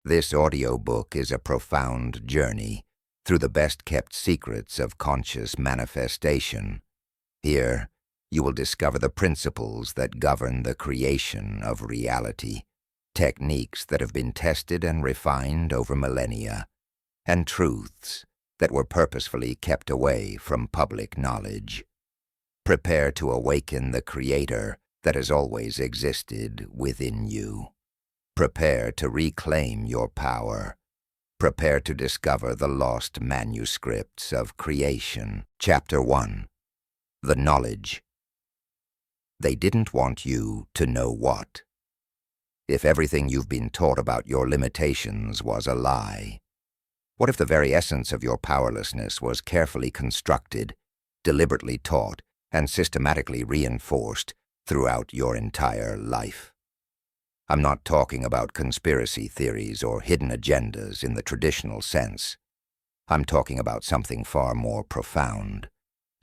This audiobook is a profound journey through the best-kept secrets of conscious manifestation. Here, you will discover the principles that govern the creation of reality, techniques that have been tested and refined over millennia, and truths that were purposefully kept away from public knowledge. Prepare to awaken the creator that has always existed within you. Prepare to reclaim your power. Prepare to discover the lost manuscripts of creation. Chapter 1. The Knowledge. They didn't want you to know what. If everything you've been taught about your limitations was a lie, what if the very essence of your powerlessness was carefully constructed, deliberately taught, and systematically reinforced throughout your entire life? I'm not talking about conspiracy theories or hidden agendas in the traditional sense. I'm talking about something far more profound,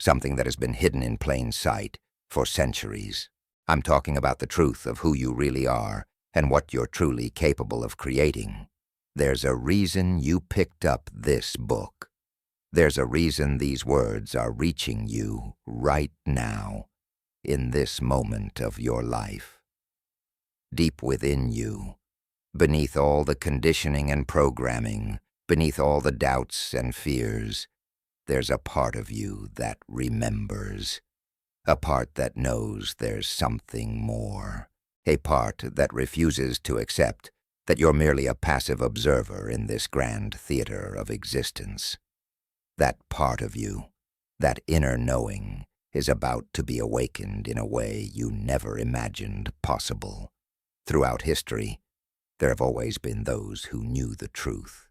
something that has been hidden in plain sight for centuries. I'm talking about the truth of who you really are and what you're truly capable of creating. There's a reason you picked up this book. There's a reason these words are reaching you right now, in this moment of your life. Deep within you, beneath all the conditioning and programming, beneath all the doubts and fears, there's a part of you that remembers, a part that knows there's something more, a part that refuses to accept that you're merely a passive observer in this grand theater of existence. That part of you, that inner knowing, is about to be awakened in a way you never imagined possible. Throughout history, there have always been those who knew the truth.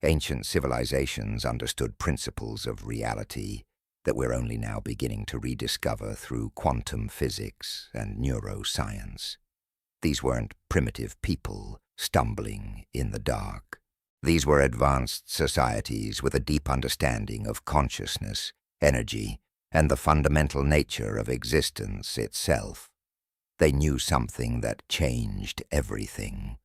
Ancient civilizations understood principles of reality that we're only now beginning to rediscover through quantum physics and neuroscience. These weren't primitive people stumbling in the dark. These were advanced societies with a deep understanding of consciousness, energy, and the fundamental nature of existence itself. They knew something that changed everything.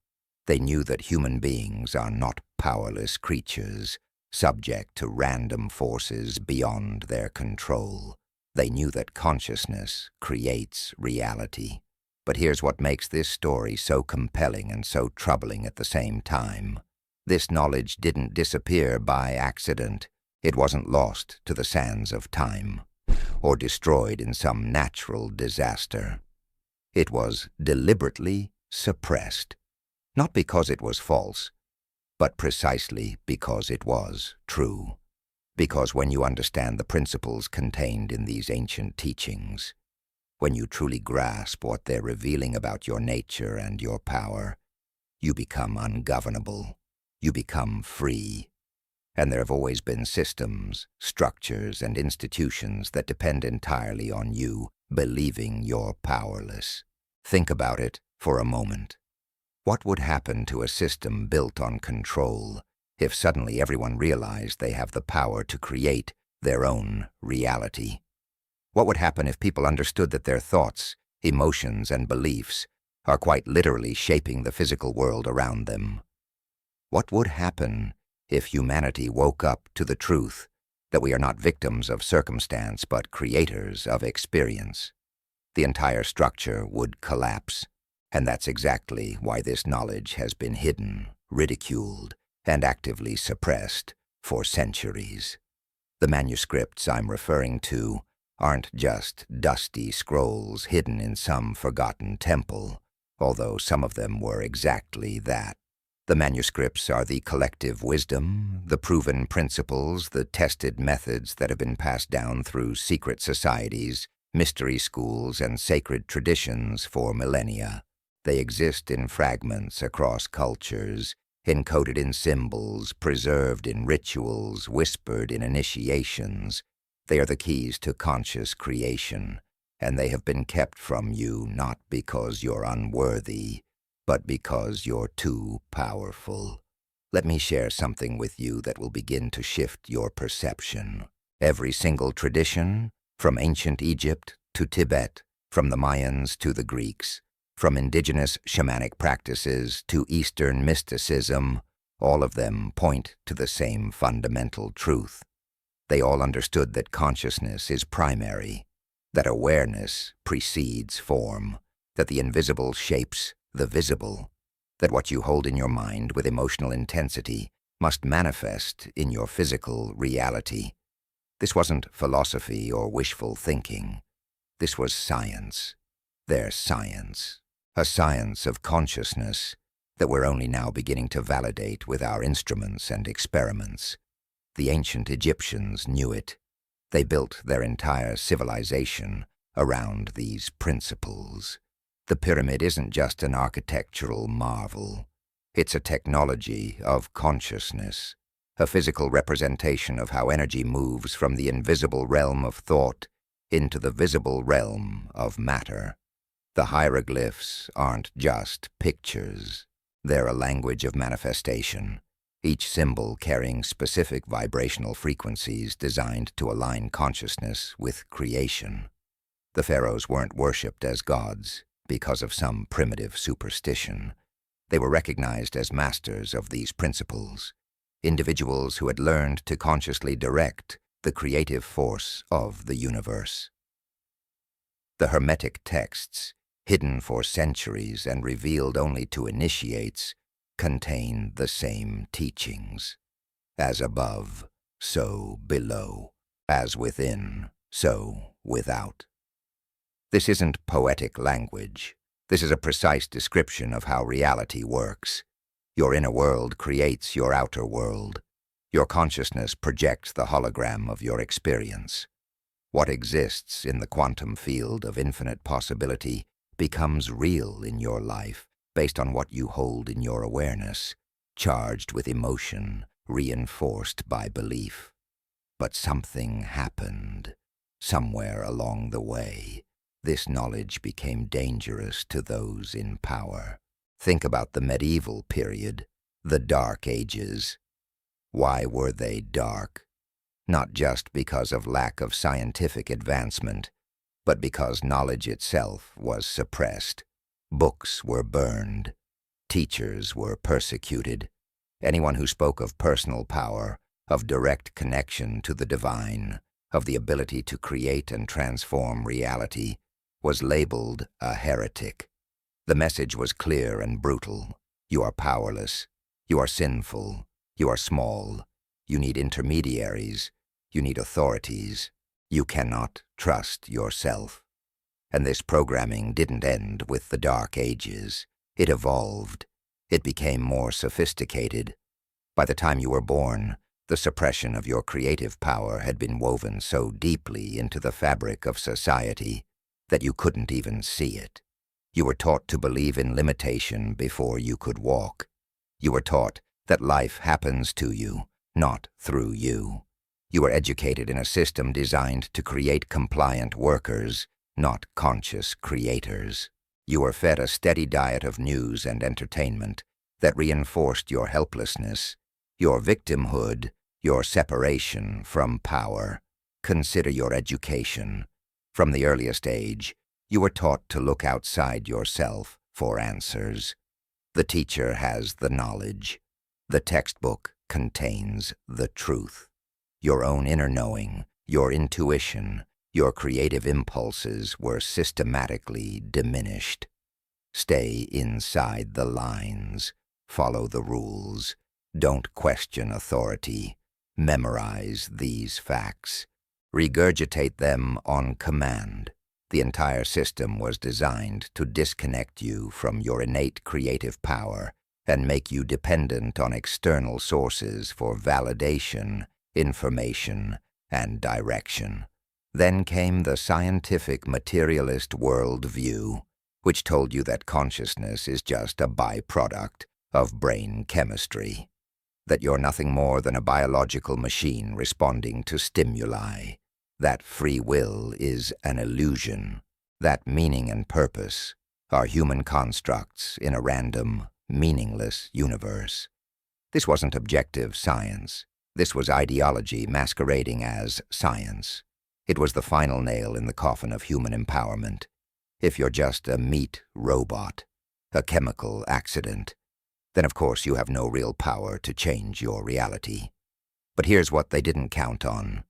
They knew that human beings are not powerless creatures, subject to random forces beyond their control. They knew that consciousness creates reality. But here's what makes this story so compelling and so troubling at the same time. This knowledge didn't disappear by accident. It wasn't lost to the sands of time, or destroyed in some natural disaster. It was deliberately suppressed, not because it was false, but precisely because it was true. Because when you understand the principles contained in these ancient teachings, when you truly grasp what they're revealing about your nature and your power, you become ungovernable, you become free. And there have always been systems, structures, and institutions that depend entirely on you believing you're powerless. Think about it for a moment. What would happen to a system built on control if suddenly everyone realized they have the power to create their own reality? What would happen if people understood that their thoughts, emotions, and beliefs are quite literally shaping the physical world around them? What would happen if humanity woke up to the truth that we are not victims of circumstance but creators of experience? The entire structure would collapse, and that's exactly why this knowledge has been hidden, ridiculed, and actively suppressed for centuries. The manuscripts I'm referring to aren't just dusty scrolls hidden in some forgotten temple, although some of them were exactly that. The manuscripts are the collective wisdom, the proven principles, the tested methods that have been passed down through secret societies, mystery schools, and sacred traditions for millennia. They exist in fragments across cultures, encoded in symbols, preserved in rituals, whispered in initiations. They are the keys to conscious creation, and they have been kept from you not because you're unworthy, but because you're too powerful. Let me share something with you that will begin to shift your perception. Every single tradition, from ancient Egypt to Tibet, from the Mayans to the Greeks, From indigenous shamanic practices to Eastern mysticism, all of them point to the same fundamental truth. They all understood that consciousness is primary, that awareness precedes form, that the invisible shapes the visible, that what you hold in your mind with emotional intensity must manifest in your physical reality. This wasn't philosophy or wishful thinking. This was science, their science, a science of consciousness that we're only now beginning to validate with our instruments and experiments. The ancient Egyptians knew it. They built their entire civilization around these principles. The pyramid isn't just an architectural marvel. It's a technology of consciousness, a physical representation of how energy moves from the invisible realm of thought into the visible realm of matter. The hieroglyphs aren't just pictures. They're a language of manifestation, each symbol carrying specific vibrational frequencies designed to align consciousness with creation. The pharaohs weren't worshipped as gods because of some primitive superstition. They were recognized as masters of these principles, individuals who had learned to consciously direct the creative force of the universe. The Hermetic texts, hidden for centuries and revealed only to initiates, contain the same teachings. As above, so below. As within, so without. This isn't poetic language. This is a precise description of how reality works. Your inner world creates your outer world. Your consciousness projects the hologram of your experience. What exists in the quantum field of infinite possibility becomes real in your life based on what you hold in your awareness, charged with emotion, reinforced by belief. But something happened. Somewhere along the way, this knowledge became dangerous to those in power. Think about the medieval period, the Dark Ages. Why were they dark? Not just because of lack of scientific advancement, but because knowledge itself was suppressed. Books were burned. Teachers were persecuted. Anyone who spoke of personal power, of direct connection to the divine, of the ability to create and transform reality, was labeled a heretic. The message was clear and brutal. You are powerless. You are sinful. You are small. You need intermediaries. You need authorities. You cannot trust yourself. And this programming didn't end with the Dark Ages. It evolved. It became more sophisticated. By the time you were born, the suppression of your creative power had been woven so deeply into the fabric of society that you couldn't even see it. You were taught to believe in limitation before you could walk. You were taught that life happens to you, not through you. You were educated in a system designed to create compliant workers, not conscious creators. You were fed a steady diet of news and entertainment that reinforced your helplessness, your victimhood, your separation from power. Consider your education. From the earliest age, you were taught to look outside yourself for answers. The teacher has the knowledge. The textbook contains the truth. Your own inner knowing, your intuition, your creative impulses were systematically diminished. Stay inside the lines. Follow the rules. Don't question authority. Memorize these facts. Regurgitate them on command. The entire system was designed to disconnect you from your innate creative power and make you dependent on external sources for validation, information, and direction. Then came the scientific materialist worldview, which told you that consciousness is just a byproduct of brain chemistry, that you're nothing more than a biological machine responding to stimuli, that free will is an illusion, that meaning and purpose are human constructs in a random, meaningless universe. This wasn't objective science. This was ideology masquerading as science. It was the final nail in the coffin of human empowerment. If you're just a meat robot, a chemical accident, then of course you have no real power to change your reality. But here's what they didn't count on.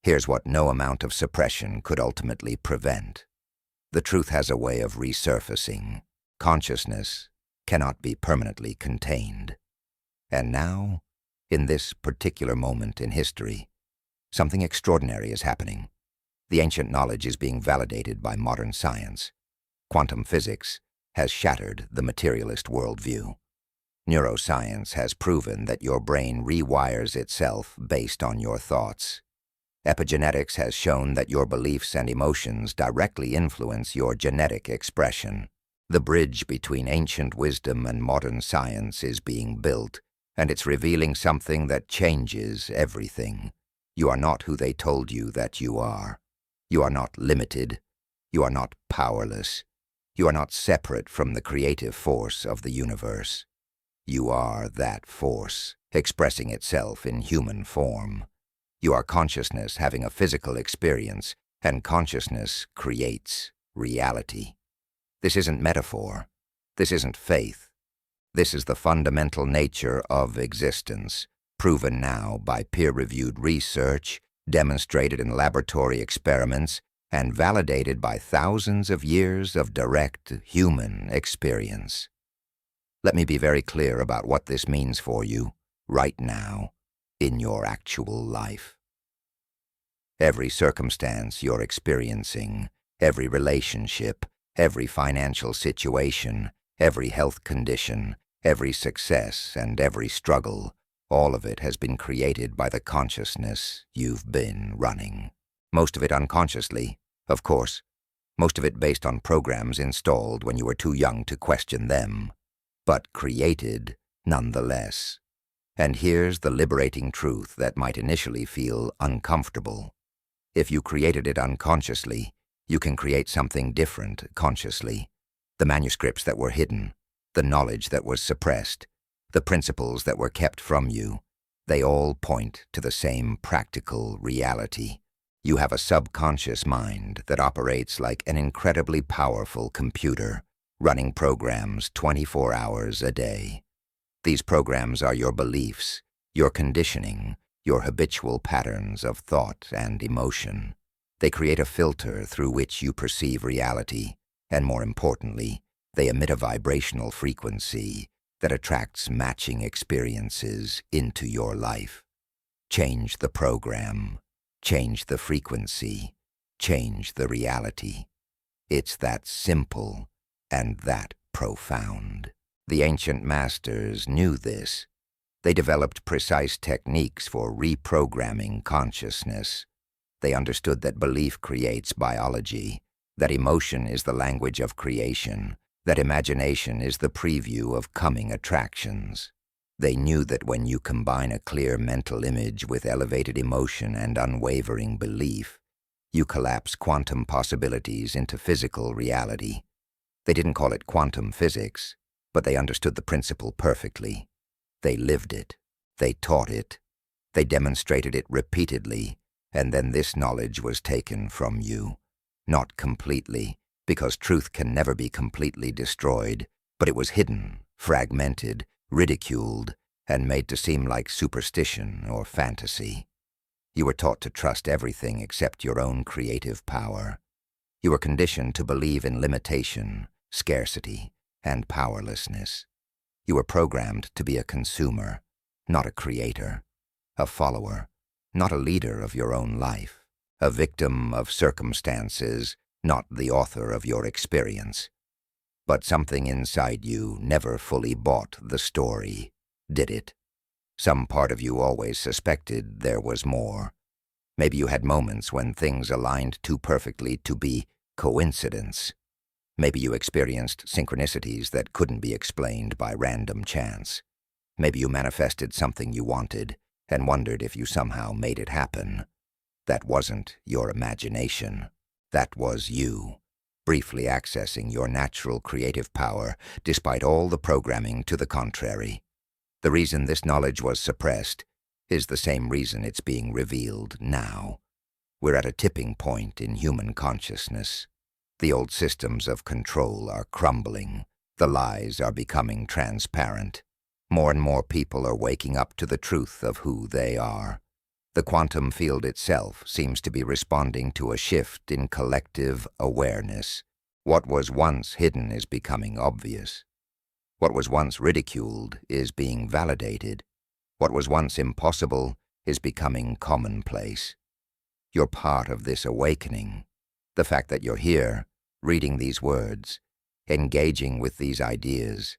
Here's what no amount of suppression could ultimately prevent. The truth has a way of resurfacing. Consciousness cannot be permanently contained. And now, in this particular moment in history, something extraordinary is happening. The ancient knowledge is being validated by modern science. Quantum physics has shattered the materialist worldview. Neuroscience has proven that your brain rewires itself based on your thoughts. Epigenetics has shown that your beliefs and emotions directly influence your genetic expression. The bridge between ancient wisdom and modern science is being built, and it's revealing something that changes everything. You are not who they told you that you are. You are not limited. You are not powerless. You are not separate from the creative force of the universe. You are that force, expressing itself in human form. You are consciousness having a physical experience, and consciousness creates reality. This isn't metaphor. This isn't faith. This is the fundamental nature of existence, proven now by peer-reviewed research, demonstrated in laboratory experiments, and validated by thousands of years of direct human experience. Let me be very clear about what this means for you, right now, in your actual life. Every circumstance you're experiencing, every relationship, every financial situation, every health condition, every success and every struggle, all of it has been created by the consciousness you've been running. Most of it unconsciously, of course. Most of it based on programs installed when you were too young to question them, but created nonetheless. And here's the liberating truth that might initially feel uncomfortable. If you created it unconsciously, you can create something different consciously. The manuscripts that were hidden, the knowledge that was suppressed, the principles that were kept from you, they all point to the same practical reality. You have a subconscious mind that operates like an incredibly powerful computer, running programs 24 hours a day. These programs are your beliefs, your conditioning, your habitual patterns of thought and emotion. They create a filter through which you perceive reality, and more importantly, they emit a vibrational frequency that attracts matching experiences into your life. Change the program, change the frequency, change the reality. It's that simple and that profound. The ancient masters knew this. They developed precise techniques for reprogramming consciousness. They understood that belief creates biology, that emotion is the language of creation, that imagination is the preview of coming attractions. They knew that when you combine a clear mental image with elevated emotion and unwavering belief, you collapse quantum possibilities into physical reality. They didn't call it quantum physics, but they understood the principle perfectly. They lived it. They taught it. They demonstrated it repeatedly, and then this knowledge was taken from you. Not completely, because truth can never be completely destroyed, but it was hidden, fragmented, ridiculed, and made to seem like superstition or fantasy. You were taught to trust everything except your own creative power. You were conditioned to believe in limitation, scarcity, and powerlessness. You were programmed to be a consumer, not a creator, a follower, not a leader of your own life, a victim of circumstances, not the author of your experience. But something inside you never fully bought the story, did it? Some part of you always suspected there was more. Maybe you had moments when things aligned too perfectly to be coincidence. Maybe you experienced synchronicities that couldn't be explained by random chance. Maybe you manifested something you wanted and wondered if you somehow made it happen. That wasn't your imagination. That was you, briefly accessing your natural creative power despite all the programming to the contrary. The reason this knowledge was suppressed is the same reason it's being revealed now. We're at a tipping point in human consciousness. The old systems of control are crumbling. The lies are becoming transparent. More and more people are waking up to the truth of who they are. The quantum field itself seems to be responding to a shift in collective awareness. What was once hidden is becoming obvious. What was once ridiculed is being validated. What was once impossible is becoming commonplace. You're part of this awakening. The fact that you're here, reading these words, engaging with these ideas,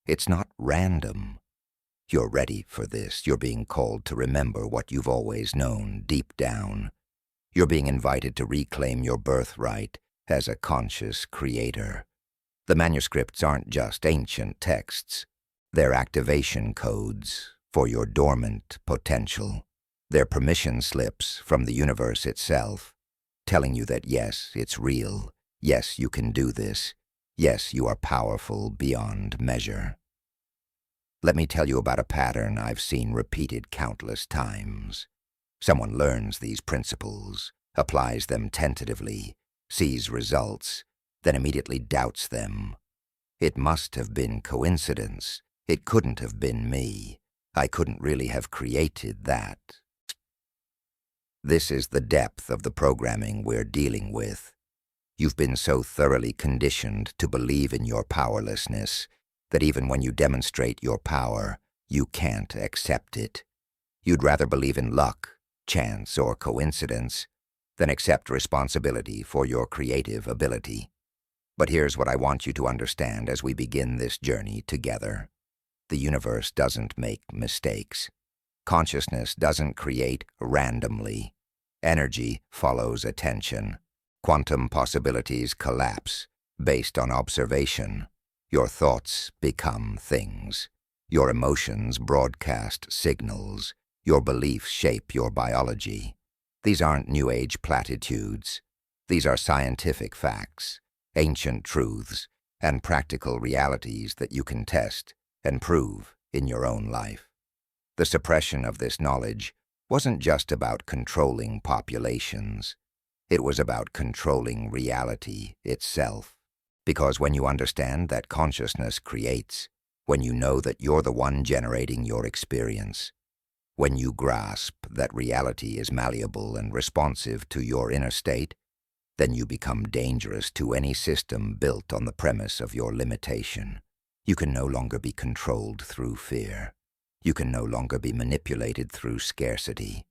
it's not random. You're ready for this. You're being called to remember what you've always known deep down. You're being invited to reclaim your birthright as a conscious creator. The manuscripts aren't just ancient texts. They're activation codes for your dormant potential. They're permission slips from the universe itself, telling you that yes, it's real. Yes, you can do this. Yes, you are powerful beyond measure. Let me tell you about a pattern I've seen repeated countless times. Someone learns these principles, applies them tentatively, sees results, then immediately doubts them. It must have been coincidence. It couldn't have been me. I couldn't really have created that. This is the depth of the programming we're dealing with. You've been so thoroughly conditioned to believe in your powerlessness that even when you demonstrate your power, you can't accept it. You'd rather believe in luck, chance, or coincidence than accept responsibility for your creative ability. But here's what I want you to understand as we begin this journey together. The universe doesn't make mistakes. Consciousness doesn't create randomly. Energy follows attention. Quantum possibilities collapse based on observation. Your thoughts become things. Your emotions broadcast signals. Your beliefs shape your biology. These aren't New Age platitudes. These are scientific facts, ancient truths, and practical realities that you can test and prove in your own life. The suppression of this knowledge wasn't just about controlling populations. It was about controlling reality itself. Because when you understand that consciousness creates, when you know that you're the one generating your experience, when you grasp that reality is malleable and responsive to your inner state, then you become dangerous to any system built on the premise of your limitation. You can no longer be controlled through fear. You can no longer be manipulated through scarcity.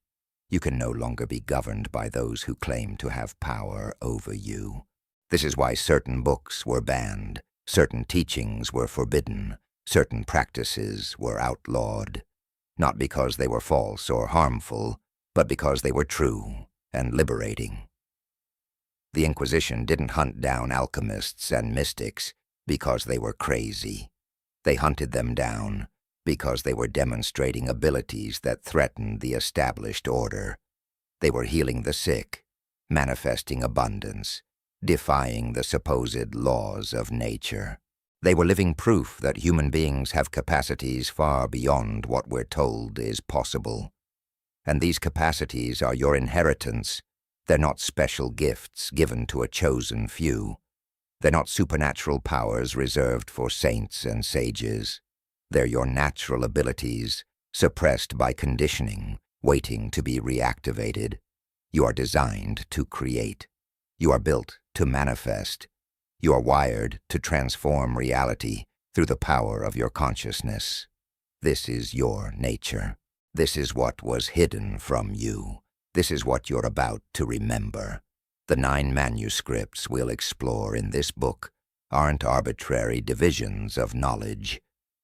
You can no longer be governed by those who claim to have power over you. This is why certain books were banned, certain teachings were forbidden, certain practices were outlawed. Not because they were false or harmful, but because they were true and liberating. The Inquisition didn't hunt down alchemists and mystics because they were crazy. They hunted them down because they were demonstrating abilities that threatened the established order. They were healing the sick, manifesting abundance, defying the supposed laws of nature. They were living proof that human beings have capacities far beyond what we're told is possible. And these capacities are your inheritance. They're not special gifts given to a chosen few. They're not supernatural powers reserved for saints and sages. They're your natural abilities, suppressed by conditioning, waiting to be reactivated. You are designed to create. You are built to manifest. You are wired to transform reality through the power of your consciousness. This is your nature. This is what was hidden from you. This is what you're about to remember. The 9 manuscripts we'll explore in this book aren't arbitrary divisions of knowledge.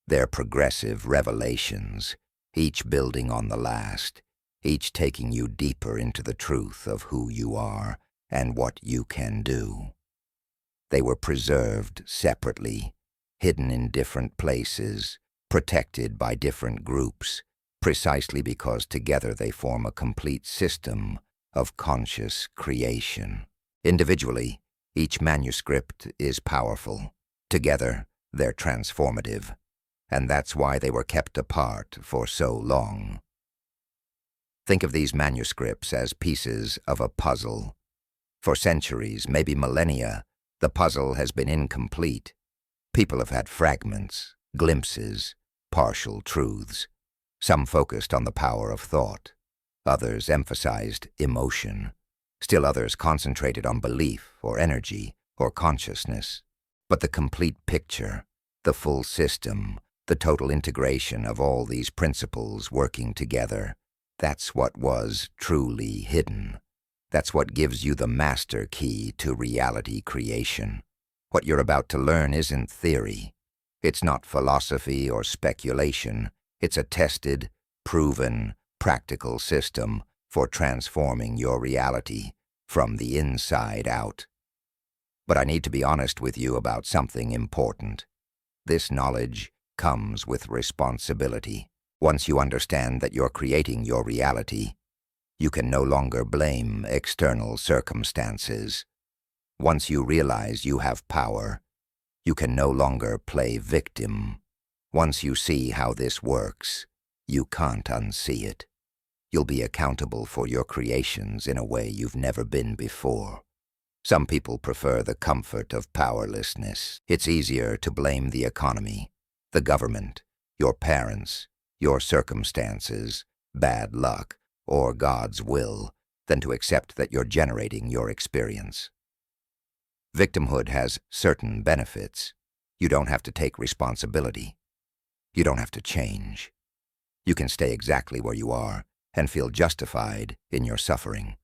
They're progressive revelations, each building on the last, each taking you deeper into the truth of who you are and what you can do. They were preserved separately, hidden in different places, protected by different groups, precisely because together they form a complete system of conscious creation. Individually, each manuscript is powerful. Together, they're transformative. And that's why they were kept apart for so long. Think of these manuscripts as pieces of a puzzle. For centuries, maybe millennia, The puzzle has been incomplete. People have had fragments, glimpses, partial truths. Some focused on the power of thought. Others emphasized emotion. Still others concentrated on belief or energy or consciousness. But the complete picture, the full system, the total integration of all these principles working together, that's what was truly hidden. That's what gives you the master key to reality creation. What you're about to learn isn't theory. It's not philosophy or speculation. It's a tested, proven, practical system for transforming your reality from the inside out. But I need to be honest with you about something important. This knowledge comes with responsibility. Once you understand that you're creating your reality, you can no longer blame external circumstances. Once you realize you have power, you can no longer play victim. Once you see how this works, you can't unsee it. You'll be accountable for your creations in a way you've never been before. Some people prefer the comfort of powerlessness. It's easier to blame the economy, the government, your parents, your circumstances, bad luck, or God's will, than to accept that you're generating your experience. Victimhood has certain benefits. You don't have to take responsibility. You don't have to change. You can stay exactly where you are and feel justified in your suffering.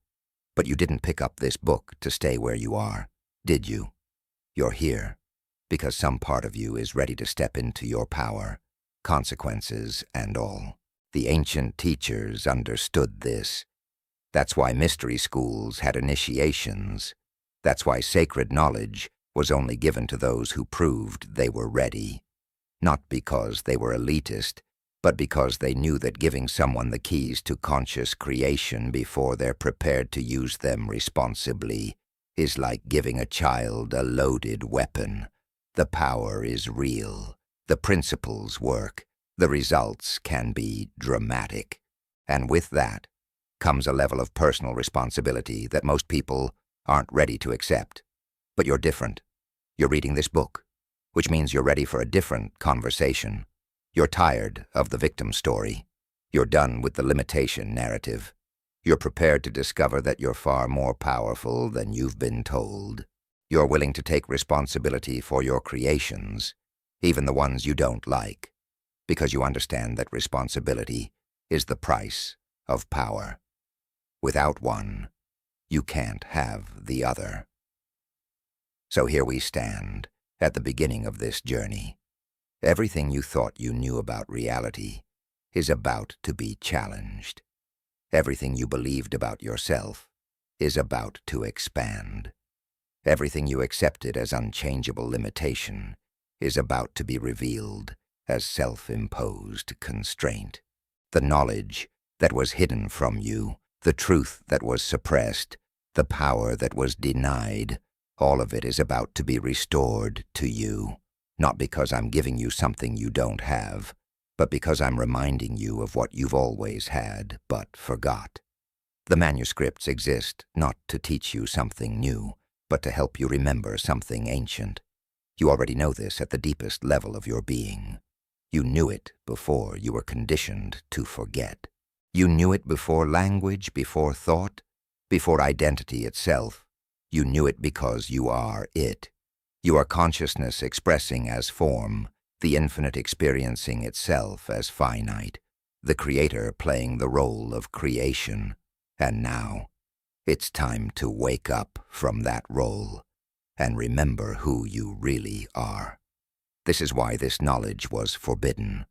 But you didn't pick up this book to stay where you are, did you? You're here because some part of you is ready to step into your power, consequences and all. The ancient teachers understood this. That's why mystery schools had initiations. That's why sacred knowledge was only given to those who proved they were ready. Not because they were elitist, but because they knew that giving someone the keys to conscious creation before they're prepared to use them responsibly is like giving a child a loaded weapon. The power is real. The principles work. The results can be dramatic. And with that comes a level of personal responsibility that most people aren't ready to accept. But you're different. You're reading this book, which means you're ready for a different conversation. You're tired of the victim story. You're done with the limitation narrative. You're prepared to discover that you're far more powerful than you've been told. You're willing to take responsibility for your creations, even the ones you don't like, because you understand that responsibility is the price of power. Without one, you can't have the other. So here we stand, at the beginning of this journey. Everything you thought you knew about reality is about to be challenged. Everything you believed about yourself is about to expand. Everything you accepted as unchangeable limitation is about to be revealed as self-imposed constraint. The knowledge that was hidden from you, the truth that was suppressed, the power that was denied, all of it is about to be restored to you. Not because I'm giving you something you don't have, but because I'm reminding you of what you've always had but forgot. The manuscripts exist not to teach you something new, but to help you remember something ancient. You already know this at the deepest level of your being. You knew it before you were conditioned to forget. You knew it before language, before thought, before identity itself. You knew it because you are it. You are consciousness expressing as form, the infinite experiencing itself as finite, the creator playing the role of creation. And now, it's time to wake up from that role and remember who you really are. This is why this knowledge was forbidden.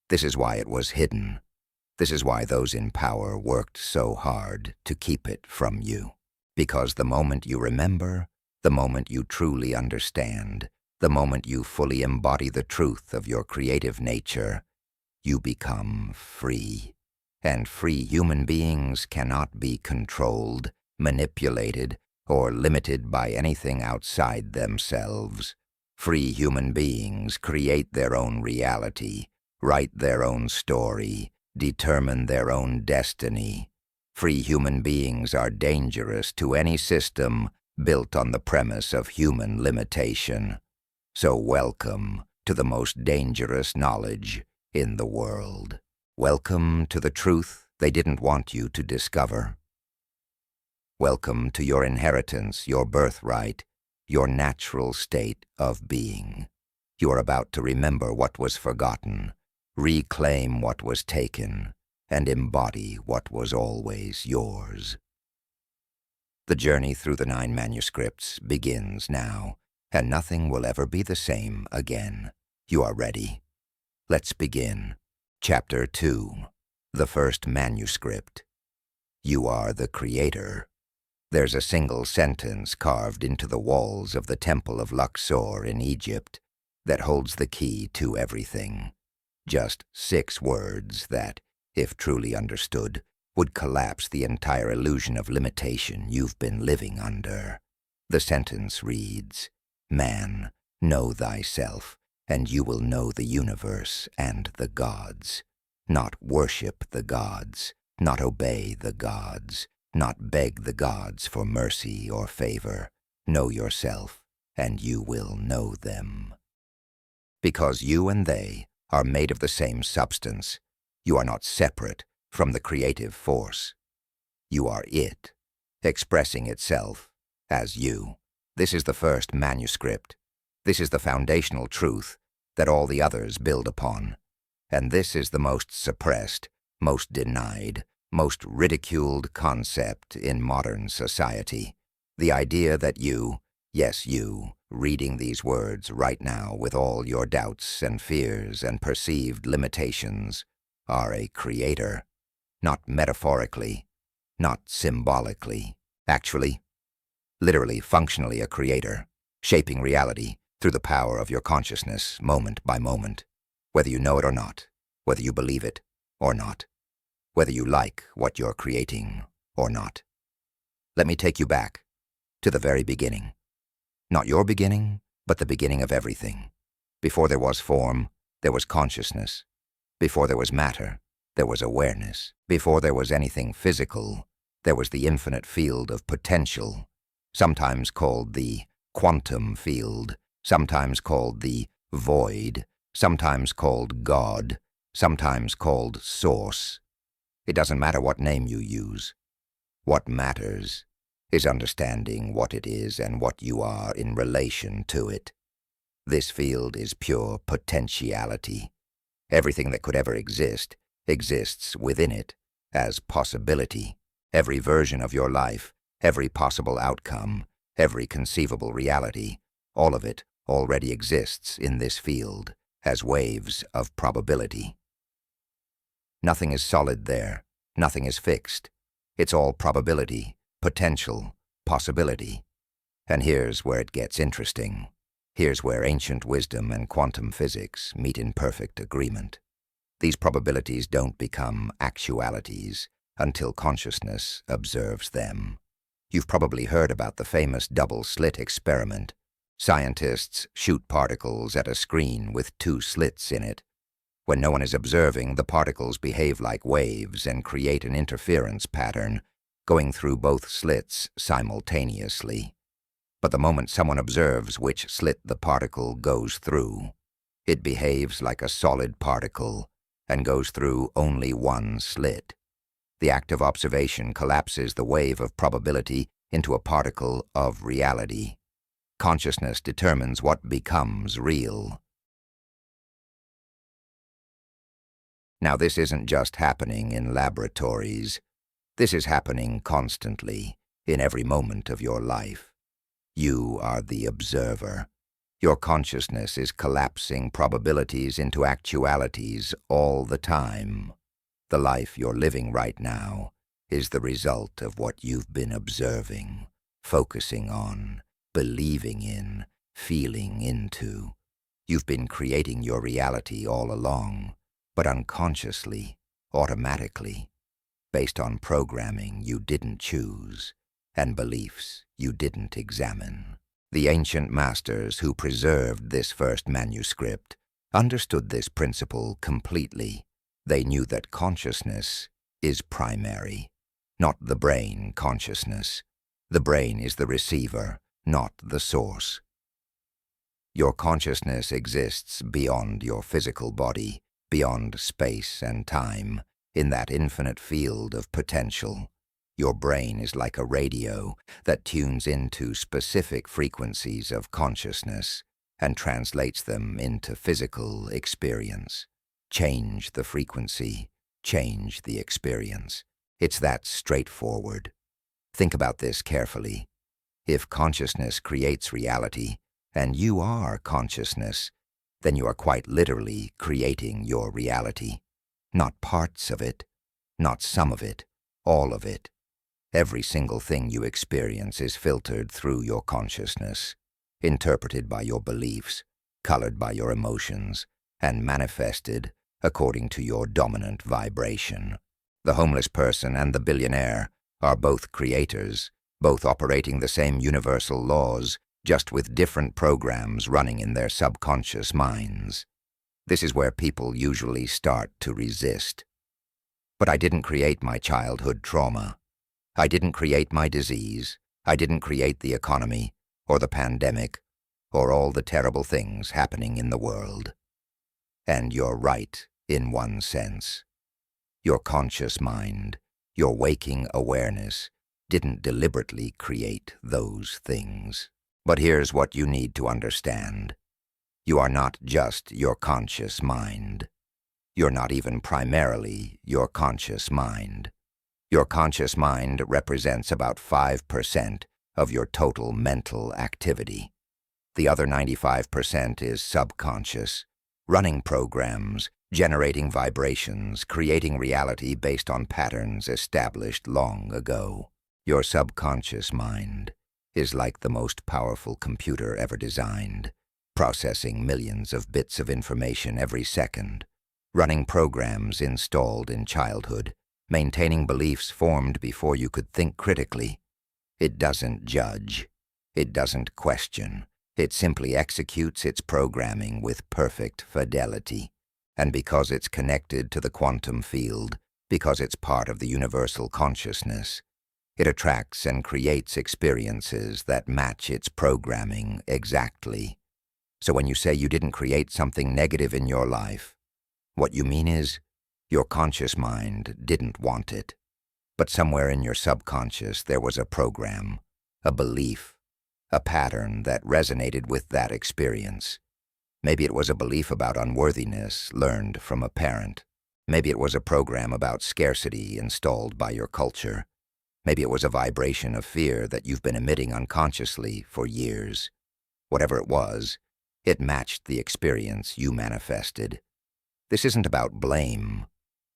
This is why it was hidden. This is why those in power worked so hard to keep it from you. Because the moment you remember, the moment you truly understand, the moment you fully embody the truth of your creative nature, you become free. And free human beings cannot be controlled, manipulated, or limited by anything outside themselves. Free human beings create their own reality, write their own story, determine their own destiny. Free human beings are dangerous to any system built on the premise of human limitation. So welcome to the most dangerous knowledge in the world. Welcome to the truth they didn't want you to discover. Welcome to your inheritance, your birthright, your natural state of being. You are about to remember what was forgotten, reclaim what was taken, and embody what was always yours. The journey through the 9 manuscripts begins now, and nothing will ever be the same again. You are ready. Let's begin. Chapter 2. The First Manuscript. You are the creator. There's a single sentence carved into the walls of the Temple of Luxor in Egypt that holds the key to everything. Just 6 words that, if truly understood, would collapse the entire illusion of limitation you've been living under. The sentence reads, "Man, know thyself, and you will know the universe and the gods. Not worship the gods, not obey the gods, not beg the gods for mercy or favor. Know yourself, and you will know them." Because you and they are made of the same substance, you are not separate from the creative force. You are it, expressing itself as you. This is the first manuscript. This is the foundational truth that all the others build upon. And this is the most suppressed, most denied, most ridiculed concept in modern society. The idea that you, yes you, reading these words right now with all your doubts and fears and perceived limitations, are a creator. Not metaphorically, not symbolically. Actually, literally, functionally a creator, shaping reality through the power of your consciousness moment by moment, whether you know it or not, whether you believe it or not, whether you like what you're creating or not. Let me take you back to the very beginning. Not your beginning, but the beginning of everything. Before there was form, there was consciousness. Before there was matter, there was awareness. Before there was anything physical, there was the infinite field of potential, sometimes called the quantum field, sometimes called the void, sometimes called God, sometimes called Source. It doesn't matter what name you use. What matters is understanding what it is and what you are in relation to it. This field is pure potentiality. Everything that could ever exist exists within it as possibility. Every version of your life, every possible outcome, every conceivable reality, all of it already exists in this field as waves of probability. Nothing is solid there. Nothing is fixed. It's all probability, potential, possibility. And here's where it gets interesting. Here's where ancient wisdom and quantum physics meet in perfect agreement. These probabilities don't become actualities until consciousness observes them. You've probably heard about the famous double-slit experiment. Scientists shoot particles at a screen with 2 slits in it. When no one is observing, the particles behave like waves and create an interference pattern, going through both slits simultaneously. But the moment someone observes which slit the particle goes through, it behaves like a solid particle and goes through only one slit. The act of observation collapses the wave of probability into a particle of reality. Consciousness determines what becomes real. Now, this isn't just happening in laboratories. This is happening constantly, in every moment of your life. You are the observer. Your consciousness is collapsing probabilities into actualities all the time. The life you're living right now is the result of what you've been observing, focusing on, believing in, feeling into. You've been creating your reality all along, but unconsciously, automatically, based on programming you didn't choose and beliefs you didn't examine. The ancient masters who preserved this first manuscript understood this principle completely. They knew that consciousness is primary, not the brain consciousness, The brain is the receiver, not the source. Your consciousness exists beyond your physical body, beyond space and time, in that infinite field of potential. Your brain is like a radio that tunes into specific frequencies of consciousness and translates them into physical experience. Change the frequency, change the experience. It's that straightforward. Think about this carefully. If consciousness creates reality, and you are consciousness, then you are quite literally creating your reality. Not parts of it, not some of it, all of it. Every single thing you experience is filtered through your consciousness, interpreted by your beliefs, colored by your emotions, and manifested according to your dominant vibration. The homeless person and the billionaire are both creators, both operating the same universal laws, just with different programs running in their subconscious minds. This is where people usually start to resist. But I didn't create my childhood trauma. I didn't create my disease. I didn't create the economy, or the pandemic, or all the terrible things happening in the world. And you're right, in one sense. Your conscious mind, your waking awareness, didn't deliberately create those things. But here's what you need to understand. You are not just your conscious mind. You're not even primarily your conscious mind. Your conscious mind represents about 5% of your total mental activity. The other 95% is subconscious, running programs, generating vibrations, creating reality based on patterns established long ago. Your subconscious mind is like the most powerful computer ever designed, processing millions of bits of information every second, running programs installed in childhood, maintaining beliefs formed before you could think critically. It doesn't judge. It doesn't question. It simply executes its programming with perfect fidelity. And because it's connected to the quantum field, because it's part of the universal consciousness, it attracts and creates experiences that match its programming exactly. So when you say you didn't create something negative in your life, what you mean is your conscious mind didn't want it. But somewhere in your subconscious there was a program, a belief, a pattern that resonated with that experience. Maybe it was a belief about unworthiness learned from a parent. Maybe it was a program about scarcity installed by your culture. Maybe it was a vibration of fear that you've been emitting unconsciously for years. Whatever it was, it matched the experience you manifested. This isn't about blame.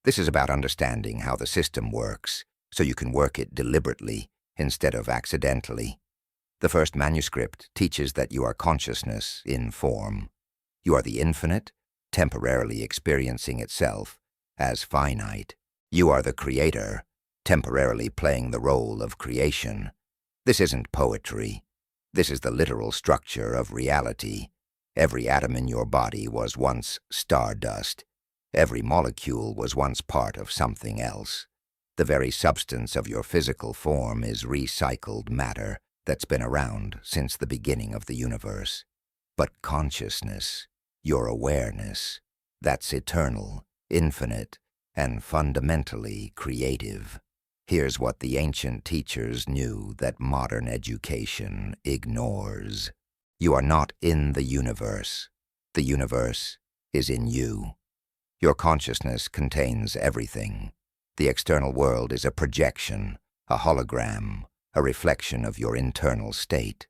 This is about understanding how the system works, so you can work it deliberately instead of accidentally. The first manuscript teaches that you are consciousness in form. You are the infinite, temporarily experiencing itself as finite. You are the creator, temporarily playing the role of creation. This isn't poetry. This is the literal structure of reality. Every atom in your body was once stardust. Every molecule was once part of something else. The very substance of your physical form is recycled matter that's been around since the beginning of the universe. But consciousness, your awareness, that's eternal, infinite, and fundamentally creative. Here's what the ancient teachers knew that modern education ignores. You are not in the universe. The universe is in you. Your consciousness contains everything. The external world is a projection, a hologram, a reflection of your internal state.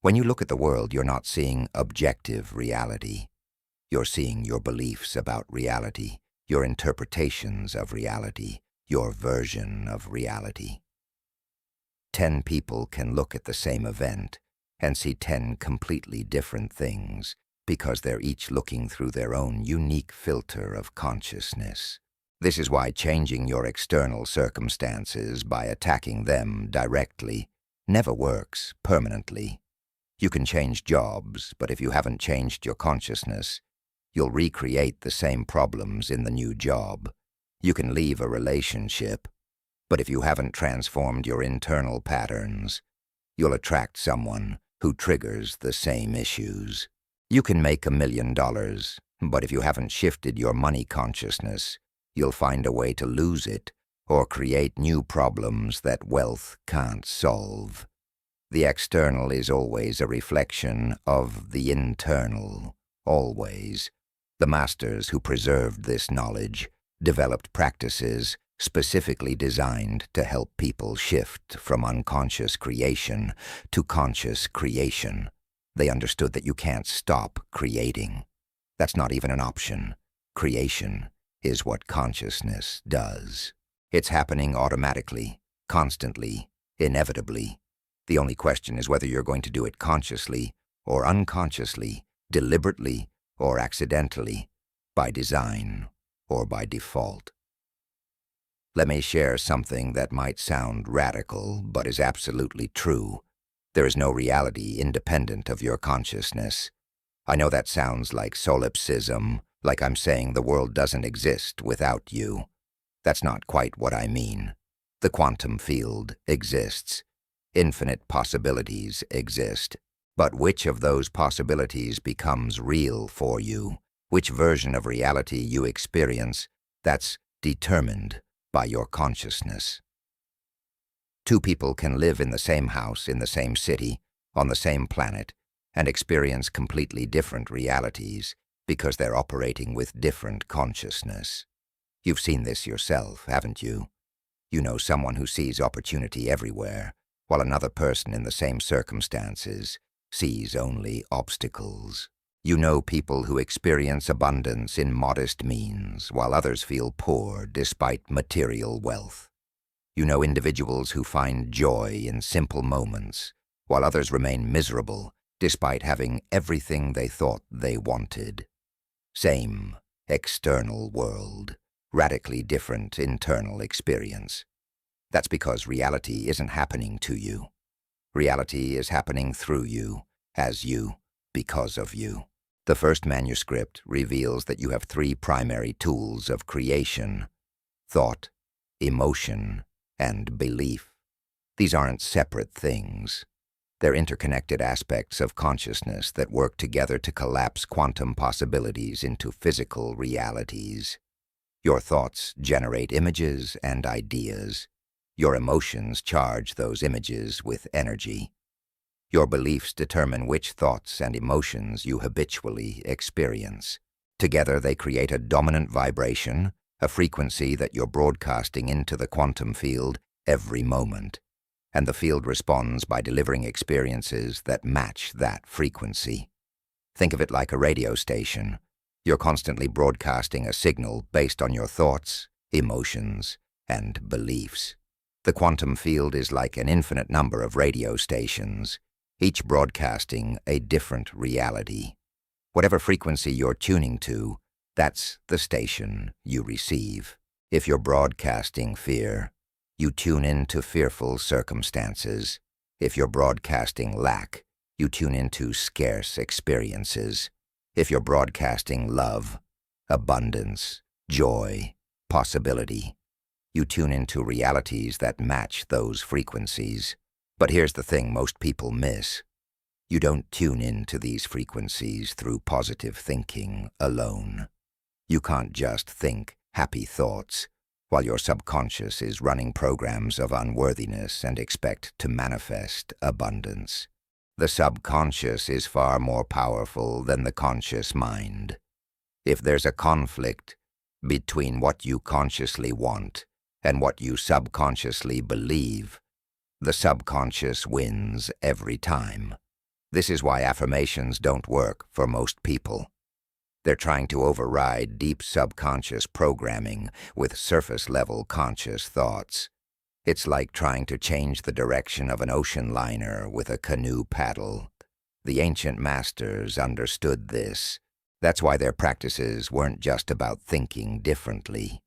When you look at the world, you're not seeing objective reality. You're seeing your beliefs about reality, your interpretations of reality, your version of reality. 10 people can look at the same event and see 10 completely different things because they're each looking through their own unique filter of consciousness. This is why changing your external circumstances by attacking them directly never works permanently. You can change jobs, but if you haven't changed your consciousness, you'll recreate the same problems in the new job. You can leave a relationship, But if you haven't transformed your internal patterns, you'll attract someone who triggers the same issues. You can make $1 million, but if you haven't shifted your money consciousness, you'll find a way to lose it or create new problems that wealth can't solve. The external is always a reflection of the internal, always. The masters who preserved this knowledge developed practices specifically designed to help people shift from unconscious creation to conscious creation. They understood that you can't stop creating. That's not even an option. Creation is what consciousness does. It's happening automatically, constantly, inevitably. The only question is whether you're going to do it consciously or unconsciously, deliberately or accidentally, by design or by default. Let me share something that might sound radical, but is absolutely true. There is no reality independent of your consciousness. I know that sounds like solipsism, like I'm saying the world doesn't exist without you. That's not quite what I mean. The quantum field exists. Infinite possibilities exist. But which of those possibilities becomes real for you? Which version of reality you experience, that's determined by your consciousness. Two people can live in the same house, in the same city, on the same planet, and experience completely different realities because they're operating with different consciousness. You've seen this yourself, haven't you? You know someone who sees opportunity everywhere, while another person in the same circumstances sees only obstacles. You know people who experience abundance in modest means, while others feel poor despite material wealth. You know individuals who find joy in simple moments, while others remain miserable despite having everything they thought they wanted. Same external world, radically different internal experience. That's because reality isn't happening to you. Reality is happening through you, as you, because of you. The first manuscript reveals that you have 3 primary tools of creation: thought, emotion, and belief. These aren't separate things. They're interconnected aspects of consciousness that work together to collapse quantum possibilities into physical realities. Your thoughts generate images and ideas. Your emotions charge those images with energy. Your beliefs determine which thoughts and emotions you habitually experience. Together they create a dominant vibration, a frequency that you're broadcasting into the quantum field every moment. And the field responds by delivering experiences that match that frequency. Think of it like a radio station. You're constantly broadcasting a signal based on your thoughts, emotions, and beliefs. The quantum field is like an infinite number of radio stations, each broadcasting a different reality. Whatever frequency you're tuning to, that's the station you receive. If you're broadcasting fear, you tune into fearful circumstances. If you're broadcasting lack, you tune into scarce experiences. If you're broadcasting love, abundance, joy, possibility, you tune into realities that match those frequencies. But here's the thing most people miss. You don't tune into these frequencies through positive thinking alone. You can't just think happy thoughts while your subconscious is running programs of unworthiness and expect to manifest abundance. The subconscious is far more powerful than the conscious mind. If there's a conflict between what you consciously want and what you subconsciously believe, the subconscious wins every time. This is why affirmations don't work for most people. They're trying to override deep subconscious programming with surface-level conscious thoughts. It's like trying to change the direction of an ocean liner with a canoe paddle. The ancient masters understood this. That's why their practices weren't just about thinking differently.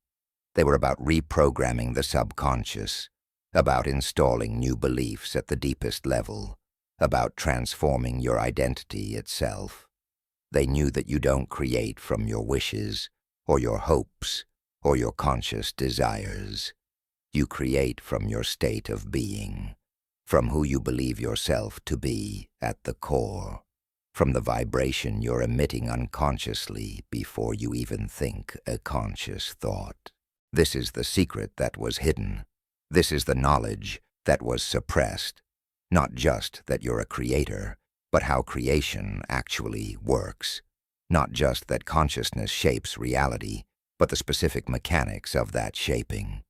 They were about reprogramming the subconscious, about installing new beliefs at the deepest level, about transforming your identity itself. They knew that you don't create from your wishes, or your hopes, or your conscious desires. You create from your state of being, from who you believe yourself to be at the core, from the vibration you're emitting unconsciously before you even think a conscious thought. This is the secret that was hidden. This is the knowledge that was suppressed. Not just that you're a creator, but how creation actually works. Not just that consciousness shapes reality, but the specific mechanics of that shaping.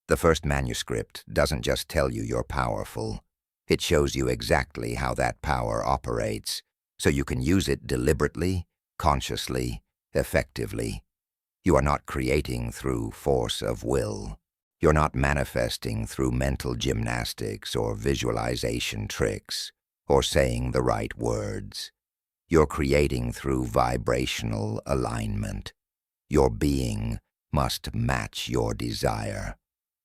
The first manuscript doesn't just tell you you're powerful. It shows you exactly how that power operates, so you can use it deliberately, consciously, effectively. You are not creating through force of will. You're not manifesting through mental gymnastics or visualization tricks, or saying the right words. You're creating through vibrational alignment. Your being must match your desire.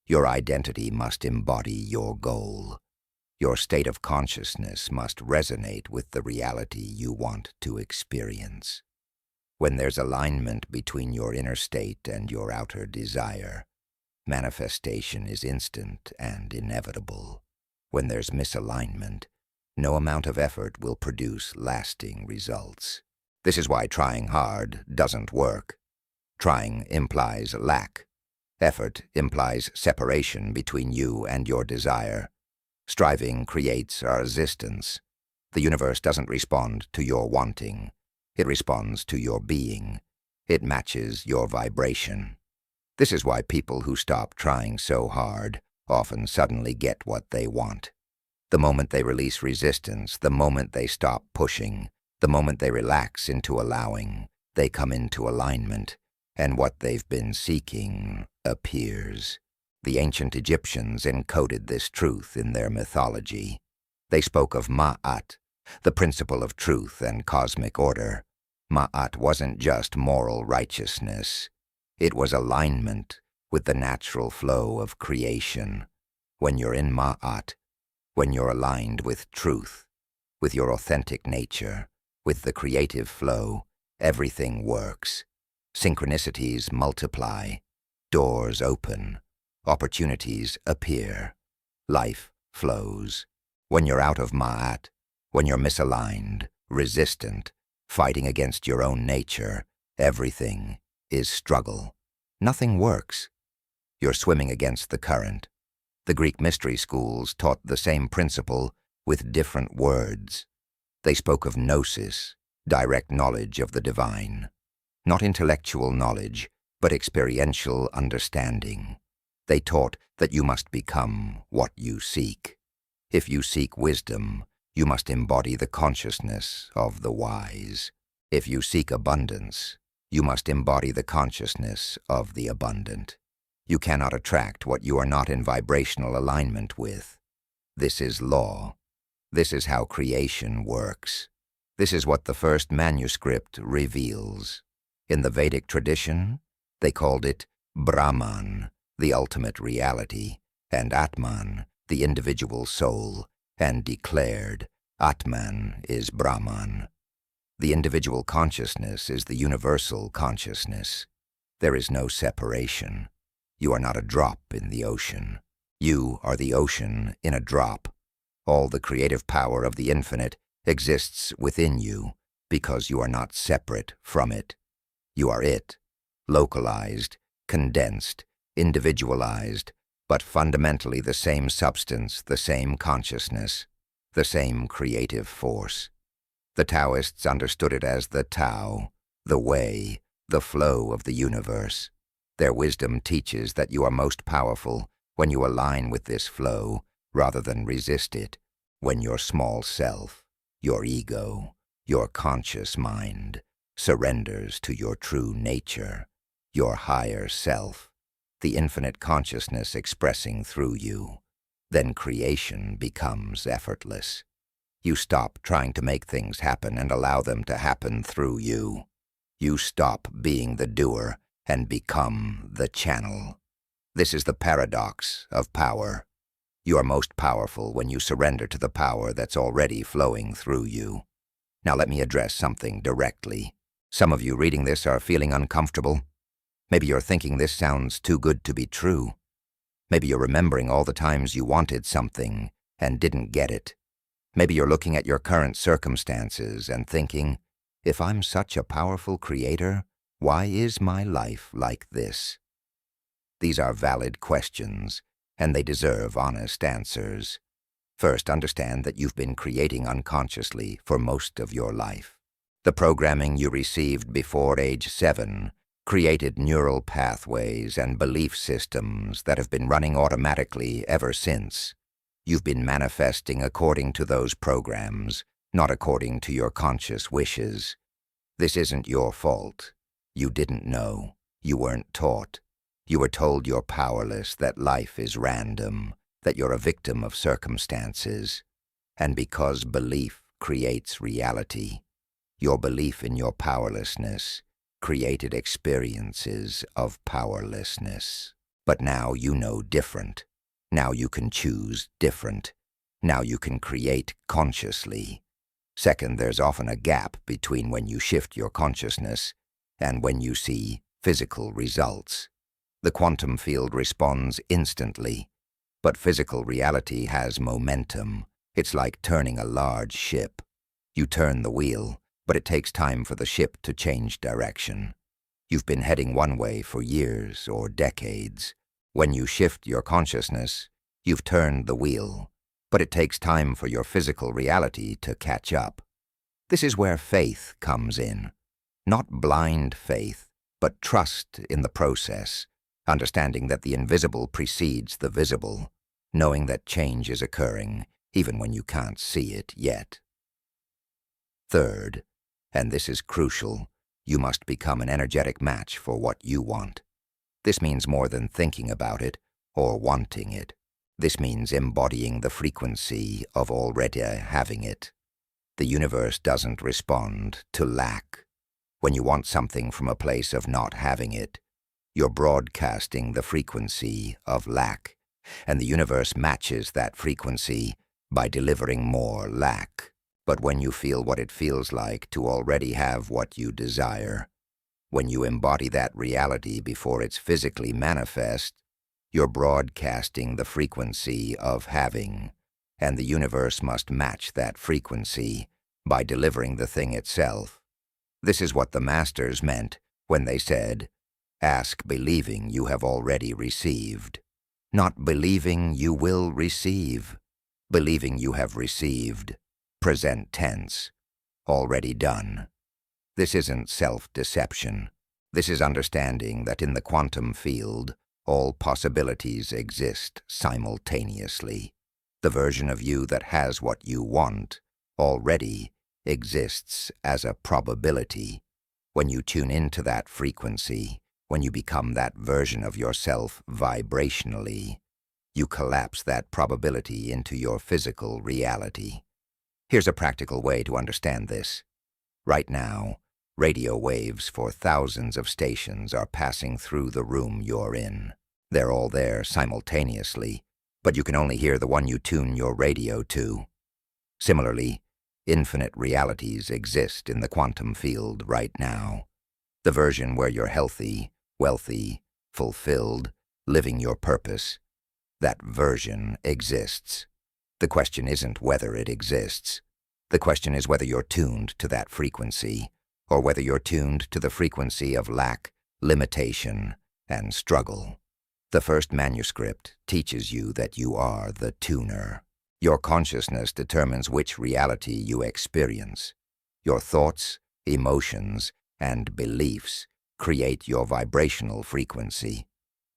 Your identity must embody your goal. Your state of consciousness must resonate with the reality you want to experience. When there's alignment between your inner state and your outer desire, manifestation is instant and inevitable. When there's misalignment, no amount of effort will produce lasting results. This is why trying hard doesn't work. Trying implies lack. Effort implies separation between you and your desire. Striving creates a resistance. The universe doesn't respond to your wanting. It responds to your being. It matches your vibration. This is why people who stop trying so hard often suddenly get what they want. The moment they release resistance, the moment they stop pushing, the moment they relax into allowing, they come into alignment, and what they've been seeking appears. The ancient Egyptians encoded this truth in their mythology. They spoke of Ma'at, the principle of truth and cosmic order. Ma'at wasn't just moral righteousness. It was alignment with the natural flow of creation. When you're in Ma'at, when you're aligned with truth, with your authentic nature, with the creative flow, everything works. Synchronicities multiply, doors open, opportunities appear, life flows. When you're out of Ma'at, when you're misaligned, resistant, fighting against your own nature, everything is struggle. Nothing works. You're swimming against the current. The Greek mystery schools taught the same principle with different words. They spoke of gnosis, direct knowledge of the divine. Not intellectual knowledge, but experiential understanding. They taught that you must become what you seek. If you seek wisdom, you must embody the consciousness of the wise. If you seek abundance, you must embody the consciousness of the abundant. You cannot attract what you are not in vibrational alignment with. This is law. This is how creation works. This is what the first manuscript reveals. In the Vedic tradition, they called it Brahman, the ultimate reality, and Atman, the individual soul, and declared, Atman is Brahman. The individual consciousness is the universal consciousness. There is no separation. You are not a drop in the ocean. You are the ocean in a drop. All the creative power of the infinite exists within you because you are not separate from it. You are it, localized, condensed, individualized, but fundamentally the same substance, the same consciousness, the same creative force. The Taoists understood it as the Tao, the way, the flow of the universe. Their wisdom teaches that you are most powerful when you align with this flow rather than resist it, when your small self, your ego, your conscious mind surrenders to your true nature, your higher self, the infinite consciousness expressing through you. Then creation becomes effortless. You stop trying to make things happen and allow them to happen through you. You stop being the doer and become the channel. This is the paradox of power. You are most powerful when you surrender to the power that's already flowing through you. Now let me address something directly. Some of you reading this are feeling uncomfortable. Maybe you're thinking this sounds too good to be true. Maybe you're remembering all the times you wanted something and didn't get it. Maybe you're looking at your current circumstances and thinking, if I'm such a powerful creator, why is my life like this? These are valid questions, and they deserve honest answers. First, understand that you've been creating unconsciously for most of your life. The programming you received before age 7 created neural pathways and belief systems that have been running automatically ever since. You've been manifesting according to those programs, not according to your conscious wishes. This isn't your fault. You didn't know. You weren't taught. You were told you're powerless, that life is random, that you're a victim of circumstances. And because belief creates reality, your belief in your powerlessness created experiences of powerlessness. But now you know different. Now you can choose different. Now you can create consciously. Second, there's often a gap between when you shift your consciousness and when you see physical results. The quantum field responds instantly, but physical reality has momentum. It's like turning a large ship. You turn the wheel, but it takes time for the ship to change direction. You've been heading one way for years or decades. When you shift your consciousness, you've turned the wheel, but it takes time for your physical reality to catch up. This is where faith comes in. Not blind faith, but trust in the process, understanding that the invisible precedes the visible, knowing that change is occurring even when you can't see it yet. Third, and this is crucial, you must become an energetic match for what you want. This means more than thinking about it or wanting it. This means embodying the frequency of already having it. The universe doesn't respond to lack. When you want something from a place of not having it, you're broadcasting the frequency of lack, and the universe matches that frequency by delivering more lack. But when you feel what it feels like to already have what you desire, when you embody that reality before it's physically manifest, you're broadcasting the frequency of having, and the universe must match that frequency by delivering the thing itself. This is what the masters meant when they said, "Ask believing you have already received." Not believing you will receive, believing you have received. Present tense, already done. This isn't self-deception. This is understanding that in the quantum field, all possibilities exist simultaneously. The version of you that has what you want already exists as a probability. When you tune into that frequency, when you become that version of yourself vibrationally, you collapse that probability into your physical reality. Here's a practical way to understand this. Right now, radio waves for thousands of stations are passing through the room you're in. They're all there simultaneously, but you can only hear the one you tune your radio to. Similarly, infinite realities exist in the quantum field right now. The version where you're healthy, wealthy, fulfilled, living your purpose, that version exists. The question isn't whether it exists. The question is whether you're tuned to that frequency, or whether you're tuned to the frequency of lack, limitation, and struggle. The first manuscript teaches you that you are the tuner. Your consciousness determines which reality you experience. Your thoughts, emotions, and beliefs create your vibrational frequency.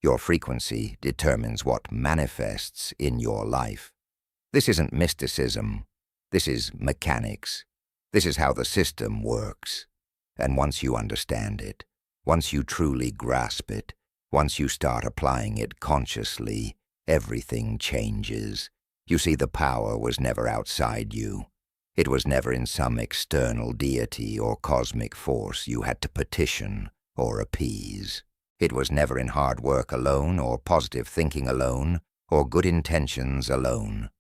Your frequency determines what manifests in your life. This isn't mysticism. This is mechanics. This is how the system works. And once you understand it, once you truly grasp it, once you start applying it consciously, everything changes. You see, the power was never outside you. It was never in some external deity or cosmic force you had to petition or appease. It was never in hard work alone, or positive thinking alone, or good intentions alone.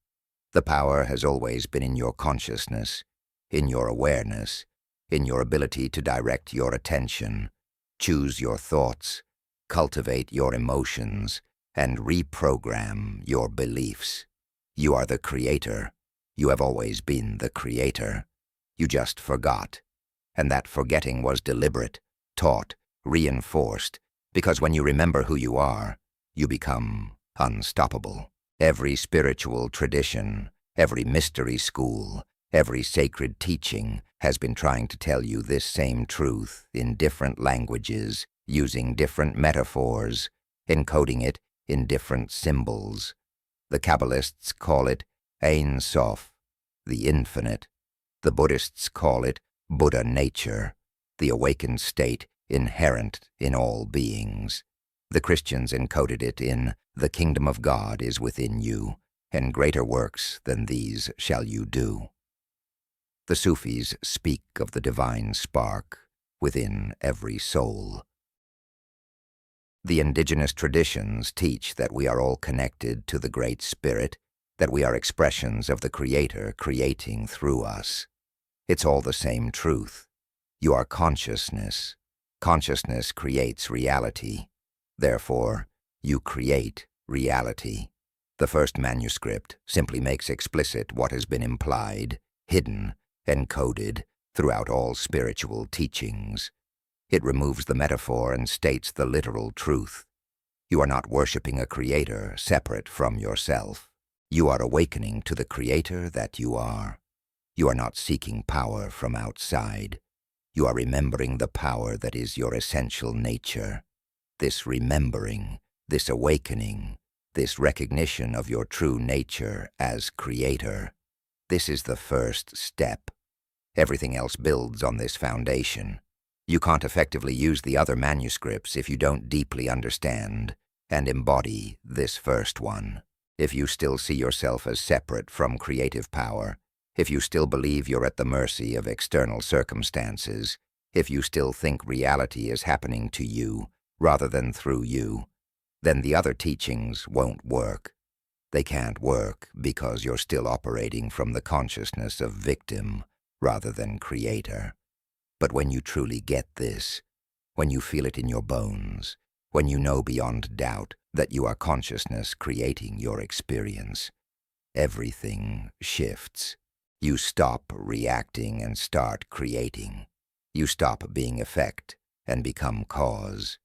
The power has always been in your consciousness, in your awareness, in your ability to direct your attention, choose your thoughts, cultivate your emotions, and reprogram your beliefs. You are the creator. You have always been the creator. You just forgot. And that forgetting was deliberate, taught, reinforced, because when you remember who you are, you become unstoppable. Every spiritual tradition, every mystery school, every sacred teaching has been trying to tell you this same truth in different languages, using different metaphors, encoding it in different symbols. The Kabbalists call it Ein Sof, the infinite. The Buddhists call it Buddha nature, the awakened state inherent in all beings. The Christians encoded it in the kingdom of God is within you, and greater works than these shall you do. The Sufis speak of the divine spark within every soul. The indigenous traditions teach that we are all connected to the Great Spirit, that we are expressions of the Creator creating through us. It's all the same truth. You are consciousness. Consciousness creates reality. Therefore, you create reality. The first manuscript simply makes explicit what has been implied, hidden, encoded throughout all spiritual teachings. It removes the metaphor and states the literal truth. You are not worshipping a creator separate from yourself. You are awakening to the creator that you are. You are not seeking power from outside. You are remembering the power that is your essential nature. This remembering, this awakening, this recognition of your true nature as creator, this is the first step. Everything else builds on this foundation. You can't effectively use the other manuscripts if you don't deeply understand and embody this first one. If you still see yourself as separate from creative power, if you still believe you're at the mercy of external circumstances, if you still think reality is happening to you rather than through you, then the other teachings won't work. They can't work because you're still operating from the consciousness of victim rather than creator. But when you truly get this, when you feel it in your bones, when you know beyond doubt that you are consciousness creating your experience, everything shifts. You stop reacting and start creating. You stop being effect and become cause.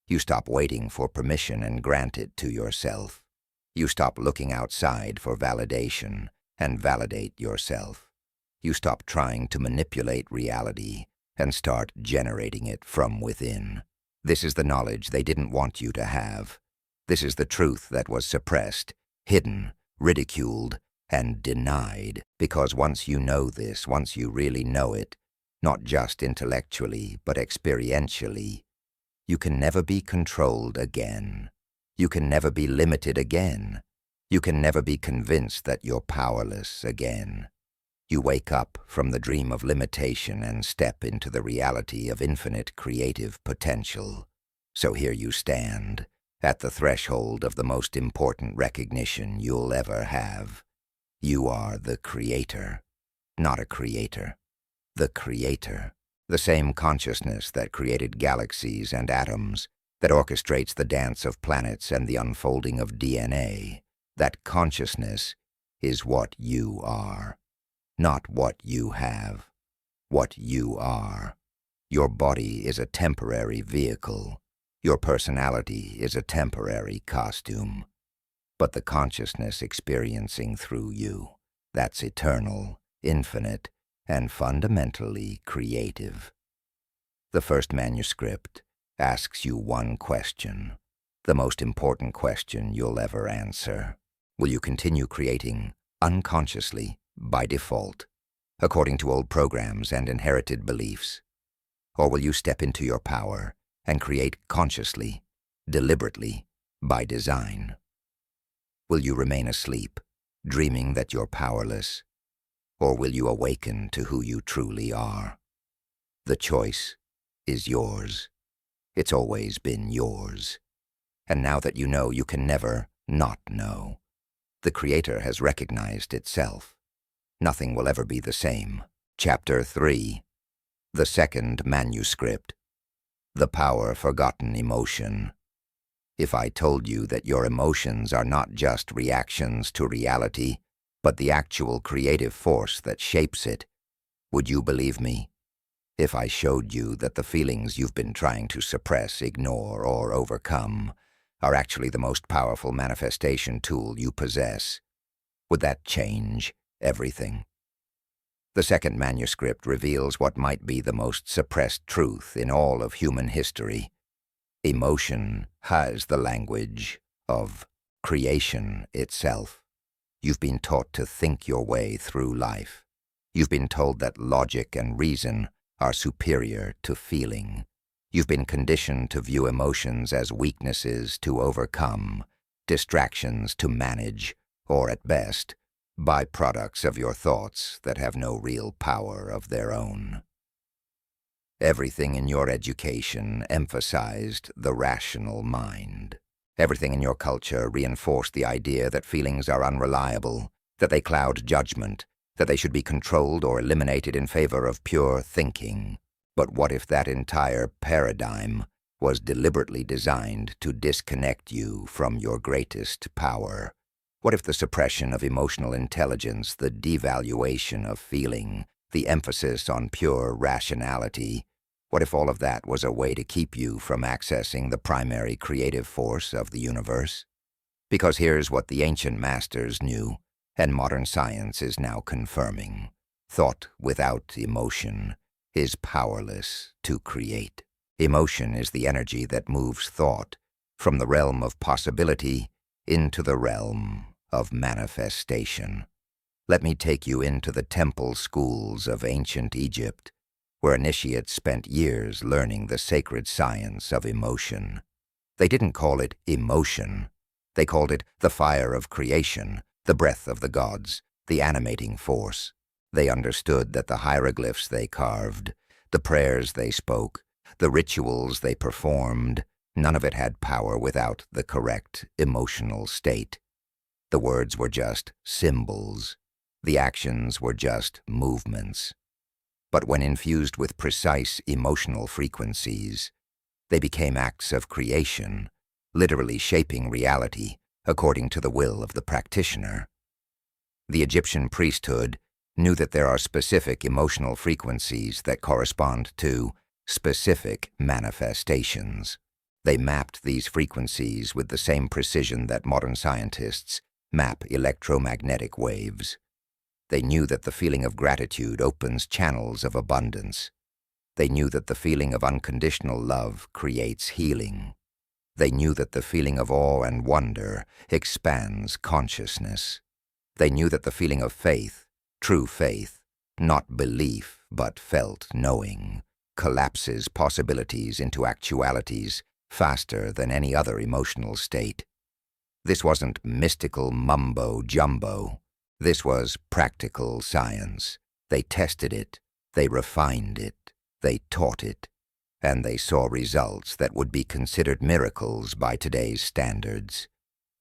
You stop waiting for permission and grant it to yourself. You stop looking outside for validation and validate yourself. You stop trying to manipulate reality and start generating it from within. This is the knowledge they didn't want you to have. This is the truth that was suppressed, hidden, ridiculed, and denied, because once you know this, once you really know it, not just intellectually, but experientially, you can never be controlled again. You can never be limited again. You can never be convinced that you're powerless again. You wake up from the dream of limitation and step into the reality of infinite creative potential. So here you stand, at the threshold of the most important recognition you'll ever have. You are the creator, not a creator. The creator, the same consciousness that created galaxies and atoms, that orchestrates the dance of planets and the unfolding of DNA. That consciousness is what you are. Not what you have, what you are. Your body is a temporary vehicle. Your personality is a temporary costume. But the consciousness experiencing through you, that's eternal, infinite, and fundamentally creative. The first manuscript asks you one question, the most important question you'll ever answer. Will you continue creating unconsciously, by default, according to old programs and inherited beliefs? Or will you step into your power and create consciously, deliberately, by design? Will you remain asleep, dreaming that you're powerless? Or will you awaken to who you truly are? The choice is yours. It's always been yours. And now that you know, you can never not know. The Creator has recognized itself. Nothing will ever be the same. Chapter 3. The second manuscript. The power-forgotten emotion. If I told you that your emotions are not just reactions to reality, but the actual creative force that shapes it, would you believe me? If I showed you that the feelings you've been trying to suppress, ignore, or overcome are actually the most powerful manifestation tool you possess, would that change everything? The second manuscript reveals what might be the most suppressed truth in all of human history. Emotion has the language of creation itself. You've been taught to think your way through life. You've been told that logic and reason are superior to feeling. You've been conditioned to view emotions as weaknesses to overcome, distractions to manage, or at best, byproducts of your thoughts that have no real power of their own. Everything in your education emphasized the rational mind. Everything in your culture reinforced the idea that feelings are unreliable, that they cloud judgment, that they should be controlled or eliminated in favor of pure thinking. But what if that entire paradigm was deliberately designed to disconnect you from your greatest power? What if the suppression of emotional intelligence, the devaluation of feeling, the emphasis on pure rationality, what if all of that was a way to keep you from accessing the primary creative force of the universe? Because here's what the ancient masters knew, and modern science is now confirming. Thought without emotion is powerless to create. Emotion is the energy that moves thought from the realm of possibility into the realm of manifestation. Let me take you into the temple schools of ancient Egypt, where initiates spent years learning the sacred science of emotion. They didn't call it emotion. They called it the fire of creation, the breath of the gods, the animating force. They understood that the hieroglyphs they carved, the prayers they spoke, the rituals they performed, none of it had power without the correct emotional state. The words were just symbols. The actions were just movements. But when infused with precise emotional frequencies, they became acts of creation, literally shaping reality according to the will of the practitioner. The Egyptian priesthood knew that there are specific emotional frequencies that correspond to specific manifestations. They mapped these frequencies with the same precision that modern scientists map electromagnetic waves. They knew that the feeling of gratitude opens channels of abundance. They knew that the feeling of unconditional love creates healing. They knew that the feeling of awe and wonder expands consciousness. They knew that the feeling of faith, true faith, not belief but felt knowing, collapses possibilities into actualities faster than any other emotional state. This wasn't mystical mumbo-jumbo. This was practical science. They tested it, they refined it, they taught it, and they saw results that would be considered miracles by today's standards.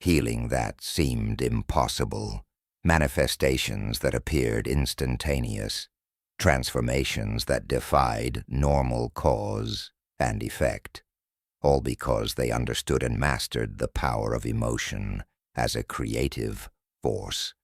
Healing that seemed impossible, manifestations that appeared instantaneous, transformations that defied normal cause and effect, all because they understood and mastered the power of emotion as a creative force.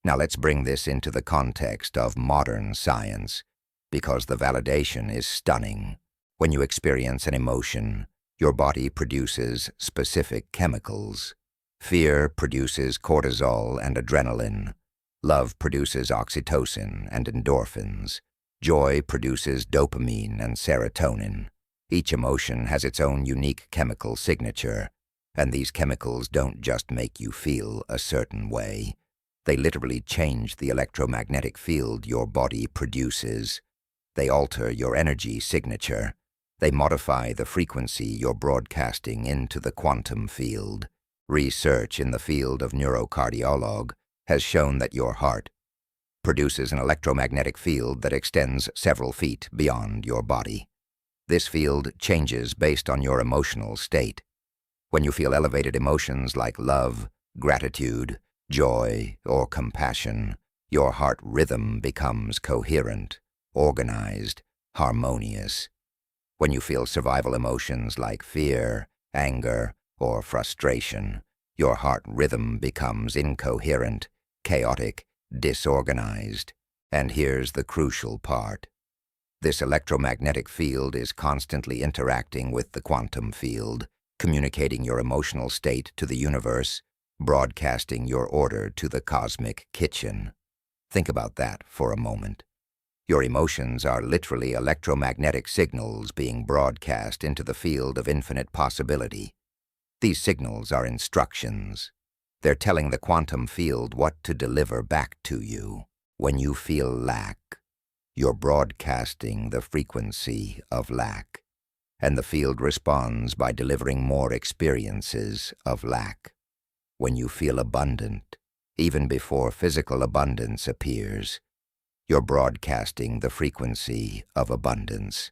Now let's bring this into the context of modern science, because the validation is stunning. When you experience an emotion, your body produces specific chemicals. Fear produces cortisol and adrenaline. Love produces oxytocin and endorphins. Joy produces dopamine and serotonin. Each emotion has its own unique chemical signature, and these chemicals don't just make you feel a certain way. They literally change the electromagnetic field your body produces. They alter your energy signature. They modify the frequency you're broadcasting into the quantum field. Research in the field of neurocardiology has shown that your heart produces an electromagnetic field that extends several feet beyond your body. This field changes based on your emotional state. When you feel elevated emotions like love, gratitude, joy, or compassion, your heart rhythm becomes coherent, organized, harmonious. When you feel survival emotions like fear, anger, or frustration, your heart rhythm becomes incoherent, chaotic, disorganized. And here's the crucial part. This electromagnetic field is constantly interacting with the quantum field, communicating your emotional state to the universe, broadcasting your order to the cosmic kitchen. Think about that for a moment. Your emotions are literally electromagnetic signals being broadcast into the field of infinite possibility. These signals are instructions. They're telling the quantum field what to deliver back to you. When you feel lack, you're broadcasting the frequency of lack, and the field responds by delivering more experiences of lack. When you feel abundant, even before physical abundance appears, you're broadcasting the frequency of abundance,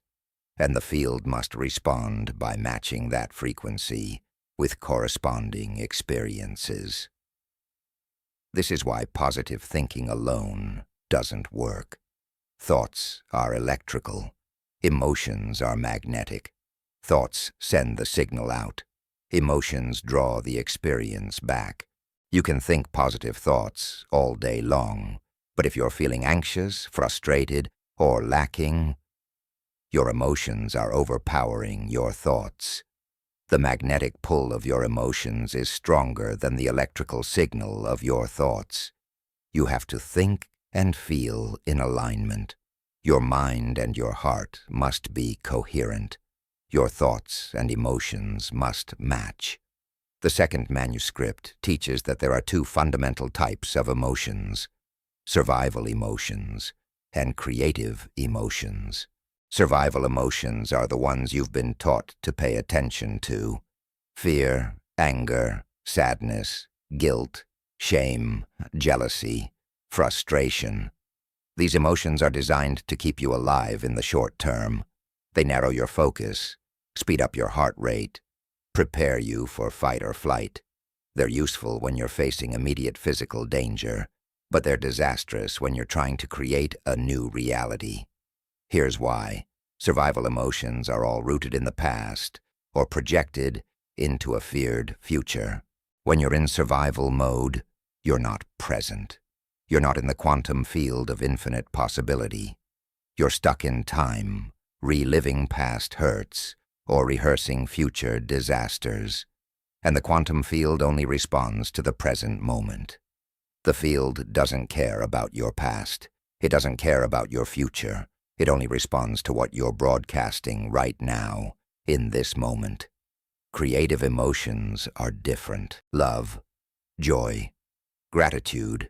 and the field must respond by matching that frequency with corresponding experiences. This is why positive thinking alone doesn't work. Thoughts are electrical. Emotions are magnetic. Thoughts send the signal out. Emotions draw the experience back. You can think positive thoughts all day long, but if you're feeling anxious, frustrated, or lacking, your emotions are overpowering your thoughts. The magnetic pull of your emotions is stronger than the electrical signal of your thoughts. You have to think and feel in alignment. Your mind and your heart must be coherent. Your thoughts and emotions must match. The second manuscript teaches that there are two fundamental types of emotions: survival emotions and creative emotions. Survival emotions are the ones you've been taught to pay attention to: fear, anger, sadness, guilt, shame, jealousy, frustration. These emotions are designed to keep you alive in the short term. They narrow your focus, speed up your heart rate, prepare you for fight or flight. They're useful when you're facing immediate physical danger, but they're disastrous when you're trying to create a new reality. Here's why. Survival emotions are all rooted in the past or projected into a feared future. When you're in survival mode, you're not present. You're not in the quantum field of infinite possibility. You're stuck in time, reliving past hurts or rehearsing future disasters. And the quantum field only responds to the present moment. The field doesn't care about your past. It doesn't care about your future. It only responds to what you're broadcasting right now, in this moment. Creative emotions are different. Love, joy, gratitude,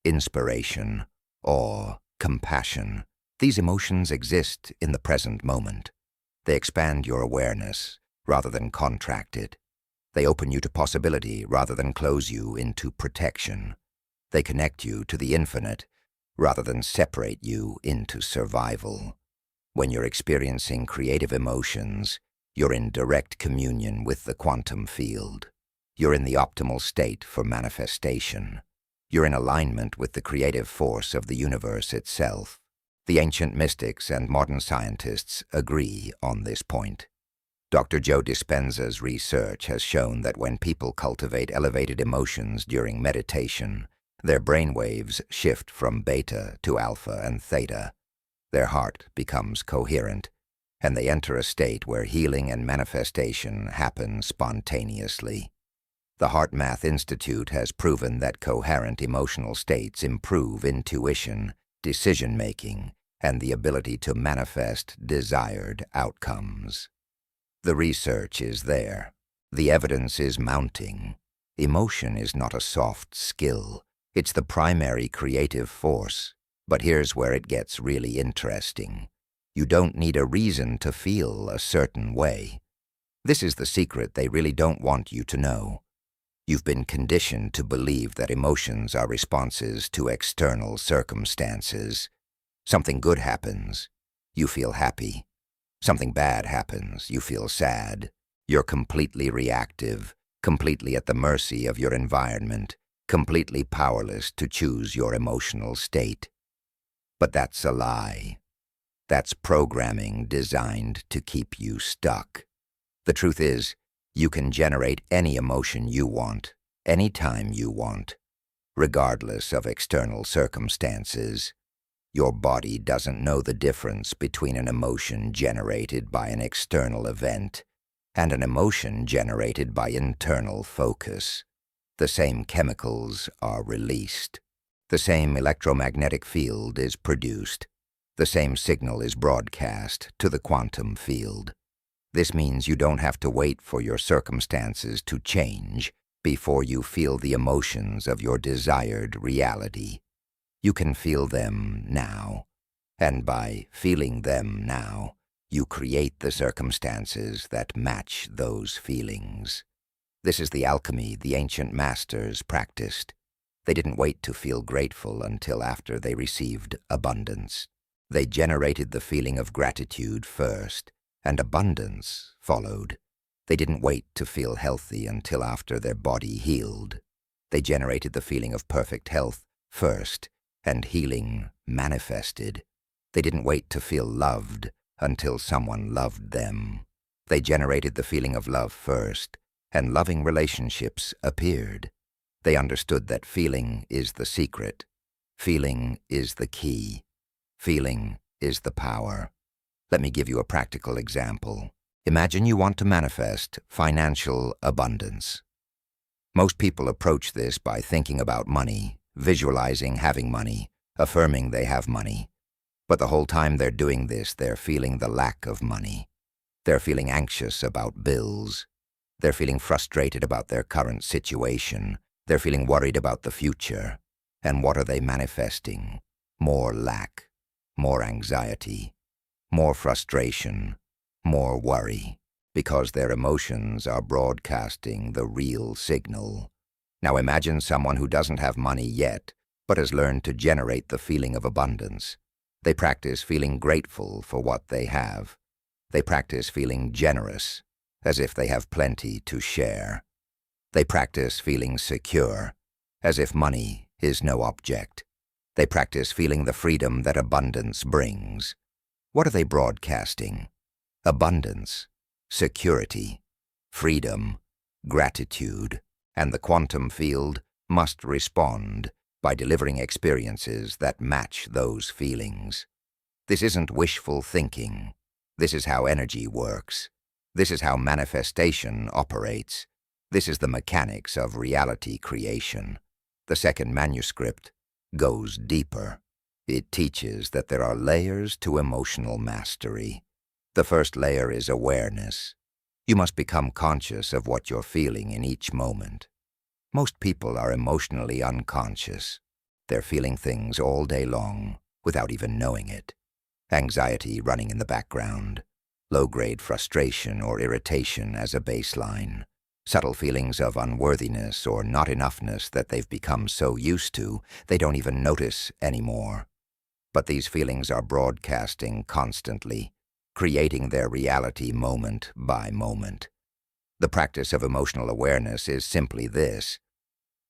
inspiration, awe, compassion. These emotions exist in the present moment. They expand your awareness rather than contract it. They open you to possibility rather than close you into protection. They connect you to the infinite rather than separate you into survival. When you're experiencing creative emotions, you're in direct communion with the quantum field. You're in the optimal state for manifestation. You're in alignment with the creative force of the universe itself. The ancient mystics and modern scientists agree on this point. Dr. Joe Dispenza's research has shown that when people cultivate elevated emotions during meditation, their brainwaves shift from beta to alpha and theta. Their heart becomes coherent, and they enter a state where healing and manifestation happen spontaneously. The HeartMath Institute has proven that coherent emotional states improve intuition, decision-making, and the ability to manifest desired outcomes. The research is there. The evidence is mounting. Emotion is not a soft skill. It's the primary creative force. But here's where it gets really interesting. You don't need a reason to feel a certain way. This is the secret they really don't want you to know. You've been conditioned to believe that emotions are responses to external circumstances. Something good happens, you feel happy. Something bad happens, you feel sad. You're completely reactive, completely at the mercy of your environment, completely powerless to choose your emotional state. But that's a lie. That's programming designed to keep you stuck. The truth is, You can generate any emotion you want, anytime you want, regardless of external circumstances. Your body doesn't know the difference between an emotion generated by an external event and an emotion generated by internal focus. The same chemicals are released. The same electromagnetic field is produced. The same signal is broadcast to the quantum field. This means you don't have to wait for your circumstances to change before you feel the emotions of your desired reality. You can feel them now, and by feeling them now, you create the circumstances that match those feelings. This is the alchemy the ancient masters practiced. They didn't wait to feel grateful until after they received abundance. They generated the feeling of gratitude first, and abundance followed. They didn't wait to feel healthy until after their body healed. They generated the feeling of perfect health first, and healing manifested. They didn't wait to feel loved until someone loved them. They generated the feeling of love first, and loving relationships appeared. They understood that feeling is the secret. Feeling is the key. Feeling is the power. Let me give you a practical example. Imagine you want to manifest financial abundance. Most people approach this by thinking about money, visualizing having money, affirming they have money. But the whole time they're doing this, they're feeling the lack of money. They're feeling anxious about bills. They're feeling frustrated about their current situation. They're feeling worried about the future. And what are they manifesting? More lack, more anxiety, more frustration, more worry, because their emotions are broadcasting the real signal. Now imagine someone who doesn't have money yet, but has learned to generate the feeling of abundance. They practice feeling grateful for what they have. They practice feeling generous, as if they have plenty to share. They practice feeling secure, as if money is no object. They practice feeling the freedom that abundance brings. What are they broadcasting? Abundance, security, freedom, gratitude, and the quantum field must respond by delivering experiences that match those feelings. This isn't wishful thinking. This is how energy works. This is how manifestation operates. This is the mechanics of reality creation. The second manuscript goes deeper. It teaches that there are layers to emotional mastery. The first layer is awareness. You must become conscious of what you're feeling in each moment. Most people are emotionally unconscious. They're feeling things all day long without even knowing it. Anxiety running in the background, low-grade frustration or irritation as a baseline, subtle feelings of unworthiness or not enoughness that they've become so used to they don't even notice anymore. But these feelings are broadcasting constantly, creating their reality moment by moment. The practice of emotional awareness is simply this.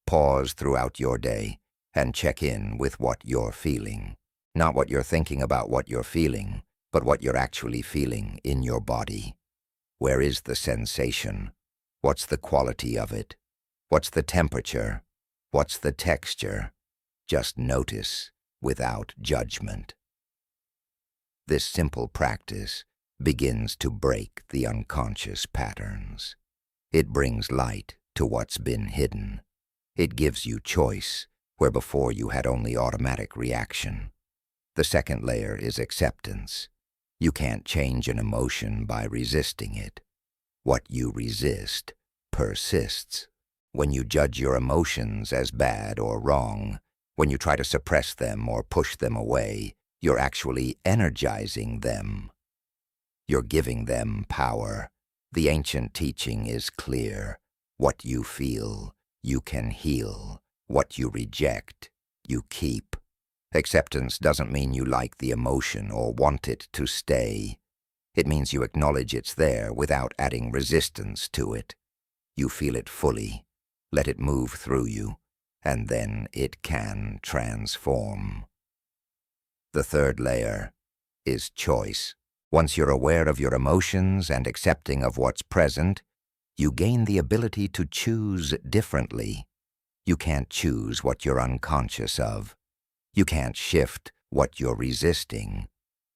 Pause throughout your day and check in with what you're feeling. Not what you're thinking about what you're feeling, but what you're actually feeling in your body. Where is the sensation? What's the quality of it? What's the temperature? What's the texture? Just notice without judgment. This simple practice begins to break the unconscious patterns. It brings light to what's been hidden. It gives you choice where before you had only automatic reaction. The second layer is acceptance. You can't change an emotion by resisting it. What you resist persists. When you judge your emotions as bad or wrong, when you try to suppress them or push them away, you're actually energizing them. You're giving them power. The ancient teaching is clear. What you feel, you can heal. What you reject, you keep. Acceptance doesn't mean you like the emotion or want it to stay. It means you acknowledge it's there without adding resistance to it. You feel it fully, let it move through you, and then it can transform. The third layer is choice. Once you're aware of your emotions and accepting of what's present, You gain the ability to choose differently. You can't choose what you're unconscious of. You can't shift what you're resisting.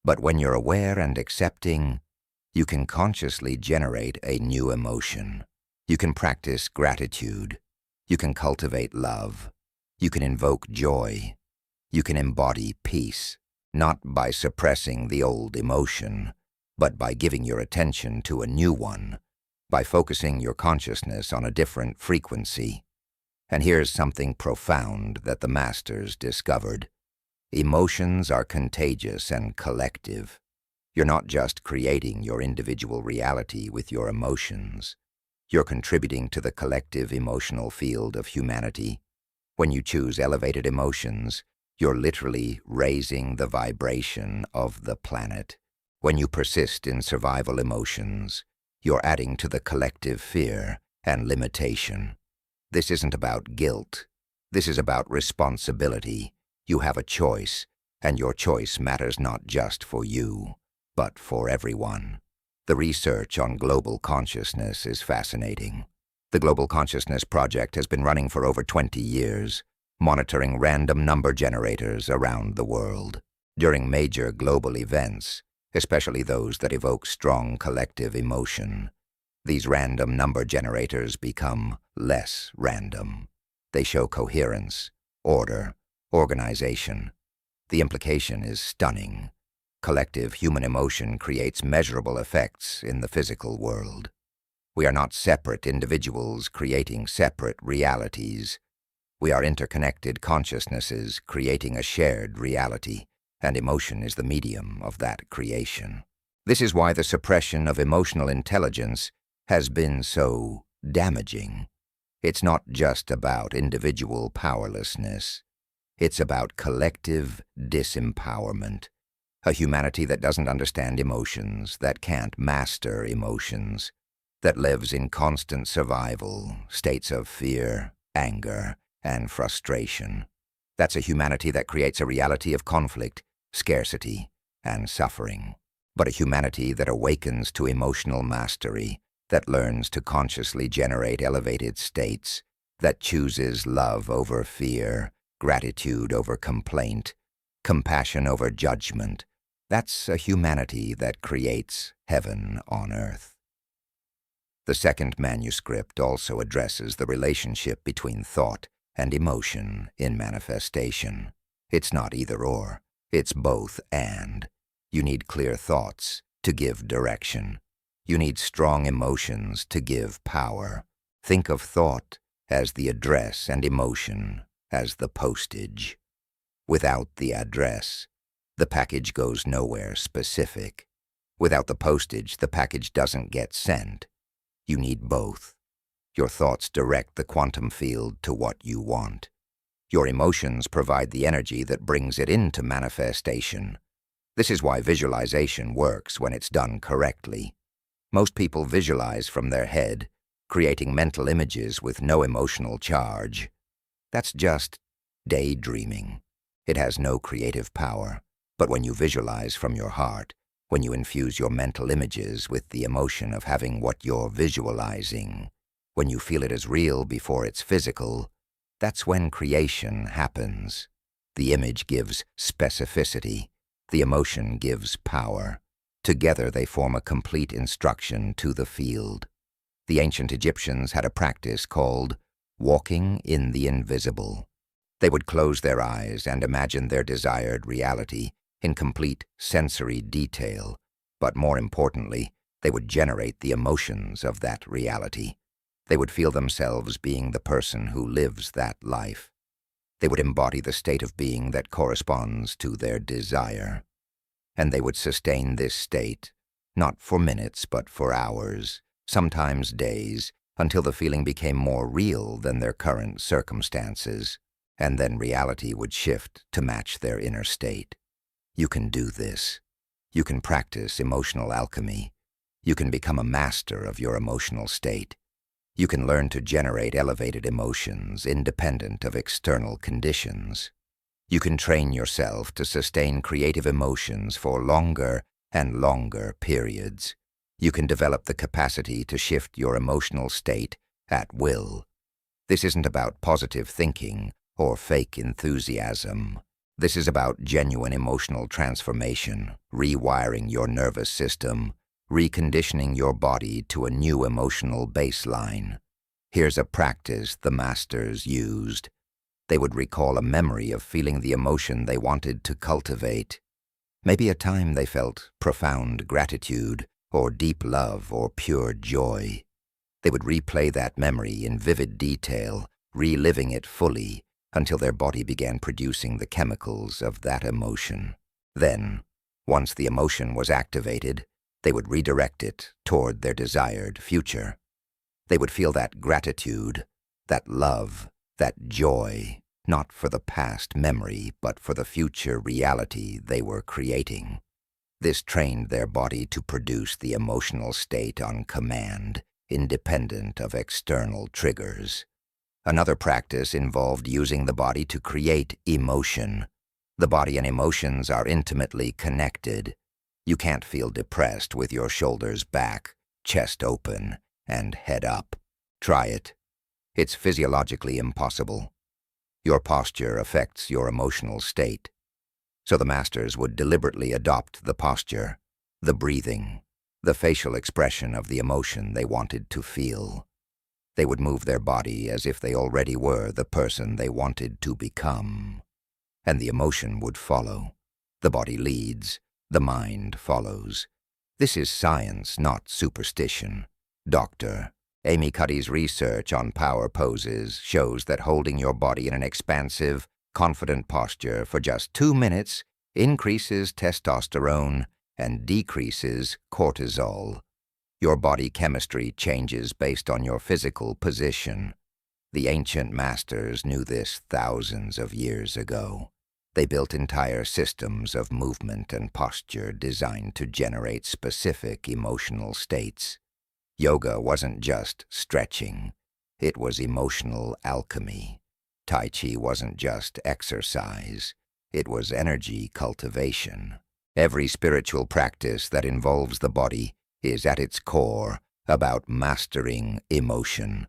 But when you're aware and accepting, you can consciously generate a new emotion. You can practice gratitude. You can cultivate love. You can invoke joy. You can embody peace, not by suppressing the old emotion, but by giving your attention to a new one, by focusing your consciousness on a different frequency. And here's something profound that the masters discovered. Emotions are contagious and collective. You're not just creating your individual reality with your emotions. You're contributing to the collective emotional field of humanity. When you choose elevated emotions, you're literally raising the vibration of the planet. When you persist in survival emotions, you're adding to the collective fear and limitation. This isn't about guilt. This is about responsibility. You have a choice, and your choice matters not just for you, but for everyone. The research on global consciousness is fascinating. The Global Consciousness Project has been running for over 20 years, monitoring random number generators around the world. During major global events, especially those that evoke strong collective emotion, these random number generators become less random. They show coherence, order, organization. The implication is stunning. Collective human emotion creates measurable effects in the physical world. We are not separate individuals creating separate realities. We are interconnected consciousnesses creating a shared reality, and emotion is the medium of that creation. This is why the suppression of emotional intelligence has been so damaging. It's not just about individual powerlessness. It's about collective disempowerment. A humanity that doesn't understand emotions, that can't master emotions, that lives in constant survival, states of fear, anger, and frustration. That's a humanity that creates a reality of conflict, scarcity, and suffering. But a humanity that awakens to emotional mastery, that learns to consciously generate elevated states, that chooses love over fear, gratitude over complaint, compassion over judgment. That's a humanity that creates heaven on earth. The second manuscript also addresses the relationship between thought and emotion in manifestation. It's not either or, it's both and. You need clear thoughts to give direction. You need strong emotions to give power. Think of thought as the address and emotion as the postage. Without the address, the package goes nowhere specific. Without the postage, the package doesn't get sent. You need both. Your thoughts direct the quantum field to what you want. Your emotions provide the energy that brings it into manifestation. This is why visualization works when it's done correctly. Most people visualize from their head, creating mental images with no emotional charge. That's just daydreaming. It has no creative power. But when you visualize from your heart, when you infuse your mental images with the emotion of having what you're visualizing, when you feel it as real before it's physical, that's when creation happens. The image gives specificity. The emotion gives power. Together they form a complete instruction to the field. The ancient Egyptians had a practice called walking in the invisible. They would close their eyes and imagine their desired reality in complete sensory detail, but more importantly, they would generate the emotions of that reality. They would feel themselves being the person who lives that life. They would embody the state of being that corresponds to their desire. And they would sustain this state, not for minutes, but for hours, sometimes days, until the feeling became more real than their current circumstances, and then reality would shift to match their inner state. You can do this. You can practice emotional alchemy. You can become a master of your emotional state. You can learn to generate elevated emotions independent of external conditions. You can train yourself to sustain creative emotions for longer and longer periods. You can develop the capacity to shift your emotional state at will. This isn't about positive thinking or fake enthusiasm. This is about genuine emotional transformation, rewiring your nervous system, reconditioning your body to a new emotional baseline. Here's a practice the masters used. They would recall a memory of feeling the emotion they wanted to cultivate. Maybe a time they felt profound gratitude, or deep love, or pure joy. They would replay that memory in vivid detail, reliving it fully, until their body began producing the chemicals of that emotion. Then, once the emotion was activated, they would redirect it toward their desired future. They would feel that gratitude, that love, that joy, not for the past memory, but for the future reality they were creating. This trained their body to produce the emotional state on command, independent of external triggers. Another practice involved using the body to create emotion. The body and emotions are intimately connected. You can't feel depressed with your shoulders back, chest open, and head up. Try it. It's physiologically impossible. Your posture affects your emotional state. So the masters would deliberately adopt the posture, the breathing, the facial expression of the emotion they wanted to feel. They would move their body as if they already were the person they wanted to become. And the emotion would follow. The body leads, the mind follows. This is science, not superstition. Dr. Amy Cuddy's research on power poses shows that holding your body in an expansive, confident posture for just 2 minutes increases testosterone and decreases cortisol. Your body chemistry changes based on your physical position. The ancient masters knew this thousands of years ago. They built entire systems of movement and posture designed to generate specific emotional states. Yoga wasn't just stretching. It was emotional alchemy. Tai Chi wasn't just exercise. It was energy cultivation. Every spiritual practice that involves the body is at its core about mastering emotion.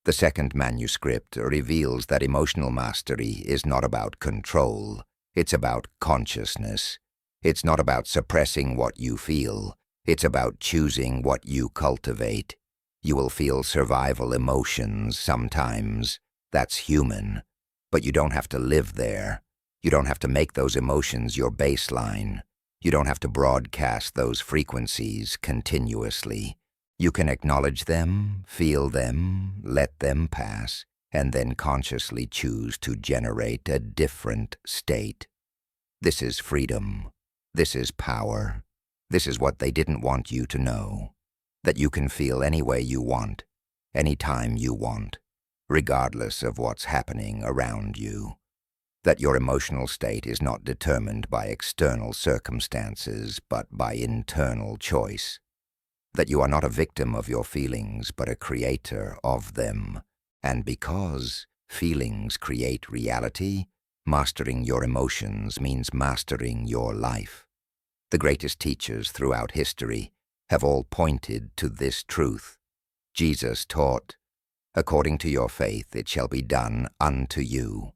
The second manuscript reveals that emotional mastery is not about control. It's about consciousness. It's not about suppressing what you feel. It's about choosing what you cultivate. You will feel survival emotions sometimes. That's human. But you don't have to live there. You don't have to make those emotions your baseline. You don't have to broadcast those frequencies continuously. You can acknowledge them, feel them, let them pass, and then consciously choose to generate a different state. This is freedom. This is power. This is what they didn't want you to know. That you can feel any way you want, any time you want, regardless of what's happening around you. That your emotional state is not determined by external circumstances, but by internal choice. That you are not a victim of your feelings, but a creator of them. And because feelings create reality, mastering your emotions means mastering your life. The greatest teachers throughout history have all pointed to this truth. Jesus taught, "According to your faith it shall be done unto you."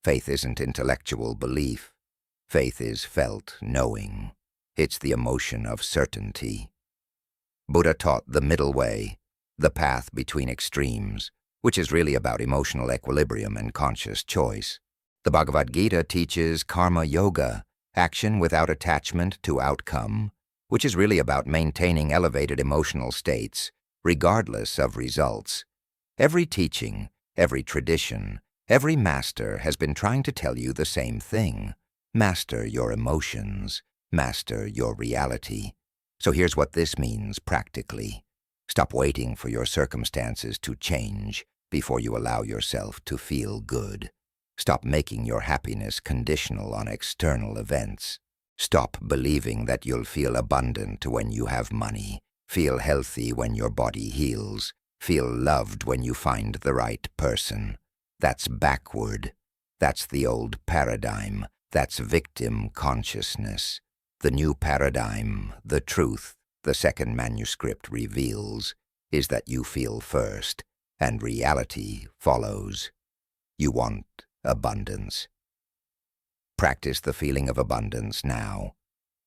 Faith isn't intellectual belief. Faith is felt knowing. It's the emotion of certainty. Buddha taught the middle way, the path between extremes, which is really about emotional equilibrium and conscious choice. The Bhagavad Gita teaches karma yoga, action without attachment to outcome, which is really about maintaining elevated emotional states, regardless of results. Every teaching, every tradition, every master has been trying to tell you the same thing. Master your emotions. Master your reality. So here's what this means practically. Stop waiting for your circumstances to change before you allow yourself to feel good. Stop making your happiness conditional on external events. Stop believing that you'll feel abundant when you have money, feel healthy when your body heals, feel loved when you find the right person. That's backward. That's the old paradigm. That's victim consciousness. The new paradigm, the truth, the second manuscript reveals is that you feel first, and reality follows. You want abundance. Practice the feeling of abundance now.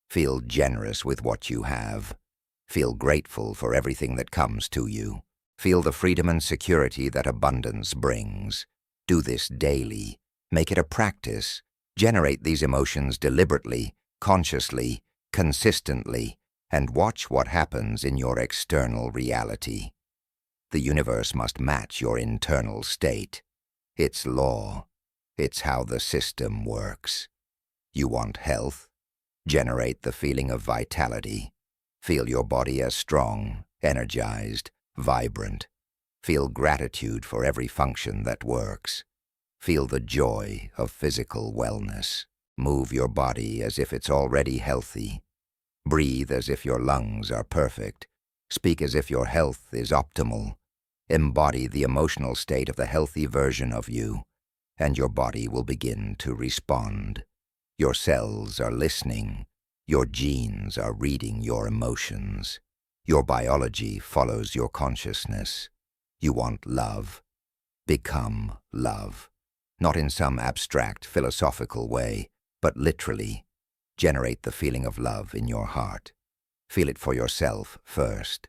Feel generous with what you have. Feel grateful for everything that comes to you. Feel the freedom and security that abundance brings. Do this daily. Make it a practice. Generate these emotions deliberately, consciously, consistently, and watch what happens in your external reality. The universe must match your internal state. It's law. It's how the system works. You want health? Generate the feeling of vitality. Feel your body as strong, energized, vibrant. Feel gratitude for every function that works. Feel the joy of physical wellness. Move your body as if it's already healthy. Breathe as if your lungs are perfect. Speak as if your health is optimal. Embody the emotional state of the healthy version of you, and your body will begin to respond. Your cells are listening. Your genes are reading your emotions. Your biology follows your consciousness. You want love. Become love. Not in some abstract philosophical way, but literally. Generate the feeling of love in your heart. Feel it for yourself first.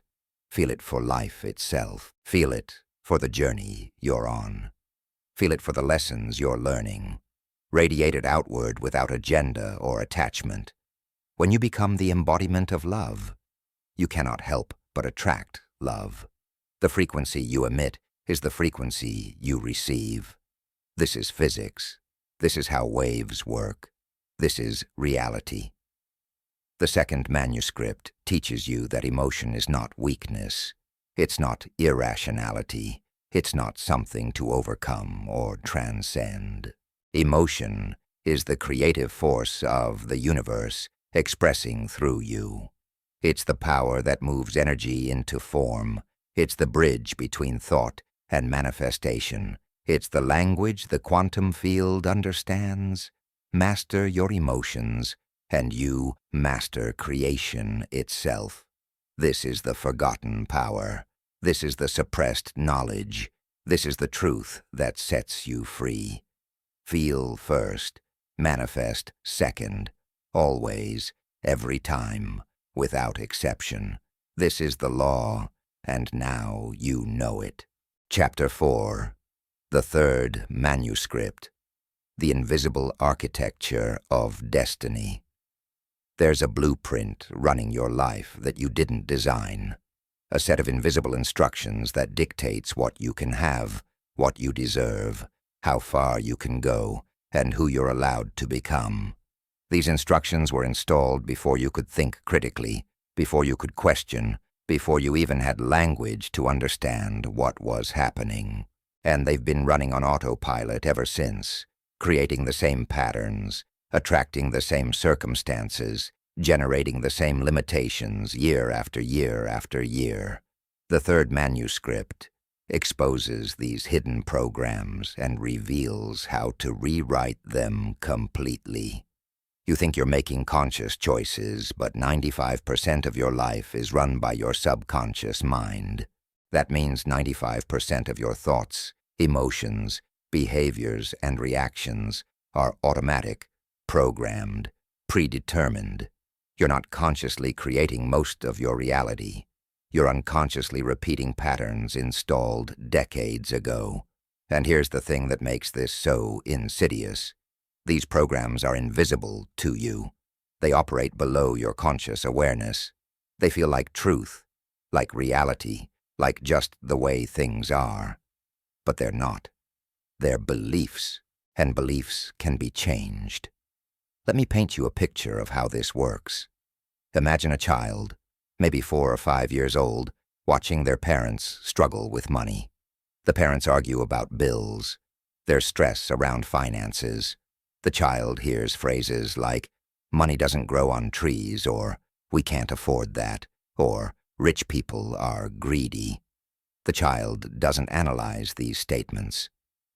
Feel it for life itself. Feel it for the journey you're on. Feel it for the lessons you're learning. Radiate it outward without agenda or attachment. When you become the embodiment of love, you cannot help but attract love. The frequency you emit is the frequency you receive. This is physics. This is how waves work. This is reality. The second manuscript teaches you that emotion is not weakness. It's not irrationality. It's not something to overcome or transcend. Emotion is the creative force of the universe expressing through you. It's the power that moves energy into form. It's the bridge between thought and manifestation. It's the language the quantum field understands. Master your emotions, and you master creation itself. This is the forgotten power. This is the suppressed knowledge. This is the truth that sets you free. Feel first, manifest second, always, every time, without exception. This is the law, and now you know it. Chapter 4. The third manuscript. The invisible architecture of destiny. There's a blueprint running your life that you didn't design. A set of invisible instructions that dictates what you can have, what you deserve, how far you can go, and who you're allowed to become. These instructions were installed before you could think critically, before you could question, before you even had language to understand what was happening. And they've been running on autopilot ever since, creating the same patterns, attracting the same circumstances, generating the same limitations year after year after year. The third manuscript exposes these hidden programs and reveals how to rewrite them completely. You think you're making conscious choices, but 95% of your life is run by your subconscious mind. That means 95% of your thoughts, emotions, behaviors, and reactions are automatic, programmed, predetermined. You're not consciously creating most of your reality. You're unconsciously repeating patterns installed decades ago. And here's the thing that makes this so insidious. These programs are invisible to you. They operate below your conscious awareness. They feel like truth, like reality, like just the way things are. But they're not. They're beliefs, and beliefs can be changed. Let me paint you a picture of how this works. Imagine a child, maybe 4 or 5 years old, watching their parents struggle with money. The parents argue about bills. There's stress around finances. The child hears phrases like, "Money doesn't grow on trees," or "We can't afford that," or "Rich people are greedy." The child doesn't analyze these statements.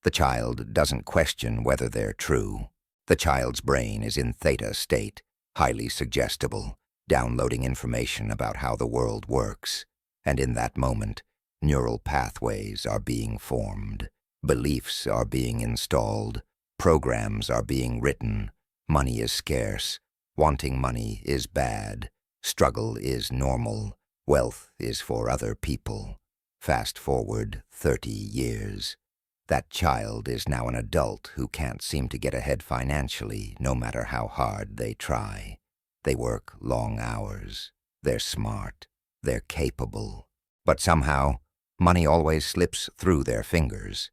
The child doesn't question whether they're true. The child's brain is in theta state, highly suggestible, downloading information about how the world works, and in that moment, neural pathways are being formed, beliefs are being installed, programs are being written, money is scarce, wanting money is bad, struggle is normal, wealth is for other people. Fast forward 30 years. That child is now an adult who can't seem to get ahead financially no matter how hard they try. They work long hours. They're smart. They're capable. But somehow, money always slips through their fingers.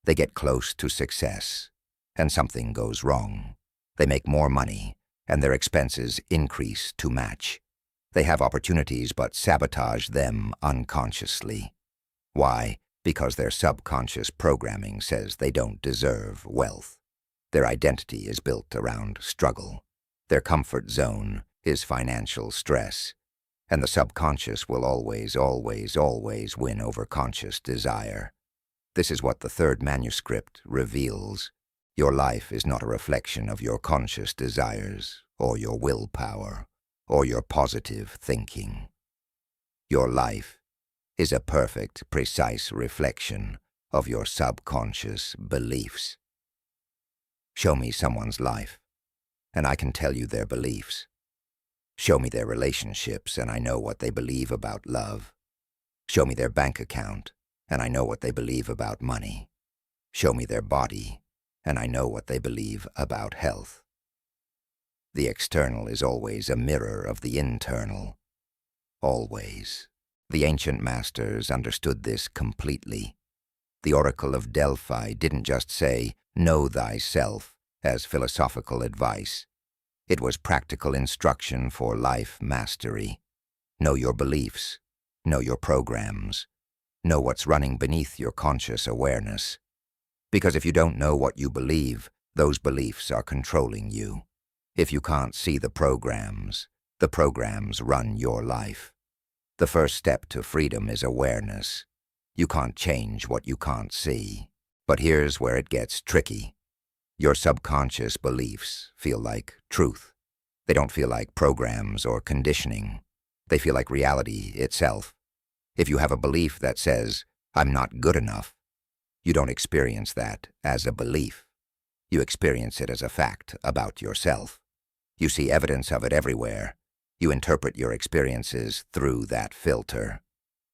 They get close to success, and something goes wrong. They make more money, and their expenses increase to match. They have opportunities but sabotage them unconsciously. Why? Because their subconscious programming says they don't deserve wealth. Their identity is built around struggle. Their comfort zone is financial stress. And the subconscious will always win over conscious desire. This is what the third manuscript reveals. Your life is not a reflection of your conscious desires, or your willpower, or your positive thinking. Your life is a perfect, precise reflection of your subconscious beliefs. Show me someone's life, and I can tell you their beliefs. Show me their relationships, and I know what they believe about love. Show me their bank account, and I know what they believe about money. Show me their body, and I know what they believe about health. The external is always a mirror of the internal. Always. The ancient masters understood this completely. The Oracle of Delphi didn't just say, "Know thyself," as philosophical advice. It was practical instruction for life mastery. Know your beliefs. Know your programs. Know what's running beneath your conscious awareness. Because if you don't know what you believe, those beliefs are controlling you. If you can't see the programs run your life. The first step to freedom is awareness. You can't change what you can't see. But here's where it gets tricky. Your subconscious beliefs feel like truth. They don't feel like programs or conditioning. They feel like reality itself. If you have a belief that says, "I'm not good enough," you don't experience that as a belief. You experience it as a fact about yourself. You see evidence of it everywhere. You interpret your experiences through that filter.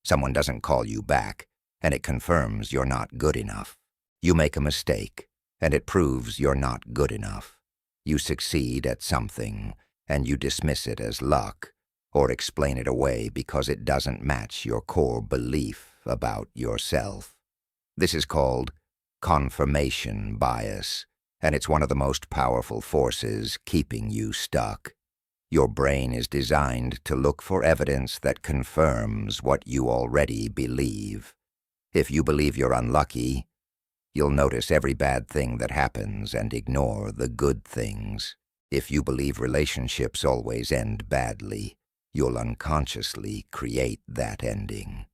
Someone doesn't call you back, and it confirms you're not good enough. You make a mistake, and it proves you're not good enough. You succeed at something, and you dismiss it as luck, or explain it away because it doesn't match your core belief about yourself. This is called confirmation bias, and it's one of the most powerful forces keeping you stuck. Your brain is designed to look for evidence that confirms what you already believe. If you believe you're unlucky, you'll notice every bad thing that happens and ignore the good things. If you believe relationships always end badly, you'll unconsciously create that ending.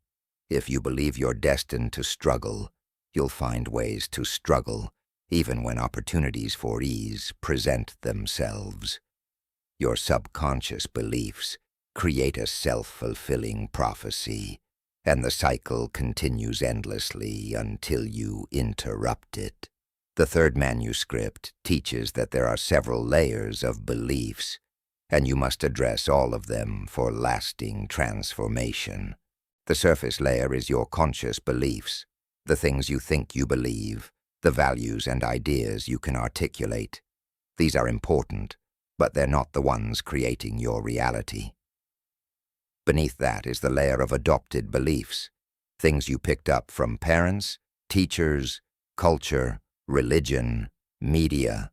If you believe you're destined to struggle, you'll find ways to struggle, even when opportunities for ease present themselves. Your subconscious beliefs create a self-fulfilling prophecy, and the cycle continues endlessly until you interrupt it. The third manuscript teaches that there are several layers of beliefs, and you must address all of them for lasting transformation. The surface layer is your conscious beliefs, the things you think you believe, the values and ideas you can articulate. These are important, but they're not the ones creating your reality. Beneath that is the layer of adopted beliefs, things you picked up from parents, teachers, culture, religion, media.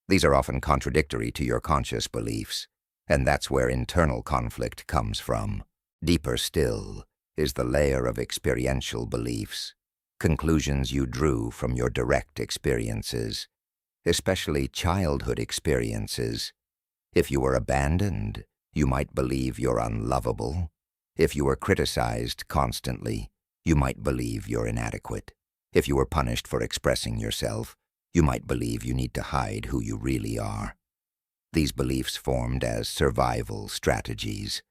These are often contradictory to your conscious beliefs, and that's where internal conflict comes from. Deeper still is the layer of experiential beliefs, conclusions you drew from your direct experiences, especially childhood experiences. If you were abandoned, you might believe you're unlovable. If you were criticized constantly, you might believe you're inadequate. If you were punished for expressing yourself, you might believe you need to hide who you really are. These beliefs formed as survival strategies.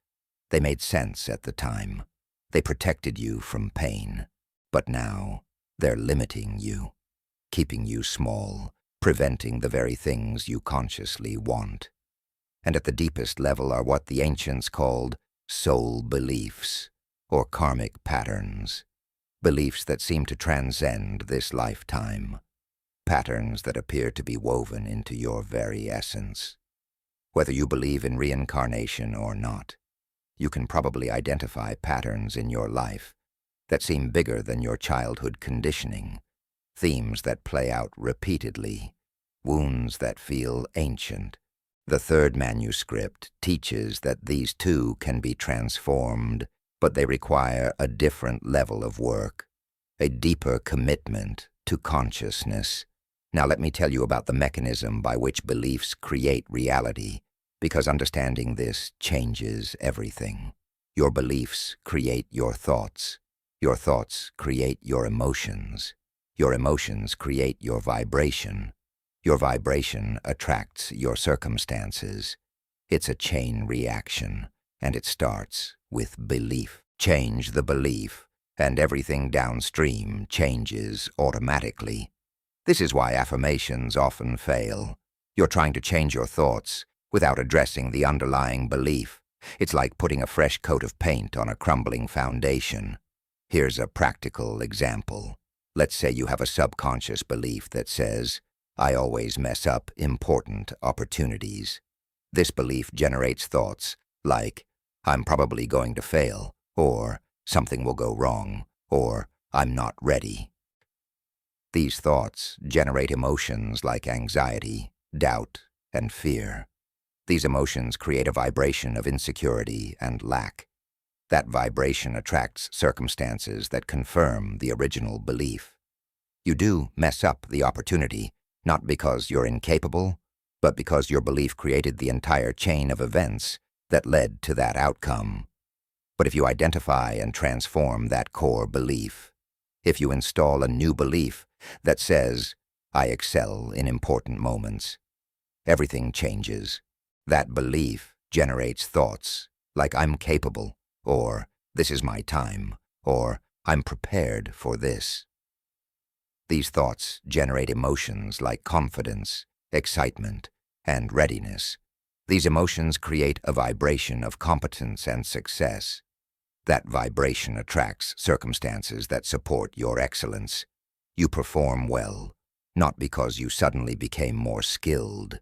They made sense at the time. They protected you from pain. But now, they're limiting you, keeping you small, preventing the very things you consciously want. And at the deepest level are what the ancients called soul beliefs, or karmic patterns, beliefs that seem to transcend this lifetime, patterns that appear to be woven into your very essence. Whether you believe in reincarnation or not, you can probably identify patterns in your life that seem bigger than your childhood conditioning, themes that play out repeatedly, wounds that feel ancient. The third manuscript teaches that these too can be transformed, but they require a different level of work, a deeper commitment to consciousness. Now let me tell you about the mechanism by which beliefs create reality, because understanding this changes everything. Your beliefs create your thoughts. Your thoughts create your emotions. Your emotions create your vibration. Your vibration attracts your circumstances. It's a chain reaction, and it starts with belief. Change the belief, and everything downstream changes automatically. This is why affirmations often fail. You're trying to change your thoughts without addressing the underlying belief. It's like putting a fresh coat of paint on a crumbling foundation. Here's a practical example. Let's say you have a subconscious belief that says, "I always mess up important opportunities." This belief generates thoughts like, "I'm probably going to fail," or "something will go wrong," or "I'm not ready." These thoughts generate emotions like anxiety, doubt, and fear. These emotions create a vibration of insecurity and lack. That vibration attracts circumstances that confirm the original belief. You do mess up the opportunity, not because you're incapable, but because your belief created the entire chain of events that led to that outcome. But if you identify and transform that core belief, if you install a new belief that says, "I excel in important moments," everything changes. That belief generates thoughts like, "I'm capable," or "this is my time," or "I'm prepared for this." These thoughts generate emotions like confidence, excitement, and readiness. These emotions create a vibration of competence and success. That vibration attracts circumstances that support your excellence. You perform well, not because you suddenly became more skilled,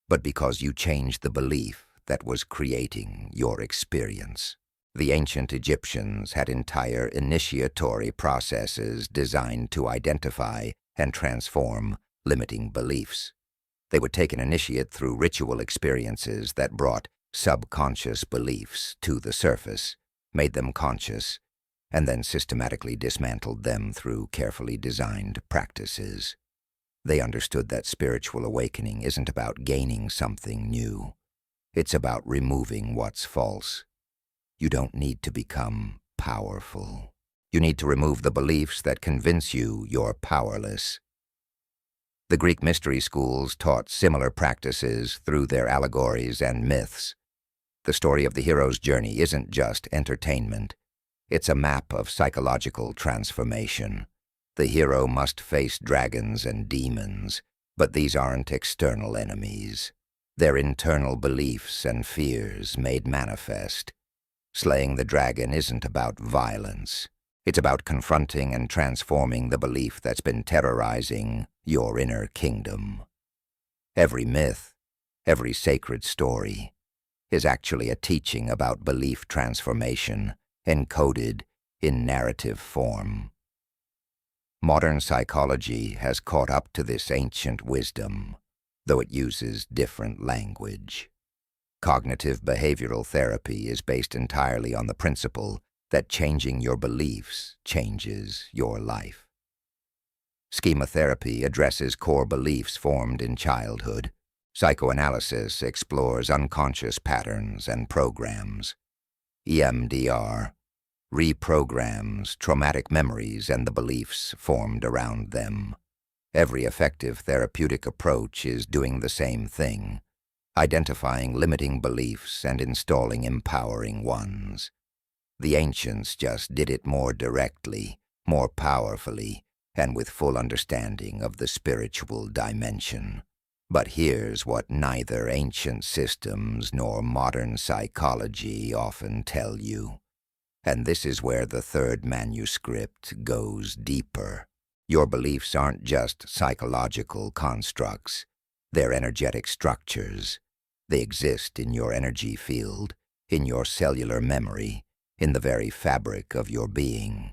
but because you changed the belief that was creating your experience. The ancient Egyptians had entire initiatory processes designed to identify and transform limiting beliefs. They would take an initiate through ritual experiences that brought subconscious beliefs to the surface, made them conscious, and then systematically dismantled them through carefully designed practices. They understood that spiritual awakening isn't about gaining something new. It's about removing what's false. You don't need to become powerful. You need to remove the beliefs that convince you you're powerless. The Greek mystery schools taught similar practices through their allegories and myths. The story of the hero's journey isn't just entertainment. It's a map of psychological transformation. The hero must face dragons and demons, but these aren't external enemies. They're internal beliefs and fears made manifest. Slaying the dragon isn't about violence. It's about confronting and transforming the belief that's been terrorizing your inner kingdom. Every myth, every sacred story, is actually a teaching about belief transformation encoded in narrative form. Modern psychology has caught up to this ancient wisdom, though it uses different language. Cognitive behavioral therapy is based entirely on the principle that changing your beliefs changes your life. Schema therapy addresses core beliefs formed in childhood. Psychoanalysis explores unconscious patterns and programs. EMDR reprograms traumatic memories and the beliefs formed around them. Every effective therapeutic approach is doing the same thing, identifying limiting beliefs and installing empowering ones. The ancients just did it more directly, more powerfully, and with full understanding of the spiritual dimension. But here's what neither ancient systems nor modern psychology often tell you. And this is where the third manuscript goes deeper. Your beliefs aren't just psychological constructs. They're energetic structures. They exist in your energy field, in your cellular memory, in the very fabric of your being.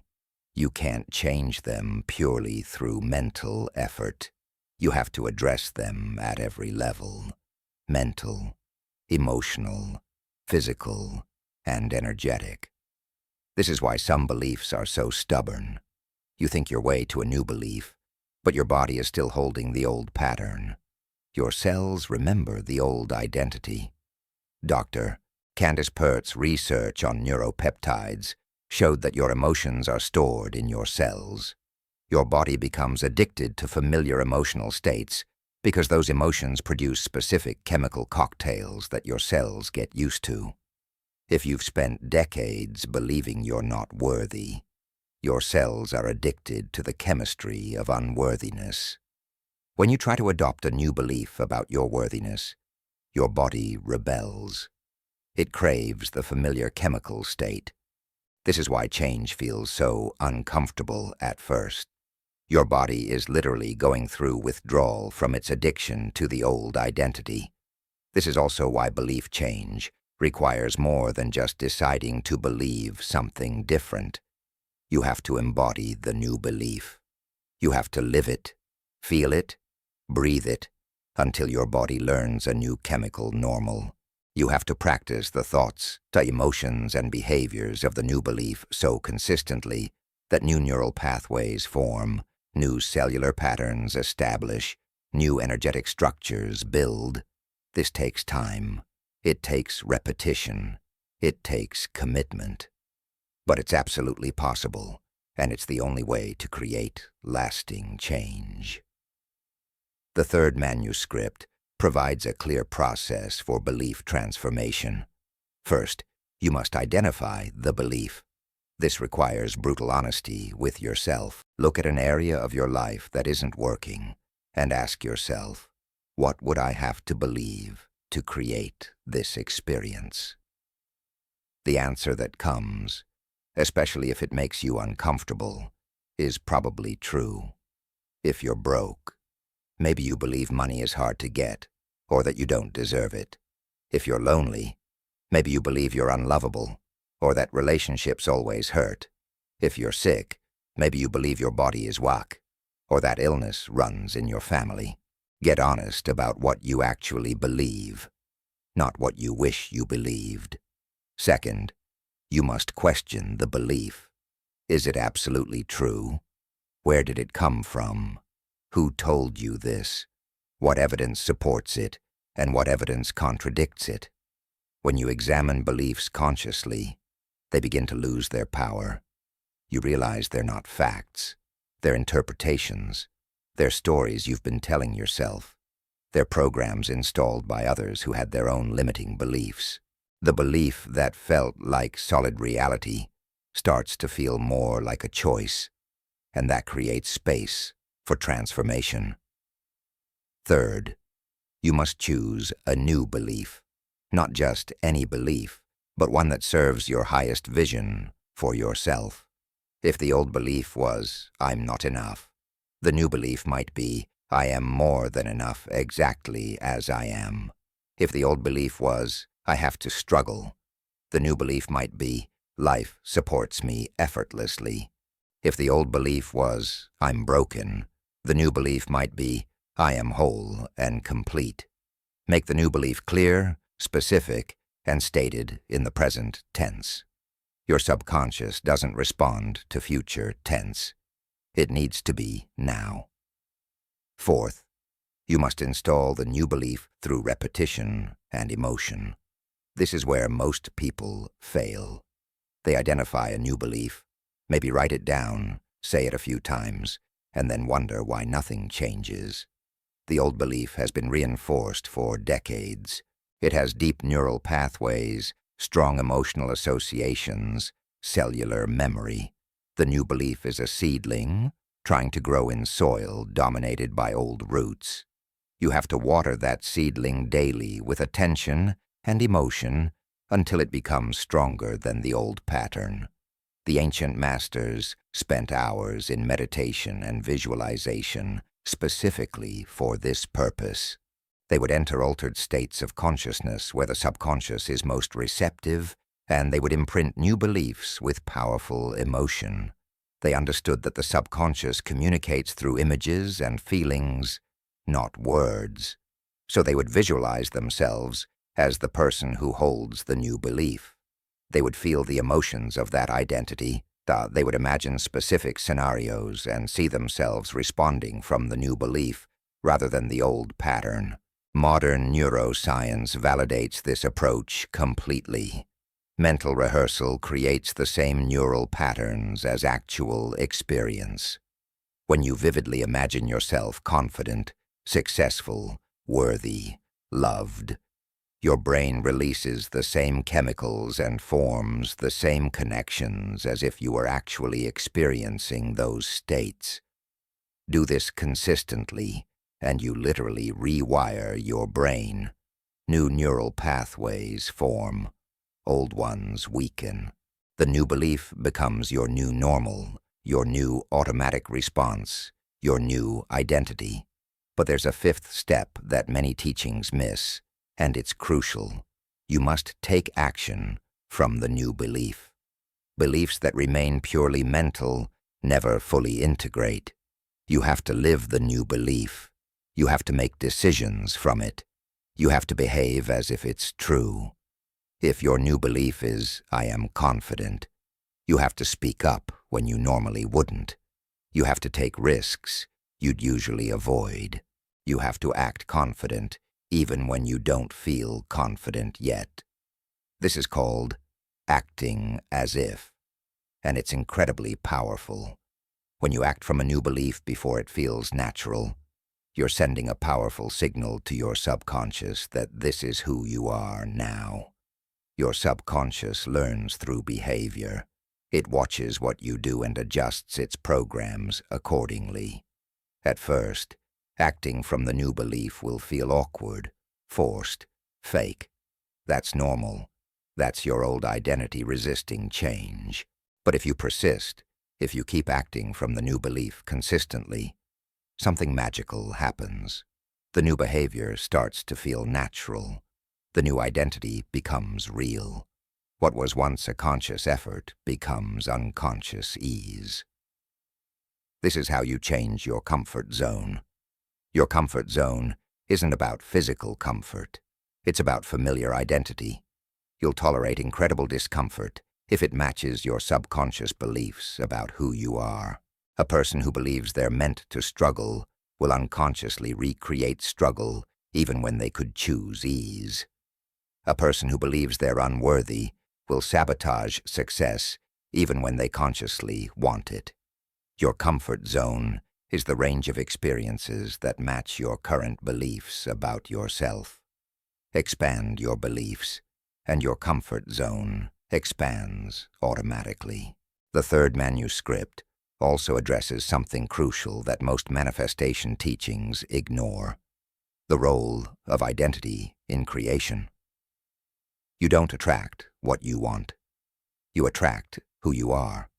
You can't change them purely through mental effort. You have to address them at every level: mental, emotional, physical, and energetic. This is why some beliefs are so stubborn. You think your way to a new belief, but your body is still holding the old pattern. Your cells remember the old identity. Dr. Candace Pert's research on neuropeptides showed that your emotions are stored in your cells. Your body becomes addicted to familiar emotional states because those emotions produce specific chemical cocktails that your cells get used to. If you've spent decades believing you're not worthy, your cells are addicted to the chemistry of unworthiness. When you try to adopt a new belief about your worthiness, your body rebels. It craves the familiar chemical state. This is why change feels so uncomfortable at first. Your body is literally going through withdrawal from its addiction to the old identity. This is also why belief change requires more than just deciding to believe something different. You have to embody the new belief. You have to live it, feel it, breathe it, until your body learns a new chemical normal. You have to practice the thoughts, the emotions, and behaviors of the new belief so consistently that new neural pathways form, new cellular patterns establish, new energetic structures build. This takes time. It takes repetition. It takes commitment. But it's absolutely possible, and it's the only way to create lasting change. The third manuscript provides a clear process for belief transformation. First, you must identify the belief. This requires brutal honesty with yourself. Look at an area of your life that isn't working and ask yourself, what would I have to believe to create this experience? The answer that comes, especially if it makes you uncomfortable, is probably true. If you're broke, maybe you believe money is hard to get or that you don't deserve it. If you're lonely, maybe you believe you're unlovable or that relationships always hurt. If you're sick, maybe you believe your body is whack or that illness runs in your family. Get honest about what you actually believe, not what you wish you believed. Second, you must question the belief. Is it absolutely true? Where did it come from? Who told you this? What evidence supports it, and what evidence contradicts it? When you examine beliefs consciously, they begin to lose their power. You realize they're not facts. They're interpretations. They're stories you've been telling yourself. They're programs installed by others who had their own limiting beliefs. The belief that felt like solid reality starts to feel more like a choice, and that creates space for transformation. Third, you must choose a new belief, not just any belief, but one that serves your highest vision for yourself. If the old belief was, I'm not enough, the new belief might be, I am more than enough exactly as I am. If the old belief was, I have to struggle, the new belief might be, life supports me effortlessly. If the old belief was, I'm broken, the new belief might be, I am whole and complete. Make the new belief clear, specific, and stated in the present tense. Your subconscious doesn't respond to future tense. It needs to be now. Fourth, you must install the new belief through repetition and emotion. This is where most people fail. They identify a new belief, maybe write it down, say it a few times, and then wonder why nothing changes. The old belief has been reinforced for decades. It has deep neural pathways, strong emotional associations, cellular memory. The new belief is a seedling, trying to grow in soil dominated by old roots. You have to water that seedling daily with attention and emotion until it becomes stronger than the old pattern. The ancient masters spent hours in meditation and visualization specifically for this purpose. They would enter altered states of consciousness where the subconscious is most receptive, and they would imprint new beliefs with powerful emotion. They understood that the subconscious communicates through images and feelings, not words. So they would visualize themselves as the person who holds the new belief. They would feel the emotions of that identity. They would imagine specific scenarios and see themselves responding from the new belief rather than the old pattern. Modern neuroscience validates this approach completely. Mental rehearsal creates the same neural patterns as actual experience. When you vividly imagine yourself confident, successful, worthy, loved, your brain releases the same chemicals and forms the same connections as if you were actually experiencing those states. Do this consistently, and you literally rewire your brain. New neural pathways form. Old ones weaken. The new belief becomes your new normal, your new automatic response, your new identity. But there's a fifth step that many teachings miss, and it's crucial. You must take action from the new belief. Beliefs that remain purely mental never fully integrate. You have to live the new belief. You have to make decisions from it. You have to behave as if it's true. If your new belief is, "I am confident," you have to speak up when you normally wouldn't. You have to take risks you'd usually avoid. You have to act confident even when you don't feel confident yet. This is called acting as if, and it's incredibly powerful. When you act from a new belief before it feels natural, you're sending a powerful signal to your subconscious that this is who you are now. Your subconscious learns through behavior. It watches what you do and adjusts its programs accordingly. At first, acting from the new belief will feel awkward, forced, fake. That's normal. That's your old identity resisting change. But if you persist, if you keep acting from the new belief consistently, something magical happens. The new behavior starts to feel natural. The new identity becomes real. What was once a conscious effort becomes unconscious ease. This is how you change your comfort zone. Your comfort zone isn't about physical comfort. It's about familiar identity. You'll tolerate incredible discomfort if it matches your subconscious beliefs about who you are. A person who believes they're meant to struggle will unconsciously recreate struggle even when they could choose ease. A person who believes they're unworthy will sabotage success even when they consciously want it. Your comfort zone is the range of experiences that match your current beliefs about yourself. Expand your beliefs, and your comfort zone expands automatically. The third manuscript also addresses something crucial that most manifestation teachings ignore: the role of identity in creation. You don't attract what you want. You attract who you are,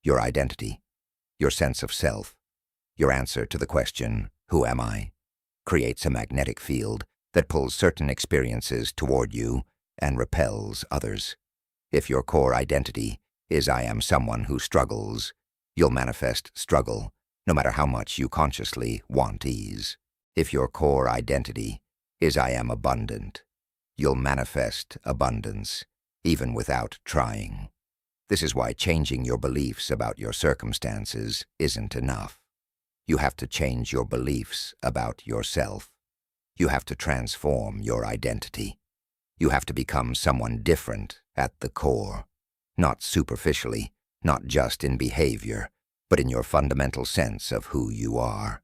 your identity, your sense of self. Your answer to the question, "Who am I?" creates a magnetic field that pulls certain experiences toward you and repels others. If your core identity is "I am someone who struggles," you'll manifest struggle, no matter how much you consciously want ease. If your core identity is "I am abundant," you'll manifest abundance, even without trying. This is why changing your beliefs about your circumstances isn't enough. You have to change your beliefs about yourself. You have to transform your identity. You have to become someone different at the core, not superficially, not just in behavior, but in your fundamental sense of who you are.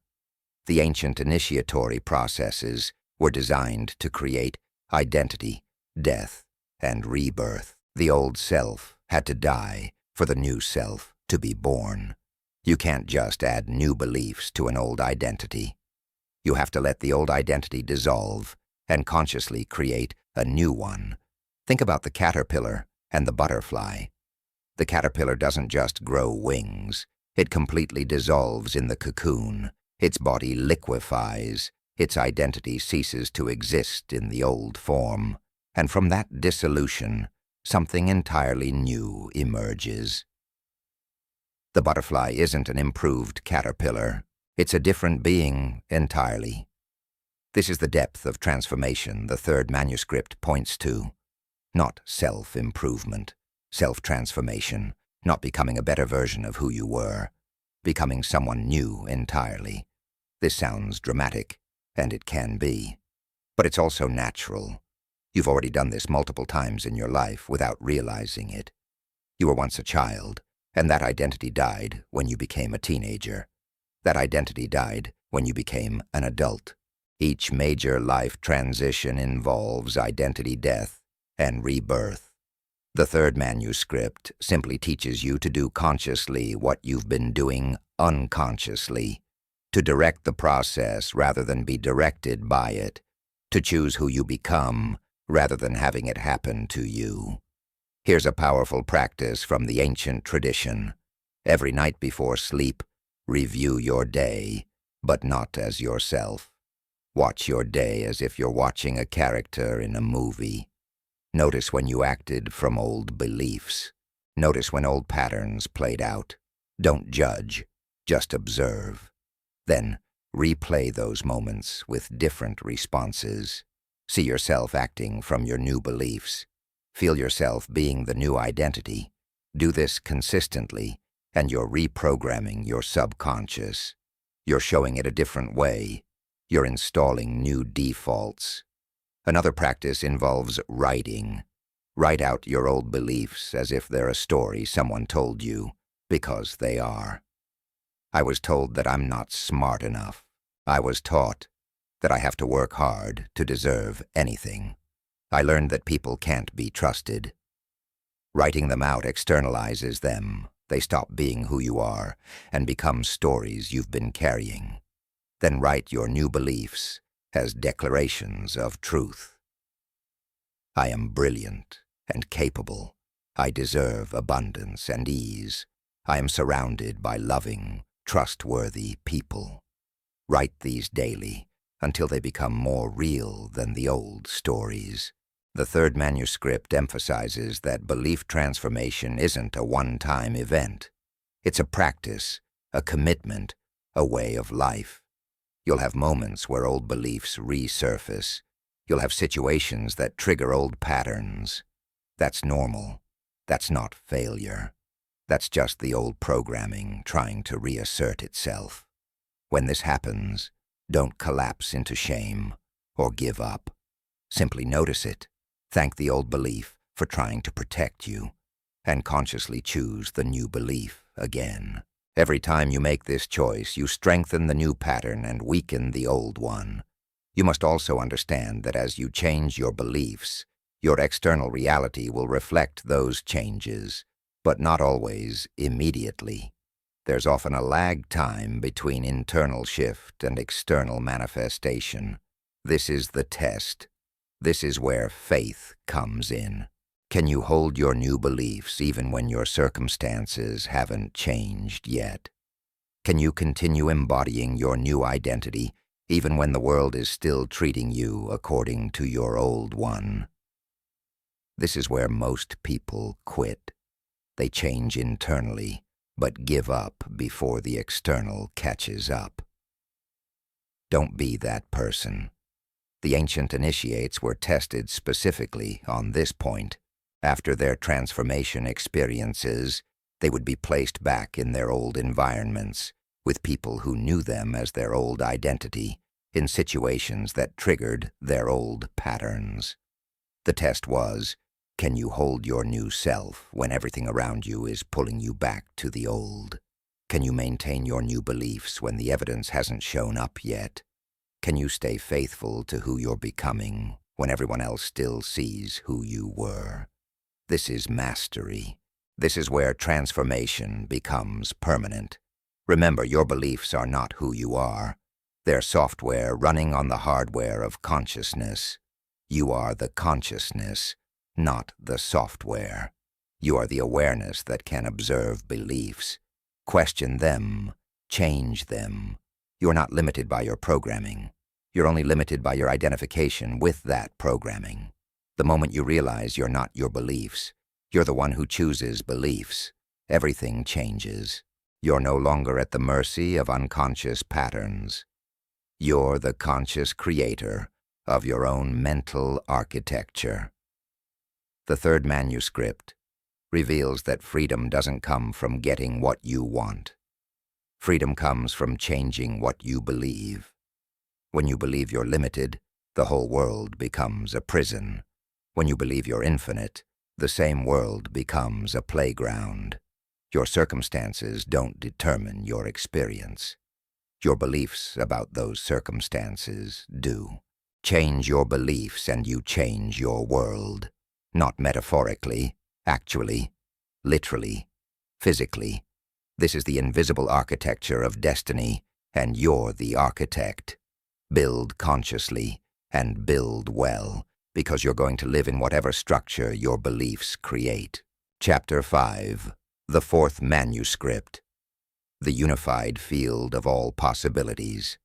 The ancient initiatory processes were designed to create identity, death, and rebirth. The old self had to die for the new self to be born. You can't just add new beliefs to an old identity. You have to let the old identity dissolve and consciously create a new one. Think about the caterpillar and the butterfly. The caterpillar doesn't just grow wings. It completely dissolves in the cocoon. Its body liquefies. Its identity ceases to exist in the old form. And from that dissolution, something entirely new emerges. The butterfly isn't an improved caterpillar. It's a different being entirely. This is the depth of transformation the third manuscript points to. Not self-improvement, self-transformation, not becoming a better version of who you were, becoming someone new entirely. This sounds dramatic, and it can be. But it's also natural. You've already done this multiple times in your life without realizing it. You were once a child, and that identity died when you became a teenager. That identity died when you became an adult. Each major life transition involves identity death and rebirth. The third manuscript simply teaches you to do consciously what you've been doing unconsciously, to direct the process rather than be directed by it, to choose who you become rather than having it happen to you. Here's a powerful practice from the ancient tradition. Every night before sleep, review your day, but not as yourself. Watch your day as if you're watching a character in a movie. Notice when you acted from old beliefs. Notice when old patterns played out. Don't judge, just observe. Then replay those moments with different responses. See yourself acting from your new beliefs. Feel yourself being the new identity. Do this consistently, and you're reprogramming your subconscious. You're showing it a different way. You're installing new defaults. Another practice involves writing. Write out your old beliefs as if they're a story someone told you, because they are. I was told that I'm not smart enough. I was taught that I have to work hard to deserve anything. I learned that people can't be trusted. Writing them out externalizes them. They stop being who you are and become stories you've been carrying. Then write your new beliefs as declarations of truth. I am brilliant and capable. I deserve abundance and ease. I am surrounded by loving, trustworthy people. Write these daily until they become more real than the old stories. The third manuscript emphasizes that belief transformation isn't a one-time event. It's a practice, a commitment, a way of life. You'll have moments where old beliefs resurface. You'll have situations that trigger old patterns. That's normal. That's not failure. That's just the old programming trying to reassert itself. When this happens, don't collapse into shame or give up. Simply notice it. Thank the old belief for trying to protect you, and consciously choose the new belief again. Every time you make this choice, you strengthen the new pattern and weaken the old one. You must also understand that as you change your beliefs, your external reality will reflect those changes, but not always immediately. There's often a lag time between internal shift and external manifestation. This is the test. This is where faith comes in. Can you hold your new beliefs even when your circumstances haven't changed yet? Can you continue embodying your new identity even when the world is still treating you according to your old one? This is where most people quit. They change internally, but give up before the external catches up. Don't be that person. The ancient initiates were tested specifically on this point. After their transformation experiences, they would be placed back in their old environments, with people who knew them as their old identity, in situations that triggered their old patterns. The test was, can you hold your new self when everything around you is pulling you back to the old? Can you maintain your new beliefs when the evidence hasn't shown up yet? Can you stay faithful to who you're becoming when everyone else still sees who you were. This is mastery. This is where transformation becomes permanent. Remember, your beliefs are not who you are. They're software running on the hardware of consciousness. You are the consciousness, not the software. You are the awareness that can observe beliefs, question them, change them. You are not limited by your programming. You're only limited by your identification with that programming. The moment you realize you're not your beliefs, you're the one who chooses beliefs, everything changes. You're no longer at the mercy of unconscious patterns. You're the conscious creator of your own mental architecture. The third manuscript reveals that freedom doesn't come from getting what you want. Freedom comes from changing what you believe. When you believe you're limited, the whole world becomes a prison. When you believe you're infinite, the same world becomes a playground. Your circumstances don't determine your experience. Your beliefs about those circumstances do. Change your beliefs and you change your world. Not metaphorically, actually, literally, physically. This is the invisible architecture of destiny, and you're the architect. Build consciously and build well, because you're going to live in whatever structure your beliefs create. Chapter 5. The fourth manuscript. The unified field of all possibilities.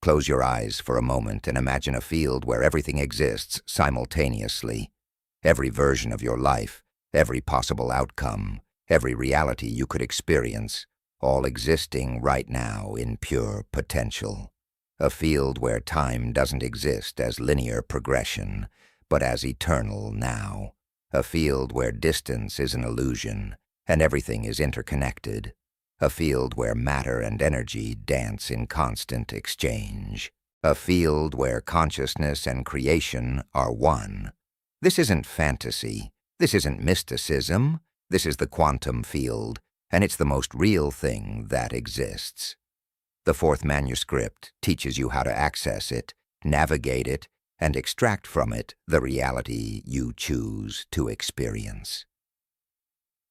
Close your eyes for a moment and imagine a field where everything exists simultaneously. Every version of your life, every possible outcome, every reality you could experience, all existing right now in pure potential. A field where time doesn't exist as linear progression, but as eternal now. A field where distance is an illusion and everything is interconnected. A field where matter and energy dance in constant exchange. A field where consciousness and creation are one. This isn't fantasy. This isn't mysticism. This is the quantum field, and it's the most real thing that exists. The fourth manuscript teaches you how to access it, navigate it, and extract from it the reality you choose to experience.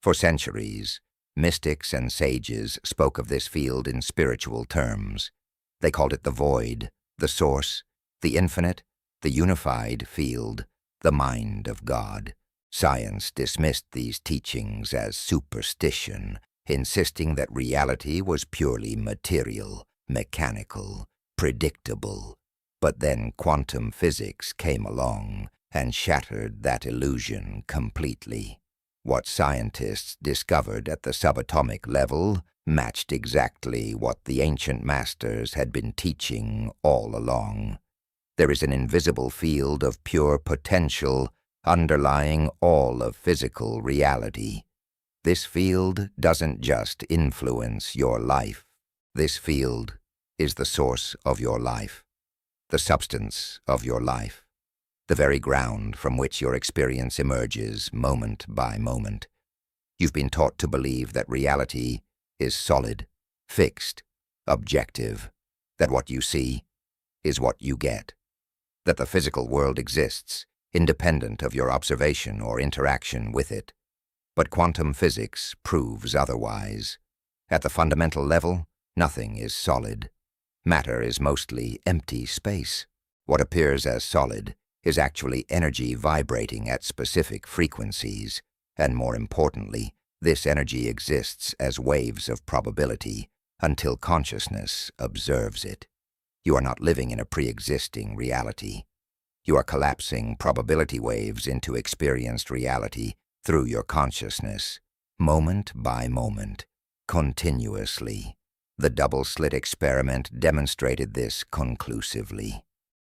For centuries, mystics and sages spoke of this field in spiritual terms. They called it the void, the source, the infinite, the unified field, the mind of God. Science dismissed these teachings as superstition, insisting that reality was purely material, mechanical, predictable. But then quantum physics came along and shattered that illusion completely. What scientists discovered at the subatomic level matched exactly what the ancient masters had been teaching all along. There is an invisible field of pure potential underlying all of physical reality. This field doesn't just influence your life. This field is the source of your life, the substance of your life, the very ground from which your experience emerges moment by moment. You've been taught to believe that reality is solid, fixed, objective, that what you see is what you get, that the physical world exists, independent of your observation or interaction with it. But quantum physics proves otherwise. At the fundamental level, nothing is solid. Matter is mostly empty space. What appears as solid is actually energy vibrating at specific frequencies, and more importantly, this energy exists as waves of probability until consciousness observes it. You are not living in a pre-existing reality. You are collapsing probability waves into experienced reality through your consciousness, moment by moment, continuously. The double-slit experiment demonstrated this conclusively.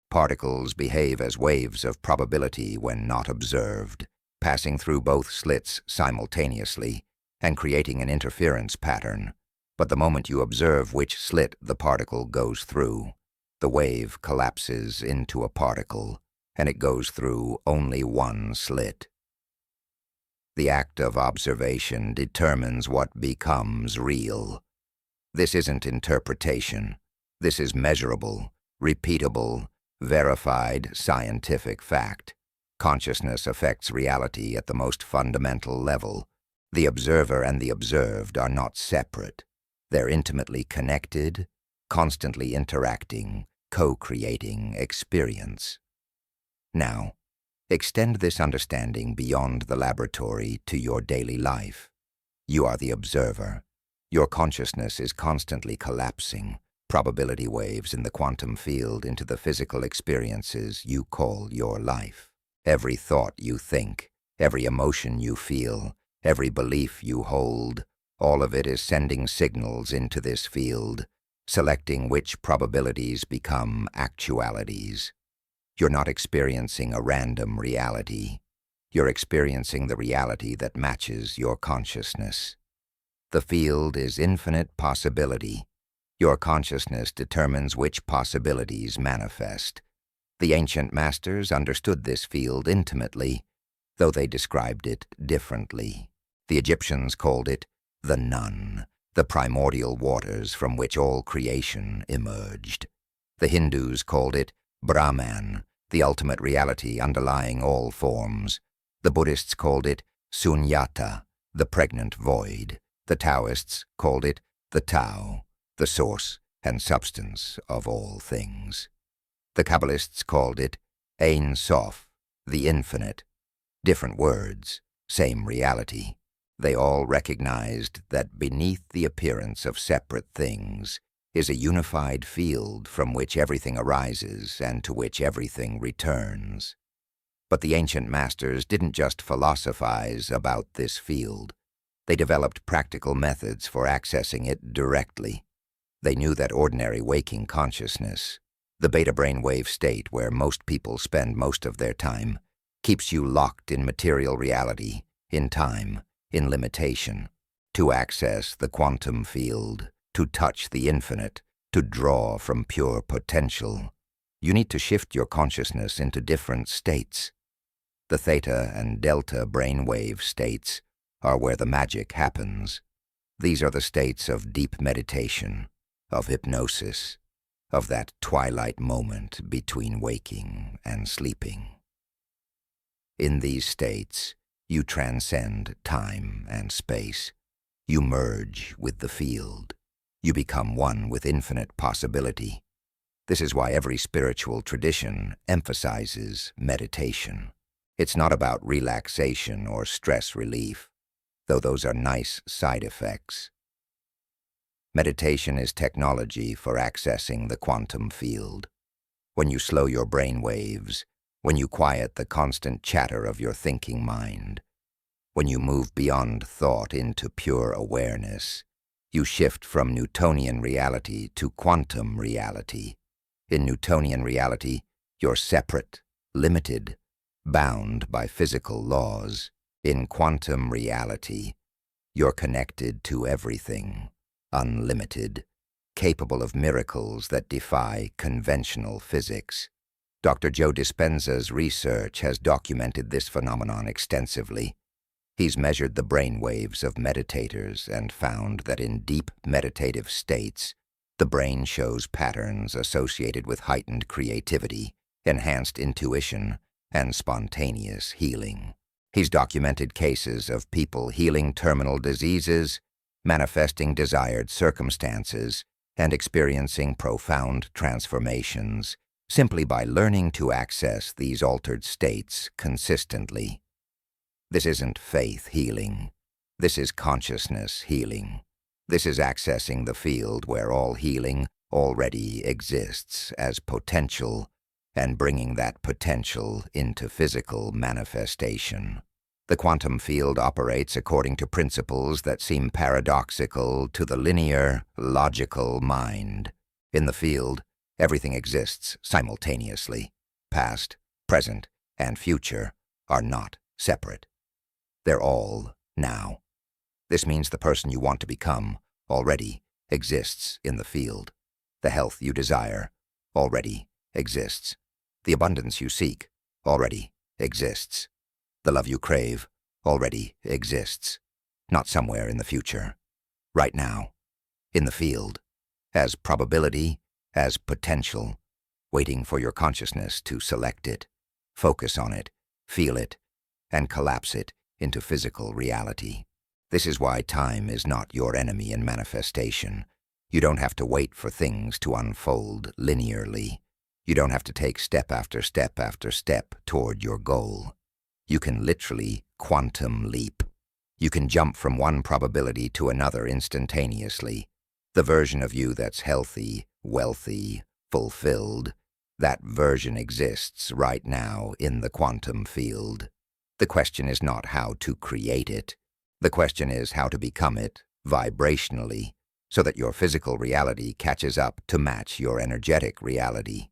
Particles behave as waves of probability when not observed, passing through both slits simultaneously and creating an interference pattern. But the moment you observe which slit the particle goes through, the wave collapses into a particle, and it goes through only one slit. The act of observation determines what becomes real. This isn't interpretation. This is measurable, repeatable, verified scientific fact. Consciousness affects reality at the most fundamental level. The observer and the observed are not separate. They're intimately connected, constantly interacting, co-creating experience. Now, extend this understanding beyond the laboratory to your daily life. You are the observer. Your consciousness is constantly collapsing, probability waves in the quantum field into the physical experiences you call your life. Every thought you think, every emotion you feel, every belief you hold, all of it is sending signals into this field, selecting which probabilities become actualities. You're not experiencing a random reality. You're experiencing the reality that matches your consciousness. The field is infinite possibility. Your consciousness determines which possibilities manifest. The ancient masters understood this field intimately, though they described it differently. The Egyptians called it the Nun, the primordial waters from which all creation emerged. The Hindus called it Brahman, the ultimate reality underlying all forms. The Buddhists called it Sunyata, the pregnant void. The Taoists called it the Tao, the source and substance of all things. The Kabbalists called it Ein Sof, the infinite. Different words, same reality. They all recognized that beneath the appearance of separate things is a unified field from which everything arises and to which everything returns. But the ancient masters didn't just philosophize about this field. They developed practical methods for accessing it directly. They knew that ordinary waking consciousness, the beta brainwave state where most people spend most of their time, keeps you locked in material reality, in time, in limitation. To access the quantum field, to touch the infinite, to draw from pure potential, you need to shift your consciousness into different states. The theta and delta brainwave states are where the magic happens. These are the states of deep meditation, of hypnosis, of that twilight moment between waking and sleeping. In these states, you transcend time and space. You merge with the field. You become one with infinite possibility. This is why every spiritual tradition emphasizes meditation. It's not about relaxation or stress relief, though those are nice side effects. Meditation is technology for accessing the quantum field. When you slow your brain waves, when you quiet the constant chatter of your thinking mind, when you move beyond thought into pure awareness, you shift from Newtonian reality to quantum reality. In Newtonian reality, you're separate, limited, bound by physical laws. In quantum reality, you're connected to everything, unlimited, capable of miracles that defy conventional physics. Dr. Joe Dispenza's research has documented this phenomenon extensively. He's measured the brain waves of meditators and found that in deep meditative states, the brain shows patterns associated with heightened creativity, enhanced intuition, and spontaneous healing. He's documented cases of people healing terminal diseases, manifesting desired circumstances, and experiencing profound transformations simply by learning to access these altered states consistently. This isn't faith healing. This is consciousness healing. This is accessing the field where all healing already exists as potential and bringing that potential into physical manifestation. The quantum field operates according to principles that seem paradoxical to the linear, logical mind. In the field, everything exists simultaneously. Past, present, and future are not separate. They're all now. This means the person you want to become already exists in the field. The health you desire already exists. The abundance you seek already exists. The love you crave already exists. Not somewhere in the future. Right now. In the field. As probability, as potential. waiting for your consciousness to select it, focus on it, feel it, and collapse it into physical reality. This is why time is not your enemy in manifestation. You don't have to wait for things to unfold linearly. You don't have to take step after step after step toward your goal. You can literally quantum leap. You can jump from one probability to another instantaneously. The version of you that's healthy, wealthy, fulfilled, that version exists right now in the quantum field. The question is not how to create it. The question is how to become it vibrationally so that your physical reality catches up to match your energetic reality.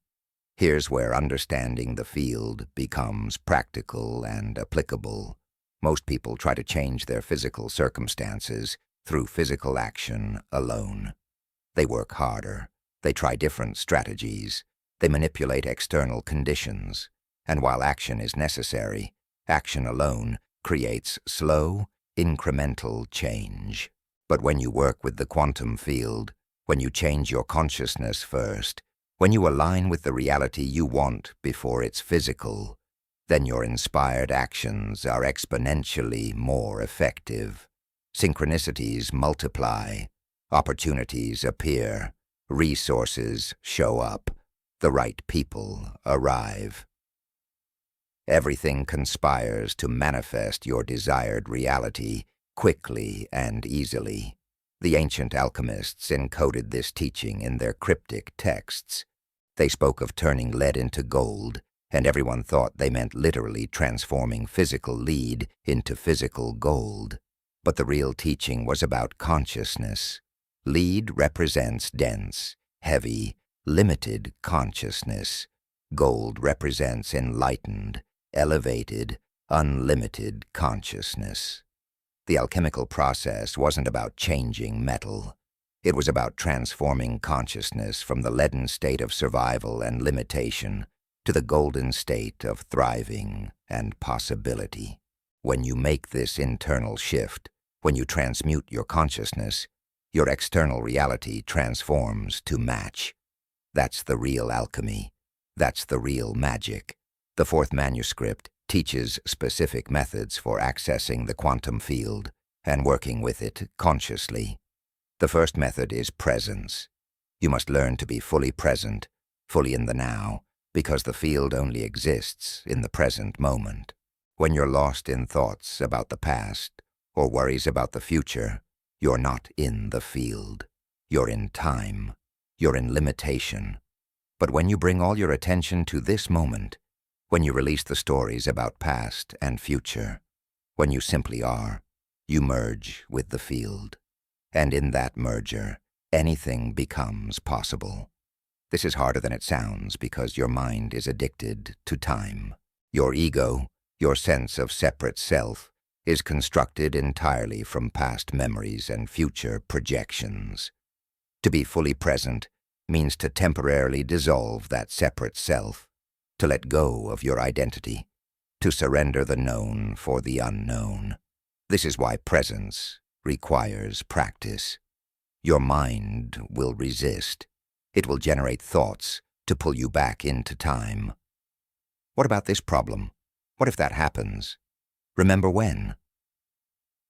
Here's where understanding the field becomes practical and applicable. Most people try to change their physical circumstances through physical action alone. They work harder. They try different strategies. They manipulate external conditions. And while action is necessary, action alone creates slow, incremental change. But when you work with the quantum field, when you change your consciousness first, when you align with the reality you want before it's physical, then your inspired actions are exponentially more effective. Synchronicities multiply, opportunities appear, resources show up, the right people arrive. Everything conspires to manifest your desired reality quickly and easily. The ancient alchemists encoded this teaching in their cryptic texts. They spoke of turning lead into gold, and everyone thought they meant literally transforming physical lead into physical gold. But the real teaching was about consciousness. Lead represents dense, heavy, limited consciousness. Gold represents enlightened, elevated, unlimited consciousness. The alchemical process wasn't about changing metal. It was about transforming consciousness from the leaden state of survival and limitation to the golden state of thriving and possibility. When you make this internal shift, when you transmute your consciousness, your external reality transforms to match. That's the real alchemy. That's the real magic. The fourth manuscript teaches specific methods for accessing the quantum field and working with it consciously. The first method is presence. You must learn to be fully present, fully in the now, because the field only exists in the present moment. When you're lost in thoughts about the past or worries about the future, you're not in the field. You're in time. You're in limitation. But when you bring all your attention to this moment, when you release the stories about past and future, when you simply are, you merge with the field. And in that merger, anything becomes possible. This is harder than it sounds because your mind is addicted to time. Your ego, your sense of separate self, is constructed entirely from past memories and future projections. To be fully present means to temporarily dissolve that separate self, to let go of your identity, to surrender the known for the unknown. This is why presence requires practice. Your mind will resist. It will generate thoughts to pull you back into time. What about this problem? What if that happens? Remember when?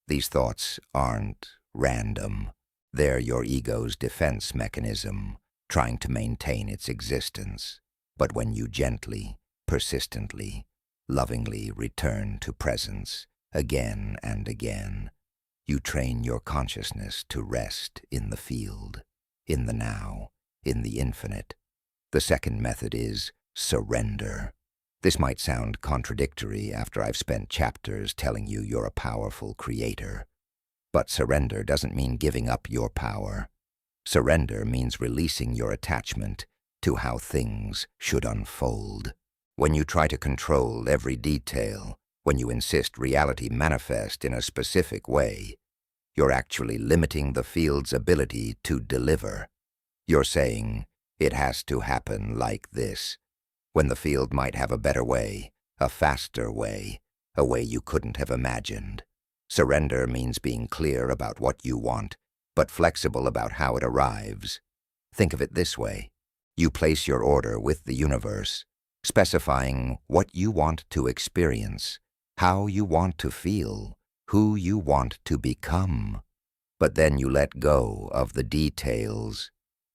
These thoughts aren't random. They're your ego's defense mechanism, trying to maintain its existence. But when you gently, persistently, lovingly return to presence again and again, you train your consciousness to rest in the field, in the now, in the infinite. The second method is surrender. This might sound contradictory after I've spent chapters telling you you're a powerful creator. But surrender doesn't mean giving up your power. Surrender means releasing your attachment to how things should unfold. When you try to control every detail, when you insist reality manifest in a specific way, you're actually limiting the field's ability to deliver. You're saying, it has to happen like this, when the field might have a better way, a faster way, a way you couldn't have imagined. Surrender means being clear about what you want, but flexible about how it arrives. Think of it this way. You place your order with the universe, specifying what you want to experience, how you want to feel, who you want to become. But then you let go of the details.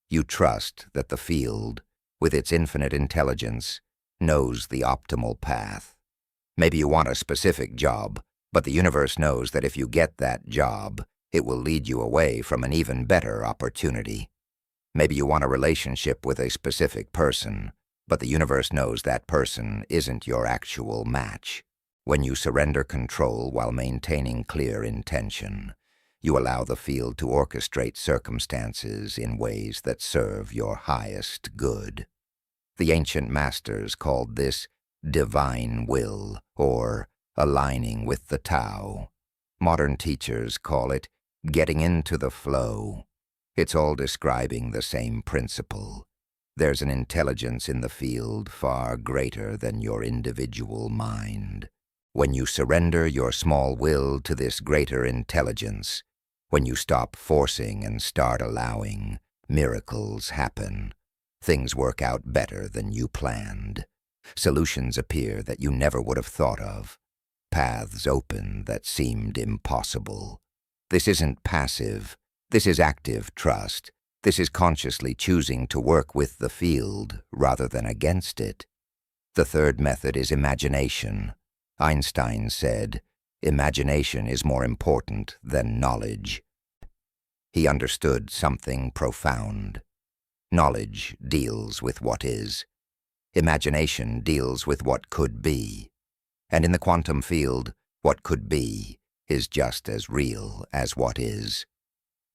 You trust that the field, with its infinite intelligence, knows the optimal path. Maybe you want a specific job, but the universe knows that if you get that job, it will lead you away from an even better opportunity. Maybe you want a relationship with a specific person, but the universe knows that person isn't your actual match. When you surrender control while maintaining clear intention, you allow the field to orchestrate circumstances in ways that serve your highest good. The ancient masters called this divine will, or aligning with the Tao. Modern teachers call it getting into the flow. It's all describing the same principle. There's an intelligence in the field far greater than your individual mind. When you surrender your small will to this greater intelligence, when you stop forcing and start allowing, miracles happen. Things work out better than you planned. Solutions appear that you never would have thought of. Paths open that seemed impossible. This isn't passive. This is active trust. This is consciously choosing to work with the field rather than against it. The third method is imagination. Einstein said, "Imagination is more important than knowledge." He understood something profound. Knowledge deals with what is. Imagination deals with what could be. And in the quantum field, what could be is just as real as what is.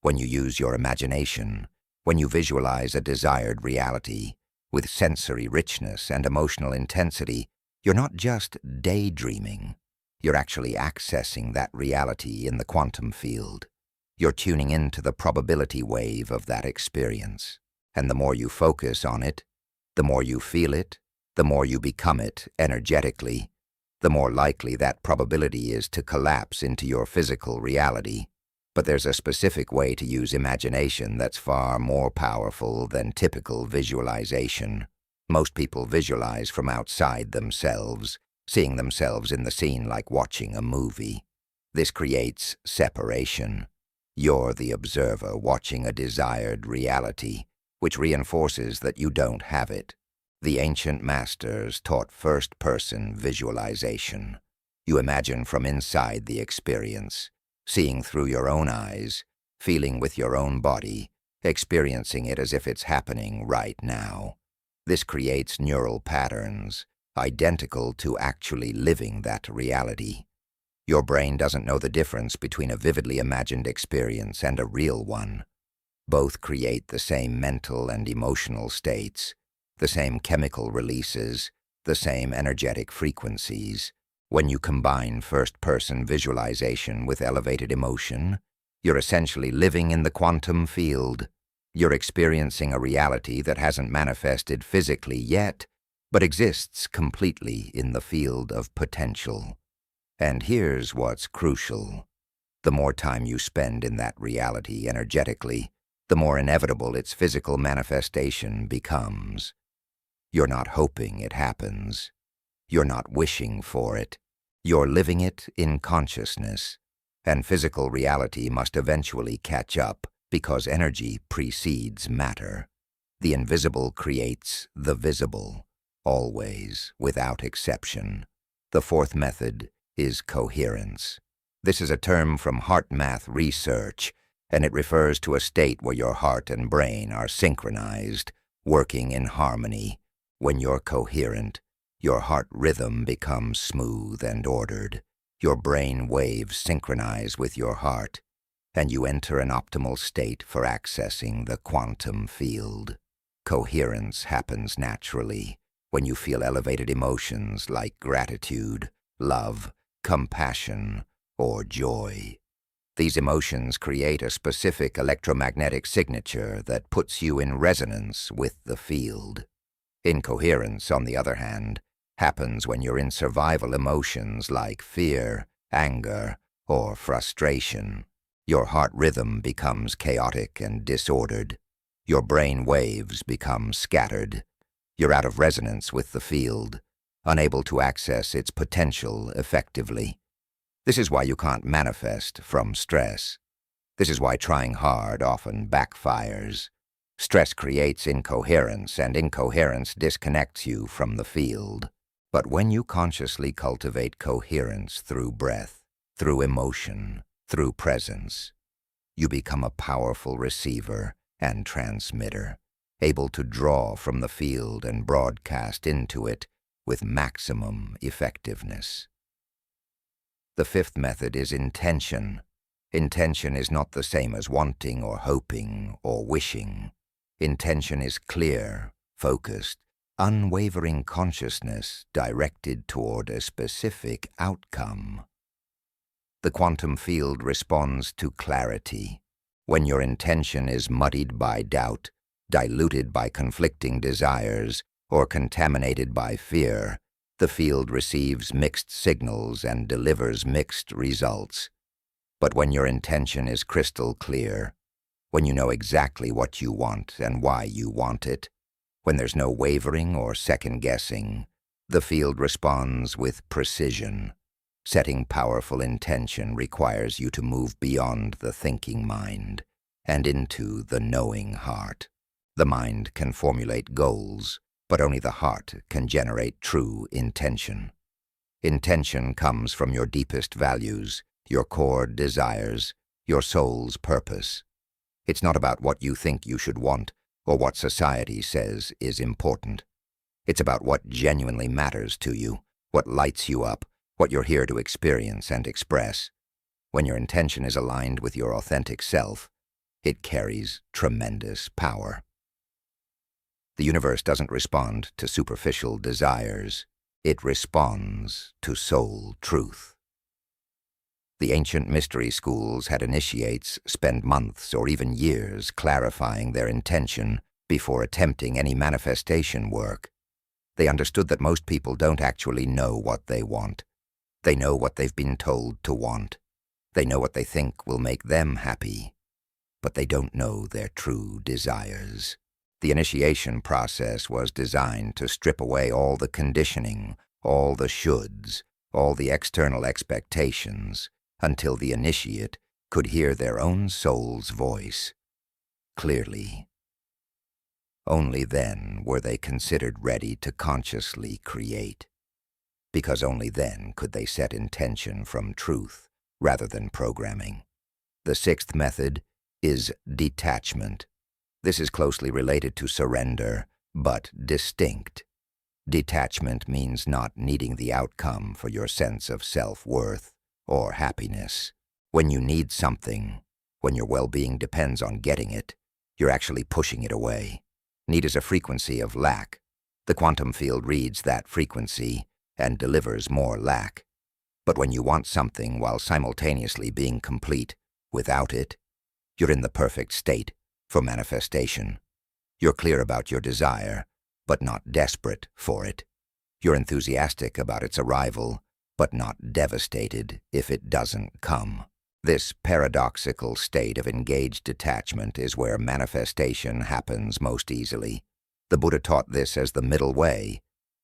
When you use your imagination, when you visualize a desired reality with sensory richness and emotional intensity, you're not just daydreaming. You're actually accessing that reality in the quantum field. You're tuning into the probability wave of that experience. And the more you focus on it, the more you feel it, the more you become it energetically, the more likely that probability is to collapse into your physical reality. But there's a specific way to use imagination that's far more powerful than typical visualization. Most people visualize from outside themselves, seeing themselves in the scene like watching a movie. This creates separation. You're the observer watching a desired reality, which reinforces that you don't have it. The ancient masters taught first-person visualization. You imagine from inside the experience, seeing through your own eyes, feeling with your own body, experiencing it as if it's happening right now. This creates neural patterns, identical to actually living that reality. Your brain doesn't know the difference between a vividly imagined experience and a real one. Both create the same mental and emotional states, the same chemical releases, the same energetic frequencies. When you combine first-person visualization with elevated emotion, you're essentially living in the quantum field. You're experiencing a reality that hasn't manifested physically yet, but exists completely in the field of potential. And here's what's crucial. The more time you spend in that reality energetically, the more inevitable its physical manifestation becomes. You're not hoping it happens. You're not wishing for it. You're living it in consciousness. And physical reality must eventually catch up because energy precedes matter. The invisible creates the visible, always, without exception. The fourth method is coherence. This is a term from heart math research, and it refers to a state where your heart and brain are synchronized, working in harmony. When you're coherent, your heart rhythm becomes smooth and ordered. Your brain waves synchronize with your heart, and you enter an optimal state for accessing the quantum field. Coherence happens naturally when you feel elevated emotions like gratitude, love, compassion, or joy. These emotions create a specific electromagnetic signature that puts you in resonance with the field. Incoherence, on the other hand, happens when you're in survival emotions like fear, anger, or frustration. Your heart rhythm becomes chaotic and disordered. Your brain waves become scattered. You're out of resonance with the field, unable to access its potential effectively. This is why you can't manifest from stress. This is why trying hard often backfires. Stress creates incoherence, and incoherence disconnects you from the field. But when you consciously cultivate coherence through breath, through emotion, through presence, you become a powerful receiver and transmitter, able to draw from the field and broadcast into it with maximum effectiveness. The fifth method is intention. Intention is not the same as wanting or hoping or wishing. Intention is clear, focused, unwavering consciousness directed toward a specific outcome. The quantum field responds to clarity. When your intention is muddied by doubt, diluted by conflicting desires, or contaminated by fear, the field receives mixed signals and delivers mixed results. But when your intention is crystal clear, when you know exactly what you want and why you want it, when there's no wavering or second-guessing, the field responds with precision. Setting powerful intention requires you to move beyond the thinking mind and into the knowing heart. The mind can formulate goals, but only the heart can generate true intention. Intention comes from your deepest values, your core desires, your soul's purpose. It's not about what you think you should want or what society says is important. It's about what genuinely matters to you, what lights you up, what you're here to experience and express. When your intention is aligned with your authentic self, it carries tremendous power. The universe doesn't respond to superficial desires. It responds to soul truth. The ancient mystery schools had initiates spend months or even years clarifying their intention before attempting any manifestation work. They understood that most people don't actually know what they want. They know what they've been told to want. They know what they think will make them happy, but they don't know their true desires. The initiation process was designed to strip away all the conditioning, all the shoulds, all the external expectations, until the initiate could hear their own soul's voice clearly. Only then were they considered ready to consciously create, because only then could they set intention from truth rather than programming. The sixth method is detachment. This is closely related to surrender, but distinct. Detachment means not needing the outcome for your sense of self-worth or happiness. When you need something, when your well-being depends on getting it, you're actually pushing it away. Need is a frequency of lack. The quantum field reads that frequency and delivers more lack. But when you want something while simultaneously being complete without it, you're in the perfect state for manifestation. You're clear about your desire, but not desperate for it. You're enthusiastic about its arrival, but not devastated if it doesn't come. This paradoxical state of engaged detachment is where manifestation happens most easily. The Buddha taught this as the middle way.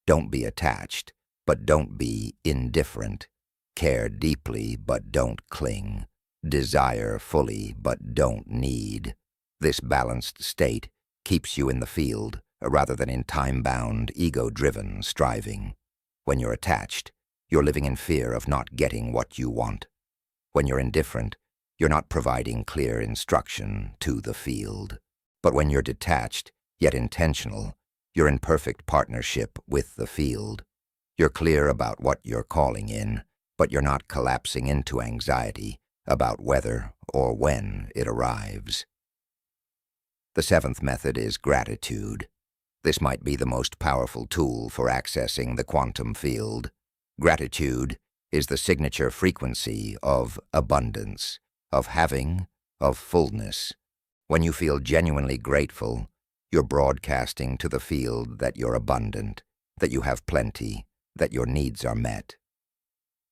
Don't be attached, but don't be indifferent. Care deeply, but don't cling. Desire fully, but don't need. This balanced state keeps you in the field, rather than in time-bound, ego-driven striving. When you're attached, you're living in fear of not getting what you want. When you're indifferent, you're not providing clear instruction to the field. But when you're detached, yet intentional, you're in perfect partnership with the field. You're clear about what you're calling in, but you're not collapsing into anxiety about whether or when it arrives. The seventh method is gratitude. This might be the most powerful tool for accessing the quantum field. Gratitude is the signature frequency of abundance, of having, of fullness. When you feel genuinely grateful, you're broadcasting to the field that you're abundant, that you have plenty, that your needs are met.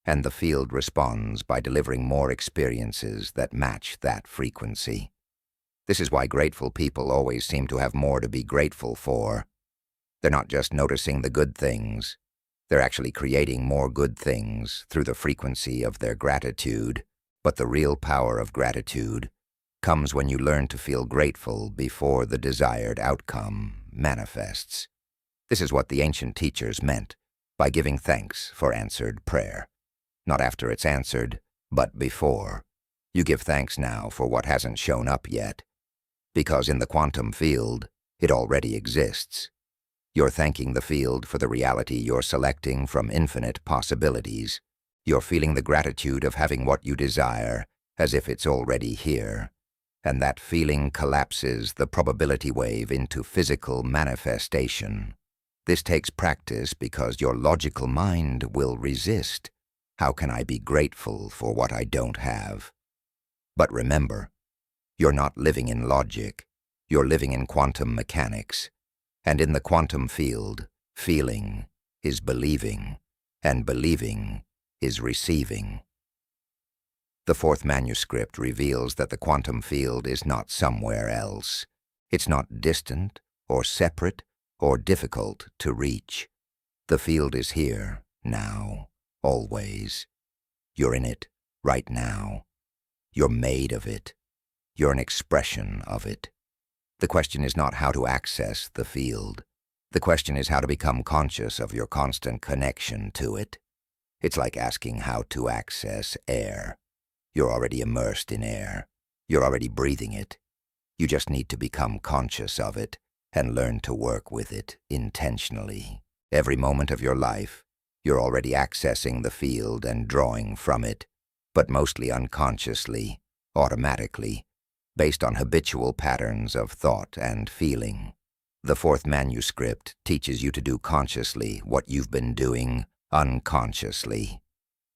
And the field responds by delivering more experiences that match that frequency. This is why grateful people always seem to have more to be grateful for. They're not just noticing the good things. They're actually creating more good things through the frequency of their gratitude. But the real power of gratitude comes when you learn to feel grateful before the desired outcome manifests. This is what the ancient teachers meant by giving thanks for answered prayer. Not after it's answered, but before. You give thanks now for what hasn't shown up yet, because in the quantum field, it already exists. You're thanking the field for the reality you're selecting from infinite possibilities. You're feeling the gratitude of having what you desire as if it's already here, and that feeling collapses the probability wave into physical manifestation. This takes practice because your logical mind will resist. How can I be grateful for what I don't have? But remember, you're not living in logic. You're living in quantum mechanics. And in the quantum field, feeling is believing, and believing is receiving. The fourth manuscript reveals that the quantum field is not somewhere else. It's not distant or separate or difficult to reach. The field is here, now, always. You're in it, right now. You're made of it. You're an expression of it. The question is not how to access the field. The question is how to become conscious of your constant connection to it. It's like asking how to access air. You're already immersed in air. You're already breathing it. You just need to become conscious of it and learn to work with it intentionally. Every moment of your life, you're already accessing the field and drawing from it, but mostly unconsciously, automatically, based on habitual patterns of thought and feeling. The fourth manuscript teaches you to do consciously what you've been doing unconsciously,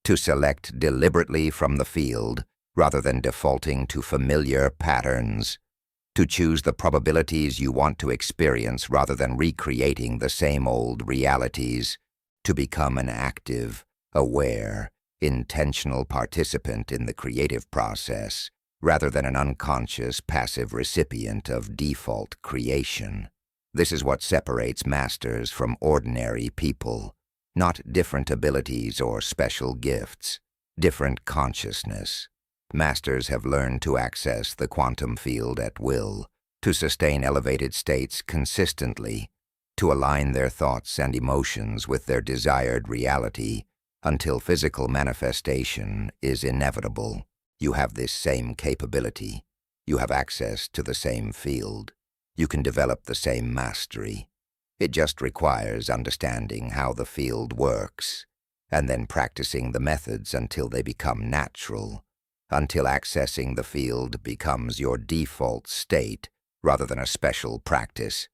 to select deliberately from the field rather than defaulting to familiar patterns, to choose the probabilities you want to experience rather than recreating the same old realities, to become an active, aware, intentional participant in the creative process rather than an unconscious, passive recipient of default creation. This is what separates masters from ordinary people. Not different abilities or special gifts, different consciousness. Masters have learned to access the quantum field at will, to sustain elevated states consistently, to align their thoughts and emotions with their desired reality until physical manifestation is inevitable. You have this same capability. You have access to the same field. You can develop the same mastery. It just requires understanding how the field works, and then practicing the methods until they become natural, until accessing the field becomes your default state rather than a special practice.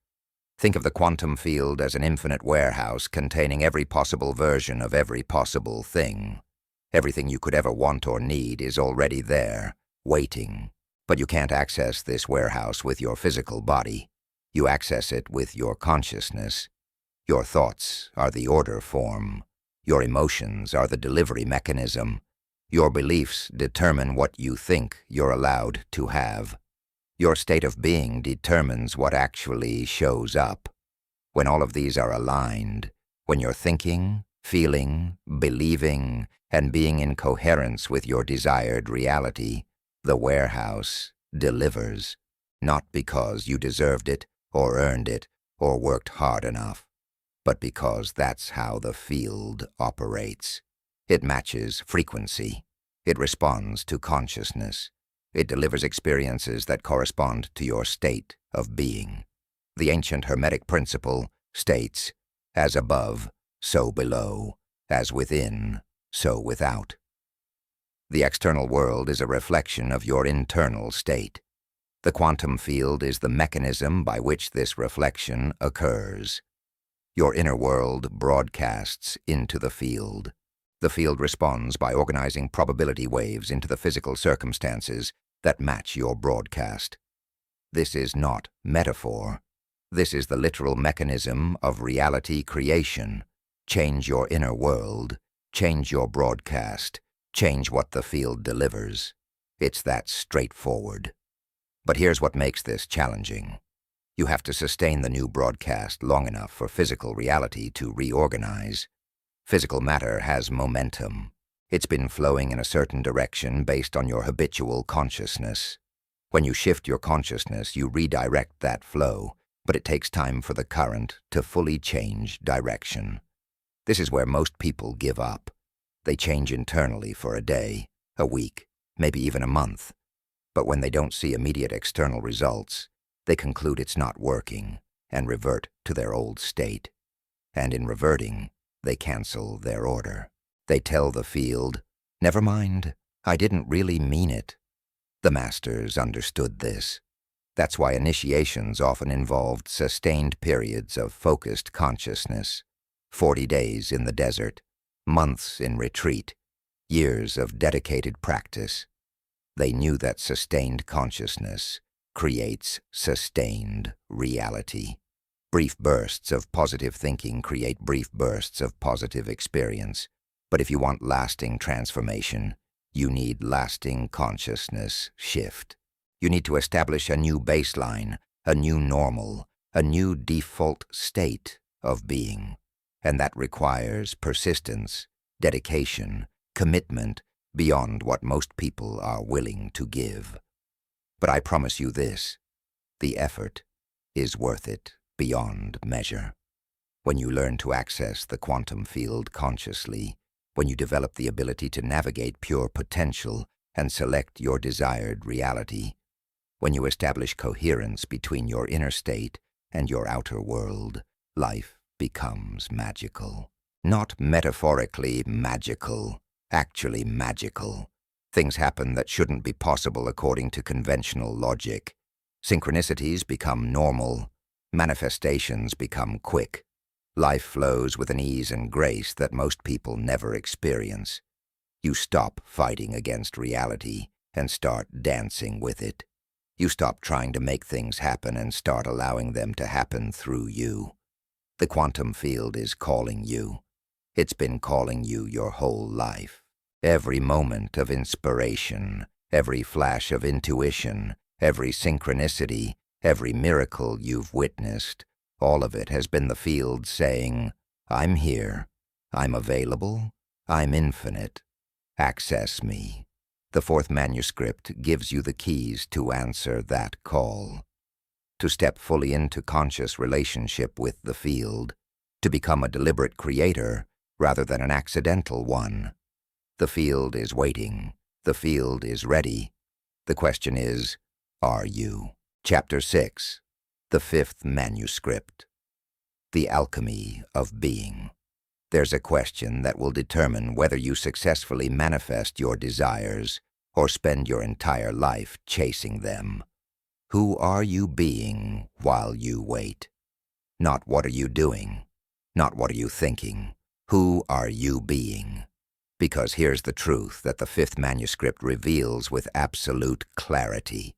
Think of the quantum field as an infinite warehouse containing every possible version of every possible thing. Everything you could ever want or need is already there, waiting. But you can't access this warehouse with your physical body. You access it with your consciousness. Your thoughts are the order form. Your emotions are the delivery mechanism. Your beliefs determine what you think you're allowed to have. Your state of being determines what actually shows up. When all of these are aligned, when you're thinking, feeling, believing, and being in coherence with your desired reality, the warehouse delivers, not because you deserved it, or earned it, or worked hard enough, but because that's how the field operates. It matches frequency. It responds to consciousness. It delivers experiences that correspond to your state of being. The ancient Hermetic principle states, as above, so below, as within, so without. The external world is a reflection of your internal state. The quantum field is the mechanism by which this reflection occurs. Your inner world broadcasts into the field. The field responds by organizing probability waves into the physical circumstances that match your broadcast. This is not metaphor. This is the literal mechanism of reality creation. Change your inner world, change your broadcast, change what the field delivers. It's that straightforward. But here's what makes this challenging. You have to sustain the new broadcast long enough for physical reality to reorganize. Physical matter has momentum. It's been flowing in a certain direction based on your habitual consciousness. When you shift your consciousness, you redirect that flow, but it takes time for the current to fully change direction. This is where most people give up. They change internally for a day, a week, maybe even a month. But when they don't see immediate external results, they conclude it's not working and revert to their old state. And in reverting, they cancel their order. They tell the field, "Never mind, I didn't really mean it." The masters understood this. That's why initiations often involved sustained periods of focused consciousness, 40 days in the desert, months in retreat, years of dedicated practice. They knew that sustained consciousness creates sustained reality. Brief bursts of positive thinking create brief bursts of positive experience. But if you want lasting transformation, you need lasting consciousness shift. You need to establish a new baseline, a new normal, a new default state of being. And that requires persistence, dedication, commitment beyond what most people are willing to give. But I promise you this, the effort is worth it beyond measure. When you learn to access the quantum field consciously, when you develop the ability to navigate pure potential and select your desired reality, when you establish coherence between your inner state and your outer world, life becomes magical. Not metaphorically magical, actually magical. Things happen that shouldn't be possible according to conventional logic. Synchronicities become normal. Manifestations become quick. Life flows with an ease and grace that most people never experience. You stop fighting against reality and start dancing with it. You stop trying to make things happen and start allowing them to happen through you. The quantum field is calling you. It's been calling you your whole life. Every moment of inspiration, every flash of intuition, every synchronicity, every miracle you've witnessed, all of it has been the field saying, "I'm here, I'm available, I'm infinite. Access me." The fourth manuscript gives you the keys to answer that call. To step fully into conscious relationship with the field, to become a deliberate creator rather than an accidental one. The field is waiting. The field is ready. The question is, are you? Chapter 6, the fifth manuscript. The Alchemy of Being. There's a question that will determine whether you successfully manifest your desires or spend your entire life chasing them. Who are you being while you wait? Not what are you doing, not what are you thinking. Who are you being? Because here's the truth that the fifth manuscript reveals with absolute clarity.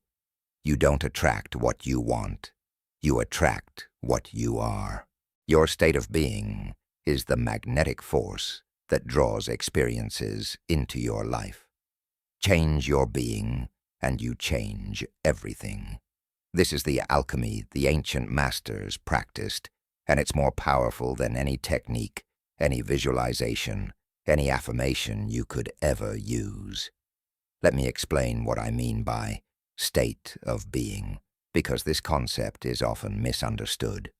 You don't attract what you want. You attract what you are. Your state of being is the magnetic force that draws experiences into your life. Change your being, and you change everything. This is the alchemy the ancient masters practiced, and it's more powerful than any technique, any visualization, any affirmation you could ever use. Let me explain what I mean by state of being, because this concept is often misunderstood.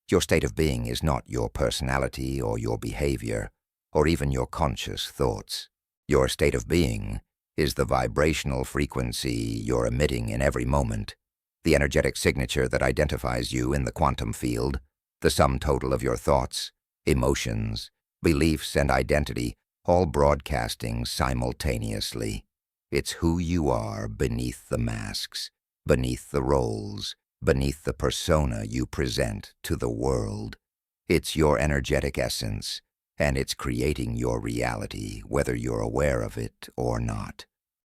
Your state of being is not your personality or your behavior, or even your conscious thoughts. Your state of being is the vibrational frequency you're emitting in every moment, the energetic signature that identifies you in the quantum field, the sum total of your thoughts, emotions, beliefs, and identity, all broadcasting simultaneously. It's who you are beneath the masks, beneath the roles, beneath the persona you present to the world. It's your energetic essence, and it's creating your reality, whether you're aware of it or not.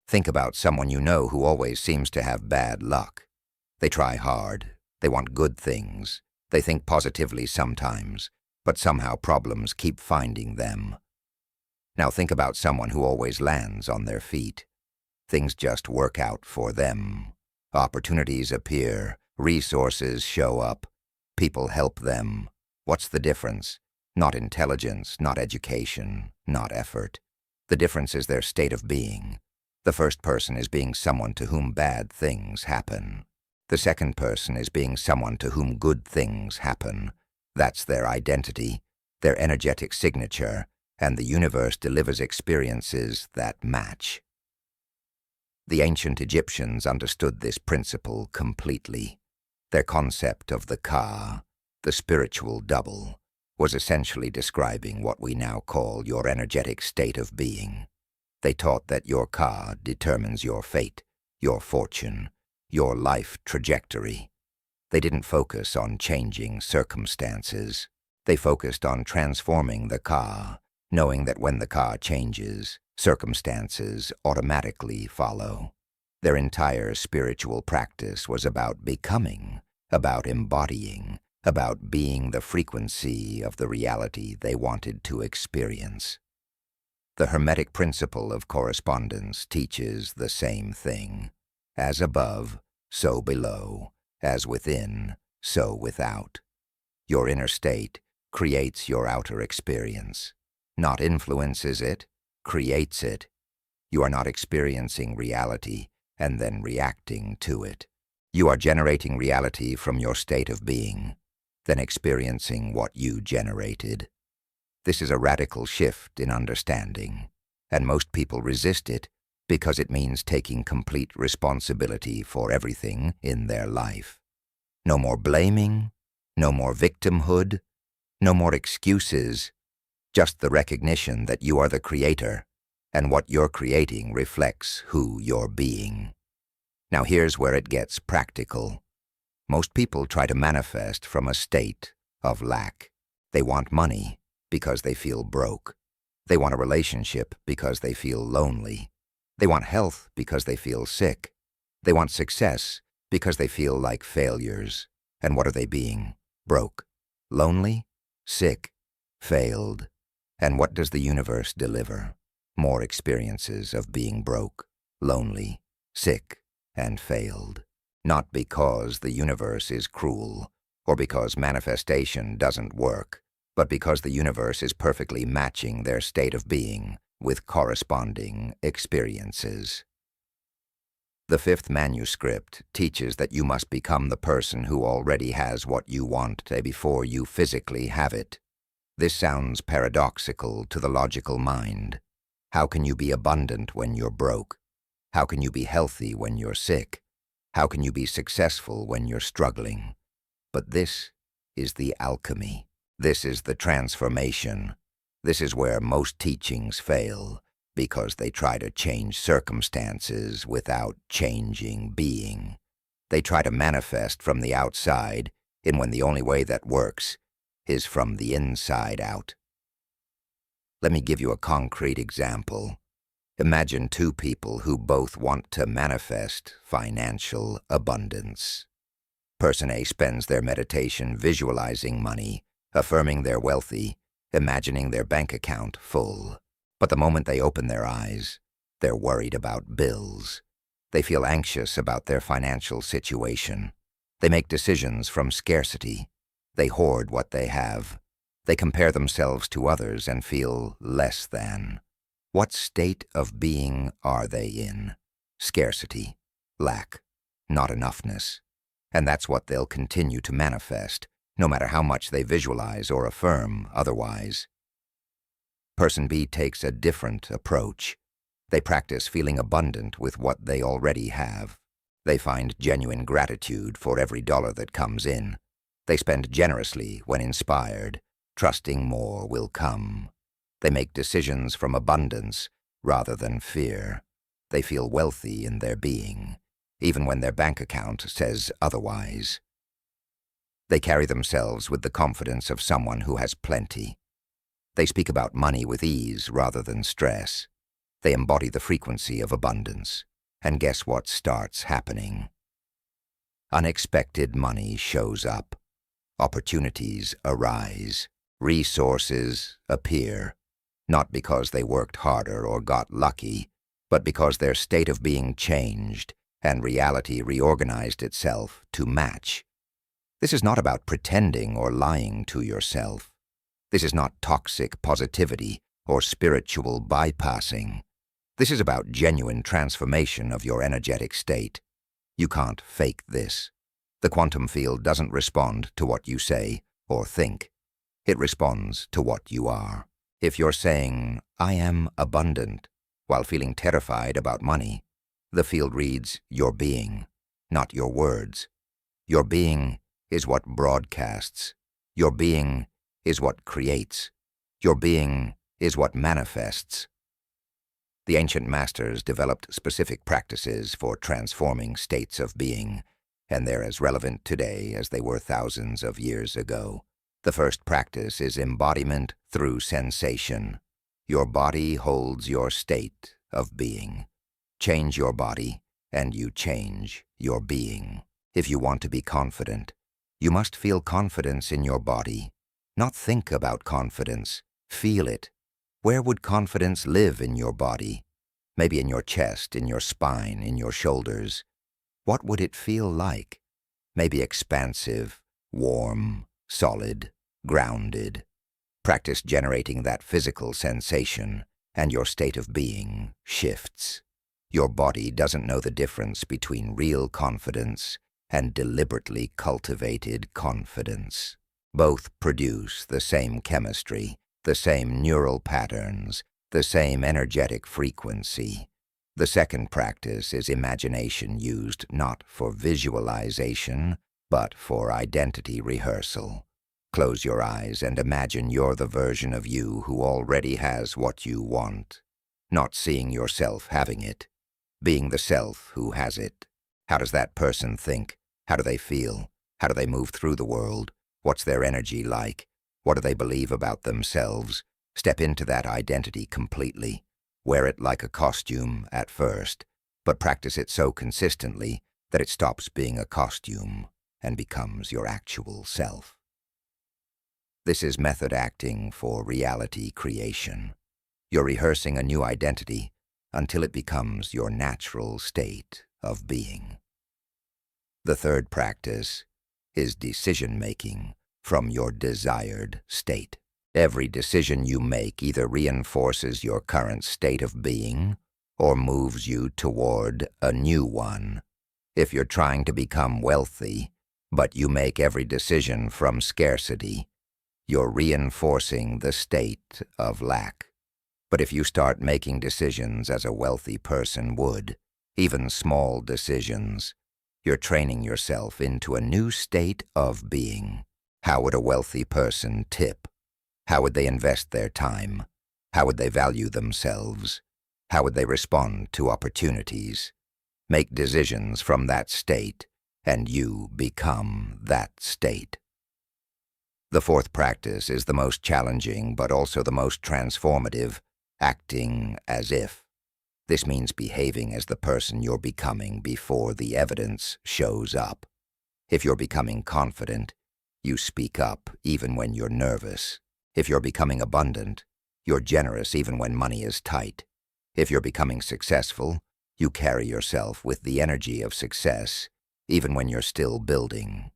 Think about someone you know who always seems to have bad luck. They try hard, they want good things, they think positively sometimes, but somehow problems keep finding them. Now think about someone who always lands on their feet. Things just work out for them. Opportunities appear, resources show up, people help them. What's the difference? Not intelligence, not education, not effort. The difference is their state of being. The first person is being someone to whom bad things happen. The second person is being someone to whom good things happen. That's their identity, their energetic signature, and the universe delivers experiences that match. The ancient Egyptians understood this principle completely. Their concept of the ka, the spiritual double, was essentially describing what we now call your energetic state of being. They taught that your ka determines your fate, your fortune, your life trajectory. They didn't focus on changing circumstances. They focused on transforming the ka, knowing that when the ka changes, circumstances automatically follow. Their entire spiritual practice was about becoming, about embodying, about being the frequency of the reality they wanted to experience. The Hermetic principle of correspondence teaches the same thing. As above, so below. As within, so without. Your inner state creates your outer experience. Not influences it, creates it. You are not experiencing reality and then reacting to it. You are generating reality from your state of being, then experiencing what you generated. This is a radical shift in understanding, and most people resist it because it means taking complete responsibility for everything in their life. No more blaming, no more victimhood, no more excuses, just the recognition that you are the creator, and what you're creating reflects who you're being. Now here's where it gets practical. Most people try to manifest from a state of lack. They want money because they feel broke. They want a relationship because they feel lonely. They want health because they feel sick. They want success because they feel like failures. And what are they being? Broke, lonely, sick, failed. And what does the universe deliver? More experiences of being broke, lonely, sick, and failed. Not because the universe is cruel, or because manifestation doesn't work, but because the universe is perfectly matching their state of being with corresponding experiences. The fifth manuscript teaches that you must become the person who already has what you want before you physically have it. This sounds paradoxical to the logical mind. How can you be abundant when you're broke? How can you be healthy when you're sick? How can you be successful when you're struggling? But this is the alchemy. This is the transformation. This is where most teachings fail, because they try to change circumstances without changing being. They try to manifest from the outside, and when the only way that works is from the inside out. Let me give you a concrete example. Imagine two people who both want to manifest financial abundance. Person A spends their meditation visualizing money, affirming they're wealthy, imagining their bank account full. But the moment they open their eyes, they're worried about bills. They feel anxious about their financial situation. They make decisions from scarcity. They hoard what they have. They compare themselves to others and feel less than. What state of being are they in? Scarcity, lack, not enoughness. And that's what they'll continue to manifest, no matter how much they visualize or affirm otherwise. Person B takes a different approach. They practice feeling abundant with what they already have. They find genuine gratitude for every dollar that comes in. They spend generously when inspired, trusting more will come. They make decisions from abundance rather than fear. They feel wealthy in their being, even when their bank account says otherwise. They carry themselves with the confidence of someone who has plenty. They speak about money with ease rather than stress. They embody the frequency of abundance. And guess what starts happening? Unexpected money shows up. Opportunities arise. Resources appear. Not because they worked harder or got lucky, but because their state of being changed, and reality reorganized itself to match. This is not about pretending or lying to yourself. This is not toxic positivity or spiritual bypassing. This is about genuine transformation of your energetic state. You can't fake this. The quantum field doesn't respond to what you say or think. It responds to what you are. If you're saying, "I am abundant," while feeling terrified about money, the field reads your being, not your words. Your being is what broadcasts. Your being is what creates. Your being is what manifests. The ancient masters developed specific practices for transforming states of being, and they're as relevant today as they were thousands of years ago. The first practice is embodiment through sensation. Your body holds your state of being. Change your body, and you change your being. If you want to be confident, you must feel confidence in your body. Not think about confidence, feel it. Where would confidence live in your body? Maybe in your chest, in your spine, in your shoulders. What would it feel like? Maybe expansive, warm, solid, grounded. Practice generating that physical sensation, and your state of being shifts. Your body doesn't know the difference between real confidence and deliberately cultivated confidence. Both produce the same chemistry, the same neural patterns, the same energetic frequency. The second practice is imagination used not for visualization, but for identity rehearsal. Close your eyes and imagine you're the version of you who already has what you want. Not seeing yourself having it, being the self who has it. How does that person think? How do they feel? How do they move through the world? What's their energy like? What do they believe about themselves? Step into that identity completely. Wear it like a costume at first, but practice it so consistently that it stops being a costume and becomes your actual self. This is method acting for reality creation. You're rehearsing a new identity until it becomes your natural state of being. The third practice is decision-making from your desired state. Every decision you make either reinforces your current state of being or moves you toward a new one. If you're trying to become wealthy, but you make every decision from scarcity, you're reinforcing the state of lack. But if you start making decisions as a wealthy person would, even small decisions, you're training yourself into a new state of being. How would a wealthy person tip? How would they invest their time? How would they value themselves? How would they respond to opportunities? Make decisions from that state, and you become that state. The fourth practice is the most challenging, but also the most transformative, acting as if. This means behaving as the person you're becoming before the evidence shows up. If you're becoming confident, you speak up even when you're nervous. If you're becoming abundant, you're generous even when money is tight. If you're becoming successful, you carry yourself with the energy of success even when you're still building.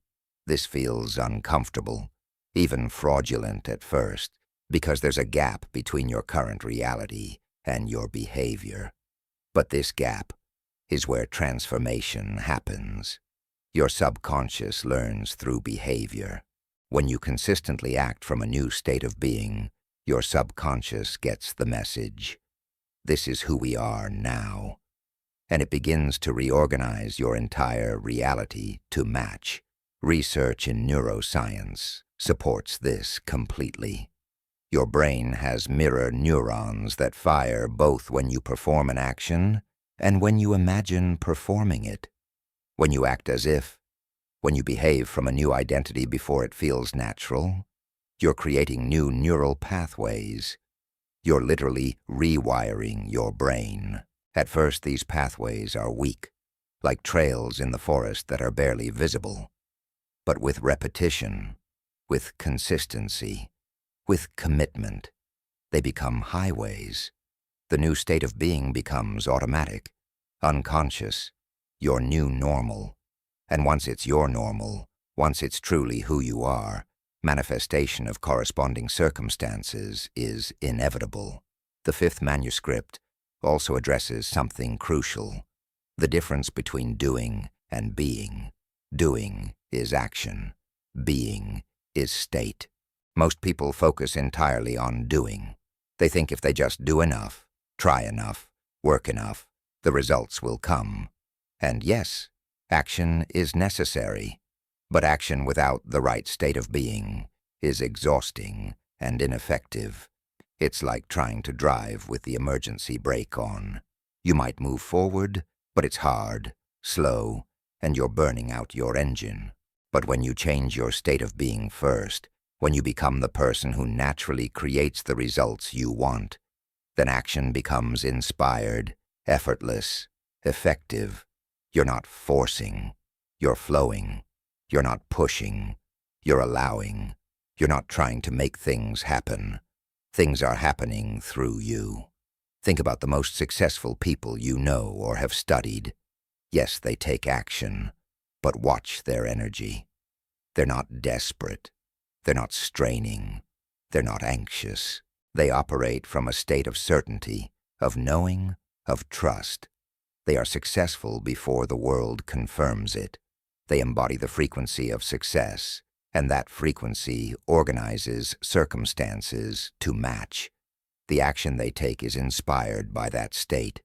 This feels uncomfortable, even fraudulent at first, because there's a gap between your current reality and your behavior. But this gap is where transformation happens. Your subconscious learns through behavior. When you consistently act from a new state of being, your subconscious gets the message. This is who we are now. And it begins to reorganize your entire reality to match. Research in neuroscience supports this completely. Your brain has mirror neurons that fire both when you perform an action and when you imagine performing it. When you act as if, when you behave from a new identity before it feels natural, you're creating new neural pathways. You're literally rewiring your brain. At first, these pathways are weak, like trails in the forest that are barely visible. But with repetition, with consistency, with commitment, they become highways. The new state of being becomes automatic, unconscious, your new normal. And once it's your normal, once it's truly who you are, manifestation of corresponding circumstances is inevitable. The fifth manuscript also addresses something crucial: the difference between doing and being. Doing is action. Being is state. Most people focus entirely on doing. They think if they just do enough, try enough, work enough, the results will come. And yes, action is necessary, but action without the right state of being is exhausting and ineffective. It's like trying to drive with the emergency brake on. You might move forward, but it's hard, slow, and you're burning out your engine. But when you change your state of being first, when you become the person who naturally creates the results you want, then action becomes inspired, effortless, effective. You're not forcing, you're flowing. You're not pushing, you're allowing. You're not trying to make things happen. Things are happening through you. Think about the most successful people you know or have studied. Yes, they take action, but watch their energy. They're not desperate. They're not straining. They're not anxious. They operate from a state of certainty, of knowing, of trust. They are successful before the world confirms it. They embody the frequency of success, and that frequency organizes circumstances to match. The action they take is inspired by that state,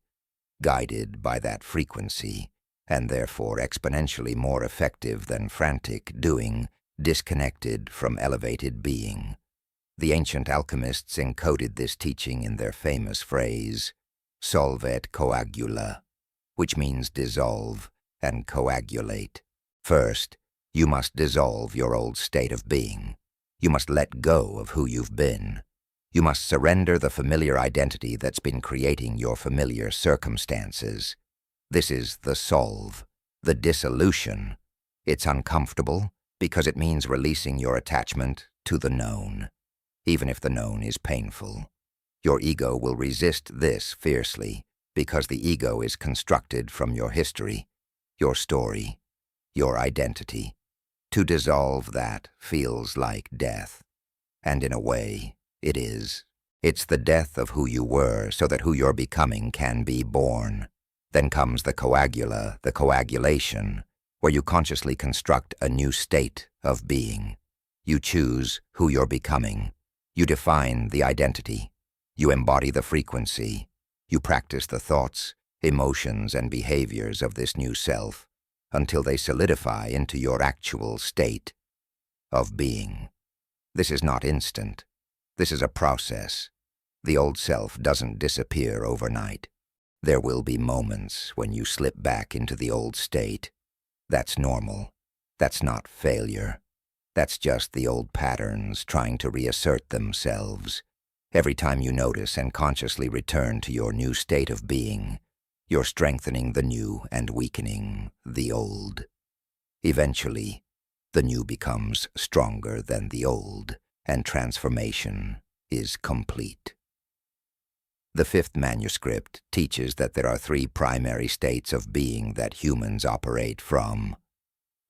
guided by that frequency, and therefore exponentially more effective than frantic doing, disconnected from elevated being. The ancient alchemists encoded this teaching in their famous phrase, solve et coagula, which means dissolve and coagulate. First, you must dissolve your old state of being. You must let go of who you've been. You must surrender the familiar identity that's been creating your familiar circumstances. This is the solve, the dissolution. It's uncomfortable because it means releasing your attachment to the known, even if the known is painful. Your ego will resist this fiercely because the ego is constructed from your history, your story, your identity. To dissolve that feels like death. And in a way, it is. It's the death of who you were so that who you're becoming can be born. Then comes the coagula, the coagulation, where you consciously construct a new state of being. You choose who you're becoming. You define the identity. You embody the frequency. You practice the thoughts, emotions, and behaviors of this new self until they solidify into your actual state of being. This is not instant. This is a process. The old self doesn't disappear overnight. There will be moments when you slip back into the old state. That's normal. That's not failure. That's just the old patterns trying to reassert themselves. Every time you notice and consciously return to your new state of being, you're strengthening the new and weakening the old. Eventually, the new becomes stronger than the old, and transformation is complete. The fifth manuscript teaches that there are three primary states of being that humans operate from: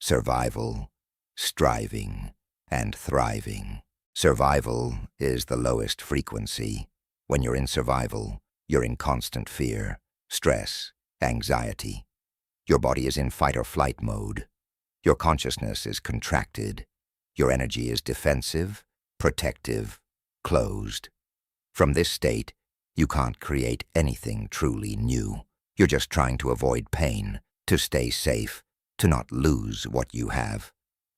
survival, striving, and thriving. Survival is the lowest frequency. When you're in survival, you're in constant fear, stress, anxiety. Your body is in fight or flight mode. Your consciousness is contracted. Your energy is defensive, protective, closed. From this state, you can't create anything truly new. You're just trying to avoid pain, to stay safe, to not lose what you have.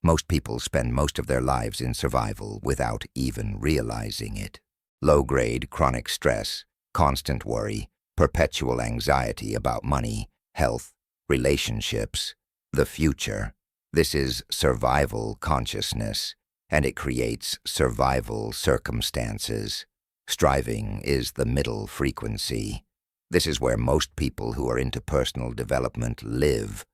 Most people spend most of their lives in survival without even realizing it. Low-grade chronic stress, constant worry, perpetual anxiety about money, health, relationships, the future. This is survival consciousness, and it creates survival circumstances. Striving is the middle frequency. This is where most people who are into personal development live.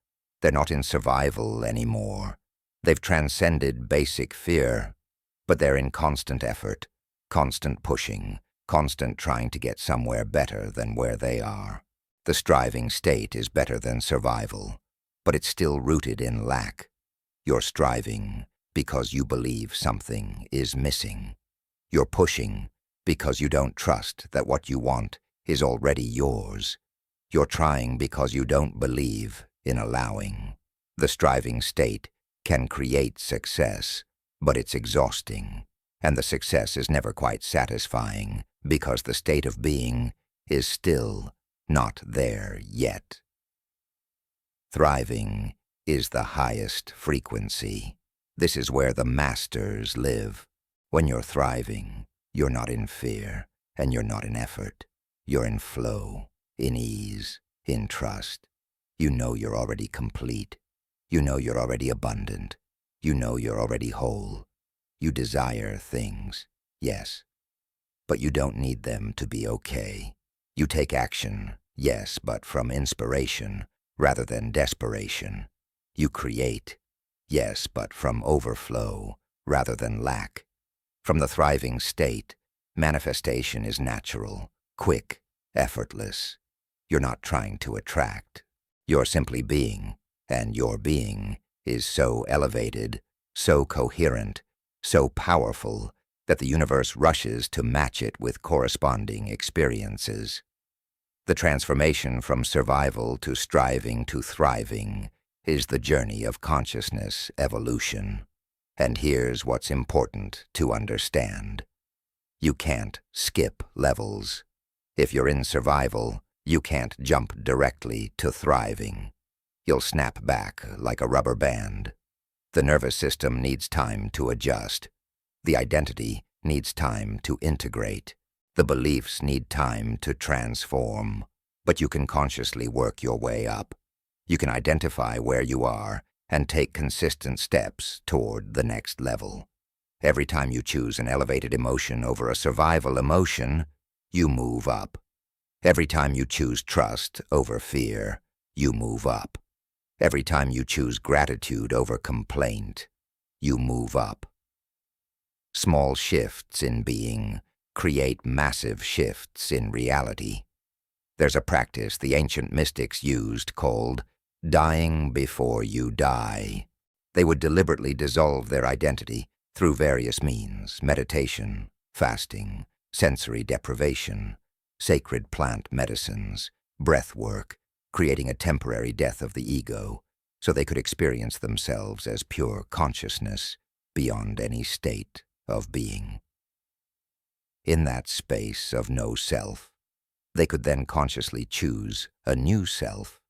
They're not in survival anymore. They've transcended basic fear, but they're in constant effort, constant pushing, constant trying to get somewhere better than where they are. The striving state is better than survival, but it's still rooted in lack. You're striving because you believe something is missing. You're pushing because you don't trust that what you want is already yours. You're trying because you don't believe in allowing. The striving state can create success, but it's exhausting, and the success is never quite satisfying because the state of being is still not there yet. Thriving is the highest frequency. This is where the masters live. When you're thriving, you're not in fear, and you're not in effort. You're in flow, in ease, in trust. You know you're already complete. You know you're already abundant. You know you're already whole. You desire things, yes, but you don't need them to be okay. You take action, yes, but from inspiration rather than desperation. You create, yes, but from overflow rather than lack. From the thriving state, manifestation is natural, quick, effortless. You're not trying to attract. You're simply being, and your being is so elevated, so coherent, so powerful that the universe rushes to match it with corresponding experiences. The transformation from survival to striving to thriving is the journey of consciousness evolution. And here's what's important to understand. You can't skip levels. If you're in survival, you can't jump directly to thriving. You'll snap back like a rubber band. The nervous system needs time to adjust. The identity needs time to integrate. The beliefs need time to transform. But you can consciously work your way up. You can identify where you are and take consistent steps toward the next level. Every time you choose an elevated emotion over a survival emotion, you move up. Every time you choose trust over fear, you move up. Every time you choose gratitude over complaint, you move up. Small shifts in being create massive shifts in reality. There's a practice the ancient mystics used called dying before you die. They would deliberately dissolve their identity through various means: meditation, fasting, sensory deprivation, sacred plant medicines, breath work, creating a temporary death of the ego, so they could experience themselves as pure consciousness beyond any state of being. In that space of no self, they could then consciously choose a new self.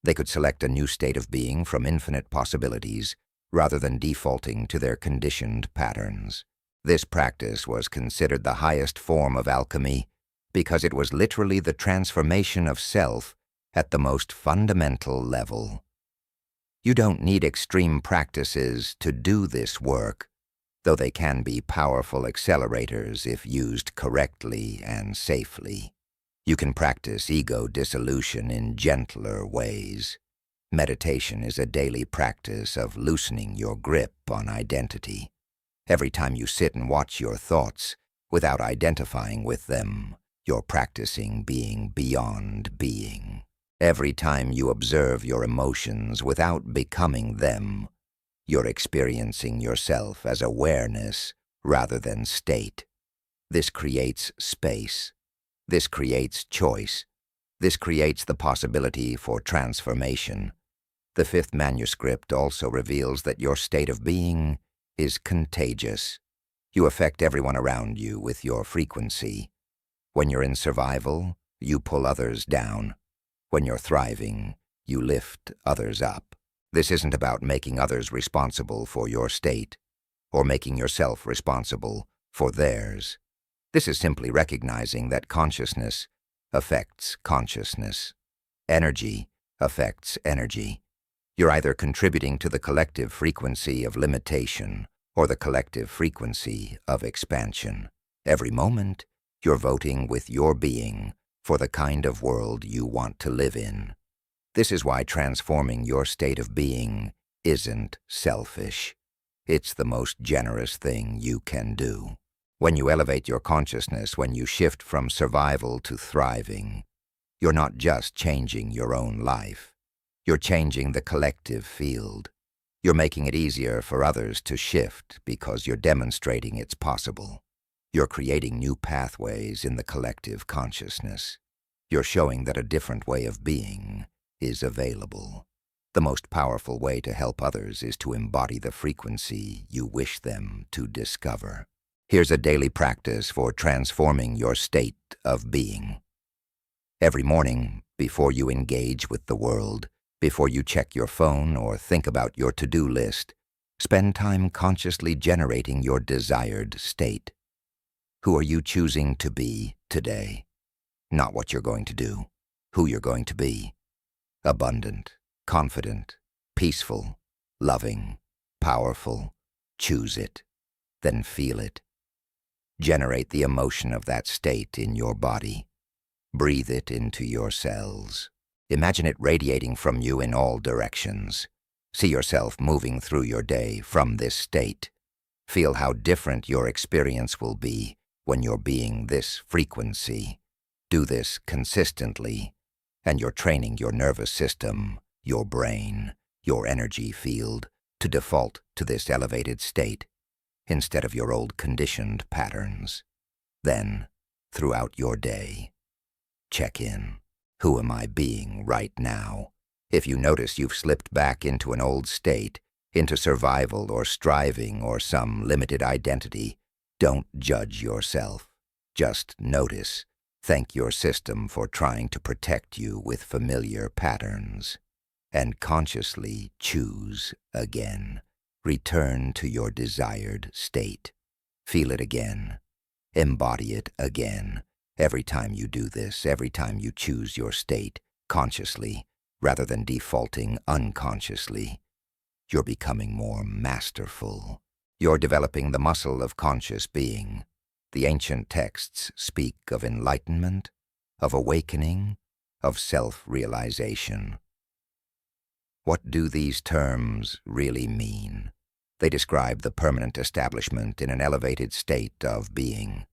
They could select a new state of being from infinite possibilities rather than defaulting to their conditioned patterns. This practice was considered the highest form of alchemy because it was literally the transformation of self at the most fundamental level. You don't need extreme practices to do this work, though they can be powerful accelerators if used correctly and safely. You can practice ego dissolution in gentler ways. Meditation is a daily practice of loosening your grip on identity. Every time you sit and watch your thoughts without identifying with them, you're practicing being beyond being. Every time you observe your emotions without becoming them, you're experiencing yourself as awareness rather than state. This creates space. This creates choice. This creates the possibility for transformation. The fifth manuscript also reveals that your state of being is contagious. You affect everyone around you with your frequency. When you're in survival, you pull others down. When you're thriving, you lift others up. This isn't about making others responsible for your state or making yourself responsible for theirs. This is simply recognizing that consciousness affects consciousness. Energy affects energy. You're either contributing to the collective frequency of limitation or the collective frequency of expansion. Every moment, you're voting with your being for the kind of world you want to live in. This is why transforming your state of being isn't selfish. It's the most generous thing you can do. When you elevate your consciousness, when you shift from survival to thriving, You're not just changing your own life. You're changing the collective field. You're making it easier for others to shift because you're demonstrating it's possible. You're creating new pathways in the collective consciousness. You're showing that a different way of being is available. The most powerful way to help others is to embody the frequency you wish them to discover. Here's a daily practice for transforming your state of being. Every morning, before you engage with the world, before you check your phone or think about your to-do list, spend time consciously generating your desired state. Who are you choosing to be today? Not what you're going to do, who you're going to be. Abundant, confident, peaceful, loving, powerful. Choose it, then feel it. Generate the emotion of that state in your body. Breathe it into your cells. Imagine it radiating from you in all directions. See yourself moving through your day from this state. Feel how different your experience will be when you're being this frequency. Do this consistently, and you're training your nervous system, your brain, your energy field to default to this elevated state instead of your old conditioned patterns. Then, throughout your day, check in. Who am I being right now? If you notice you've slipped back into an old state, into survival or striving or some limited identity, don't judge yourself. Just notice. Thank your system for trying to protect you with familiar patterns. And consciously choose again. Return to your desired state. Feel it again. Embody it again. Every time you do this, every time you choose your state consciously, rather than defaulting unconsciously, you're becoming more masterful. You're developing the muscle of conscious being. The ancient texts speak of enlightenment, of awakening, of self-realization. What do these terms really mean? They describe the permanent establishment in an elevated state of being,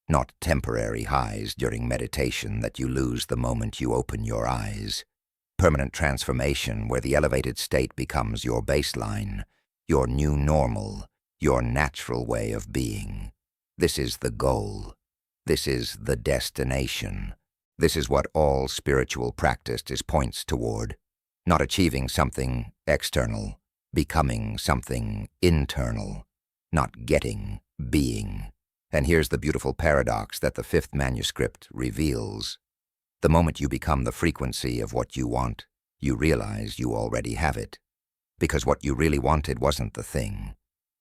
not temporary highs during meditation that you lose the moment you open your eyes. Permanent transformation where the elevated state becomes your baseline, your new normal, your natural way of being. This is the goal. This is the destination. This is what all spiritual practice points toward. Not achieving something external, becoming something internal. Not getting, being. And here's the beautiful paradox that the fifth manuscript reveals. The moment you become the frequency of what you want, you realize you already have it. Because what you really wanted wasn't the thing.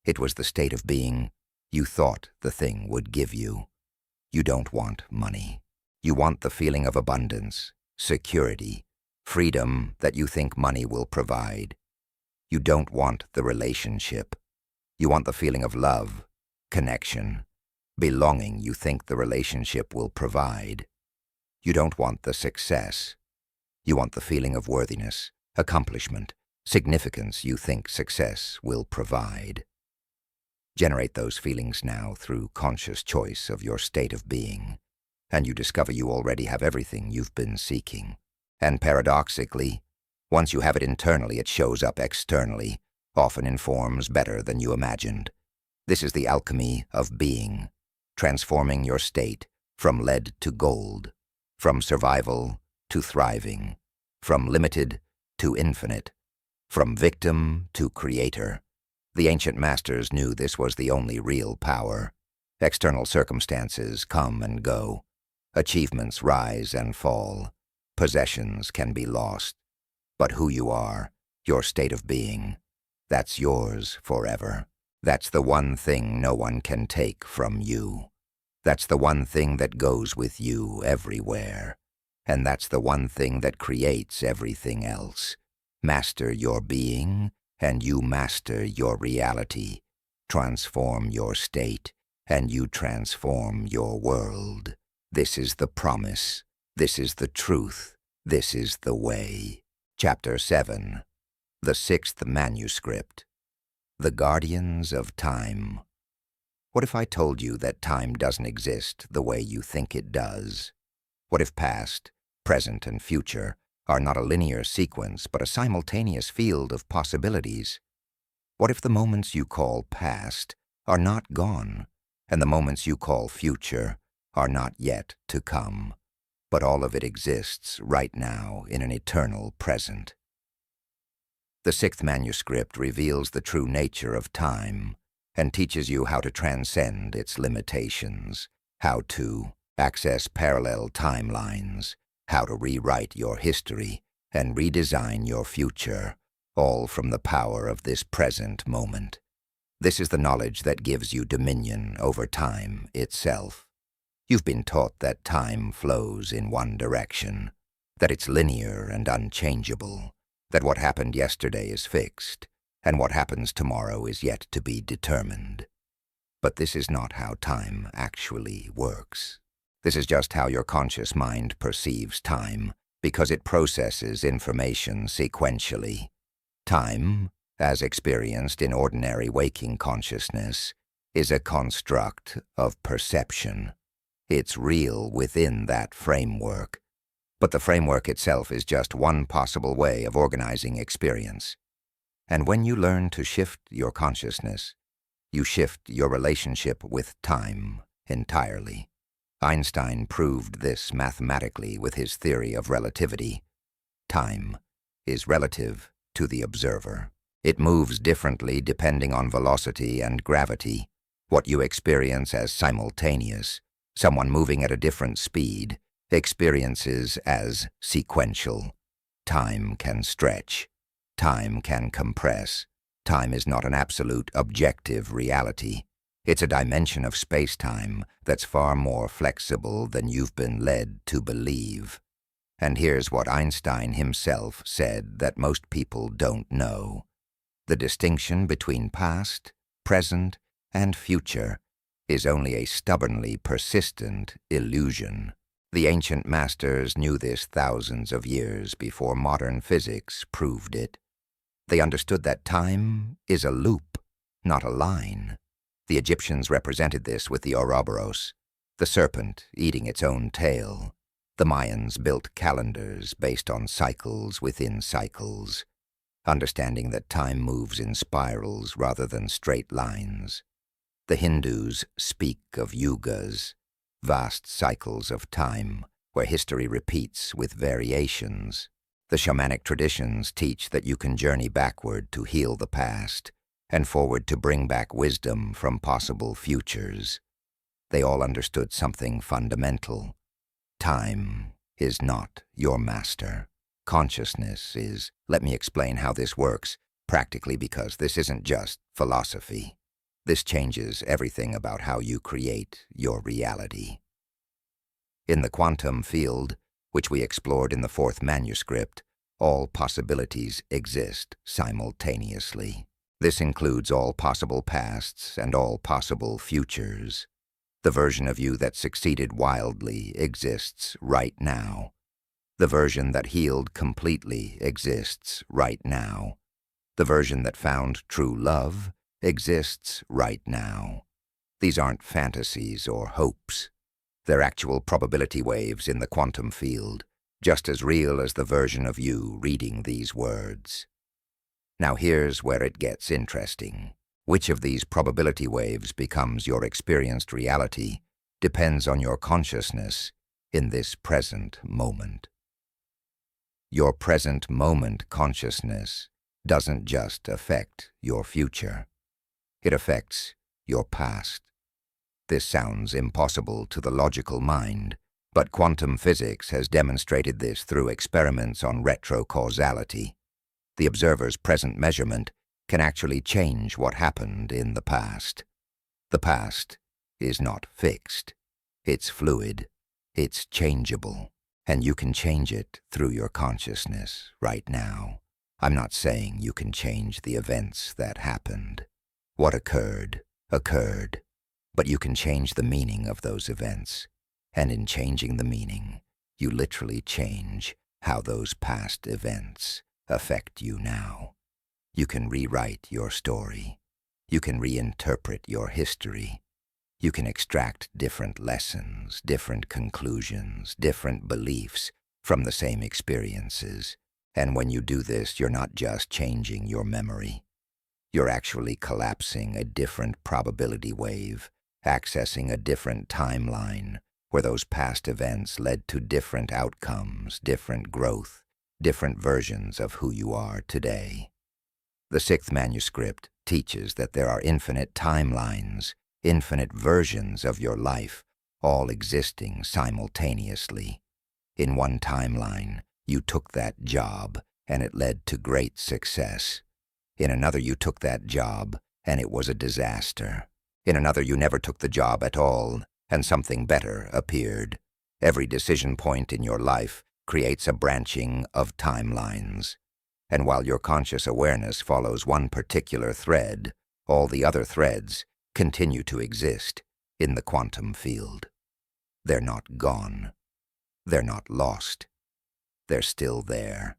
It was the state of being you thought the thing would give you. You don't want money. You want the feeling of abundance, security, freedom that you think money will provide. You don't want the relationship. You want the feeling of love, connection, belonging you think the relationship will provide. You don't want the success. You want the feeling of worthiness, accomplishment, significance you think success will provide. Generate those feelings now through conscious choice of your state of being, and you discover you already have everything you've been seeking. And paradoxically, once you have it internally, it shows up externally, often in forms better than you imagined. This is the alchemy of being, transforming your state from lead to gold, from survival to thriving, from limited to infinite, from victim to creator. The ancient masters knew this was the only real power. External circumstances come and go. Achievements rise and fall. Possessions can be lost. But who you are, your state of being, that's yours forever. That's the one thing no one can take from you. That's the one thing that goes with you everywhere. And that's the one thing that creates everything else. Master your being, and you master your reality. Transform your state, and you transform your world. This is the promise. This is the truth. This is the way. Chapter 7. The Sixth Manuscript. The Guardians of Time. What if I told you that time doesn't exist the way you think it does? What if past, present and future, are not a linear sequence but a simultaneous field of possibilities. What if the moments you call past are not gone, and the moments you call future are not yet to come, but all of it exists right now in an eternal present? The sixth manuscript reveals the true nature of time and teaches you how to transcend its limitations, how to access parallel timelines, how to rewrite your history and redesign your future, all from the power of this present moment. This is the knowledge that gives you dominion over time itself. You've been taught that time flows in one direction, that it's linear and unchangeable, that what happened yesterday is fixed, and what happens tomorrow is yet to be determined. But this is not how time actually works. This is just how your conscious mind perceives time, because it processes information sequentially. Time, as experienced in ordinary waking consciousness, is a construct of perception. It's real within that framework, but the framework itself is just one possible way of organizing experience. And when you learn to shift your consciousness, you shift your relationship with time entirely. Einstein proved this mathematically with his theory of relativity. Time is relative to the observer. It moves differently depending on velocity and gravity. What you experience as simultaneous, someone moving at a different speed, experiences as sequential. Time can stretch. Time can compress. Time is not an absolute objective reality. It's a dimension of space-time that's far more flexible than you've been led to believe. And here's what Einstein himself said that most people don't know. The distinction between past, present, and future is only a stubbornly persistent illusion. The ancient masters knew this thousands of years before modern physics proved it. They understood that time is a loop, not a line. The Egyptians represented this with the Ouroboros, the serpent eating its own tail. The Mayans built calendars based on cycles within cycles, understanding that time moves in spirals rather than straight lines. The Hindus speak of yugas, vast cycles of time where history repeats with variations. The shamanic traditions teach that you can journey backward to heal the past and forward to bring back wisdom from possible futures. They all understood something fundamental. Time is not your master. Consciousness is. Let me explain how this works, practically, because this isn't just philosophy. This changes everything about how you create your reality. In the quantum field, which we explored in the fourth manuscript, all possibilities exist simultaneously. This includes all possible pasts and all possible futures. The version of you that succeeded wildly exists right now. The version that healed completely exists right now. The version that found true love exists right now. These aren't fantasies or hopes. They're actual probability waves in the quantum field, just as real as the version of you reading these words. Now here's where it gets interesting. Which of these probability waves becomes your experienced reality depends on your consciousness in this present moment. Your present moment consciousness doesn't just affect your future. It affects your past. This sounds impossible to the logical mind, but quantum physics has demonstrated this through experiments on retrocausality. The observer's present measurement can actually change what happened in the past. The past is not fixed. It's fluid. It's changeable. And you can change it through your consciousness right now. I'm not saying you can change the events that happened. What occurred, occurred. But you can change the meaning of those events. And in changing the meaning, you literally change how those past events affect you now. You can rewrite your story. You can reinterpret your history. You can extract different lessons, different conclusions, different beliefs from the same experiences. And when you do this, you're not just changing your memory. You're actually collapsing a different probability wave, accessing a different timeline, where those past events led to different outcomes, different growth, different versions of who you are today. The sixth manuscript teaches that there are infinite timelines, infinite versions of your life, all existing simultaneously. In one timeline, you took that job, and it led to great success. In another, you took that job, and it was a disaster. In another, you never took the job at all, and something better appeared. Every decision point in your life creates a branching of timelines. And while your conscious awareness follows one particular thread, all the other threads continue to exist in the quantum field. They're not gone. They're not lost. They're still there,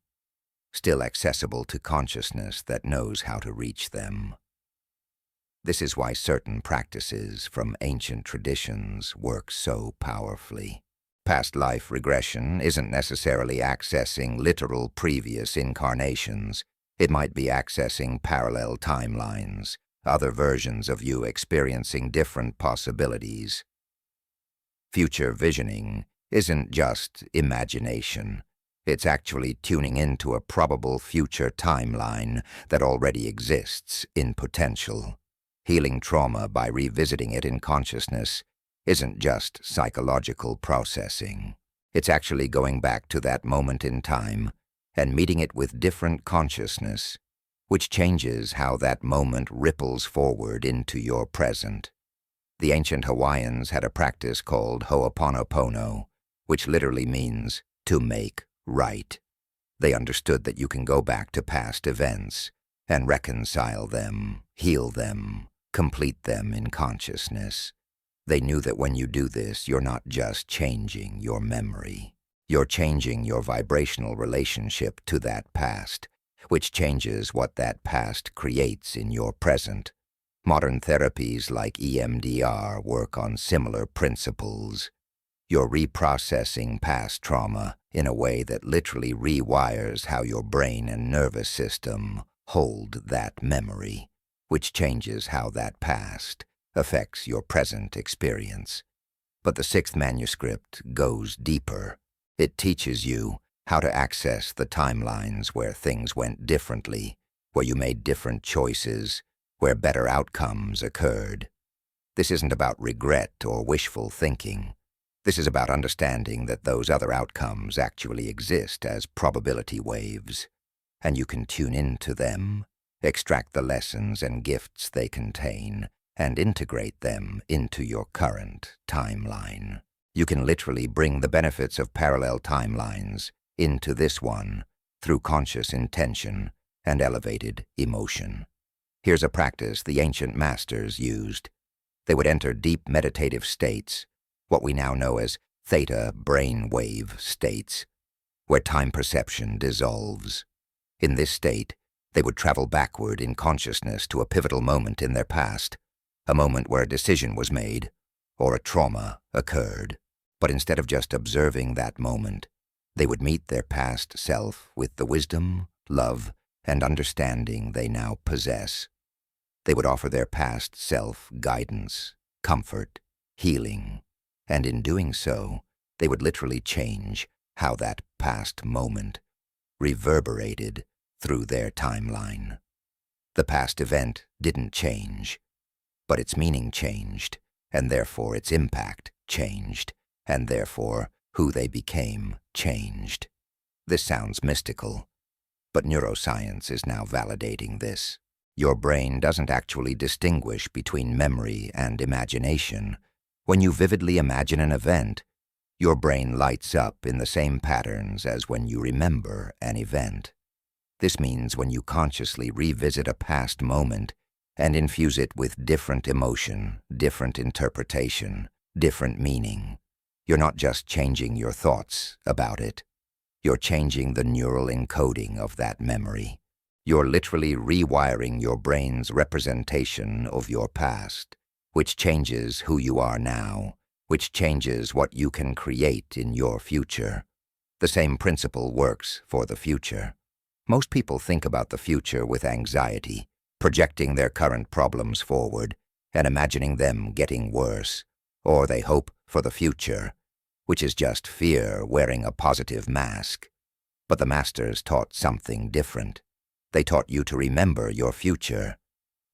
still accessible to consciousness that knows how to reach them. This is why certain practices from ancient traditions work so powerfully. Past life regression isn't necessarily accessing literal previous incarnations. It might be accessing parallel timelines, other versions of you experiencing different possibilities. Future visioning isn't just imagination. It's actually tuning into a probable future timeline that already exists in potential. Healing trauma by revisiting it in consciousness isn't just psychological processing. It's actually going back to that moment in time and meeting it with different consciousness, which changes how that moment ripples forward into your present. The ancient Hawaiians had a practice called Ho'oponopono, which literally means to make right. They understood that you can go back to past events and reconcile them, heal them, complete them in consciousness. They knew that when you do this, you're not just changing your memory. You're changing your vibrational relationship to that past, which changes what that past creates in your present. Modern therapies like EMDR work on similar principles. You're reprocessing past trauma in a way that literally rewires how your brain and nervous system hold that memory, which changes how that past affects your present experience. But the sixth manuscript goes deeper. It teaches you how to access the timelines where things went differently, where you made different choices, where better outcomes occurred. This isn't about regret or wishful thinking. This is about understanding that those other outcomes actually exist as probability waves, and you can tune into them, extract the lessons and gifts they contain, and integrate them into your current timeline. You can literally bring the benefits of parallel timelines into this one through conscious intention and elevated emotion. Here's a practice the ancient masters used. They would enter deep meditative states, what we now know as theta brainwave states, where time perception dissolves. In this state, they would travel backward in consciousness to a pivotal moment in their past, a moment where a decision was made or a trauma occurred. But instead of just observing that moment, they would meet their past self with the wisdom, love, and understanding they now possess. They would offer their past self guidance, comfort, healing, and in doing so, they would literally change how that past moment reverberated through their timeline. The past event didn't change, but its meaning changed, and therefore its impact changed, and therefore who they became changed. This sounds mystical, but neuroscience is now validating this. Your brain doesn't actually distinguish between memory and imagination. When you vividly imagine an event, your brain lights up in the same patterns as when you remember an event. This means when you consciously revisit a past moment and infuse it with different emotion, different interpretation, different meaning, you're not just changing your thoughts about it. You're changing the neural encoding of that memory. You're literally rewiring your brain's representation of your past, which changes who you are now, which changes what you can create in your future. The same principle works for the future. Most people think about the future with anxiety, projecting their current problems forward and imagining them getting worse, or they hope for the future, which is just fear wearing a positive mask. But the masters taught something different. They taught you to remember your future,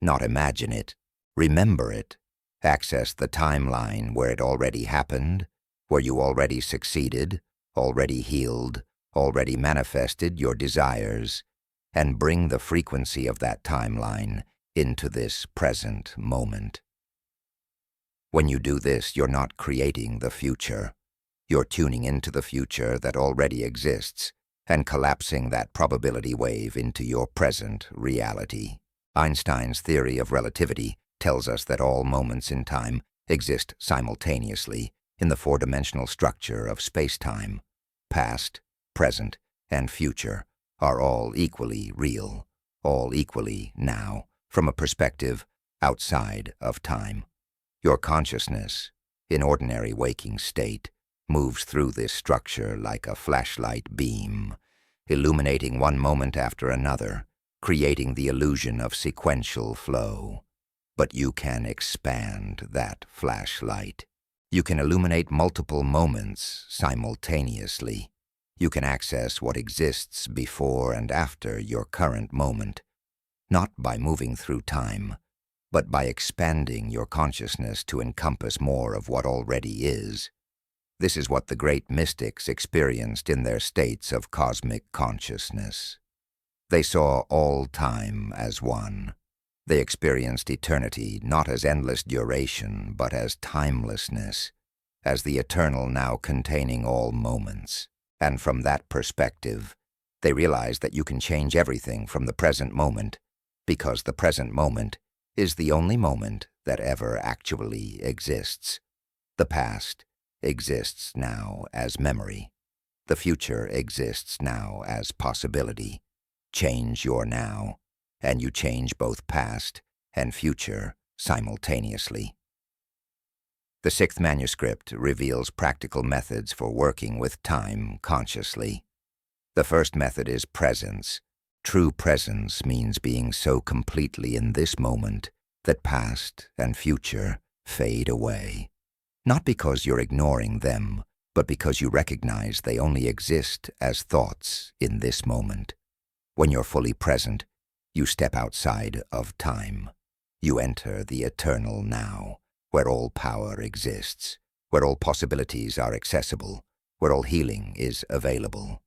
not imagine it. Remember it. Access the timeline where it already happened, where you already succeeded, already healed, already manifested your desires, and bring the frequency of that timeline into this present moment. When you do this, you're not creating the future. You're tuning into the future that already exists and collapsing that probability wave into your present reality. Einstein's theory of relativity tells us that all moments in time exist simultaneously in the four-dimensional structure of space-time. Past, present, and future are all equally real, all equally now, from a perspective outside of time. Your consciousness, in ordinary waking state, moves through this structure like a flashlight beam, illuminating one moment after another, creating the illusion of sequential flow. But you can expand that flashlight. You can illuminate multiple moments simultaneously. You can access what exists before and after your current moment, not by moving through time, but by expanding your consciousness to encompass more of what already is. This is what the great mystics experienced in their states of cosmic consciousness. They saw all time as one. They experienced eternity not as endless duration, but as timelessness, as the eternal now containing all moments. And from that perspective, they realized that you can change everything from the present moment, because the present moment is the only moment that ever actually exists. The past exists now as memory. The future exists now as possibility. Change your now, and you change both past and future simultaneously. The sixth manuscript reveals practical methods for working with time consciously. The first method is presence. True presence means being so completely in this moment that past and future fade away. Not because you're ignoring them, but because you recognize they only exist as thoughts in this moment. When you're fully present, you step outside of time. You enter the eternal now, where all power exists, where all possibilities are accessible, where all healing is available.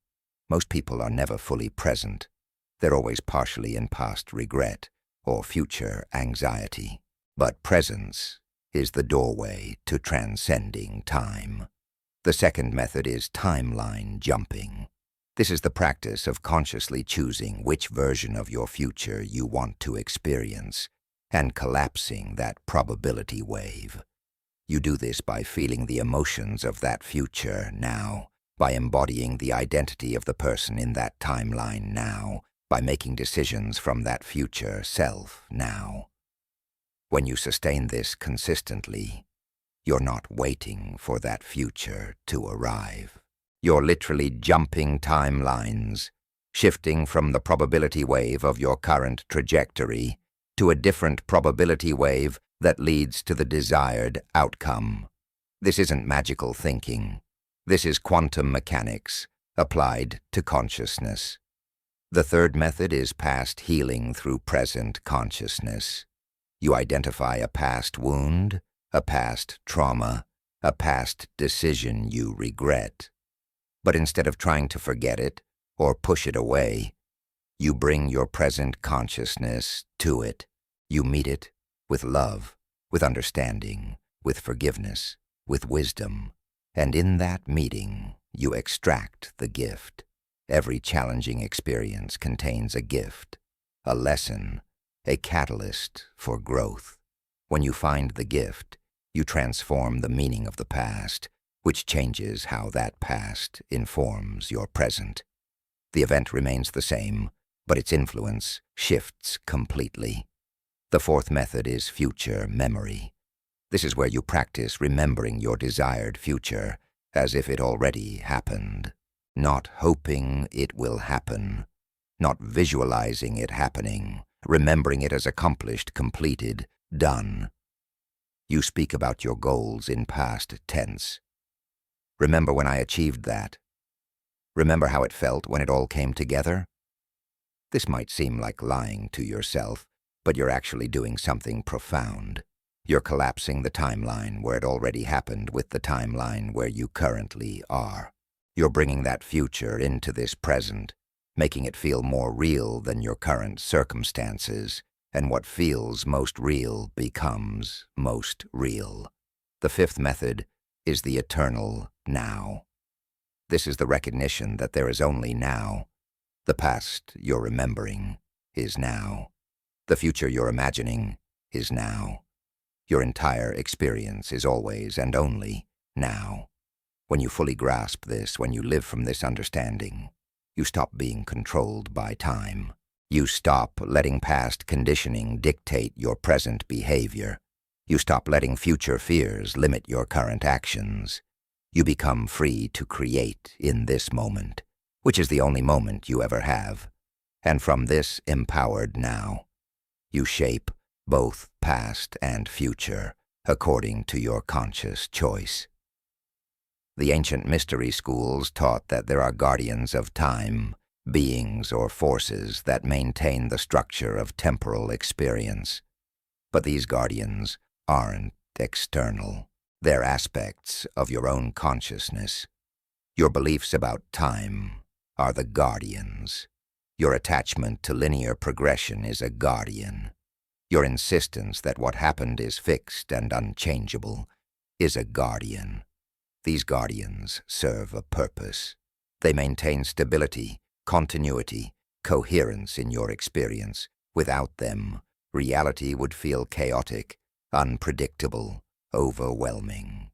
Most people are never fully present. They're always partially in past regret or future anxiety. But presence is the doorway to transcending time. The second method is timeline jumping. This is the practice of consciously choosing which version of your future you want to experience and collapsing that probability wave. You do this by feeling the emotions of that future now, by embodying the identity of the person in that timeline now, by making decisions from that future self now. When you sustain this consistently, you're not waiting for that future to arrive. You're literally jumping timelines, shifting from the probability wave of your current trajectory to a different probability wave that leads to the desired outcome. This isn't magical thinking. This is quantum mechanics applied to consciousness. The third method is past healing through present consciousness. You identify a past wound, a past trauma, a past decision you regret. But instead of trying to forget it or push it away, you bring your present consciousness to it. You meet it with love, with understanding, with forgiveness, with wisdom. And in that meeting, you extract the gift. Every challenging experience contains a gift, a lesson, a catalyst for growth. When you find the gift, you transform the meaning of the past, which changes how that past informs your present. The event remains the same, but its influence shifts completely. The fourth method is future memory. This is where you practice remembering your desired future as if it already happened. not hoping it will happen, not visualizing it happening, remembering it as accomplished, completed, done. You speak about your goals in past tense. Remember when I achieved that? Remember how it felt when it all came together? This might seem like lying to yourself, but you're actually doing something profound. You're collapsing the timeline where it already happened with the timeline where you currently are. You're bringing that future into this present, making it feel more real than your current circumstances, and what feels most real becomes most real. The fifth method is the eternal now. This is the recognition that there is only now. The past you're remembering is now. The future you're imagining is now. Your entire experience is always and only now. When you fully grasp this, when you live from this understanding, you stop being controlled by time. You stop letting past conditioning dictate your present behavior. You stop letting future fears limit your current actions. You become free to create in this moment, which is the only moment you ever have. And from this empowered now, you shape both past and future according to your conscious choice. The ancient mystery schools taught that there are guardians of time, beings or forces that maintain the structure of temporal experience. But these guardians aren't external. They're aspects of your own consciousness. Your beliefs about time are the guardians. Your attachment to linear progression is a guardian. Your insistence that what happened is fixed and unchangeable is a guardian. These guardians serve a purpose. They maintain stability, continuity, coherence in your experience. Without them, reality would feel chaotic, unpredictable, overwhelming.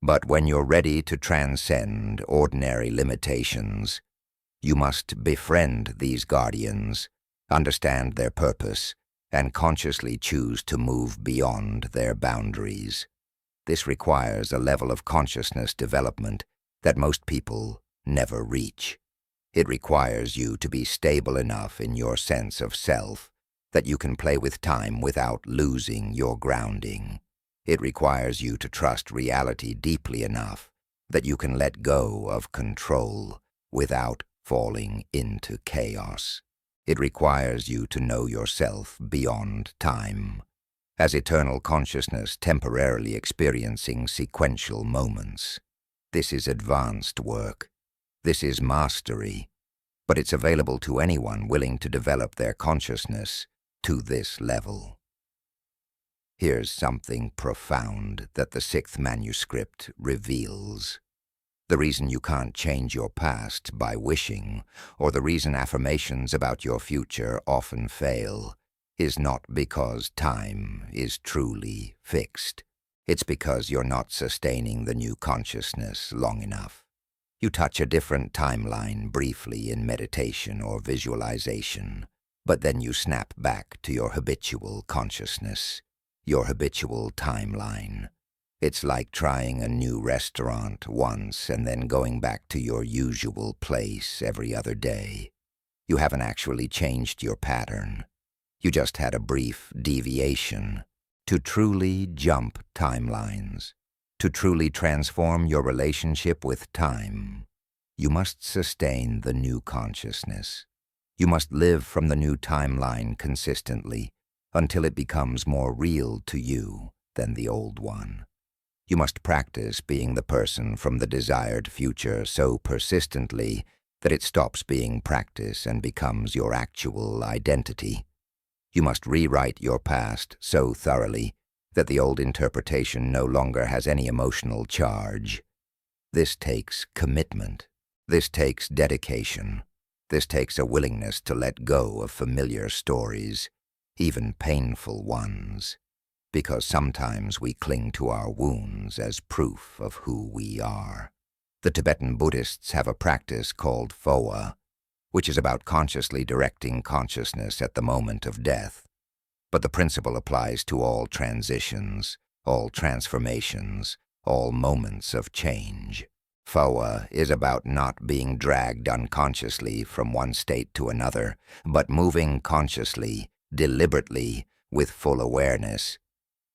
But when you're ready to transcend ordinary limitations, you must befriend these guardians, understand their purpose, and consciously choose to move beyond their boundaries. This requires a level of consciousness development that most people never reach. It requires you to be stable enough in your sense of self that you can play with time without losing your grounding. It requires you to trust reality deeply enough that you can let go of control without falling into chaos. It requires you to know yourself beyond time, as eternal consciousness temporarily experiencing sequential moments. This is advanced work. This is mastery, but it's available to anyone willing to develop their consciousness to this level. Here's something profound that the sixth manuscript reveals. The reason you can't change your past by wishing, or the reason affirmations about your future often fail, is not because time is truly fixed. It's because you're not sustaining the new consciousness long enough. You touch a different timeline briefly in meditation or visualization, but then you snap back to your habitual consciousness, your habitual timeline. It's like trying a new restaurant once and then going back to your usual place every other day. You haven't actually changed your pattern. You just had a brief deviation. To truly jump timelines, to truly transform your relationship with time, you must sustain the new consciousness. You must live from the new timeline consistently until it becomes more real to you than the old one. You must practice being the person from the desired future so persistently that it stops being practice and becomes your actual identity. You must rewrite your past so thoroughly that the old interpretation no longer has any emotional charge. This takes commitment. This takes dedication. This takes a willingness to let go of familiar stories, even painful ones, because sometimes we cling to our wounds as proof of who we are. The Tibetan Buddhists have a practice called phowa, which is about consciously directing consciousness at the moment of death. But the principle applies to all transitions, all transformations, all moments of change. FOA is about not being dragged unconsciously from one state to another, but moving consciously, deliberately, with full awareness.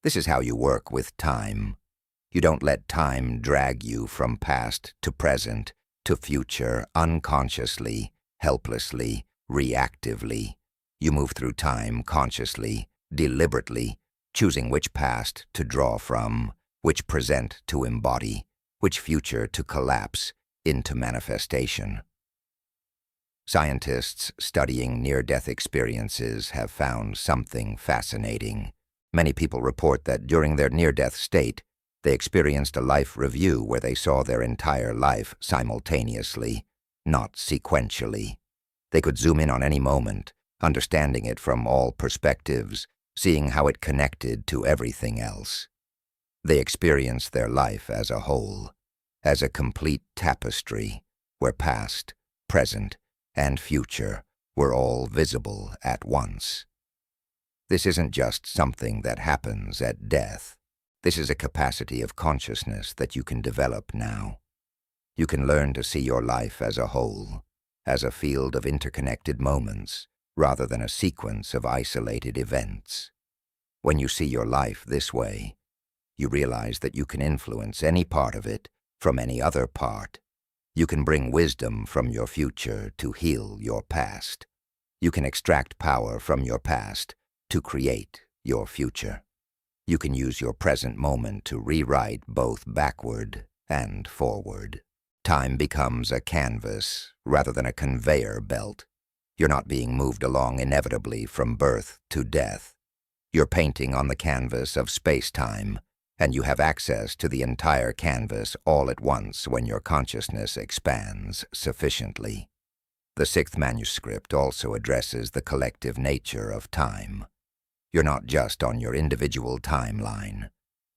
This is how you work with time. You don't let time drag you from past to present to future unconsciously, helplessly, reactively. You move through time consciously, deliberately, choosing which past to draw from, which present to embody, which future to collapse into manifestation. Scientists studying near-death experiences have found something fascinating. Many people report that during their near-death state, they experienced a life review where they saw their entire life simultaneously, not sequentially. They could zoom in on any moment, understanding it from all perspectives, seeing how it connected to everything else. They experienced their life as a whole, as a complete tapestry where past, present, and future were all visible at once. This isn't just something that happens at death. This is a capacity of consciousness that you can develop now. You can learn to see your life as a whole, as a field of interconnected moments, rather than a sequence of isolated events. When you see your life this way, you realize that you can influence any part of it from any other part. You can bring wisdom from your future to heal your past. You can extract power from your past to create your future. You can use your present moment to rewrite both backward and forward. Time becomes a canvas rather than a conveyor belt. You're not being moved along inevitably from birth to death. You're painting on the canvas of space-time, and you have access to the entire canvas all at once when your consciousness expands sufficiently. The sixth manuscript also addresses the collective nature of time. You're not just on your individual timeline.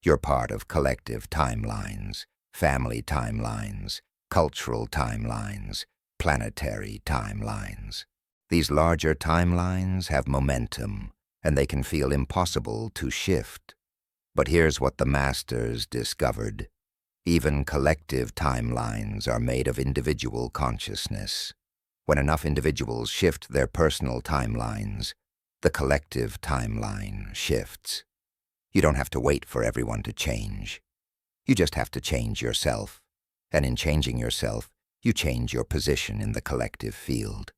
You're part of collective timelines, family timelines, cultural timelines, planetary timelines. These larger timelines have momentum, and they can feel impossible to shift. But here's what the masters discovered. Even collective timelines are made of individual consciousness. When enough individuals shift their personal timelines, the collective timeline shifts. You don't have to wait for everyone to change. You just have to change yourself. And in changing yourself, you change your position in the collective field,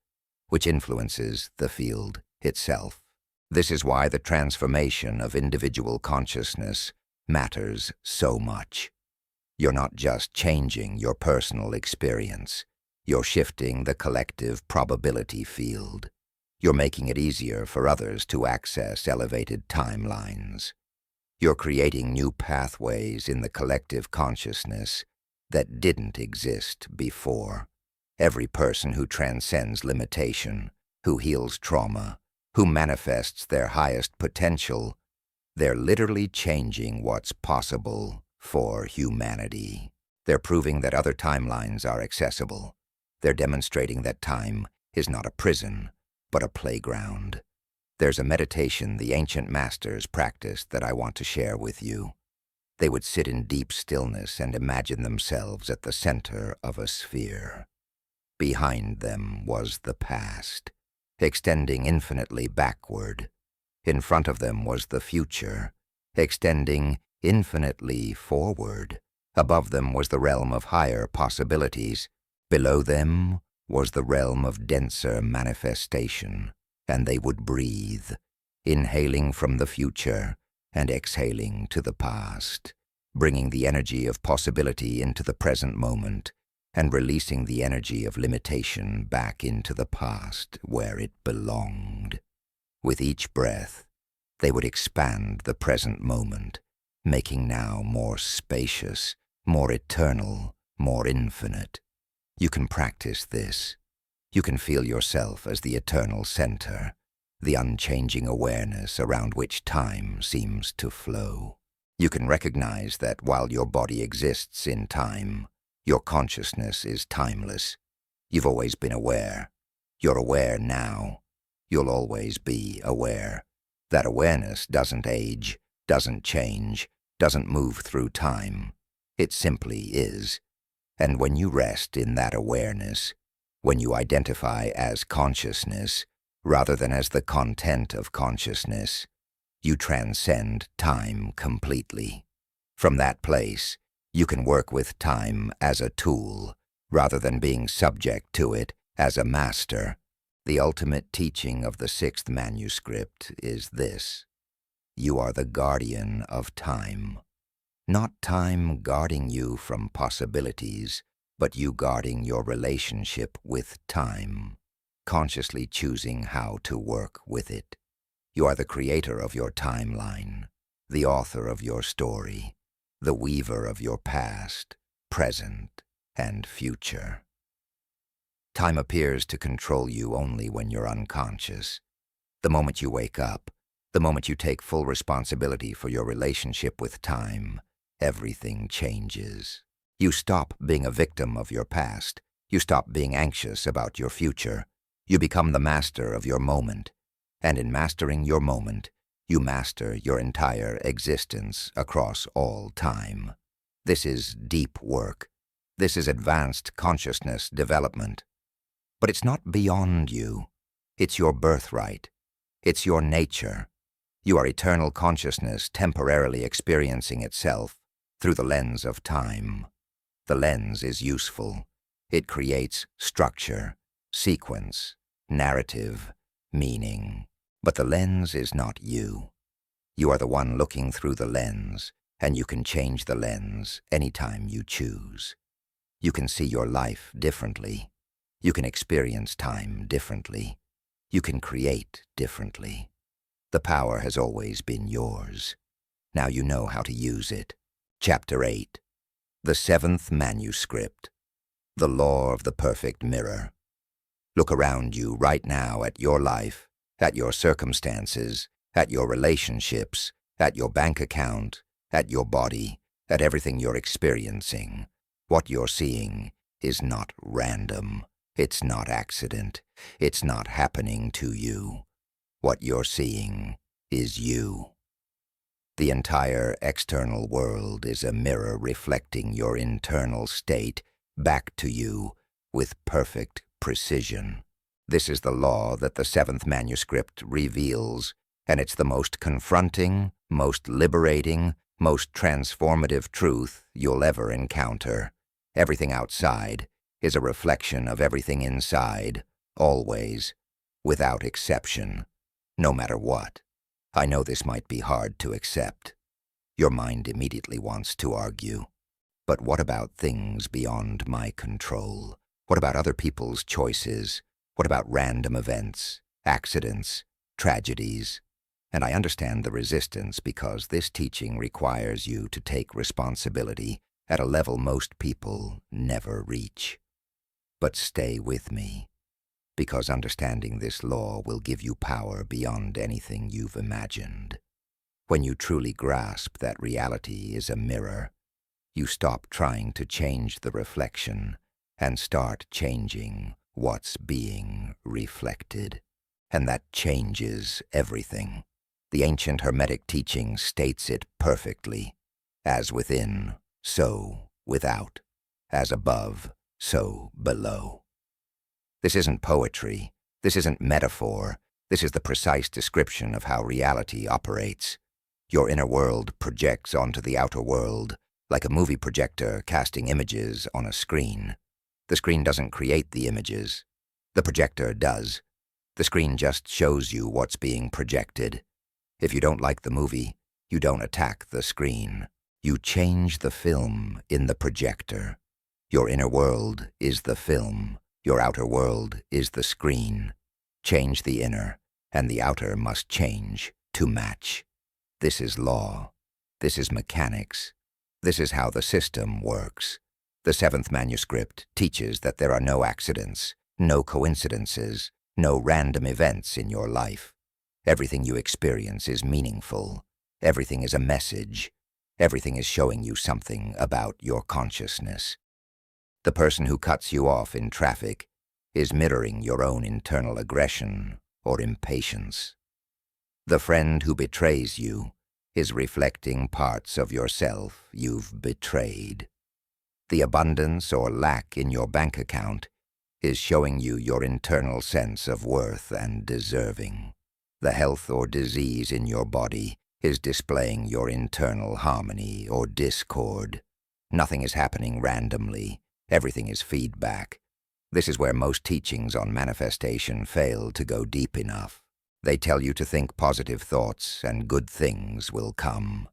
which influences the field itself. This is why the transformation of individual consciousness matters so much. You're not just changing your personal experience. You're shifting the collective probability field. You're making it easier for others to access elevated timelines. You're creating new pathways in the collective consciousness that didn't exist before. Every person who transcends limitation, who heals trauma, who manifests their highest potential, they're literally changing what's possible for humanity. They're proving that other timelines are accessible. They're demonstrating that time is not a prison, but a playground. There's a meditation the ancient masters practiced that I want to share with you. They would sit in deep stillness and imagine themselves at the center of a sphere. Behind them was the past, extending infinitely backward. In front of them was the future, extending infinitely forward. Above them was the realm of higher possibilities. Below them was the realm of denser manifestation, and they would breathe, inhaling from the future and exhaling to the past, bringing the energy of possibility into the present moment and releasing the energy of limitation back into the past where it belonged. With each breath, they would expand the present moment, making now more spacious, more eternal, more infinite. You can practice this. You can feel yourself as the eternal center, the unchanging awareness around which time seems to flow. You can recognize that while your body exists in time, your consciousness is timeless. You've always been aware. You're aware now. You'll always be aware. That awareness doesn't age, doesn't change, doesn't move through time. It simply is. And when you rest in that awareness, when you identify as consciousness rather than as the content of consciousness, you transcend time completely. From that place, you can work with time as a tool rather than being subject to it as a master. The ultimate teaching of the sixth manuscript is this: you are the guardian of time. Not time guarding you from possibilities, but you guarding your relationship with time, consciously choosing how to work with it. You are the creator of your timeline, the author of your story, the weaver of your past, present, and future. Time appears to control you only when you're unconscious. The moment you wake up, the moment you take full responsibility for your relationship with time, everything changes. You stop being a victim of your past. You stop being anxious about your future. You become the master of your moment. And in mastering your moment, you master your entire existence across all time. This is deep work. This is advanced consciousness development. But it's not beyond you. It's your birthright. It's your nature. You are eternal consciousness temporarily experiencing itself through the lens of time. The lens is useful. It creates structure, sequence, narrative, meaning. But the lens is not you. You are the one looking through the lens, and you can change the lens anytime you choose. You can see your life differently. You can experience time differently. You can create differently. The power has always been yours. Now you know how to use it. Chapter 8. The seventh manuscript. The law of the perfect mirror. Look around you right now at your life, at your circumstances, at your relationships, at your bank account, at your body, at everything you're experiencing. What you're seeing is not random. It's not accident. It's not happening to you. What you're seeing is you. The entire external world is a mirror reflecting your internal state back to you with perfect precision. This is the law that the seventh manuscript reveals, and it's the most confronting, most liberating, most transformative truth you'll ever encounter. Everything outside is a reflection of everything inside, always, without exception, no matter what. I know this might be hard to accept. Your mind immediately wants to argue. But what about things beyond my control? What about other people's choices? What about random events, accidents, tragedies? And I understand the resistance because this teaching requires you to take responsibility at a level most people never reach. But stay with me, because understanding this law will give you power beyond anything you've imagined. When you truly grasp that reality is a mirror, you stop trying to change the reflection and start changing what's being reflected. And that changes everything. The ancient Hermetic teaching states it perfectly. As within, so without. As above, so below. This isn't poetry. This isn't metaphor. This is the precise description of how reality operates. Your inner world projects onto the outer world, like a movie projector casting images on a screen. The screen doesn't create the images. The projector does. The screen just shows you what's being projected. If you don't like the movie, you don't attack the screen. You change the film in the projector. Your inner world is the film. Your outer world is the screen. Change the inner, and the outer must change to match. This is law. This is mechanics. This is how the system works. The seventh manuscript teaches that there are no accidents, no coincidences, no random events in your life. Everything you experience is meaningful. Everything is a message. Everything is showing you something about your consciousness. The person who cuts you off in traffic is mirroring your own internal aggression or impatience. The friend who betrays you is reflecting parts of yourself you've betrayed. The abundance or lack in your bank account is showing you your internal sense of worth and deserving. The health or disease in your body is displaying your internal harmony or discord. Nothing is happening randomly. Everything is feedback. This is where most teachings on manifestation fail to go deep enough. They tell you to think positive thoughts and good things will come.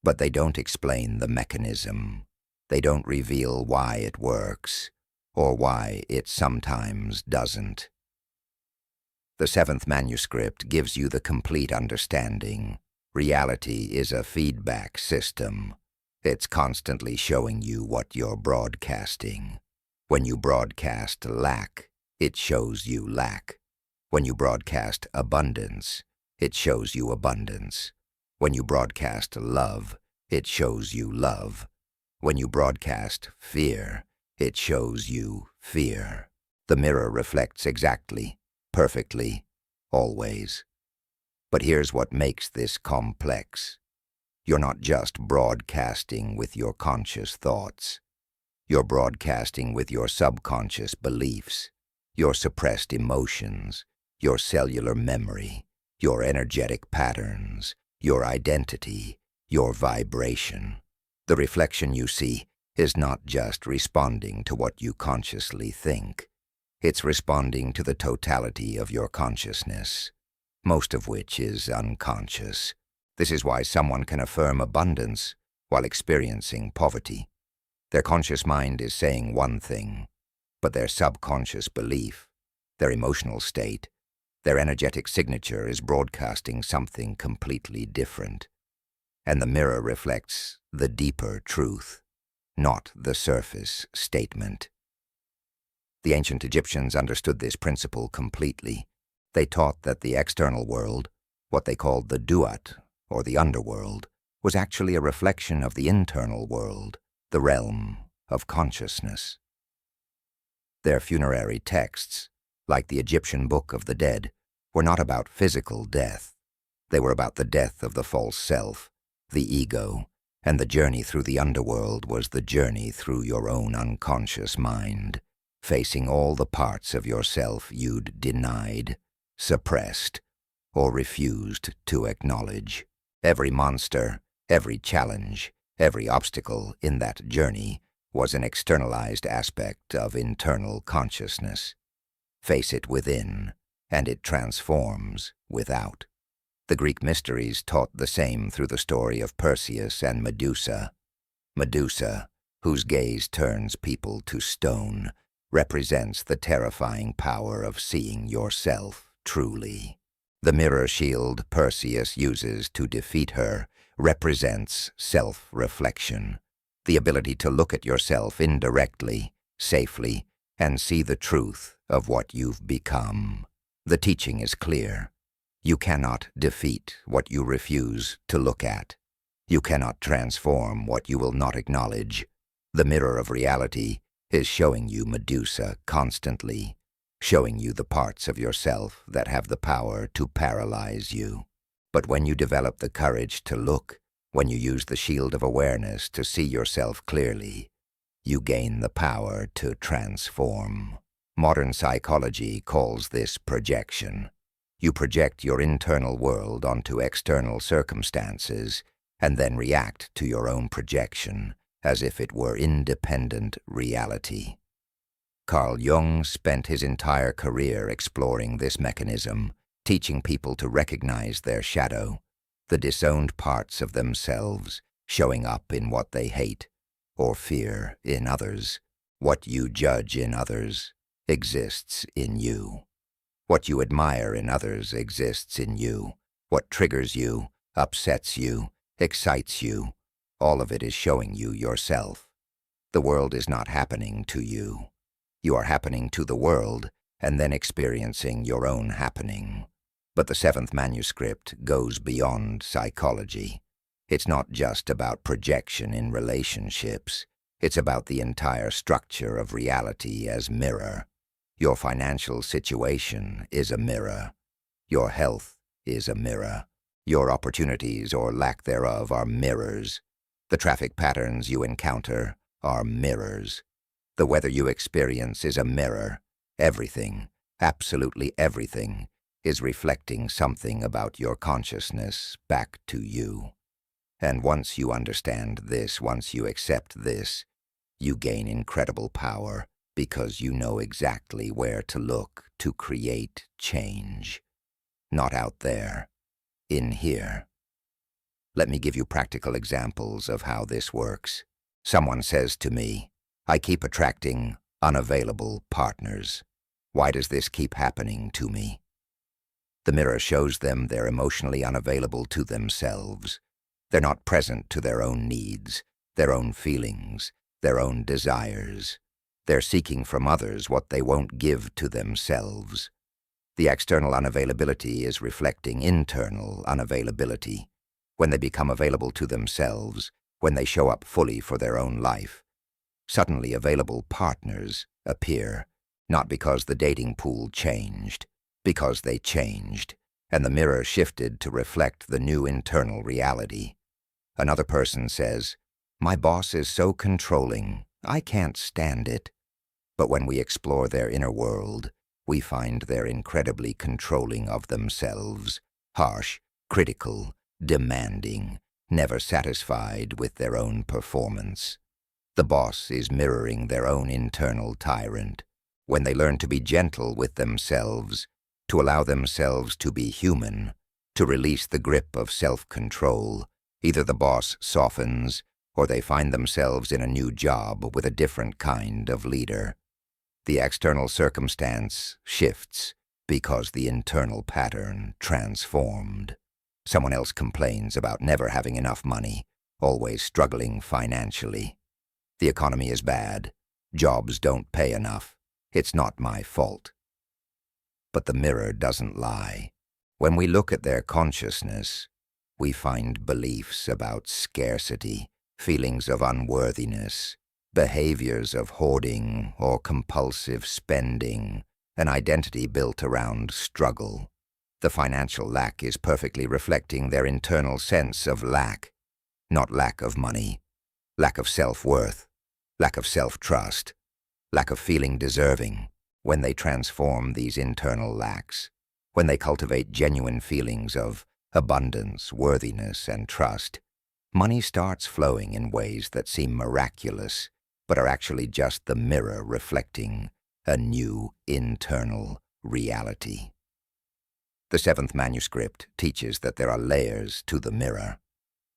But they don't explain the mechanism. They don't reveal why it works, or why it sometimes doesn't. The seventh manuscript gives you the complete understanding. Reality is a feedback system. It's constantly showing you what you're broadcasting. When you broadcast lack, it shows you lack. When you broadcast abundance, it shows you abundance. When you broadcast love, it shows you love. When you broadcast fear, it shows you fear. The mirror reflects exactly, perfectly, always. But here's what makes this complex. You're not just broadcasting with your conscious thoughts. You're broadcasting with your subconscious beliefs, your suppressed emotions, your cellular memory, your energetic patterns, your identity, your vibration. The reflection you see is not just responding to what you consciously think. It's responding to the totality of your consciousness, most of which is unconscious. This is why someone can affirm abundance while experiencing poverty. Their conscious mind is saying one thing, but their subconscious belief, their emotional state, their energetic signature is broadcasting something completely different. And the mirror reflects the deeper truth, not the surface statement. The ancient Egyptians understood this principle completely. They taught that the external world, what they called the duat, or the underworld, was actually a reflection of the internal world, the realm of consciousness. Their funerary texts, like the Egyptian Book of the Dead, were not about physical death. They were about the death of the false self, the ego, and the journey through the underworld was the journey through your own unconscious mind, facing all the parts of yourself you'd denied, suppressed, or refused to acknowledge. Every monster, every challenge, every obstacle in that journey was an externalized aspect of internal consciousness. Face it within, and it transforms without. The Greek mysteries taught the same through the story of Perseus and Medusa. Medusa, whose gaze turns people to stone, represents the terrifying power of seeing yourself truly. The mirror shield Perseus uses to defeat her represents self-reflection, the ability to look at yourself indirectly, safely, and see the truth of what you've become. The teaching is clear. You cannot defeat what you refuse to look at. You cannot transform what you will not acknowledge. The mirror of reality is showing you Medusa constantly, showing you the parts of yourself that have the power to paralyze you. But when you develop the courage to look, when you use the shield of awareness to see yourself clearly, you gain the power to transform. Modern psychology calls this projection. You project your internal world onto external circumstances and then react to your own projection as if it were independent reality. Carl Jung spent his entire career exploring this mechanism, teaching people to recognize their shadow, the disowned parts of themselves showing up in what they hate or fear in others. What you judge in others exists in you. What you admire in others exists in you. What triggers you, upsets you, excites you, all of it is showing you yourself. The world is not happening to you. You are happening to the world and then experiencing your own happening. But the seventh manuscript goes beyond psychology. It's not just about projection in relationships. It's about the entire structure of reality as mirror. Your financial situation is a mirror. Your health is a mirror. Your opportunities or lack thereof are mirrors. The traffic patterns you encounter are mirrors. The weather you experience is a mirror. Everything, absolutely everything, is reflecting something about your consciousness back to you. And once you understand this, once you accept this, you gain incredible power because you know exactly where to look to create change. Not out there, in here. Let me give you practical examples of how this works. Someone says to me, "I keep attracting unavailable partners. Why does this keep happening to me?" The mirror shows them they're emotionally unavailable to themselves. They're not present to their own needs, their own feelings, their own desires. They're seeking from others what they won't give to themselves. The external unavailability is reflecting internal unavailability. When they become available to themselves, when they show up fully for their own life, suddenly available partners appear, not because the dating pool changed, because they changed, and the mirror shifted to reflect the new internal reality. Another person says, "My boss is so controlling, I can't stand it." But when we explore their inner world, we find they're incredibly controlling of themselves, harsh, critical, demanding, never satisfied with their own performance. The boss is mirroring their own internal tyrant. When they learn to be gentle with themselves, to allow themselves to be human, to release the grip of self-control, either the boss softens or they find themselves in a new job with a different kind of leader. The external circumstance shifts because the internal pattern transformed. Someone else complains about never having enough money, always struggling financially. The economy is bad. Jobs don't pay enough. It's not my fault. But the mirror doesn't lie. When we look at their consciousness, we find beliefs about scarcity, feelings of unworthiness, behaviors of hoarding or compulsive spending, an identity built around struggle. The financial lack is perfectly reflecting their internal sense of lack, not lack of money, lack of self-worth, lack of self-trust, lack of feeling deserving. When they transform these internal lacks, when they cultivate genuine feelings of abundance, worthiness, and trust, money starts flowing in ways that seem miraculous, but are actually just the mirror reflecting a new internal reality. The 7th manuscript teaches that there are layers to the mirror.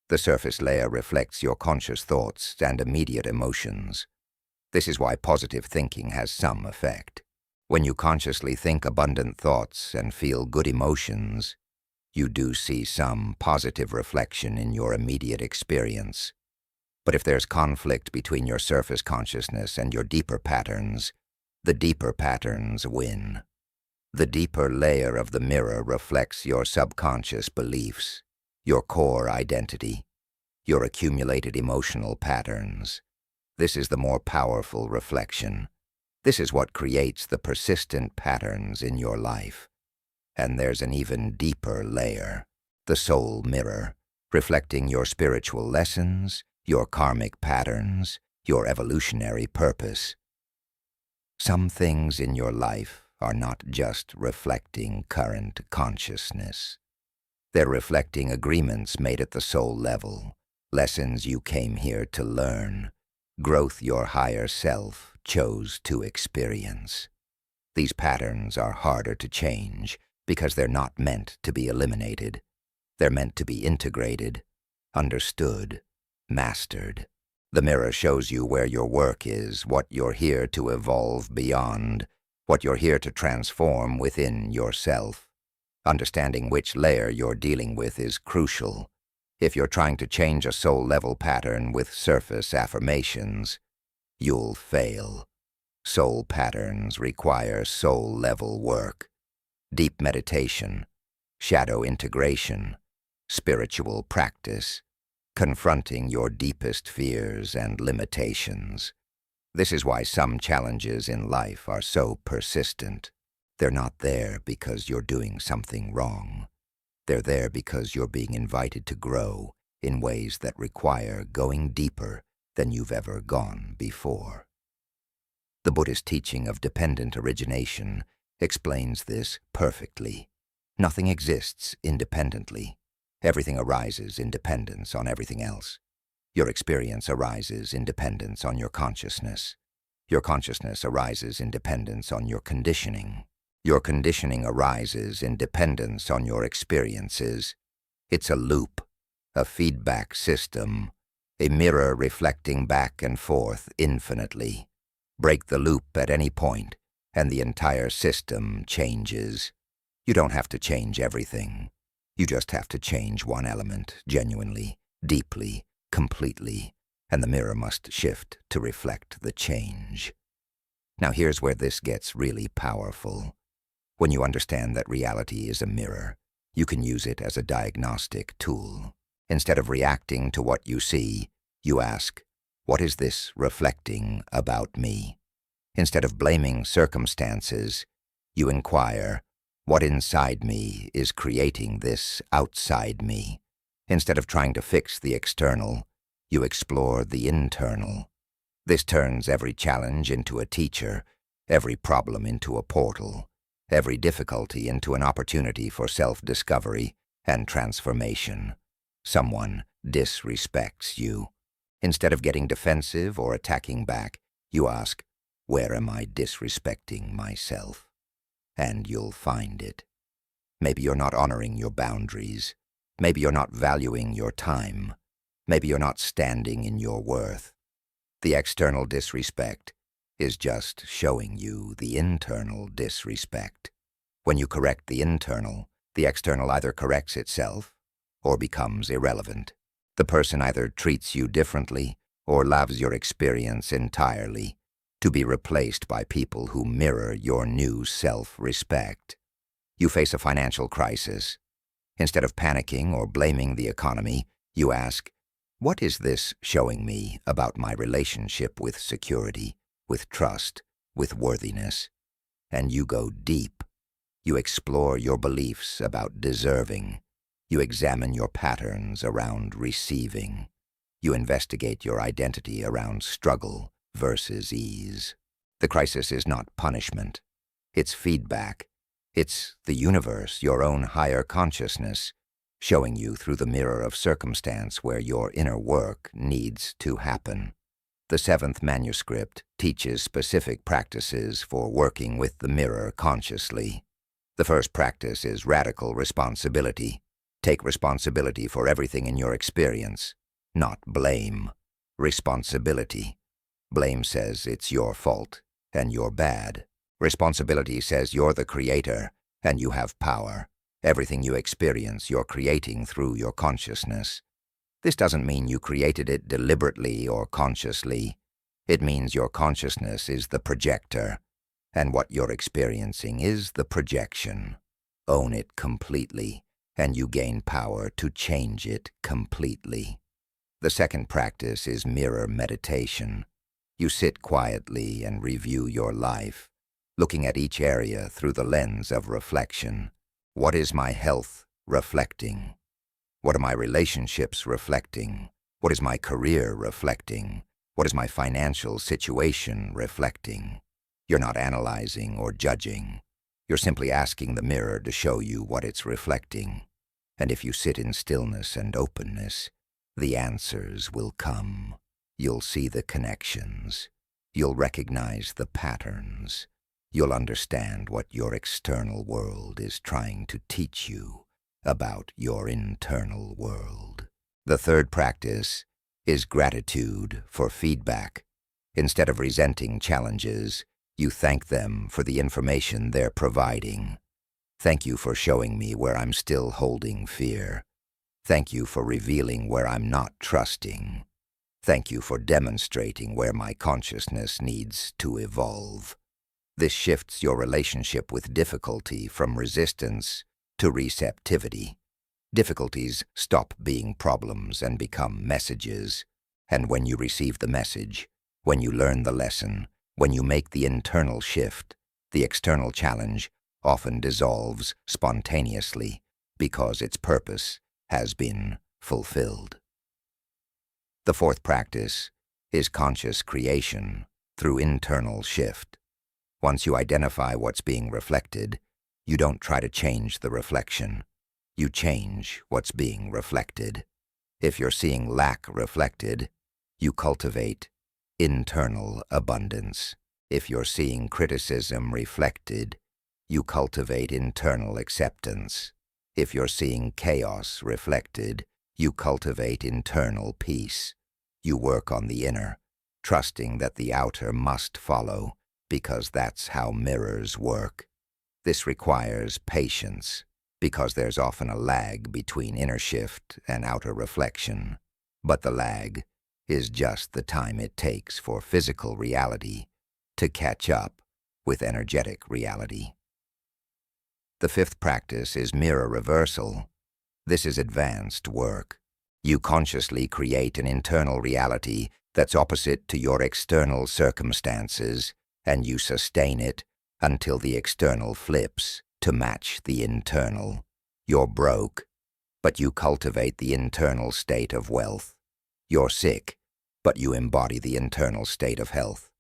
The surface layer reflects your conscious thoughts and immediate emotions. This is why positive thinking has some effect. When you consciously think abundant thoughts and feel good emotions, you do see some positive reflection in your immediate experience. But if there's conflict between your surface consciousness and your deeper patterns, the deeper patterns win. The deeper layer of the mirror reflects your subconscious beliefs, your core identity, your accumulated emotional patterns. This is the more powerful reflection. This is what creates the persistent patterns in your life. And there's an even deeper layer, the soul mirror, reflecting your spiritual lessons, your karmic patterns, your evolutionary purpose. Some things in your life are not just reflecting current consciousness. They're reflecting agreements made at the soul level, lessons you came here to learn, growth your higher self chose to experience. These patterns are harder to change because they're not meant to be eliminated. They're meant to be integrated, understood, mastered. The mirror shows you where your work is, what you're here to evolve beyond, what you're here to transform within yourself. Understanding which layer you're dealing with is crucial. If you're trying to change a soul-level pattern with surface affirmations, you'll fail. Soul patterns require soul-level work, deep meditation, shadow integration, spiritual practice, confronting your deepest fears and limitations. This is why some challenges in life are so persistent. They're not there because you're doing something wrong. They're there because you're being invited to grow in ways that require going deeper than you've ever gone before. The Buddhist teaching of dependent origination explains this perfectly. Nothing exists independently. Everything arises in dependence on everything else. Your experience arises in dependence on your consciousness. Your consciousness arises in dependence on your conditioning. Your conditioning arises in dependence on your experiences. It's a loop, a feedback system, a mirror reflecting back and forth infinitely. Break the loop at any point, and the entire system changes. You don't have to change everything. You just have to change one element genuinely, deeply, completely, and the mirror must shift to reflect the change. Now here's where this gets really powerful. When you understand that reality is a mirror, you can use it as a diagnostic tool. Instead of reacting to what you see, you ask, what is this reflecting about me? Instead of blaming circumstances, you inquire, what inside me is creating this outside me? Instead of trying to fix the external, you explore the internal. This turns every challenge into a teacher, every problem into a portal, every difficulty into an opportunity for self-discovery and transformation. Someone disrespects you. Instead of getting defensive or attacking back, you ask, where am I disrespecting myself? And you'll find it. Maybe you're not honoring your boundaries. Maybe you're not valuing your time. Maybe you're not standing in your worth. The external disrespect is just showing you the internal disrespect. When you correct the external either corrects itself or becomes irrelevant. The person either treats you differently or loves your experience entirely, to be replaced by people who mirror your new self-respect. You face a financial crisis. Instead of panicking or blaming the economy, you ask, what is this showing me about my relationship with security, with trust, with worthiness? And you go deep. You explore your beliefs about deserving. You examine your patterns around receiving. You investigate your identity around struggle versus ease. The crisis is not punishment. It's feedback. It's the universe, your own higher consciousness, showing you through the mirror of circumstance where your inner work needs to happen. The 7th Manuscript teaches specific practices for working with the mirror consciously. The first practice is radical responsibility. Take responsibility for everything in your experience, not blame. Responsibility. Blame says it's your fault and you're bad. Responsibility says you're the creator and you have power. Everything you experience, you're creating through your consciousness. This doesn't mean you created it deliberately or consciously. It means your consciousness is the projector, and what you're experiencing is the projection. Own it completely, and you gain power to change it completely. The second practice is mirror meditation. You sit quietly and review your life, looking at each area through the lens of reflection. What is my health reflecting? What are my relationships reflecting? What is my career reflecting? What is my financial situation reflecting? You're not analyzing or judging. You're simply asking the mirror to show you what it's reflecting. And if you sit in stillness and openness, the answers will come. You'll see the connections. You'll recognize the patterns. You'll understand what your external world is trying to teach you about your internal world. The third practice is gratitude for feedback. Instead of resenting challenges, you thank them for the information they're providing. Thank you for showing me where I'm still holding fear. Thank you for revealing where I'm not trusting. Thank you for demonstrating where my consciousness needs to evolve. This shifts your relationship with difficulty from resistance to receptivity. Difficulties stop being problems and become messages. And when you receive the message, when you learn the lesson, when you make the internal shift, the external challenge often dissolves spontaneously because its purpose has been fulfilled. The fourth practice is conscious creation through internal shift. Once you identify what's being reflected, you don't try to change the reflection. You change what's being reflected. If you're seeing lack reflected, you cultivate internal abundance. If you're seeing criticism reflected, you cultivate internal acceptance. If you're seeing chaos reflected, you cultivate internal peace. You work on the inner, trusting that the outer must follow, because that's how mirrors work. This requires patience, because there's often a lag between inner shift and outer reflection. But the lag is just the time it takes for physical reality to catch up with energetic reality. The fifth practice is mirror reversal. This is advanced work. You consciously create an internal reality that's opposite to your external circumstances, and you sustain it until the external flips to match the internal. You're broke, but you cultivate the internal state of wealth. You're sick, but you embody the internal state of health.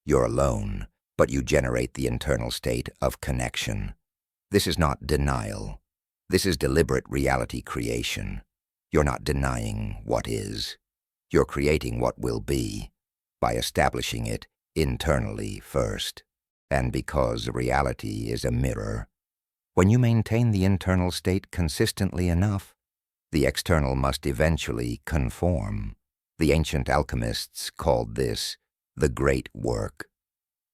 You're alone, but you generate the internal state of connection. This is not denial. This is deliberate reality creation. You're not denying what is. You're creating what will be by establishing it internally first. And because reality is a mirror, when you maintain the internal state consistently enough, the external must eventually conform. The ancient alchemists called this the great work.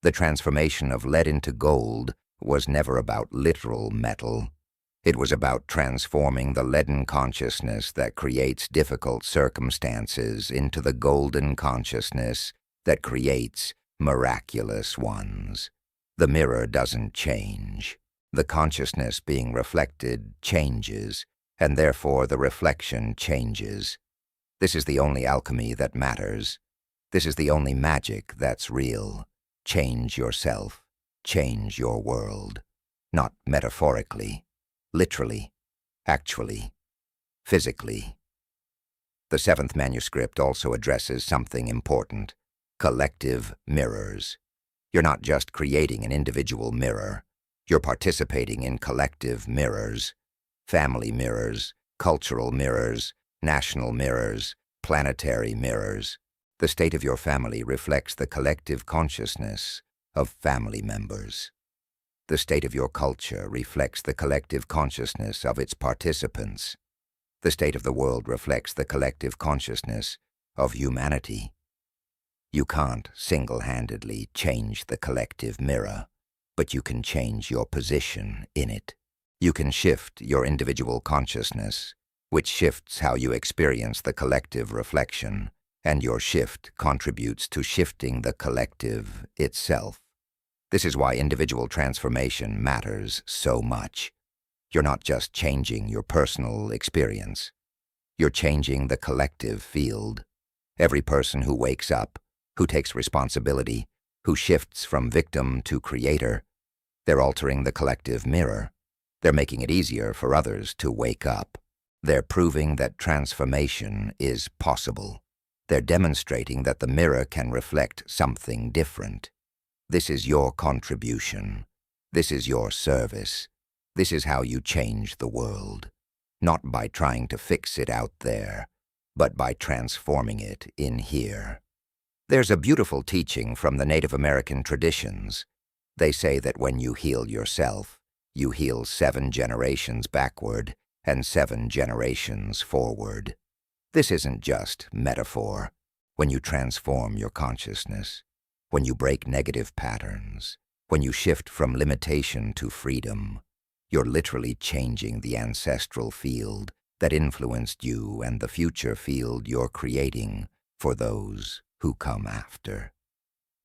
The transformation of lead into gold was never about literal metal. It was about transforming the leaden consciousness that creates difficult circumstances into the golden consciousness that creates miraculous ones. The mirror doesn't change. The consciousness being reflected changes, and therefore the reflection changes. This is the only alchemy that matters. This is the only magic that's real. Change yourself. Change your world. Not metaphorically, literally, actually, physically. The seventh manuscript also addresses something important: collective mirrors. You're not just creating an individual mirror. You're participating in collective mirrors. Family mirrors, cultural mirrors, national mirrors, planetary mirrors. The state of your family reflects the collective consciousness of family members. The state of your culture reflects the collective consciousness of its participants. The state of the world reflects the collective consciousness of humanity. You can't single-handedly change the collective mirror, but you can change your position in it. You can shift your individual consciousness, which shifts how you experience the collective reflection, and your shift contributes to shifting the collective itself. This is why individual transformation matters so much. You're not just changing your personal experience. You're changing the collective field. Every person who wakes up, who takes responsibility, who shifts from victim to creator, they're altering the collective mirror. They're making it easier for others to wake up. They're proving that transformation is possible. They're demonstrating that the mirror can reflect something different. This is your contribution. This is your service. This is how you change the world. Not by trying to fix it out there, but by transforming it in here. There's a beautiful teaching from the Native American traditions. They say that when you heal yourself, you heal 7 generations backward and 7 generations forward. This isn't just metaphor. When you transform your consciousness, when you break negative patterns, when you shift from limitation to freedom, you're literally changing the ancestral field that influenced you and the future field you're creating for those who come after.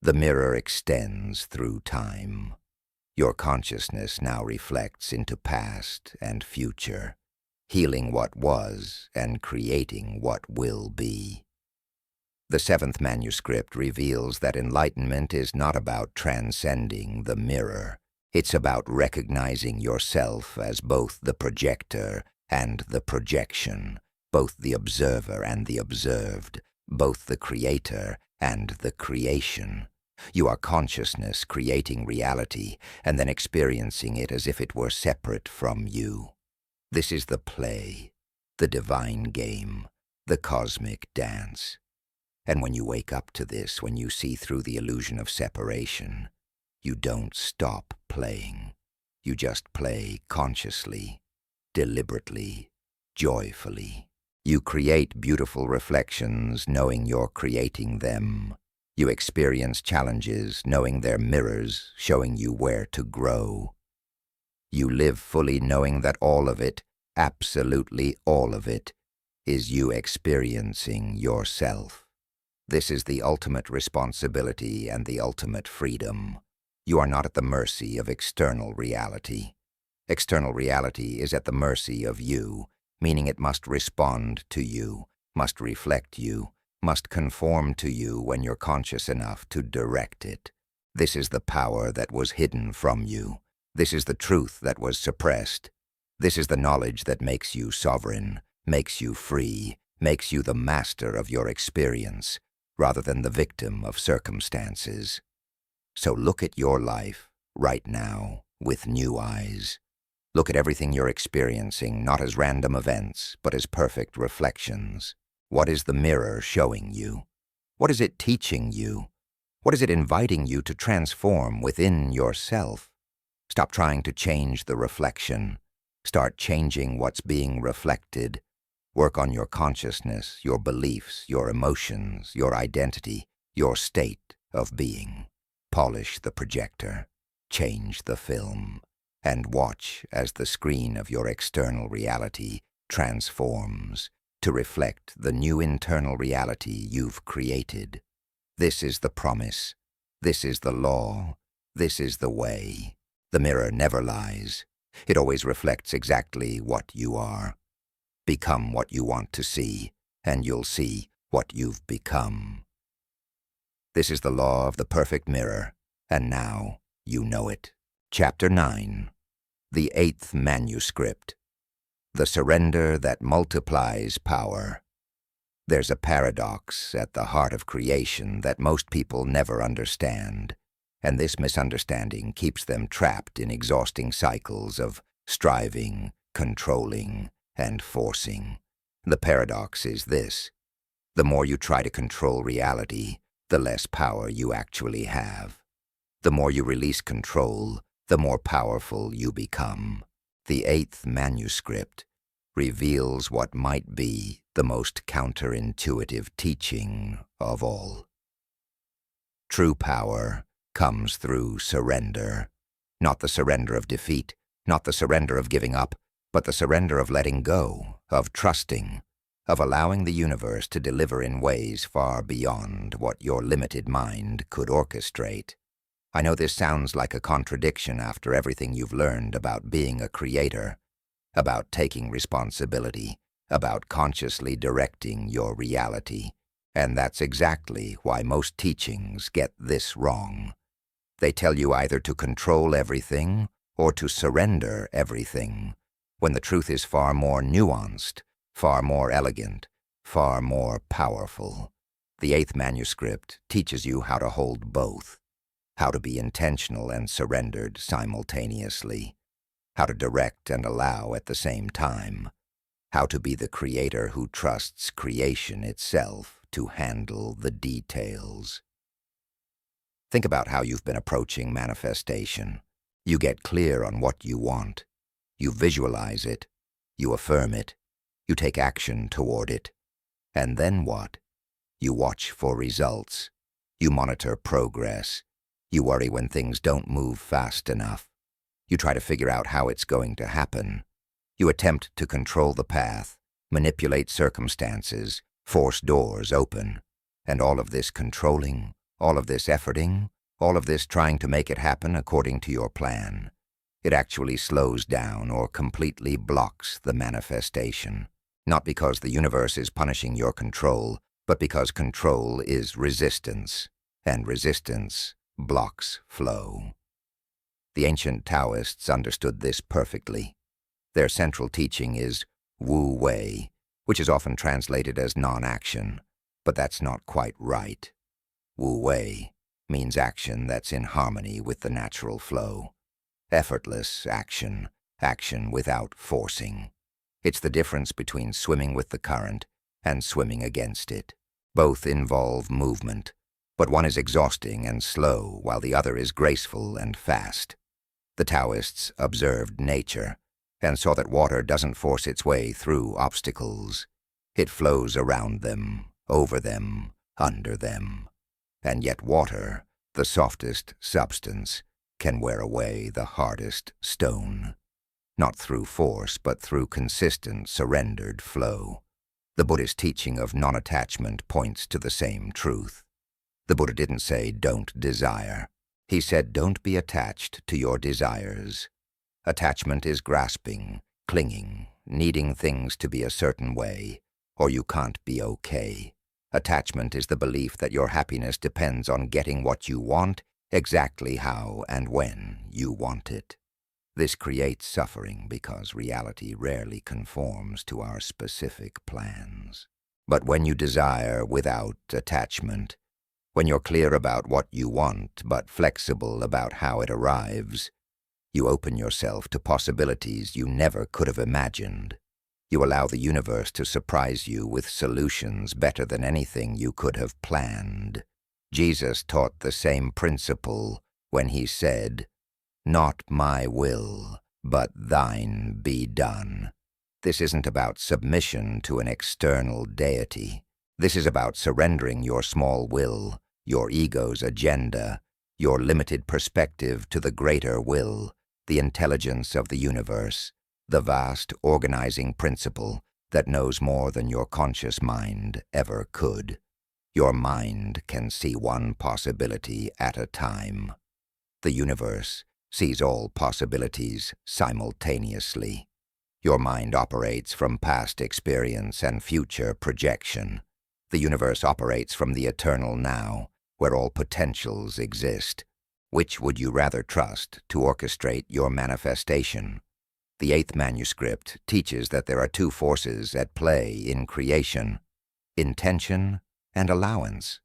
The mirror extends through time. Your consciousness now reflects into past and future, healing what was and creating what will be. The 7th manuscript reveals that enlightenment is not about transcending the mirror. It's about recognizing yourself as both the projector and the projection, both the observer and the observed, both the creator and the creation. You are consciousness creating reality and then experiencing it as if it were separate from you. This is the play, the divine game, the cosmic dance. And when you wake up to this, when you see through the illusion of separation, you don't stop playing. You just play consciously, deliberately, joyfully. You create beautiful reflections knowing you're creating them. You experience challenges knowing they're mirrors showing you where to grow. You live fully knowing that all of it, absolutely all of it, is you experiencing yourself. This is the ultimate responsibility and the ultimate freedom. You are not at the mercy of external reality. External reality is at the mercy of you, meaning it must respond to you, must reflect you, must conform to you when you're conscious enough to direct it. This is the power that was hidden from you. This is the truth that was suppressed. This is the knowledge that makes you sovereign, makes you free, makes you the master of your experience, rather than the victim of circumstances. So look at your life, right now, with new eyes. Look at everything you're experiencing, not as random events, but as perfect reflections. What is the mirror showing you? What is it teaching you? What is it inviting you to transform within yourself? Stop trying to change the reflection. Start changing what's being reflected. Work on your consciousness, your beliefs, your emotions, your identity, your state of being. Polish the projector. Change the film. And watch as the screen of your external reality transforms to reflect the new internal reality you've created. This is the promise. This is the law. This is the way. The mirror never lies. It always reflects exactly what you are. Become what you want to see, and you'll see what you've become. This is the law of the perfect mirror, and now you know it. Chapter 9. The 8th Manuscript. The surrender that multiplies power. There's a paradox at the heart of creation that most people never understand, and this misunderstanding keeps them trapped in exhausting cycles of striving, controlling, and forcing. The paradox is this: the more you try to control reality, the less power you actually have. The more you release control, the more powerful you become. The 8th Manuscript reveals what might be the most counterintuitive teaching of all. True power comes through surrender. Not the surrender of defeat, not the surrender of giving up, but the surrender of letting go, of trusting, of allowing the universe to deliver in ways far beyond what your limited mind could orchestrate. I know this sounds like a contradiction after everything you've learned about being a creator, about taking responsibility, about consciously directing your reality, and that's exactly why most teachings get this wrong. They tell you either to control everything or to surrender everything, when the truth is far more nuanced, far more elegant, far more powerful. The 8th Manuscript teaches you how to hold both. How to be intentional and surrendered simultaneously, how to direct and allow at the same time, how to be the creator who trusts creation itself to handle the details. Think about how you've been approaching manifestation. You get clear on what you want. You visualize it. You affirm it. You take action toward it. And then what? You watch for results. You monitor progress. You worry when things don't move fast enough. You try to figure out how it's going to happen. You attempt to control the path, manipulate circumstances, force doors open. And all of this controlling, all of this efforting, all of this trying to make it happen according to your plan. It actually slows down or completely blocks the manifestation. Not because the universe is punishing your control, but because control is resistance, and resistance blocks flow. The ancient Taoists understood this perfectly. Their central teaching is Wu Wei, which is often translated as non-action, but that's not quite right. Wu Wei, means action that's in harmony with the natural flow. Effortless action, action without forcing. It's the difference between swimming with the current and swimming against it. Both involve movement, but one is exhausting and slow while the other is graceful and fast. The Taoists observed nature and saw that water doesn't force its way through obstacles. It flows around them, over them, under them. And yet water, the softest substance, can wear away the hardest stone. Not through force, but through consistent, surrendered flow. The Buddhist teaching of non-attachment points to the same truth. The Buddha didn't say, don't desire. He said, don't be attached to your desires. Attachment is grasping, clinging, needing things to be a certain way, or you can't be okay. Attachment is the belief that your happiness depends on getting what you want, exactly how and when you want it. This creates suffering because reality rarely conforms to our specific plans. But when you desire without attachment, when you're clear about what you want but flexible about how it arrives, you open yourself to possibilities you never could have imagined. You allow the universe to surprise you with solutions better than anything you could have planned. Jesus taught the same principle when he said, "Not my will, but thine be done." This isn't about submission to an external deity. This is about surrendering your small will, your ego's agenda, your limited perspective to the greater will, the intelligence of the universe, the vast organizing principle that knows more than your conscious mind ever could. Your mind can see one possibility at a time. The universe sees all possibilities simultaneously. Your mind operates from past experience and future projection. The universe operates from the eternal now, where all potentials exist. Which would you rather trust to orchestrate your manifestation? The 8th manuscript teaches that there are two forces at play in creation: intention and allowance.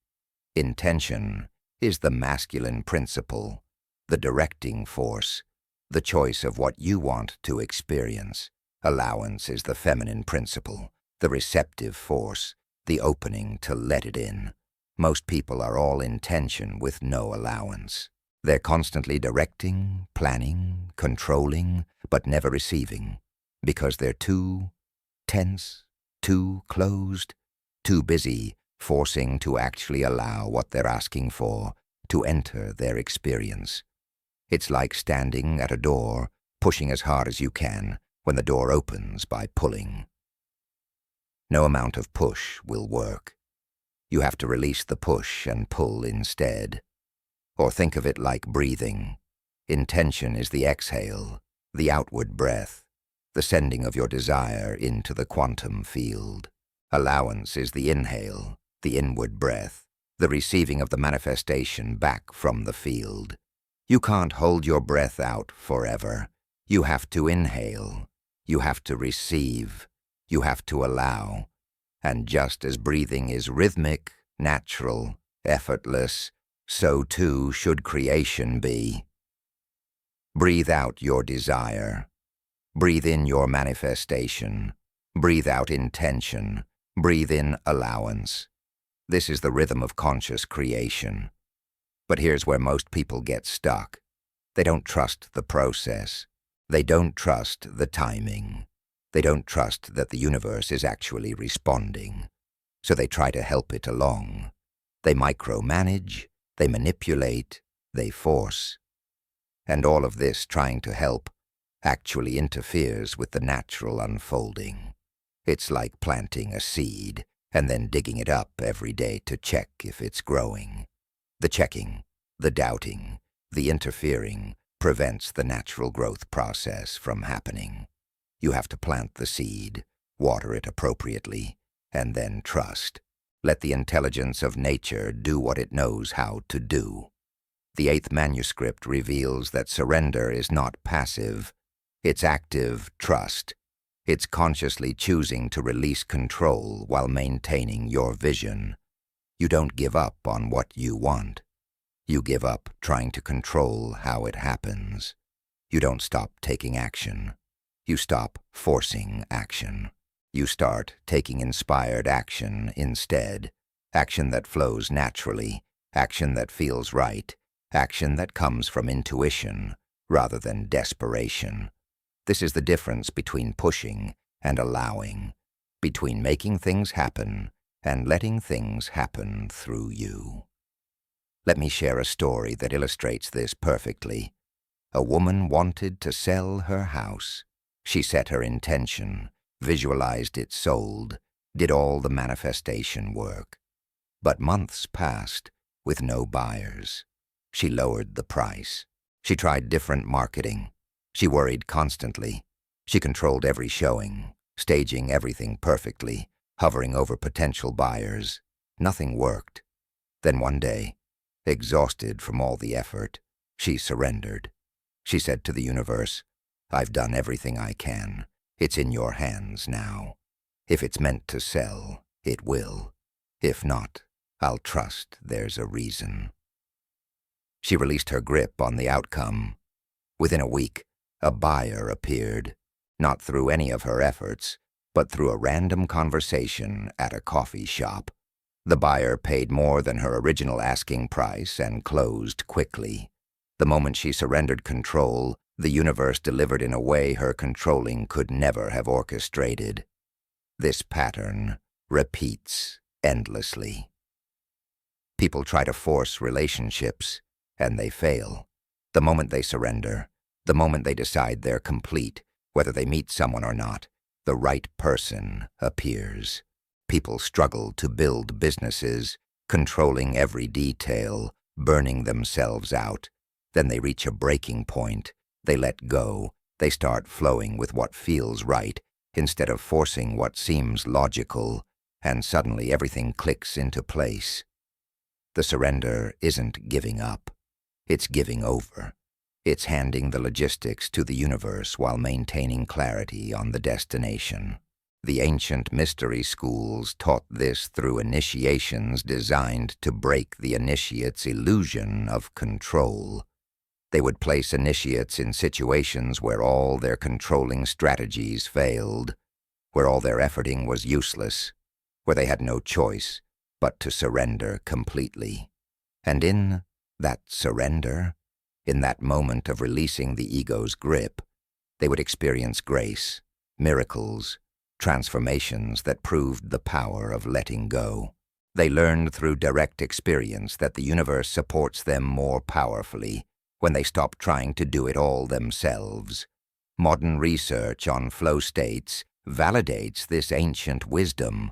Intention is the masculine principle, the directing force, the choice of what you want to experience. Allowance is the feminine principle, the receptive force, the opening to let it in. Most people are all intention with no allowance. They're constantly directing, planning, controlling, but never receiving, because they're too tense, too closed, too busy forcing to actually allow what they're asking for to enter their experience. It's like standing at a door, pushing as hard as you can when the door opens by pulling. No amount of push will work. You have to release the push and pull instead. Or think of it like breathing. Intention is the exhale, the outward breath, the sending of your desire into the quantum field. Allowance is the inhale, the inward breath, the receiving of the manifestation back from the field. You can't hold your breath out forever. You have to inhale. You have to receive. You have to allow. And just as breathing is rhythmic, natural, effortless, so too should creation be. Breathe out your desire. Breathe in your manifestation. Breathe out intention. Breathe in allowance. This is the rhythm of conscious creation. But here's where most people get stuck. They don't trust the process. They don't trust the timing. They don't trust that the universe is actually responding. So they try to help it along. They micromanage, they manipulate, they force. And all of this trying to help actually interferes with the natural unfolding. It's like planting a seed and then digging it up every day to check if it's growing. The checking, the doubting, the interfering prevents the natural growth process from happening. You have to plant the seed, water it appropriately, and then trust. Let the intelligence of nature do what it knows how to do. The 8th manuscript reveals that surrender is not passive. It's active trust. It's consciously choosing to release control while maintaining your vision. You don't give up on what you want. You give up trying to control how it happens. You don't stop taking action. You stop forcing action. You start taking inspired action instead. Action that flows naturally, action that feels right, action that comes from intuition rather than desperation. This is the difference between pushing and allowing, between making things happen and letting things happen through you. Let me share a story that illustrates this perfectly. A woman wanted to sell her house. She set her intention, visualized it sold, did all the manifestation work. But months passed with no buyers. She lowered the price. She tried different marketing. She worried constantly. She controlled every showing, staging everything perfectly, hovering over potential buyers. Nothing worked. Then one day, exhausted from all the effort, she surrendered. She said to the universe, "I've done everything I can. It's in your hands now. If it's meant to sell, it will. If not, I'll trust there's a reason." She released her grip on the outcome. Within a week, a buyer appeared, not through any of her efforts, but through a random conversation at a coffee shop. The buyer paid more than her original asking price and closed quickly. The moment she surrendered control, the universe delivered in a way her controlling could never have orchestrated. This pattern repeats endlessly. People try to force relationships, and they fail. The moment they surrender, the moment they decide they're complete, whether they meet someone or not, the right person appears. People struggle to build businesses, controlling every detail, burning themselves out. Then they reach a breaking point. They let go. They start flowing with what feels right, instead of forcing what seems logical, and suddenly everything clicks into place. The surrender isn't giving up. It's giving over. It's handing the logistics to the universe while maintaining clarity on the destination. The ancient mystery schools taught this through initiations designed to break the initiate's illusion of control. They would place initiates in situations where all their controlling strategies failed, where all their efforting was useless, where they had no choice but to surrender completely. And in that surrender, in that moment of releasing the ego's grip, they would experience grace, miracles, transformations that proved the power of letting go. They learned through direct experience that the universe supports them more powerfully when they stop trying to do it all themselves. Modern research on flow states validates this ancient wisdom.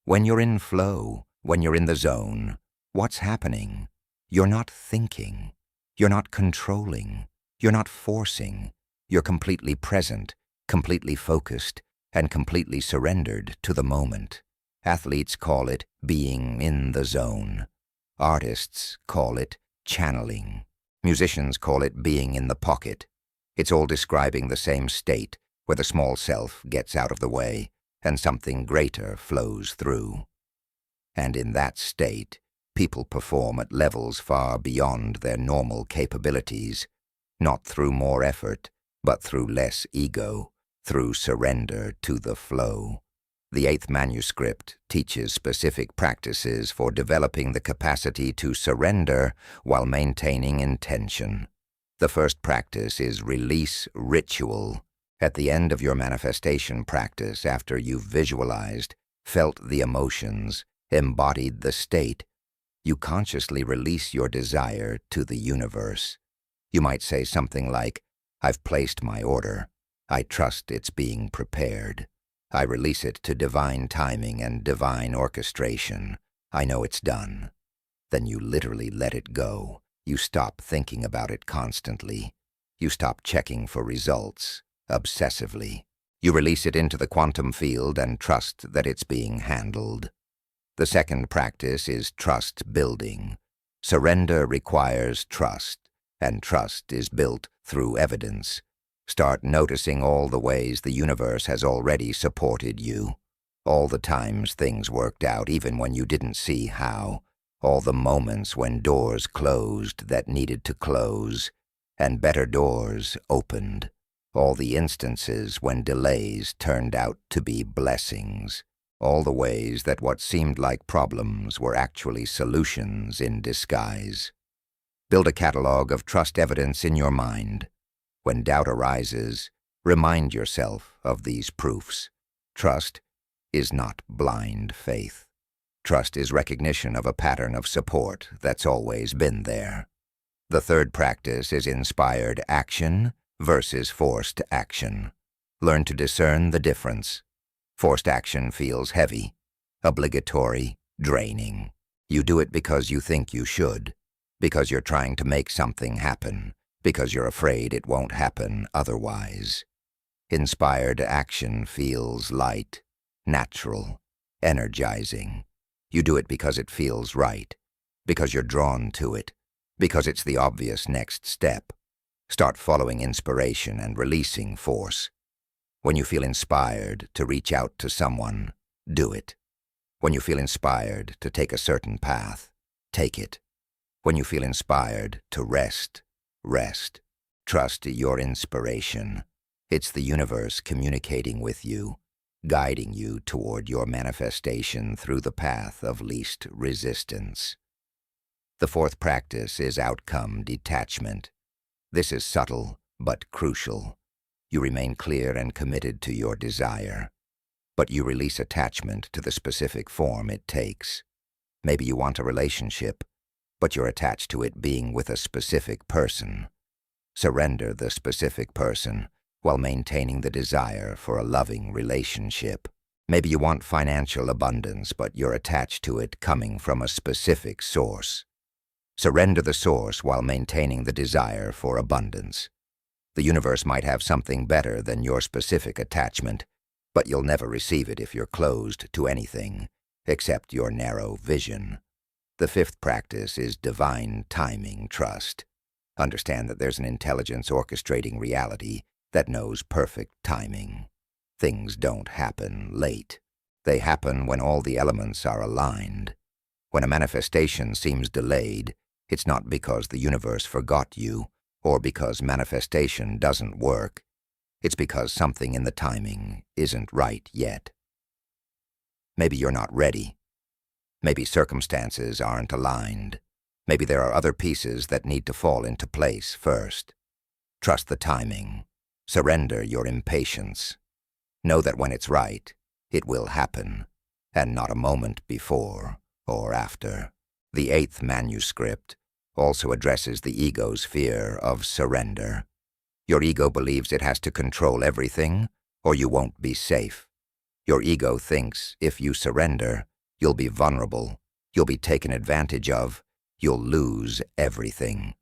When you're in flow, when you're in the zone, what's happening? You're not thinking. You're not controlling. You're not forcing. You're completely present, completely focused, and completely surrendered to the moment. Athletes call it being in the zone. Artists call it channeling. Musicians call it being in the pocket. It's all describing the same state where the small self gets out of the way and something greater flows through. And in that state, people perform at levels far beyond their normal capabilities, not through more effort, but through less ego, through surrender to the flow. The 8th Manuscript teaches specific practices for developing the capacity to surrender while maintaining intention. The first practice is release ritual. At the end of your manifestation practice, after you've visualized, felt the emotions, embodied the state, you consciously release your desire to the universe. You might say something like, "I've placed my order. I trust it's being prepared. I release it to divine timing and divine orchestration. I know it's done." Then you literally let it go. You stop thinking about it constantly. You stop checking for results obsessively. You release it into the quantum field and trust that it's being handled. The second practice is trust building. Surrender requires trust, and trust is built through evidence. Start noticing all the ways the universe has already supported you. All the times things worked out even when you didn't see how. all the moments when doors closed that needed to close, and better doors opened, all the instances when delays turned out to be blessings, all the ways that what seemed like problems were actually solutions in disguise. Build a catalog of trust evidence in your mind. When doubt arises, remind yourself of these proofs. Trust is not blind faith. Trust is recognition of a pattern of support that's always been there. The third practice is inspired action versus forced action. Learn to discern the difference. Forced action feels heavy, obligatory, draining. You do it because you think you should, because you're trying to make something happen, because you're afraid it won't happen otherwise. Inspired action feels light, natural, energizing. You do it because it feels right, because you're drawn to it, because it's the obvious next step. Start following inspiration and releasing force. When you feel inspired to reach out to someone, do it. When you feel inspired to take a certain path, take it. When you feel inspired to rest, rest. Trust your inspiration. It's the universe communicating with you, guiding you toward your manifestation through the path of least resistance. The fourth practice is outcome detachment. This is subtle but crucial. You remain clear and committed to your desire, but you release attachment to the specific form it takes. Maybe you want a relationship, but you're attached to it being with a specific person. Surrender the specific person while maintaining the desire for a loving relationship. Maybe you want financial abundance, but you're attached to it coming from a specific source. Surrender the source while maintaining the desire for abundance. The universe might have something better than your specific attachment, but you'll never receive it if you're closed to anything except your narrow vision. The fifth practice is divine timing trust. Understand that there's an intelligence orchestrating reality that knows perfect timing. Things don't happen late. They happen when all the elements are aligned. When a manifestation seems delayed, it's not because the universe forgot you or because manifestation doesn't work. It's because something in the timing isn't right yet. Maybe you're not ready. Maybe circumstances aren't aligned. Maybe there are other pieces that need to fall into place first. Trust the timing. Surrender your impatience. Know that when it's right, it will happen, and not a moment before or after. The eighth manuscript also addresses the ego's fear of surrender. Your ego believes it has to control everything, or you won't be safe. Your ego thinks if you surrender, you'll be vulnerable, you'll be taken advantage of, you'll lose everything.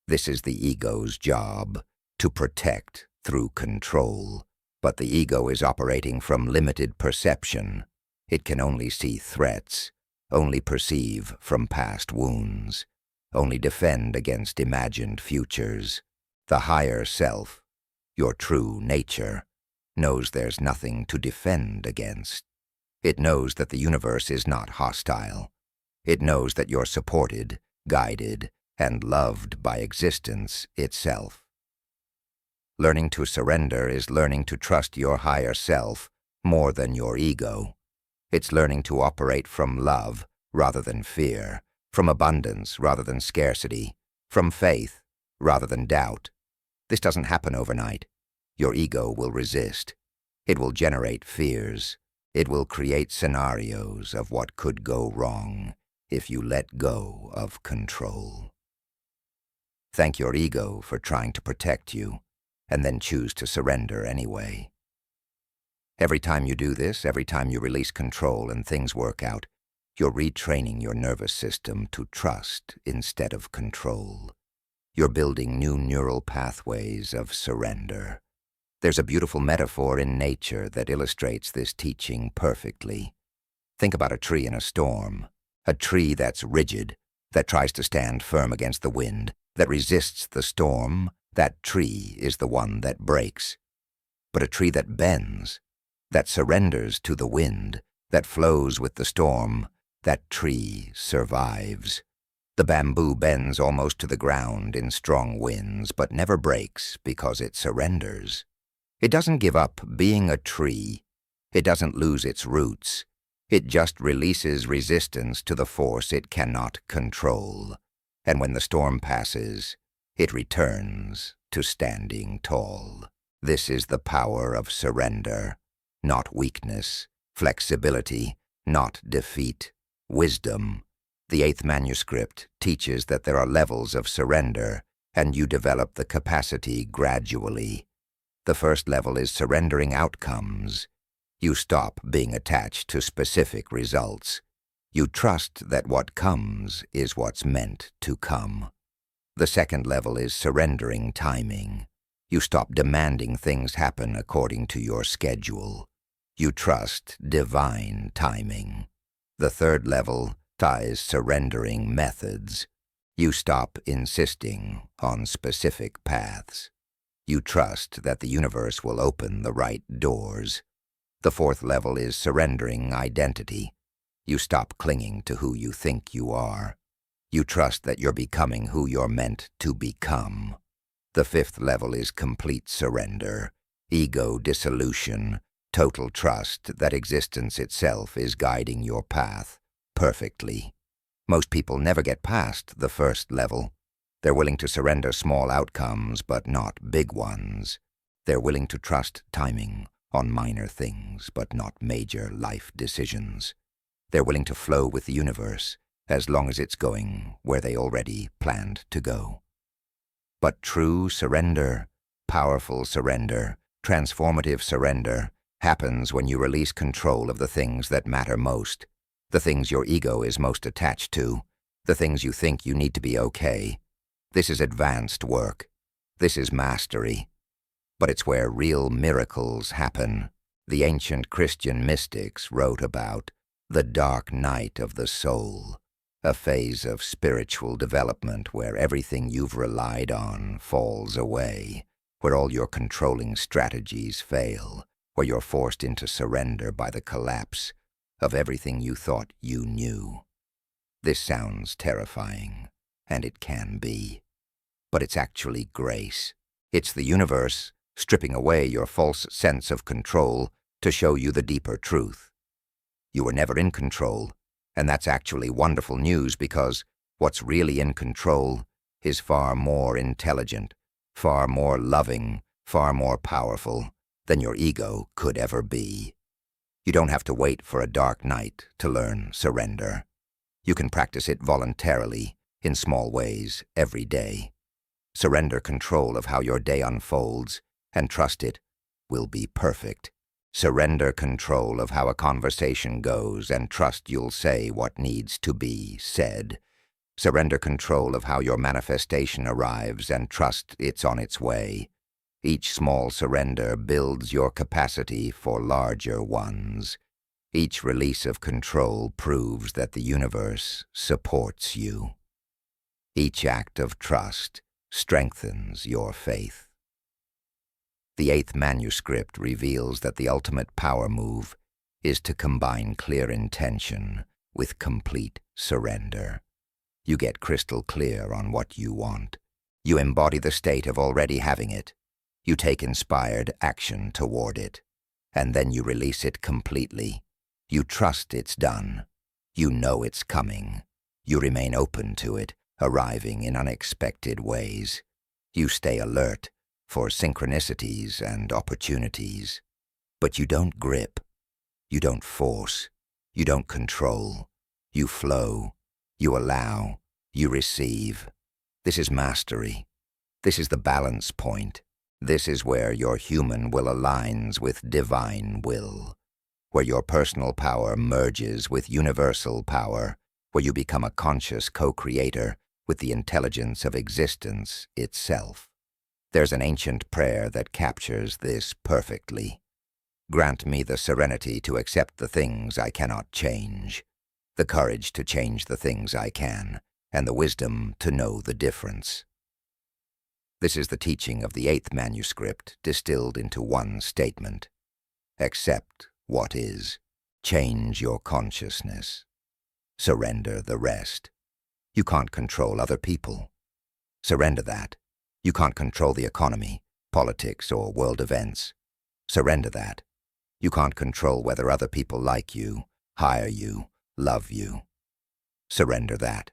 This is the ego's job, to protect through control. But the ego is operating from limited perception. It can only see threats, only perceive from past wounds, only defend against imagined futures. The higher self, your true nature, knows there's nothing to defend against. It knows that the universe is not hostile. It knows that you're supported, guided, and loved by existence itself. Learning to surrender is learning to trust your higher self more than your ego. It's learning to operate from love rather than fear, from abundance rather than scarcity, from faith rather than doubt. This doesn't happen overnight. Your ego will resist. It will generate fears. It will create scenarios of what could go wrong if you let go of control. Thank your ego for trying to protect you, and then choose to surrender anyway. Every time you do this, every time you release control and things work out, you're retraining your nervous system to trust instead of control. You're building new neural pathways of surrender. There's a beautiful metaphor in nature that illustrates this teaching perfectly. Think about a tree in a storm, a tree that's rigid, that tries to stand firm against the wind, that resists the storm. That tree is the one that breaks. But a tree that bends, that surrenders to the wind, that flows with the storm, that tree survives. The bamboo bends almost to the ground in strong winds, but never breaks because it surrenders. It doesn't give up being a tree. It doesn't lose its roots. It just releases resistance to the force it cannot control. And when the storm passes, it returns to standing tall. This is the power of surrender, not weakness, flexibility, not defeat, wisdom. The 8th manuscript teaches that there are levels of surrender, and you develop the capacity gradually. The first level is surrendering outcomes. You stop being attached to specific results. You trust that what comes is what's meant to come. The second level is surrendering timing. You stop demanding things happen according to your schedule. You trust divine timing. The third level ties surrendering methods. You stop insisting on specific paths. You trust that the universe will open the right doors. The fourth level is surrendering identity. You stop clinging to who you think you are. You trust that you're becoming who you're meant to become. The fifth level is complete surrender, ego dissolution, total trust that existence itself is guiding your path perfectly. Most people never get past the first level. They're willing to surrender small outcomes, but not big ones. They're willing to trust timing on minor things, but not major life decisions. They're willing to flow with the universe, as long as it's going where they already planned to go. But true surrender, powerful surrender, transformative surrender, happens when you release control of the things that matter most, the things your ego is most attached to, the things you think you need to be okay. This is advanced work. This is mastery. But it's where real miracles happen. The ancient Christian mystics wrote about the dark night of the soul, a phase of spiritual development where everything you've relied on falls away, where all your controlling strategies fail, where you're forced into surrender by the collapse of everything you thought you knew. This sounds terrifying, and it can be. But it's actually grace. It's the universe stripping away your false sense of control to show you the deeper truth. You were never in control, and that's actually wonderful news, because what's really in control is far more intelligent, far more loving, far more powerful than your ego could ever be. You don't have to wait for a dark night to learn surrender. You can practice it voluntarily, in small ways, every day. Surrender control of how your day unfolds, and trust it will be perfect. Surrender control of how a conversation goes, and trust you'll say what needs to be said. Surrender control of how your manifestation arrives, and trust it's on its way. Each small surrender builds your capacity for larger ones. Each release of control proves that the universe supports you. Each act of trust strengthens your faith. The 8th manuscript reveals that the ultimate power move is to combine clear intention with complete surrender. You get crystal clear on what you want. You embody the state of already having it. You take inspired action toward it, and then you release it completely. You trust it's done. You know it's coming. You remain open to it, arriving in unexpected ways. You stay alert for synchronicities and opportunities. But you don't grip. You don't force. You don't control. You flow. You allow. You receive. This is mastery. This is the balance point. This is where your human will aligns with divine will, where your personal power merges with universal power, where you become a conscious co-creator with the intelligence of existence itself. There's an ancient prayer that captures this perfectly. Grant me the serenity to accept the things I cannot change, the courage to change the things I can, and the wisdom to know the difference. This is the teaching of the 8th manuscript distilled into one statement. Accept what is. Change your consciousness. Surrender the rest. You can't control other people. Surrender that. You can't control the economy, politics, or world events. Surrender that. You can't control whether other people like you, hire you, love you. Surrender that.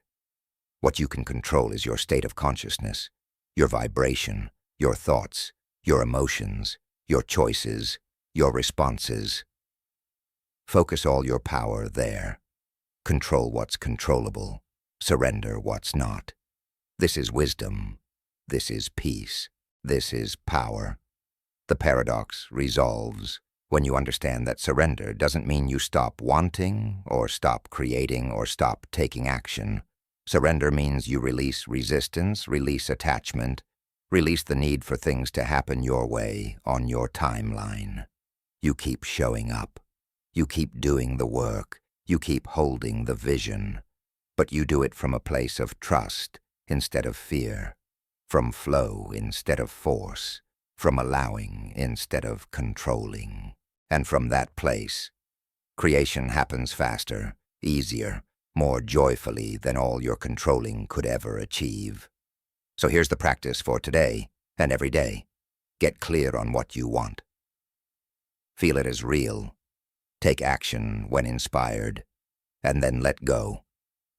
What you can control is your state of consciousness, your vibration, your thoughts, your emotions, your choices, your responses. Focus all your power there. Control what's controllable. Surrender what's not. This is wisdom. This is peace. This is power. The paradox resolves when you understand that surrender doesn't mean you stop wanting, or stop creating, or stop taking action. Surrender means you release resistance, release attachment, release the need for things to happen your way, on your timeline. You keep showing up. You keep doing the work. You keep holding the vision. But you do it from a place of trust instead of fear, from flow instead of force, from allowing instead of controlling. And from that place, creation happens faster, easier, more joyfully than all your controlling could ever achieve. So here's the practice for today and every day. Get clear on what you want. Feel it as real. Take action when inspired, and then let go.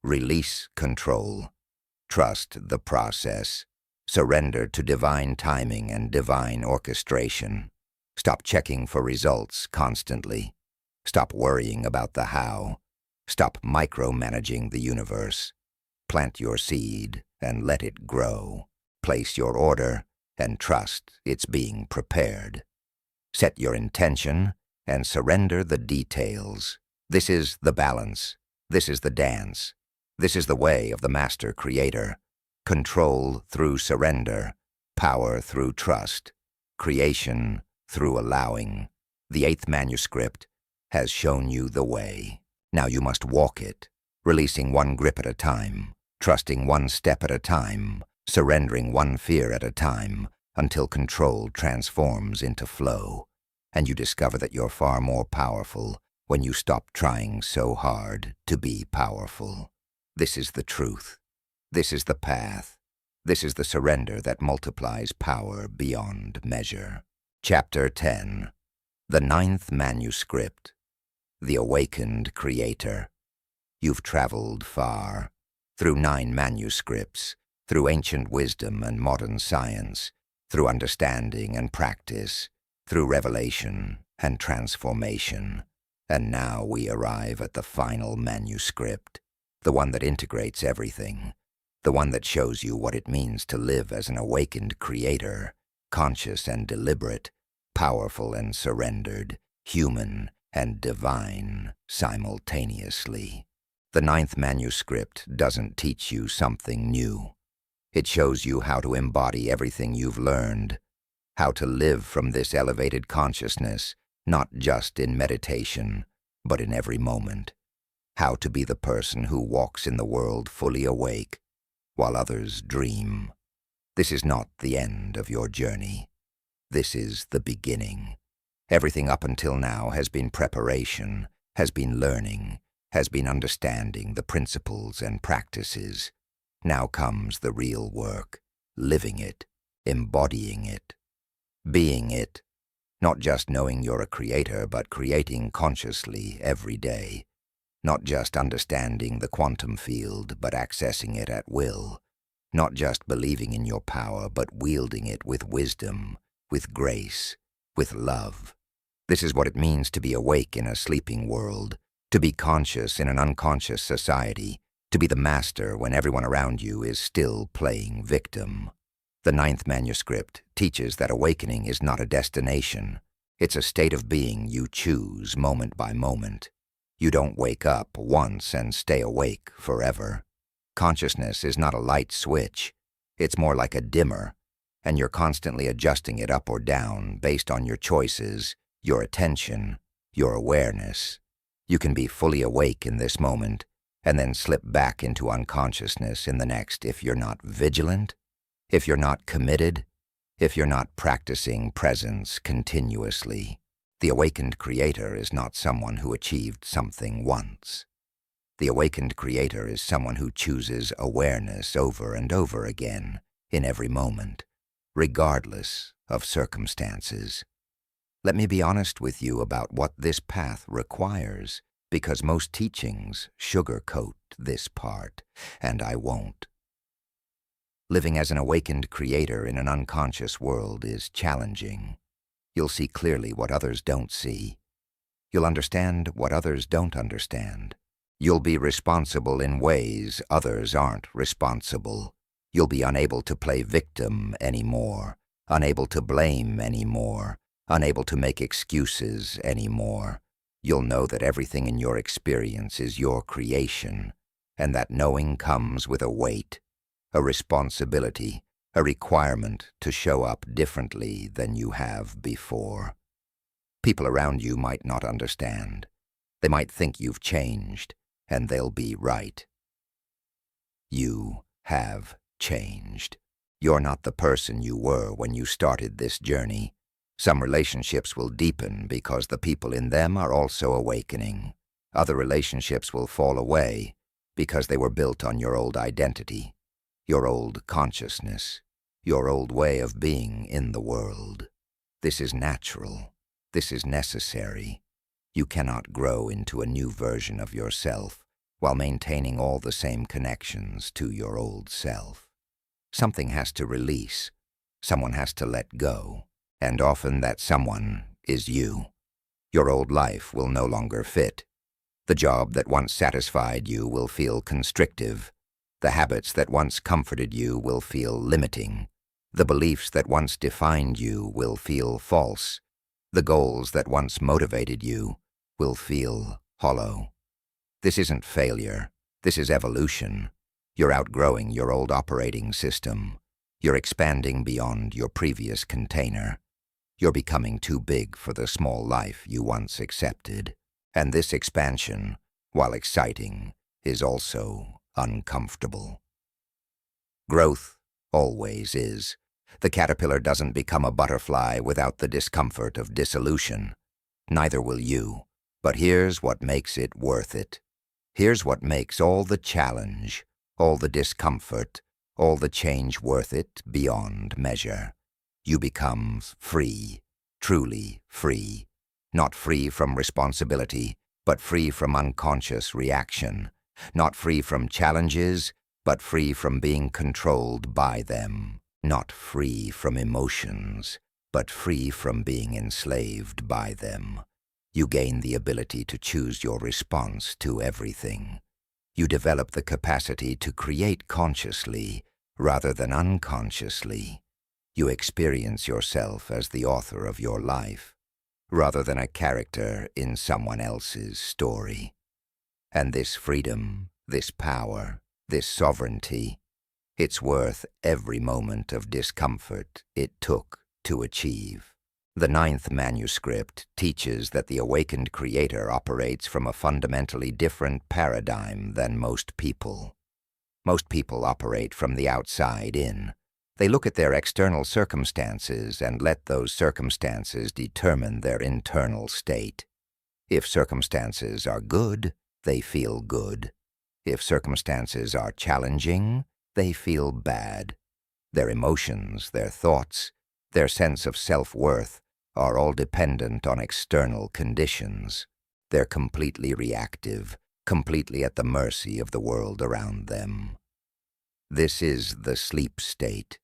Release control. Trust the process. Surrender to divine timing and divine orchestration. Stop checking for results constantly. Stop worrying about the how. Stop micromanaging the universe. Plant your seed and let it grow. Place your order and trust it's being prepared. Set your intention and surrender the details. This is the balance. This is the dance. This is the way of the master creator. Control through surrender. Power through trust. Creation through allowing. The 8th manuscript has shown you the way. Now you must walk it, releasing one grip at a time, trusting one step at a time, surrendering one fear at a time, until control transforms into flow, and you discover that you're far more powerful when you stop trying so hard to be powerful. This is the truth. This is the path. This is the surrender that multiplies power beyond measure. Chapter 10. The 9th Manuscript. The Awakened Creator. You've traveled far, through 9 manuscripts, through ancient wisdom and modern science, through understanding and practice, through revelation and transformation. And now we arrive at the final manuscript, the one that integrates everything, the one that shows you what it means to live as an awakened creator, conscious and deliberate, powerful and surrendered, human and divine simultaneously. The 9th manuscript doesn't teach you something new. It shows you how to embody everything you've learned, how to live from this elevated consciousness, not just in meditation, but in every moment. How to be the person who walks in the world fully awake, while others dream. This is not the end of your journey. This is the beginning. Everything up until now has been preparation, has been learning, has been understanding the principles and practices. Now comes the real work, living it, embodying it, being it, not just knowing you're a creator, but creating consciously every day. Not just understanding the quantum field, but accessing it at will. Not just believing in your power, but wielding it with wisdom, with grace, with love. This is what it means to be awake in a sleeping world, to be conscious in an unconscious society, to be the master when everyone around you is still playing victim. The 9th manuscript teaches that awakening is not a destination. It's a state of being you choose moment by moment. You don't wake up once and stay awake forever. Consciousness is not a light switch. It's more like a dimmer, and you're constantly adjusting it up or down based on your choices, your attention, your awareness. You can be fully awake in this moment and then slip back into unconsciousness in the next if you're not vigilant, if you're not committed, if you're not practicing presence continuously. The awakened creator is not someone who achieved something once. The awakened creator is someone who chooses awareness over and over again, in every moment, regardless of circumstances. Let me be honest with you about what this path requires, because most teachings sugarcoat this part, and I won't. Living as an awakened creator in an unconscious world is challenging. You'll see clearly what others don't see. You'll understand what others don't understand. You'll be responsible in ways others aren't responsible. You'll be unable to play victim anymore, unable to blame anymore, unable to make excuses anymore. You'll know that everything in your experience is your creation, and that knowing comes with a weight, a responsibility, a requirement to show up differently than you have before. People around you might not understand. They might think you've changed, and they'll be right. You have changed. You're not the person you were when you started this journey. Some relationships will deepen because the people in them are also awakening. Other relationships will fall away because they were built on your old identity, your old consciousness, your old way of being in the world. This is natural. This is necessary. You cannot grow into a new version of yourself while maintaining all the same connections to your old self. Something has to release. Someone has to let go. And often that someone is you. Your old life will no longer fit. The job that once satisfied you will feel constrictive. The habits that once comforted you will feel limiting. The beliefs that once defined you will feel false. The goals that once motivated you will feel hollow. This isn't failure. This is evolution. You're outgrowing your old operating system. You're expanding beyond your previous container. You're becoming too big for the small life you once accepted. And this expansion, while exciting, is also uncomfortable. Growth always is. The caterpillar doesn't become a butterfly without the discomfort of dissolution. Neither will you. But here's what makes it worth it. Here's what makes all the challenge, all the discomfort, all the change worth it beyond measure. You become free, truly free. Not free from responsibility, but free from unconscious reaction. Not free from challenges, but free from being controlled by them. Not free from emotions, but free from being enslaved by them. You gain the ability to choose your response to everything. You develop the capacity to create consciously rather than unconsciously. You experience yourself as the author of your life, rather than a character in someone else's story. And this freedom, this power, this sovereignty, it's worth every moment of discomfort it took to achieve. The 9th manuscript teaches that the awakened creator operates from a fundamentally different paradigm than most people. Most people operate from the outside in. They look at their external circumstances and let those circumstances determine their internal state. If circumstances are good, they feel good. If circumstances are challenging, they feel bad. Their emotions, their thoughts, their sense of self-worth are all dependent on external conditions. They're completely reactive, completely at the mercy of the world around them. This is the sleep state.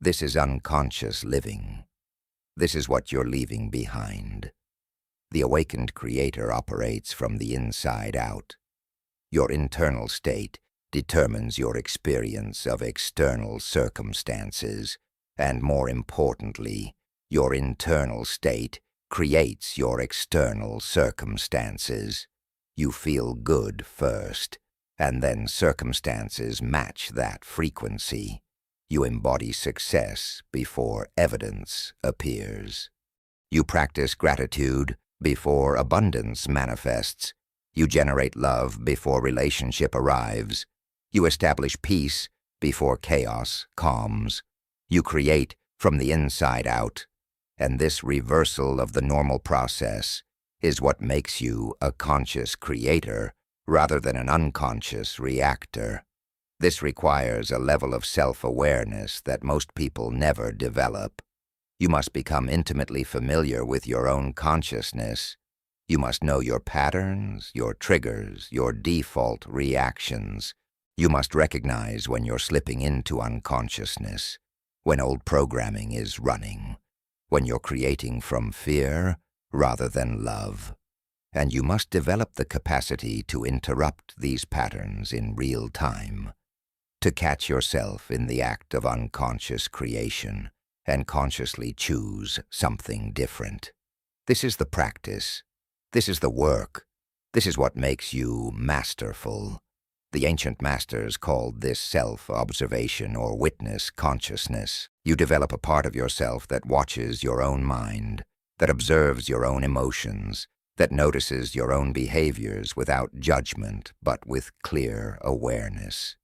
This is unconscious living. This is what you're leaving behind. The awakened creator operates from the inside out. Your internal state determines your experience of external circumstances, and more importantly, your internal state creates your external circumstances. You feel good first, and then circumstances match that frequency. You embody success before evidence appears. You practice gratitude before abundance manifests. You generate love before relationship arrives. You establish peace before chaos calms. You create from the inside out, and this reversal of the normal process is what makes you a conscious creator rather than an unconscious reactor. This requires a level of self-awareness that most people never develop. You must become intimately familiar with your own consciousness. You must know your patterns, your triggers, your default reactions. You must recognize when you're slipping into unconsciousness, when old programming is running, when you're creating from fear rather than love. And you must develop the capacity to interrupt these patterns in real time, to catch yourself in the act of unconscious creation and consciously choose something different. This is the practice. This is the work. This is what makes you masterful. The ancient masters called this self-observation or witness consciousness. You develop a part of yourself that watches your own mind, that observes your own emotions, that notices your own behaviors without judgment but with clear awareness.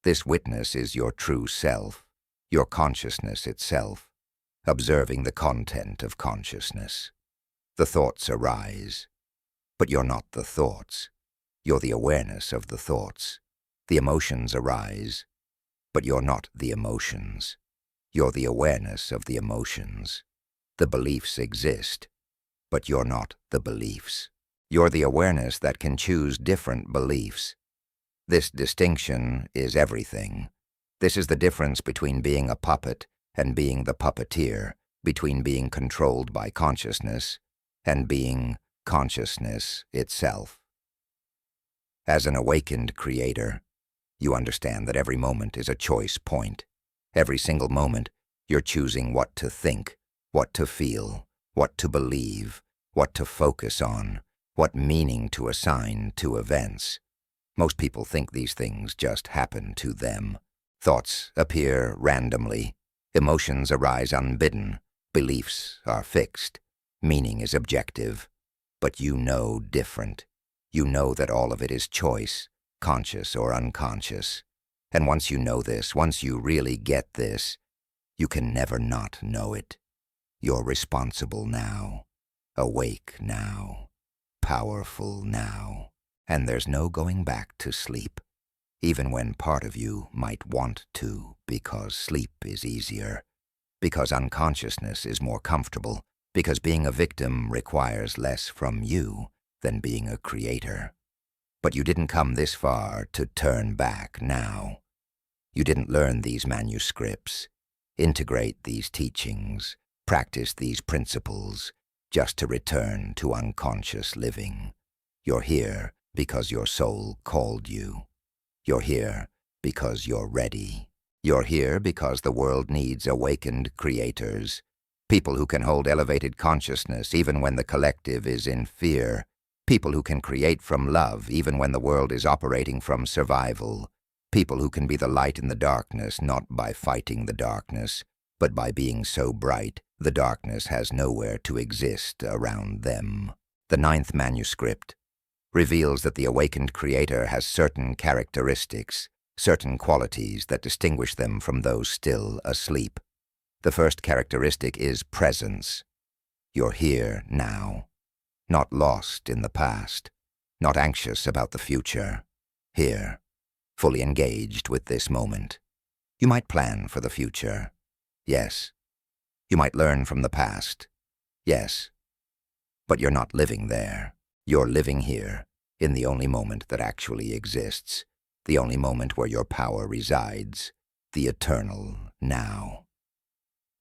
This witness is your true self, your consciousness itself, observing the content of consciousness. The thoughts arise, but you're not the thoughts. You're the awareness of the thoughts. The emotions arise, but you're not the emotions. You're the awareness of the emotions. The beliefs exist, but you're not the beliefs. You're the awareness that can choose different beliefs. This distinction is everything. This is the difference between being a puppet and being the puppeteer, between being controlled by consciousness and being consciousness itself. As an awakened creator, you understand that every moment is a choice point. Every single moment, you're choosing what to think, what to feel, what to believe, what to focus on, what meaning to assign to events. Most people think these things just happen to them. Thoughts appear randomly. Emotions arise unbidden. Beliefs are fixed. Meaning is objective. But you know different. You know that all of it is choice, conscious or unconscious. And once you know this, once you really get this, you can never not know it. You're responsible now, awake now, powerful now, and there's no going back to sleep, even when part of you might want to, because sleep is easier, because unconsciousness is more comfortable, because being a victim requires less from you than being a creator. But you didn't come this far to turn back now. You didn't learn these manuscripts, integrate these teachings, practice these principles, just to return to unconscious living. You're here because your soul called you. You're here because you're ready. You're here because the world needs awakened creators, people who can hold elevated consciousness even when the collective is in fear, people who can create from love even when the world is operating from survival, people who can be the light in the darkness not by fighting the darkness, but by being so bright the darkness has nowhere to exist around them. The 9th manuscript reveals that the awakened creator has certain characteristics, certain qualities that distinguish them from those still asleep. The first characteristic is presence. You're here now, not lost in the past, not anxious about the future. Here, fully engaged with this moment. You might plan for the future. Yes. You might learn from the past. Yes. But you're not living there. You're living here, in the only moment that actually exists, the only moment where your power resides, the eternal now.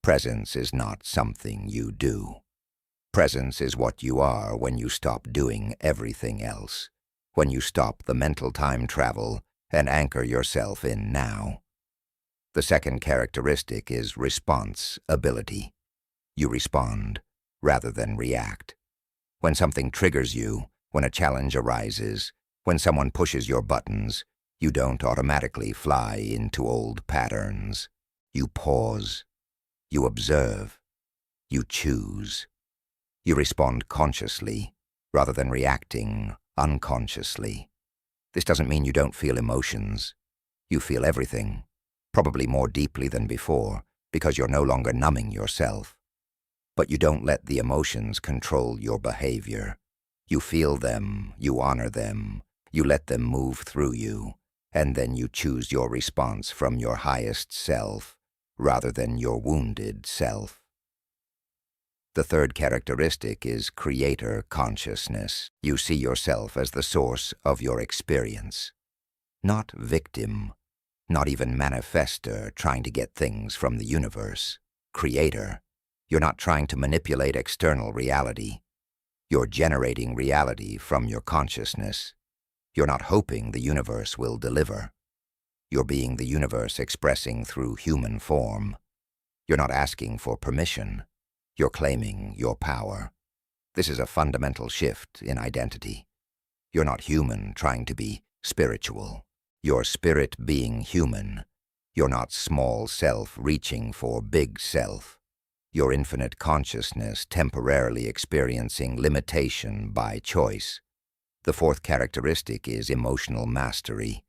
Presence is not something you do. Presence is what you are when you stop doing everything else, when you stop the mental time travel and anchor yourself in now. The second characteristic is response ability. You respond rather than react. When something triggers you, when a challenge arises, when someone pushes your buttons, you don't automatically fly into old patterns. You pause. You observe. You choose. You respond consciously rather than reacting unconsciously. This doesn't mean you don't feel emotions. You feel everything, probably more deeply than before, because you're no longer numbing yourself. But you don't let the emotions control your behavior. You feel them, you honor them, you let them move through you, and then you choose your response from your highest self rather than your wounded self. The third characteristic is creator consciousness. You see yourself as the source of your experience, not victim, not even manifester trying to get things from the universe. Creator. You're not trying to manipulate external reality. You're generating reality from your consciousness. You're not hoping the universe will deliver. You're being the universe expressing through human form. You're not asking for permission. You're claiming your power. This is a fundamental shift in identity. You're not human trying to be spiritual. You're spirit being human. You're not small self reaching for big self. You're infinite consciousness temporarily experiencing limitation by choice. The fourth characteristic is emotional mastery.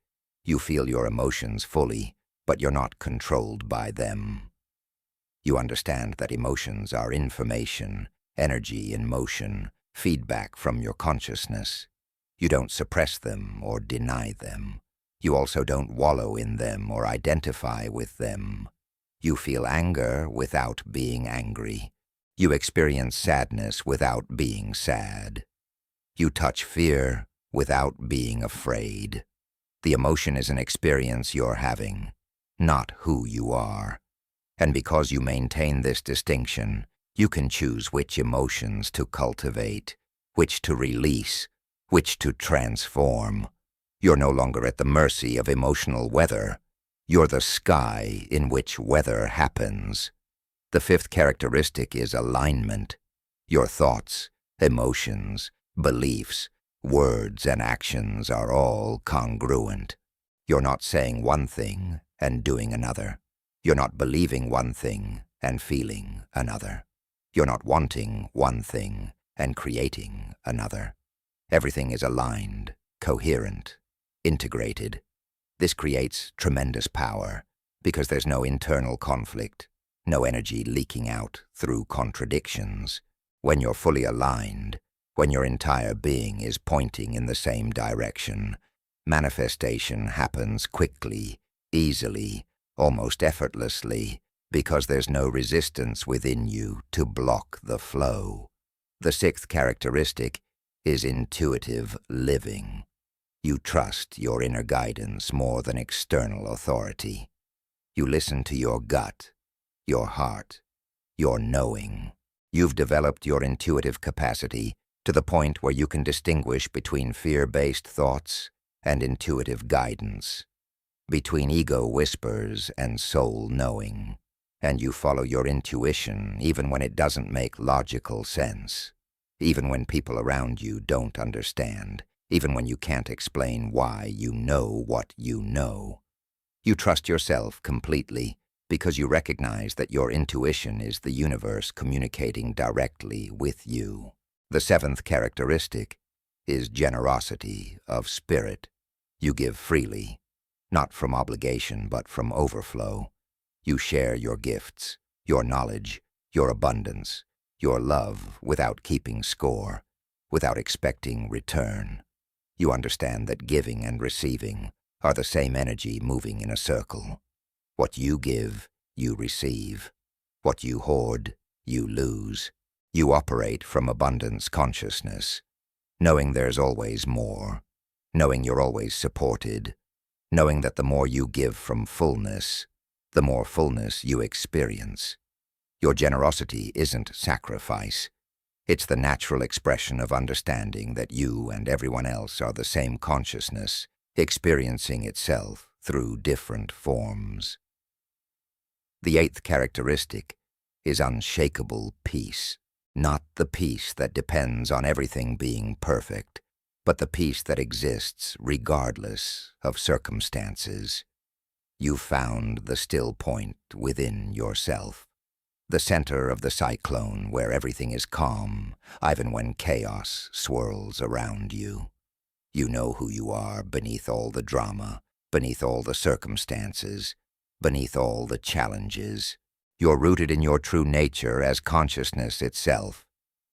You feel your emotions fully, but you're not controlled by them. You understand that emotions are information, energy in motion, feedback from your consciousness. You don't suppress them or deny them. You also don't wallow in them or identify with them. You feel anger without being angry. You experience sadness without being sad. You touch fear without being afraid. The emotion is an experience you're having, not who you are. And because you maintain this distinction, you can choose which emotions to cultivate, which to release, which to transform. You're no longer at the mercy of emotional weather. You're the sky in which weather happens. The fifth characteristic is alignment. Your thoughts, emotions, beliefs, words, and actions are all congruent. You're not saying one thing and doing another. You're not believing one thing and feeling another. You're not wanting one thing and creating another. Everything is aligned, coherent, integrated. This creates tremendous power because there's no internal conflict, no energy leaking out through contradictions. When you're fully aligned, when your entire being is pointing in the same direction, manifestation happens quickly, easily, almost effortlessly, because there's no resistance within you to block the flow. The sixth characteristic is intuitive living. You trust your inner guidance more than external authority. You listen to your gut, your heart, your knowing. You've developed your intuitive capacity to the point where you can distinguish between fear-based thoughts and intuitive guidance, between ego whispers and soul knowing, and you follow your intuition even when it doesn't make logical sense, even when people around you don't understand, even when you can't explain why you know what you know. You trust yourself completely because you recognize that your intuition is the universe communicating directly with you. The seventh characteristic is generosity of spirit. You give freely, not from obligation but from overflow. You share your gifts, your knowledge, your abundance, your love without keeping score, without expecting return. You understand that giving and receiving are the same energy moving in a circle. What you give, you receive. What you hoard, you lose. You operate from abundance consciousness, knowing there's always more, knowing you're always supported, knowing that the more you give from fullness, the more fullness you experience. Your generosity isn't sacrifice. It's the natural expression of understanding that you and everyone else are the same consciousness, experiencing itself through different forms. The eighth characteristic is unshakable peace, not the peace that depends on everything being perfect, but the peace that exists regardless of circumstances. You found the still point within yourself, the center of the cyclone where everything is calm, even when chaos swirls around you. You know who you are beneath all the drama, beneath all the circumstances, beneath all the challenges. You're rooted in your true nature as consciousness itself,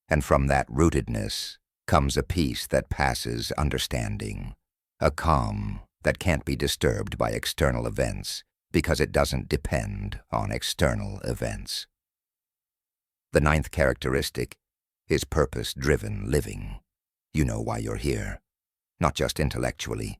and from that rootedness, comes a peace that passes understanding, a calm that can't be disturbed by external events because it doesn't depend on external events. The ninth characteristic is purpose-driven living. You know why you're here, not just intellectually,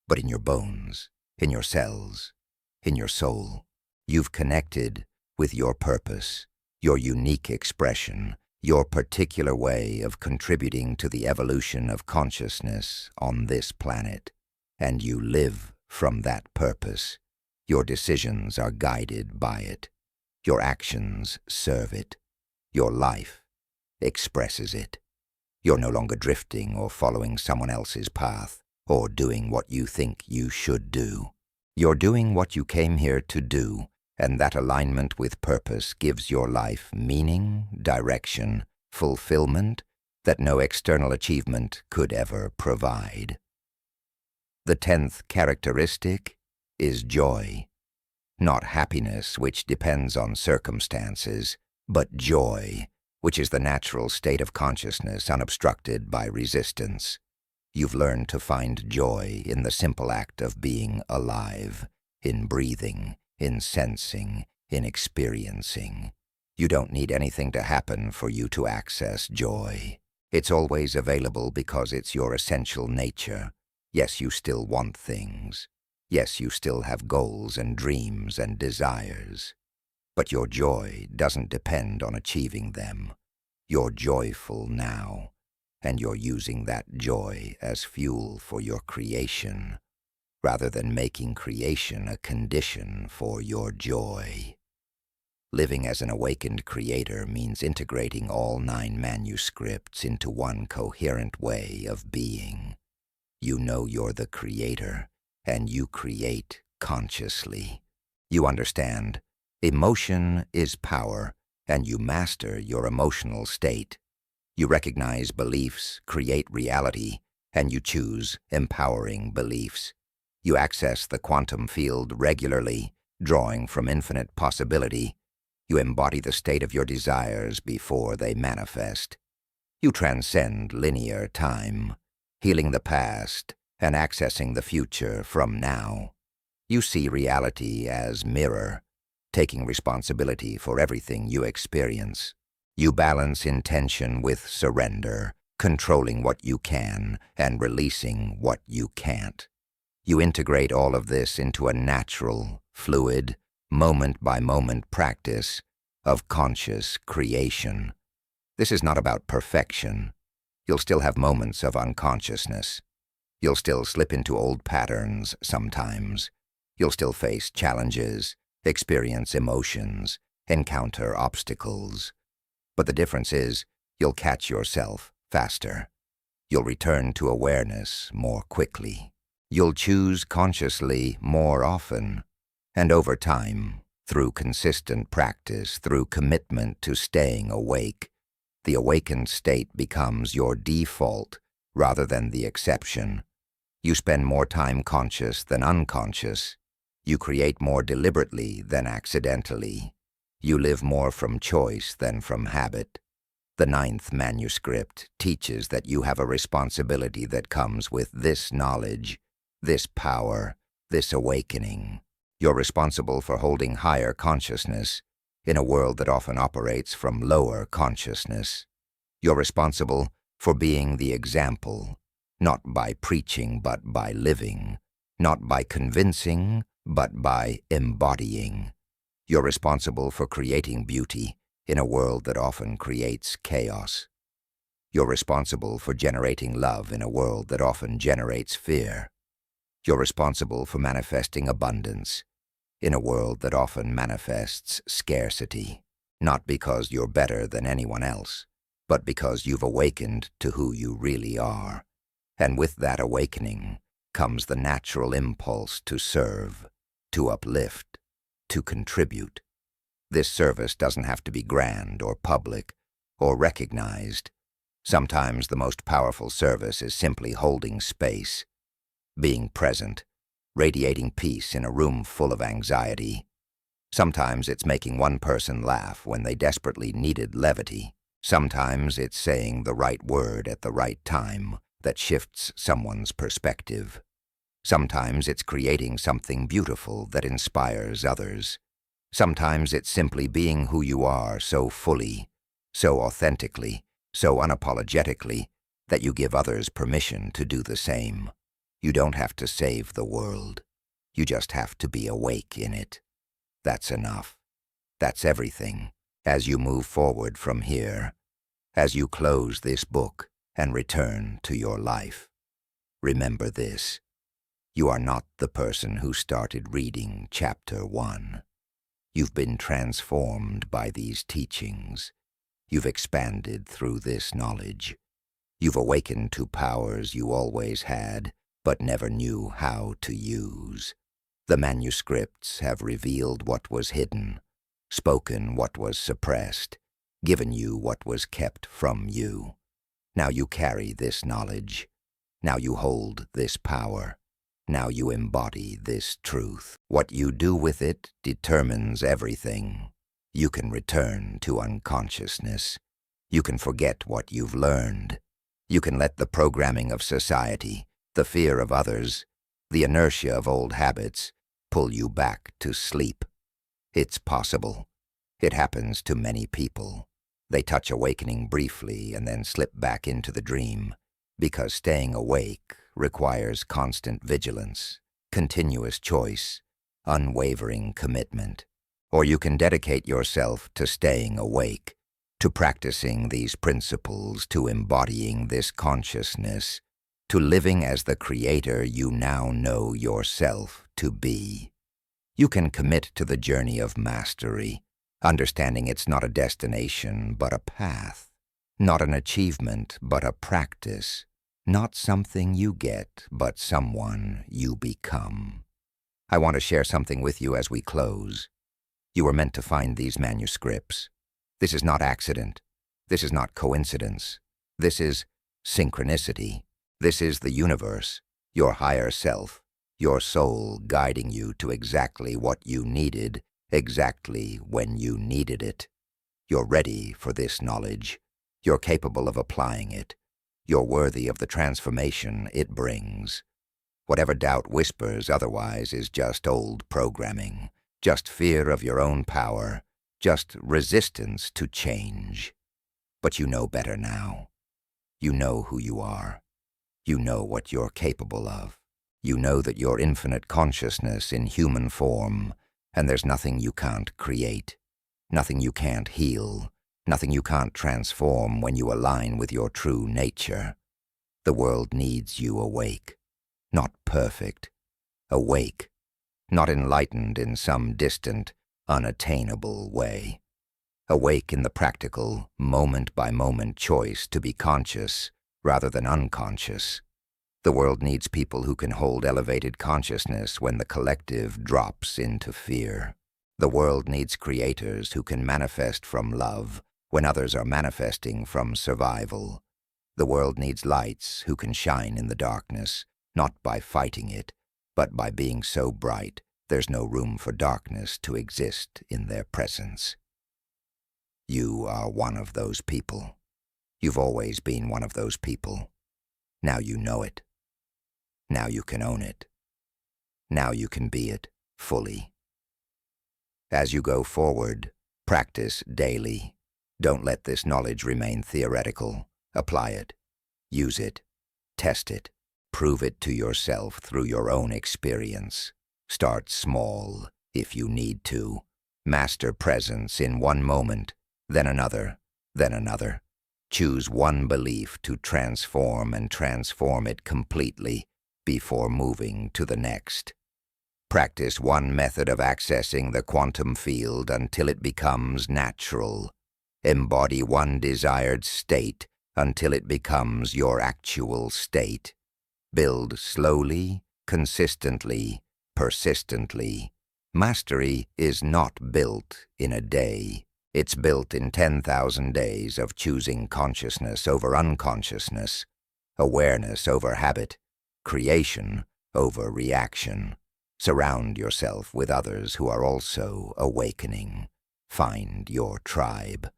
but in your bones, in your cells, in your soul. You've connected with your purpose, your unique expression, your particular way of contributing to the evolution of consciousness on this planet, and you live from that purpose. Your decisions are guided by it. Your actions serve it. Your life expresses it. You're no longer drifting or following someone else's path or doing what you think you should do. You're doing what you came here to do, and that alignment with purpose gives your life meaning, direction, fulfillment that no external achievement could ever provide. The 10th characteristic is joy. Not happiness, which depends on circumstances, but joy, which is the natural state of consciousness unobstructed by resistance. You've learned to find joy in the simple act of being alive, in breathing, in sensing, in experiencing. You don't need anything to happen for you to access joy. It's always available because it's your essential nature. Yes, you still want things. Yes, you still have goals and dreams and desires. But your joy doesn't depend on achieving them. You're joyful now, and you're using that joy as fuel for your creation, rather than making creation a condition for your joy. Living as an awakened creator means integrating all 9 manuscripts into one coherent way of being. You know you're the creator, and you create consciously. You understand, emotion is power, and you master your emotional state. You recognize beliefs create reality, and you choose empowering beliefs. You access the quantum field regularly, drawing from infinite possibility. You embody the state of your desires before they manifest. You transcend linear time, healing the past and accessing the future from now. You see reality as mirror, taking responsibility for everything you experience. You balance intention with surrender, controlling what you can and releasing what you can't. You integrate all of this into a natural, fluid, moment-by-moment practice of conscious creation. This is not about perfection. You'll still have moments of unconsciousness. You'll still slip into old patterns sometimes. You'll still face challenges, experience emotions, encounter obstacles. But the difference is, you'll catch yourself faster. You'll return to awareness more quickly. You'll choose consciously more often. And over time, through consistent practice, through commitment to staying awake, the awakened state becomes your default rather than the exception. You spend more time conscious than unconscious. You create more deliberately than accidentally. You live more from choice than from habit. The 9th manuscript teaches that you have a responsibility that comes with this knowledge, this power, this awakening. You're responsible for holding higher consciousness in a world that often operates from lower consciousness. You're responsible for being the example, not by preaching but by living, not by convincing but by embodying. You're responsible for creating beauty in a world that often creates chaos. You're responsible for generating love in a world that often generates fear. You're responsible for manifesting abundance in a world that often manifests scarcity, not because you're better than anyone else, but because you've awakened to who you really are. And with that awakening comes the natural impulse to serve, to uplift, to contribute. This service doesn't have to be grand or public or recognized. Sometimes the most powerful service is simply holding space, being present, radiating peace in a room full of anxiety. Sometimes it's making one person laugh when they desperately needed levity. Sometimes it's saying the right word at the right time that shifts someone's perspective. Sometimes it's creating something beautiful that inspires others. Sometimes it's simply being who you are so fully, so authentically, so unapologetically that you give others permission to do the same. You don't have to save the world. You just have to be awake in it. That's enough. That's everything. As you move forward from here, as you close this book and return to your life, remember this. You are not the person who started reading Chapter 1. You've been transformed by these teachings. You've expanded through this knowledge. You've awakened to powers you always had, but never knew how to use. The manuscripts have revealed what was hidden, spoken what was suppressed, given you what was kept from you. Now you carry this knowledge. Now you hold this power. Now you embody this truth. What you do with it determines everything. You can return to unconsciousness. You can forget what you've learned. You can let the programming of society, the fear of others, the inertia of old habits, pull you back to sleep. It's possible. It happens to many people. They touch awakening briefly and then slip back into the dream, because staying awake requires constant vigilance, continuous choice, unwavering commitment. Or you can dedicate yourself to staying awake, to practicing these principles, to embodying this consciousness, to living as the creator you now know yourself to be. You can commit to the journey of mastery, understanding it's not a destination but a path, not an achievement but a practice, not something you get but someone you become. I want to share something with you as we close. You were meant to find these manuscripts. This is not accident. This is not coincidence. This is synchronicity. This is the universe, your higher self, your soul guiding you to exactly what you needed, exactly when you needed it. You're ready for this knowledge. You're capable of applying it. You're worthy of the transformation it brings. Whatever doubt whispers otherwise is just old programming, just fear of your own power, just resistance to change. But you know better now. You know who you are. You know what you're capable of. You know that you're infinite consciousness in human form, and there's nothing you can't create, nothing you can't heal, nothing you can't transform when you align with your true nature. The world needs you awake, not perfect, awake, not enlightened in some distant, unattainable way. Awake in the practical, moment-by-moment choice to be conscious rather than unconscious. The world needs people who can hold elevated consciousness when the collective drops into fear. The world needs creators who can manifest from love when others are manifesting from survival. The world needs lights who can shine in the darkness, not by fighting it, but by being so bright there's no room for darkness to exist in their presence. You are one of those people. You've always been one of those people. Now you know it. Now you can own it. Now you can be it fully. As you go forward, practice daily. Don't let this knowledge remain theoretical. Apply it. Use it. Test it. Prove it to yourself through your own experience. Start small, if you need to. Master presence in one moment, then another, then another. Choose one belief to transform and transform it completely before moving to the next. Practice one method of accessing the quantum field until it becomes natural. Embody one desired state until it becomes your actual state. Build slowly, consistently, persistently. Mastery is not built in a day. It's built in 10,000 days of choosing consciousness over unconsciousness, awareness over habit, creation over reaction. Surround yourself with others who are also awakening. Find your tribe.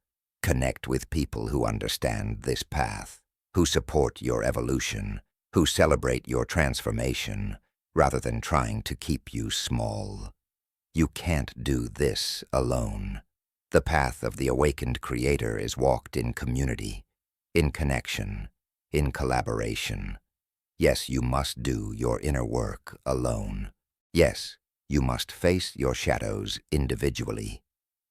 Connect with people who understand this path, who support your evolution, who celebrate your transformation, rather than trying to keep you small. You can't do this alone. The path of the awakened creator is walked in community, in connection, in collaboration. Yes, you must do your inner work alone. Yes, you must face your shadows individually.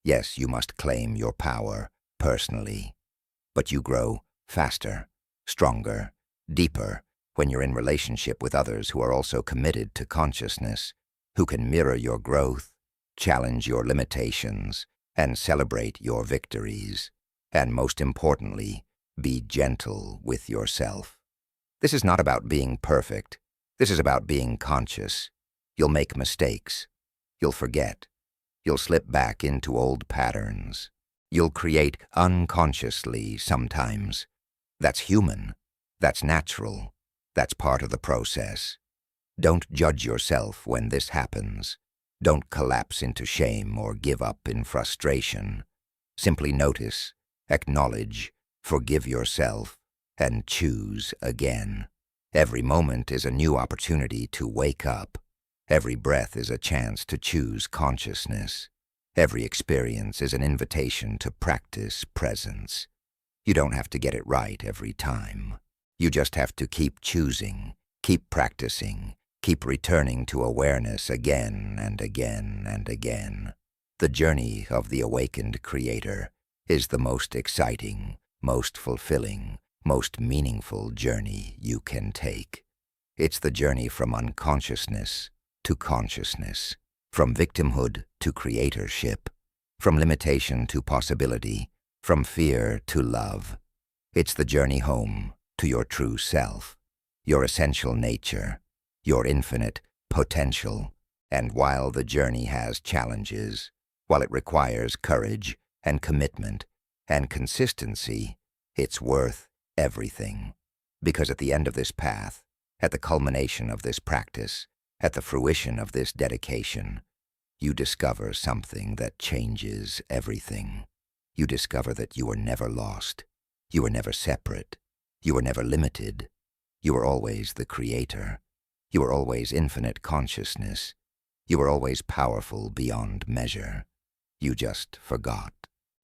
Yes, you must claim your power personally. But you grow faster, stronger, deeper when you're in relationship with others who are also committed to consciousness, who can mirror your growth, challenge your limitations, and celebrate your victories. And most importantly, be gentle with yourself. This is not about being perfect. This is about being conscious. You'll make mistakes. You'll forget. You'll slip back into old patterns. You'll create unconsciously sometimes. That's human. That's natural. That's part of the process. Don't judge yourself when this happens. Don't collapse into shame or give up in frustration. Simply notice, acknowledge, forgive yourself, and choose again. Every moment is a new opportunity to wake up. Every breath is a chance to choose consciousness. Every experience is an invitation to practice presence. You don't have to get it right every time. You just have to keep choosing, keep practicing, keep returning to awareness again and again and again. The journey of the awakened creator is the most exciting, most fulfilling, most meaningful journey you can take. It's the journey from unconsciousness to consciousness, from victimhood to creatorship, from limitation to possibility, from fear to love. It's the journey home to your true self, your essential nature, your infinite potential. And while the journey has challenges, while it requires courage and commitment and consistency, it's worth everything. Because at the end of this path, at the culmination of this practice, at the fruition of this dedication, you discover something that changes everything. You discover that you were never lost. You were never separate. You were never limited. You were always the creator. You were always infinite consciousness. You were always powerful beyond measure. You just forgot.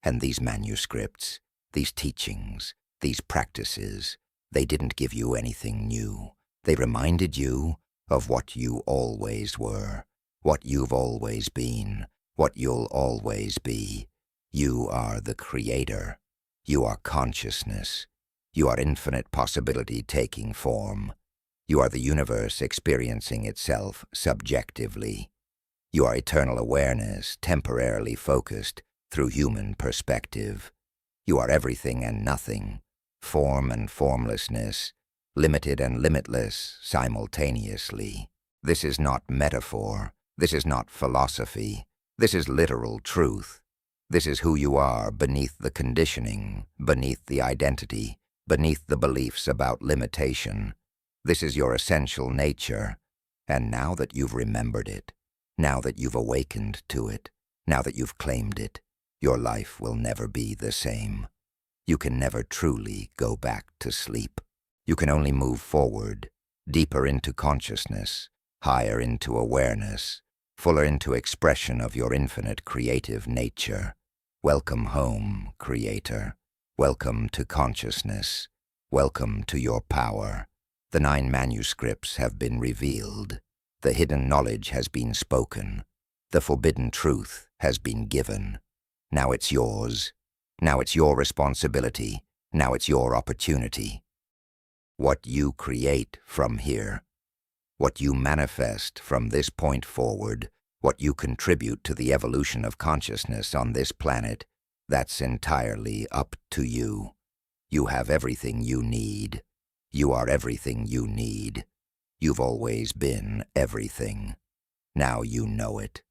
And these manuscripts, these teachings, these practices, they didn't give you anything new. They reminded you of what you always were, what you've always been, what you'll always be. You are the creator. You are consciousness. You are infinite possibility taking form. You are the universe experiencing itself subjectively. You are eternal awareness temporarily focused through human perspective. You are everything and nothing, form and formlessness, limited and limitless simultaneously. This is not metaphor. This is not philosophy. This is literal truth. This is who you are beneath the conditioning, beneath the identity, beneath the beliefs about limitation. This is your essential nature. And now that you've remembered it, now that you've awakened to it, now that you've claimed it, your life will never be the same. You can never truly go back to sleep. You can only move forward, deeper into consciousness, higher into awareness, fuller into expression of your infinite creative nature. Welcome home, Creator. Welcome to consciousness. Welcome to your power. The 9 manuscripts have been revealed. The hidden knowledge has been spoken. The forbidden truth has been given. Now it's yours. Now it's your responsibility. Now it's your opportunity. What you create from here, what you manifest from this point forward, what you contribute to the evolution of consciousness on this planet, that's entirely up to you. You have everything you need. You are everything you need. You've always been everything. Now you know it.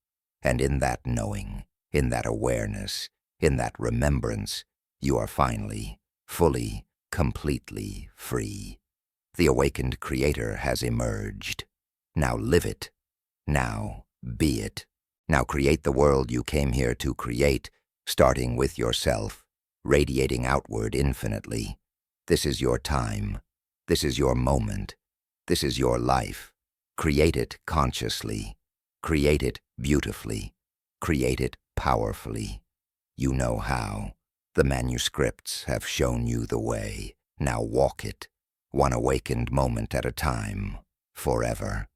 And in that knowing, in that awareness, in that remembrance, you are finally, fully, completely free. The awakened creator has emerged. Now live it. Now be it. Now create the world you came here to create, starting with yourself. radiating outward infinitely. This is your time. This is your moment. This is your life. Create it consciously. Create it beautifully. Create it powerfully. You know how. The manuscripts have shown you the way. Now walk it, one awakened moment at a time, forever.